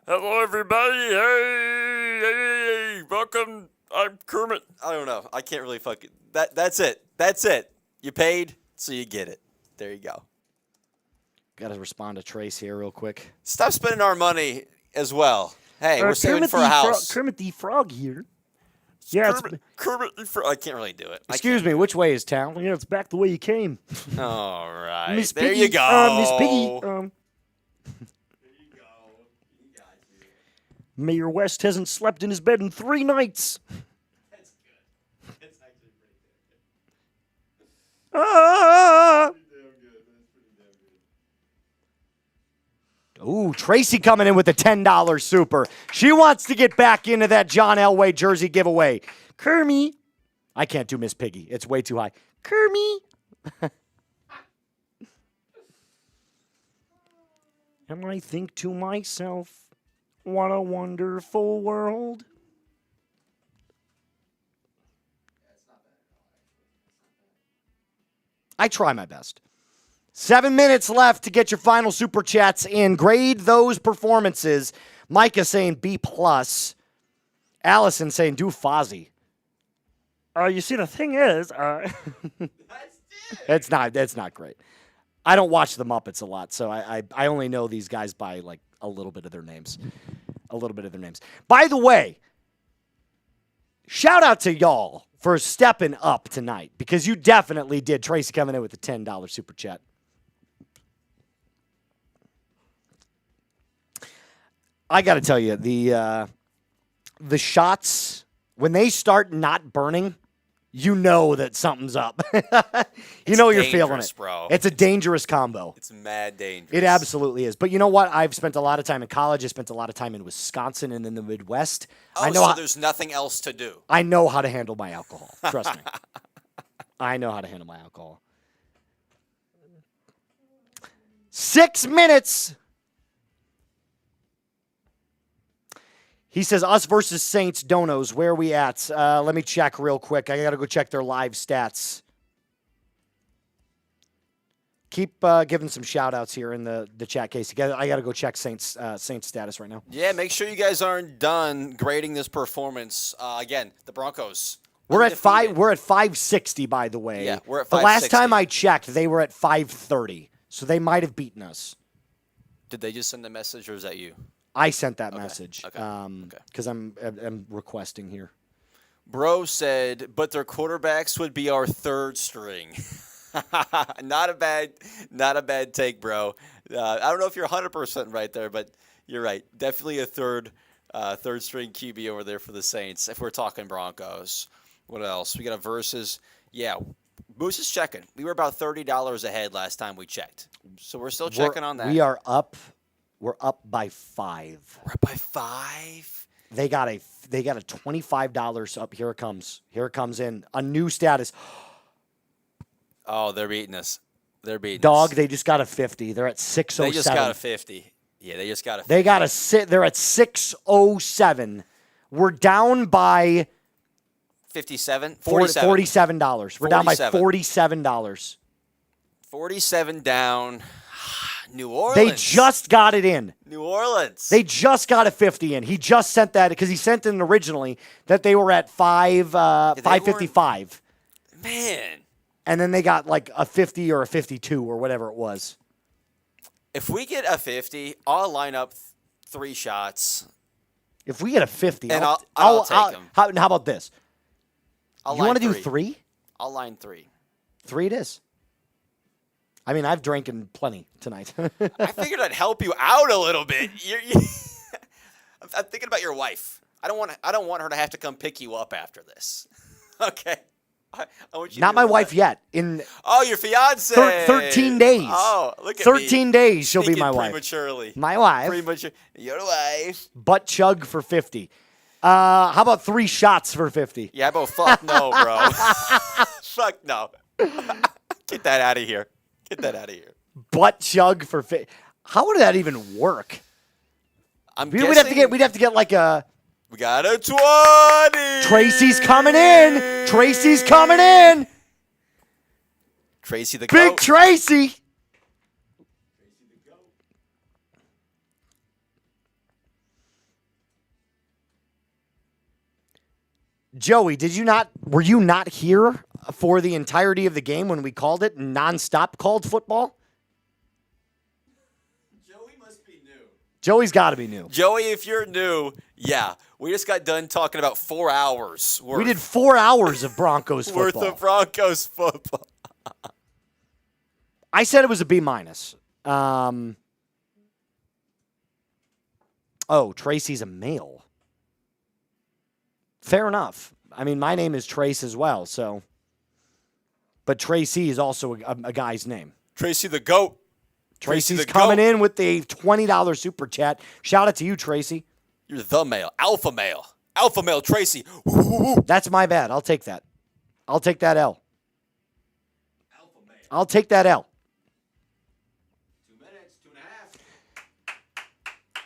Hello, everybody. Hey, welcome. I'm Kermit. I don't know. I can't really fucking... That's it. You paid, so you get it. There you go. Got to respond to Trace here real quick. Stop spending our money as well. Hey, we're saving for a house. Kermit the Frog here. Yeah, Kermit the Frog. I can't really do it. Excuse me, which way is town? Yeah, it's back the way you came. All right. Miss There Piggy, you go. Miss Piggy. There you go. You got you. Mayor West hasn't slept in his bed in 3 nights. That's good. That's actually pretty good. Ah! Damn good. Ooh, Tracy coming in with a $10 super. She wants to get back into that John Elway jersey giveaway. Kermie. I can't do Miss Piggy. It's way too high. Kermie. And I think to myself, what a wonderful world. I try my best. 7 minutes left to get your final super chats in. Grade those performances. Micah saying B+. Allison saying do Fozzie. You see, the thing is, it's not great. I don't watch the Muppets a lot, so I only know these guys by like a little bit of their names. By the way, shout out to y'all for stepping up tonight, because you definitely did. Tracy coming in with a $10 super chat. I got to tell you, the shots, when they start not burning, you know that something's up. you know you're feeling it. Bro. It's a dangerous combo. It's mad dangerous. It absolutely is. But you know what? I've spent a lot of time in college. I spent a lot of time in Wisconsin and in the Midwest. So there's nothing else to do. I know how to handle my alcohol. Trust me. I know how to handle my alcohol. 6 minutes. He says, us versus Saints, donos. Where are we at? Let me check real quick. I got to go check their live stats. Keep giving some shout-outs here in the chat case. I got to go check Saints status right now. Yeah, make sure you guys aren't done grading this performance. Again, the Broncos. We're at 560, by the way. Yeah, we're at 560. The last time I checked, they were at 530. So they might have beaten us. Did they just send a message, or is that you? I sent that message Okay. because I'm requesting here. Bro said, but their quarterbacks would be our third string. Not a bad take, bro. I don't know if you're 100% right there, but you're right. Definitely a third string QB over there for the Saints if we're talking Broncos. What else? We got a versus. Yeah, Moose is checking. We were about $30 ahead last time we checked, so we're still checking on that. We are up. We're up by 5. We're up by 5. They got a $25 up. Here it comes. Here it comes in. A new status. Oh, they're beating us. Dog, they just got a 50. They're at 607. They just got a 50. Yeah, they just got a 50. They got a they're at 607. We're down by 57? $47. We're down by $47. 47 down. New Orleans. They just got it in. New Orleans. They just got a 50 in. He just sent that because he sent it in originally that they were at 555. Man. And then they got like a 50 or a 52 or whatever it was. If we get a 50, I'll line up 3 shots. If we get a 50, and I'll take them. How about this? You want to do 3? I'll line 3. 3 it is. I mean, I've drinking plenty tonight. I figured I'd help you out a little bit. I'm thinking about your wife. I don't want her to have to come pick you up after this. Okay. I want you Not my wife yet. Your fiance. 13 days. Oh, look at 13 days she'll be my wife. Prematurely. My wife. Your wife. Butt chug for 50. How about 3 shots for 50? Yeah, but fuck no, bro. Fuck no. Get that out of here. Butt chug for 50. How would that even work? We'd have to get like a. We got a 20. Tracy's coming in. Tracy the Big goat. Tracy. Joey, were you not here for the entirety of the game when we called it nonstop called football? Joey must be new. Joey's got to be new. Joey, if you're new, yeah. We just got done talking about 4 hours worth. We did 4 hours of Broncos football. Worth of Broncos football. I said it was a B-. Tracy's a male. Fair enough. I mean, my name is Trace as well, so. But Tracy is also a guy's name. Tracy the GOAT. Tracy's coming in with the $20 super chat. Shout out to you, Tracy. You're the male. Alpha male. Alpha male, Tracy. That's my bad. I'll take that. I'll take that L. Alpha male. I'll take that L. 2 minutes, 2.5.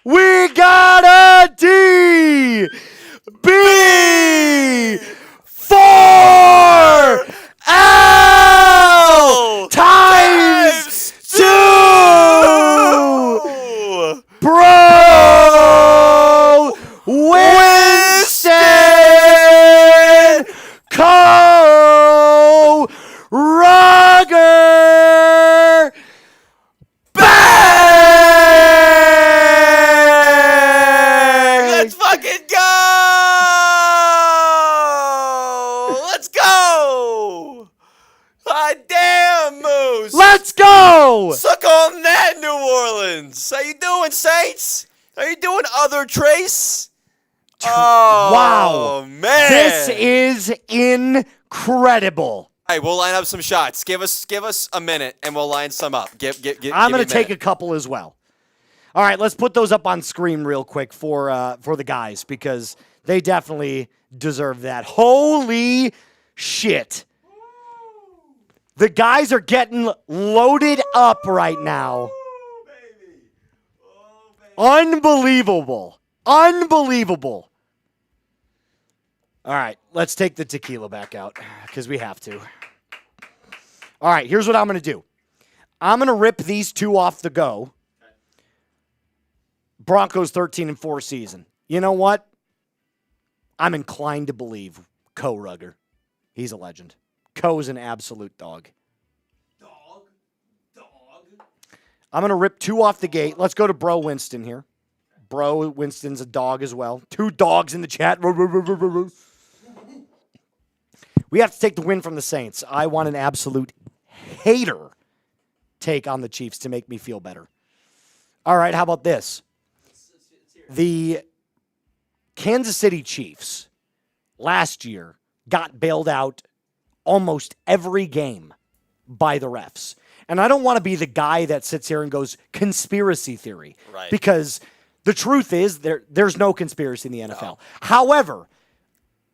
We got a D B 4 L times 2. Bro Winston Co Rugger bang! Let's fucking go! Let's go! God damn, Moose! Let's go! Suck on that, New Orleans! How you doing, Saints? How you doing, other Trace? Oh, Wow. man. This is incredible. Hey, we'll line up some shots. Give us a minute, and we'll line some up. I'm going to take a couple as well. All right, let's put those up on screen real quick for the guys because they definitely deserve that. Holy shit. The guys are getting loaded up right now. Unbelievable. Unbelievable. All right, let's take the tequila back out because we have to. All right, here's what I'm going to do. I'm going to rip these two off the go. Broncos 13-4 season. You know what? I'm inclined to believe Co Rugger. He's a legend. Co's an absolute dog. Dog. I'm going to rip two off the gate. Let's go to Bro Winston here. Bro Winston's a dog as well. Two dogs in the chat. We have to take the win from the Saints. I want an absolute hater take on the Chiefs to make me feel better. All right, how about this? The Kansas City Chiefs last year got bailed out almost every game by the refs. And I don't want to be the guy that sits here and goes conspiracy theory. Right. Because the truth is there's no conspiracy in the NFL. No. However,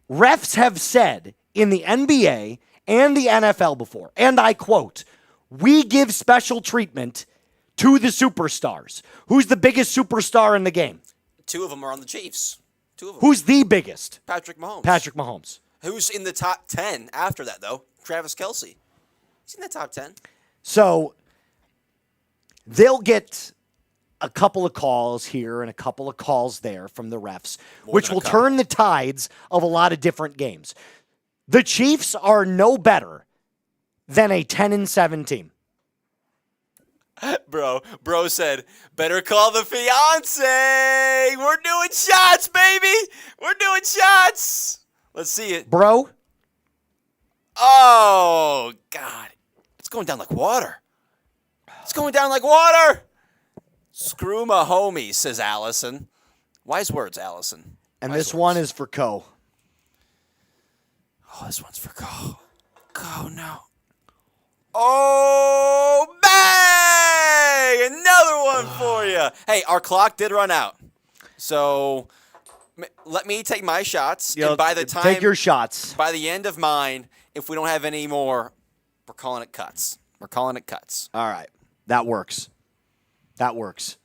refs have said in the NBA and the NFL before, and I quote, "We give special treatment to the superstars." Who's the biggest superstar in the game? Two of them are on the Chiefs. Two of them. Who's the biggest? Patrick Mahomes. Patrick Mahomes. Who's in the top 10 after that, though? Travis Kelce. He's in the top 10. So they'll get a couple of calls here and a couple of calls there from the refs, which will turn the tides of a lot of different games. The Chiefs are no better than a 10-7 team. Bro said, better call the fiance. We're doing shots, baby. We're doing shots. Let's see it. Bro. Oh, God. It's going down like water. It's going down like water. Screw my homies, says Allison. Wise words, Allison. And this one is for Co. Oh, this one's for Co. Co, no. Oh, bang! Another one for you. Hey, our clock did run out. So let me take my shots. And by the time, take your shots. By the end of mine, if we don't have any more, we're calling it cuts. We're calling it cuts. All right. That works. That works.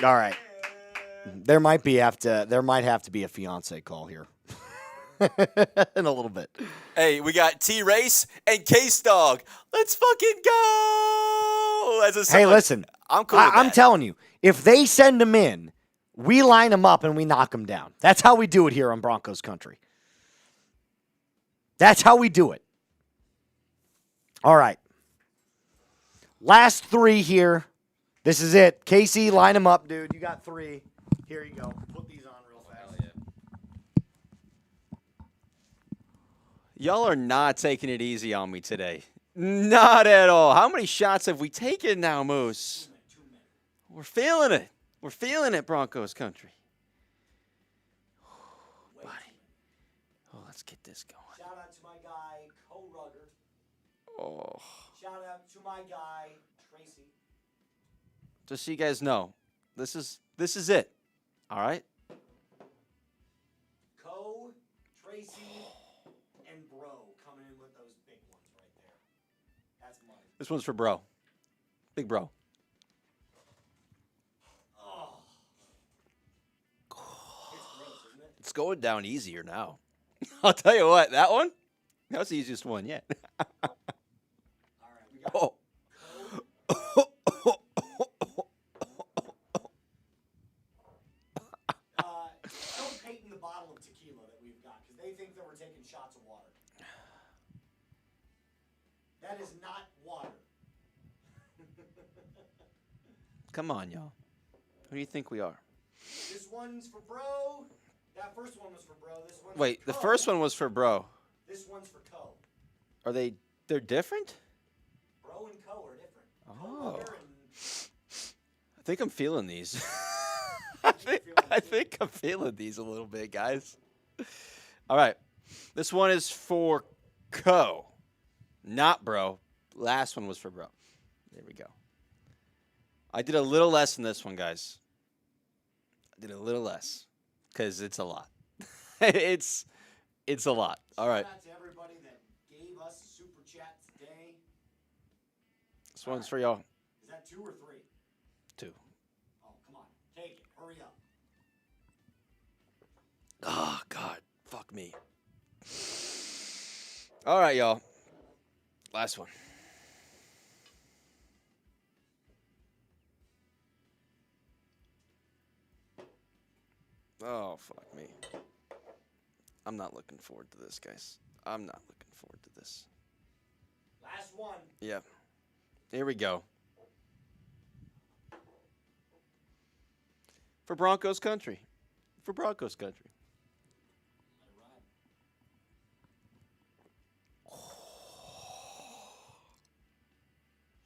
All right. There might have to be a fiance call here. In a little bit. Hey, we got T-Race and Case Dog. Let's fucking go. Hey, listen. I'm cool with that. I'm telling you, if they send them in, we line them up and we knock them down. That's how we do it here on Broncos country. That's how we do it. All right. Last three here. This is it. Casey, line them up, dude. You got three. Here you go. Put these on real fast. Y'all are not taking it easy on me today. Not at all. How many shots have we taken now, Moose? We're feeling it. We're feeling it, Broncos country. Buddy. Oh, let's get this going. Shout out to my guy, Co Rugger. Oh. Shout out to my guy, Tracy. Just so you guys know, this is it. All right. Co, Tracy, and Bro coming in with those big ones right there. That's money. This one's for Bro. Big Bro. Oh. It's gross, isn't it? It's going down easier now. I'll tell you what, that one, that was the easiest one yet. All right, we got Oh. Sean Payton the bottle of tequila that we've got because they think that we're taking shots of water. That is not water. Come on, y'all. Who do you think we are? This one's for Bro. That first one was for Bro. This one's Wait, for the Co. first one was for Bro. This one's for Co. Are they're different? Bro and Co are different. Oh. Co-brother and I think I'm feeling these. I think I'm feeling these a little bit, guys. All right. This one is for Co. Not Bro. Last one was for Bro. There we go. I did a little less than this one, guys. I did a little less because it's a lot. it's a lot. All right. Shout out to everybody that gave us a super chat today. This one's for y'all. Is that 2 or 3? 2. Oh, come on. Take it. Hurry up. Oh, God. Fuck me. All right, y'all. Last one. Oh, fuck me. I'm not looking forward to this, guys. I'm not looking forward to this. Last one. Yeah. Here we go. For Broncos country. For Broncos country.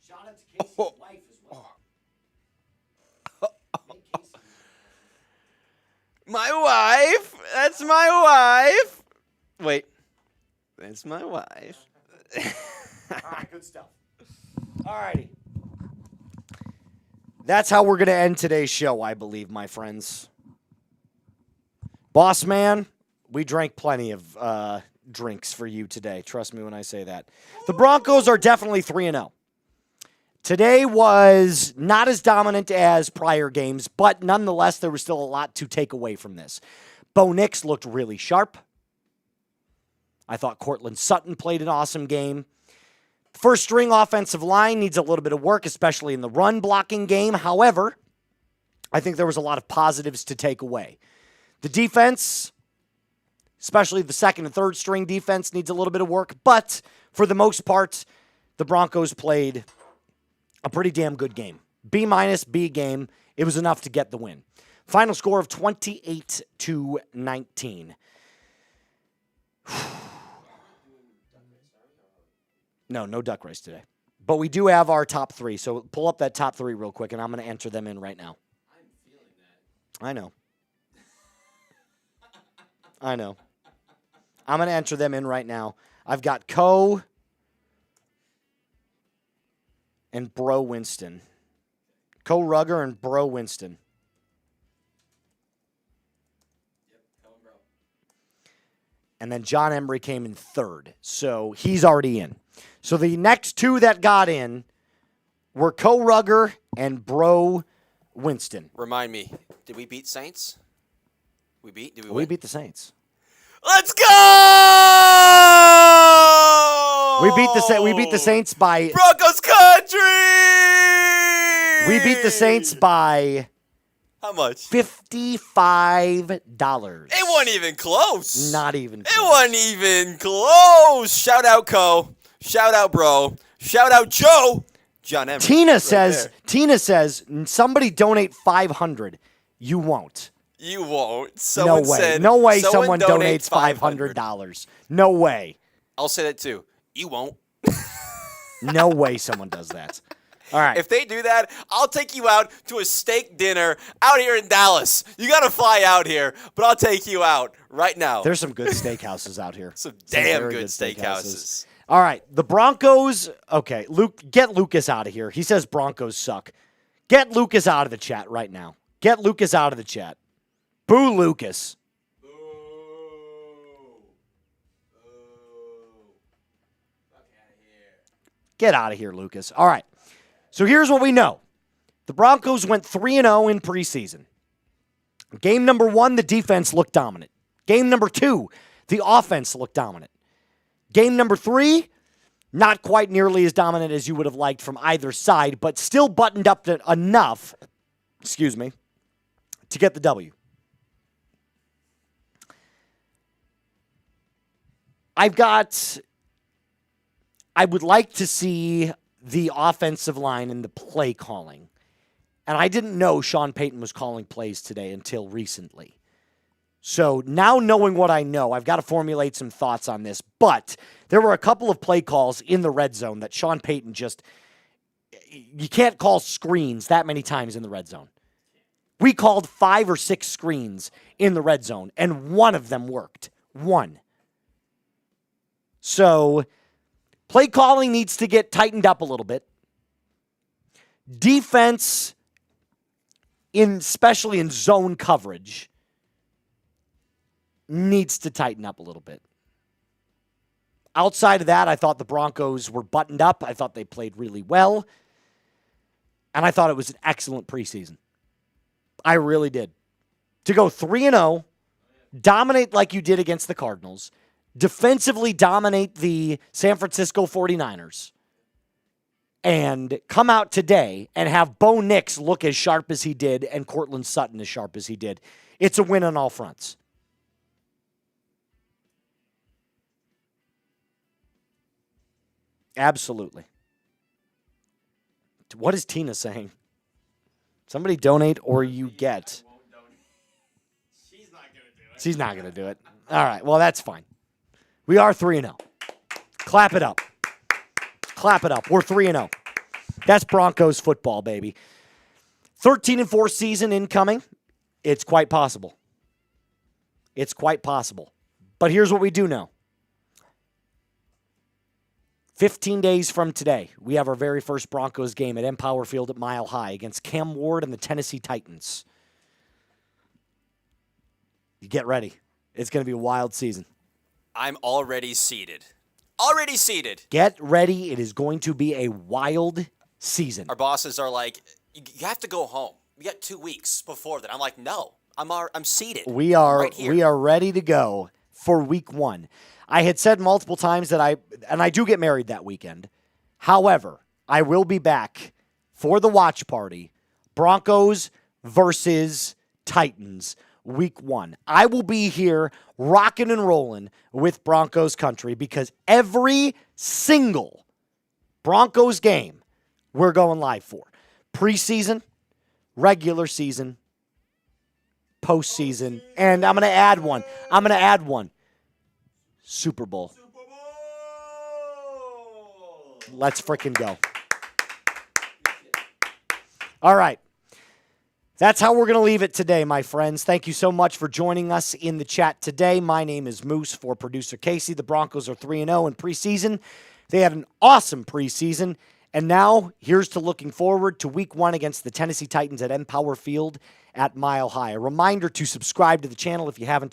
Shout out to Casey's wife as well. Make Casey. My wife. That's my wife. Wait. That's my wife. All right, good stuff. All righty. That's how we're going to end today's show, I believe, my friends. Boss man, we drank plenty of drinks for you today. Trust me when I say that. The Broncos are definitely 3-0. Today was not as dominant as prior games, but nonetheless, there was still a lot to take away from this. Bo Nix looked really sharp. I thought Cortland Sutton played an awesome game. First string offensive line needs a little bit of work, especially in the run blocking game. However, I think there was a lot of positives to take away. The defense, especially the second and third string defense, needs a little bit of work. But for the most part, the Broncos played a pretty damn good game. B- game. It was enough to get the win. Final score of 28-19. No duck race today. But we do have our top 3. So pull up that top 3 real quick, and I'm going to enter them in right now. I'm feeling that. I know. I know. I'm going to enter them in right now. I've got Co and Bro Winston. Co Rugger and Bro Winston. Yep, Co and Bro. And then John Emery came in third. So he's already in. So the next 2 that got in were Co Rugger and Bro Winston. Remind me, did we beat Saints? We beat? Did we We win? beat the Saints. Let's go! We beat the Saints by Broncos country! We beat the Saints by How much? $55. It wasn't even close. Not even It close. wasn't even close. Shout out Co. Shout out Bro. Shout out Joe. John Emery. Tina says, somebody donate $500. You won't. You won't. No Someone way. said, No way someone donate donates $500. No way. I'll say that too. You won't. No way someone does that. All right. If they do that, I'll take you out to a steak dinner out here in Dallas. You got to fly out here, but I'll take you out right now. There's some good steakhouses out here. Some very damn good steakhouses. All right. The Broncos. Okay. Get Lucas out of here. He says Broncos suck. Get Lucas out of the chat right now. Get Lucas out of the chat. Boo Lucas. Boo. Fuck out of here. Get out of here, Lucas. All right. So here's what we know. The Broncos went 3-0 in preseason. Game number 1, the defense looked dominant. Game number 2, the offense looked dominant. Game number 3, not quite nearly as dominant as you would have liked from either side, but still buttoned up enough, to get the W. I would like to see the offensive line and the play calling. And I didn't know Sean Payton was calling plays today until recently. So now knowing what I know, I've got to formulate some thoughts on this. But there were a couple of play calls in the red zone that Sean Payton you can't call screens that many times in the red zone. We called 5 or 6 screens in the red zone, and one of them worked. One. So play calling needs to get tightened up a little bit. Defense, especially in zone coverage, needs to tighten up a little bit. Outside of that, I thought the Broncos were buttoned up. I thought they played really well. And I thought it was an excellent preseason. I really did. To go 3-0, dominate like you did against the Cardinals, defensively dominate the San Francisco 49ers, and come out today and have Bo Nix look as sharp as he did and Cortland Sutton as sharp as he did. It's a win on all fronts. Absolutely. What is Tina saying? Somebody donate or you get. She's not going to do it. She's not going to do it. All right, well, that's fine. We are 3-0. Clap it up. Clap it up. We're 3-0. That's Broncos football, baby. 13-4 season incoming. It's quite possible. It's quite possible. But here's what we do know. 15 days from today, we have our very first Broncos game at Empower Field at Mile High against Cam Ward and the Tennessee Titans. You get ready. It's going to be a wild season. I'm already seated. Already seated. Get ready. It is going to be a wild season. Our bosses are like, you have to go home. We got 2 weeks before that. I'm like, no, I'm seated. We are right here. We are ready to go for week 1. I had said multiple times that I do get married that weekend. However, I will be back for the watch party. Broncos versus Titans, week 1. I will be here rocking and rolling with Broncos country because every single Broncos game we're going live for. Preseason, regular season, postseason, and I'm going to add one. Super Bowl. Let's freaking go. All right. That's how we're going to leave it today, my friends. Thank you so much for joining us in the chat today. My name is Moose for producer Casey. The Broncos are 3-0 in preseason. They had an awesome preseason. And now here's to looking forward to week 1 against the Tennessee Titans at Empower Field at Mile High. A reminder to subscribe to the channel if you haven't already.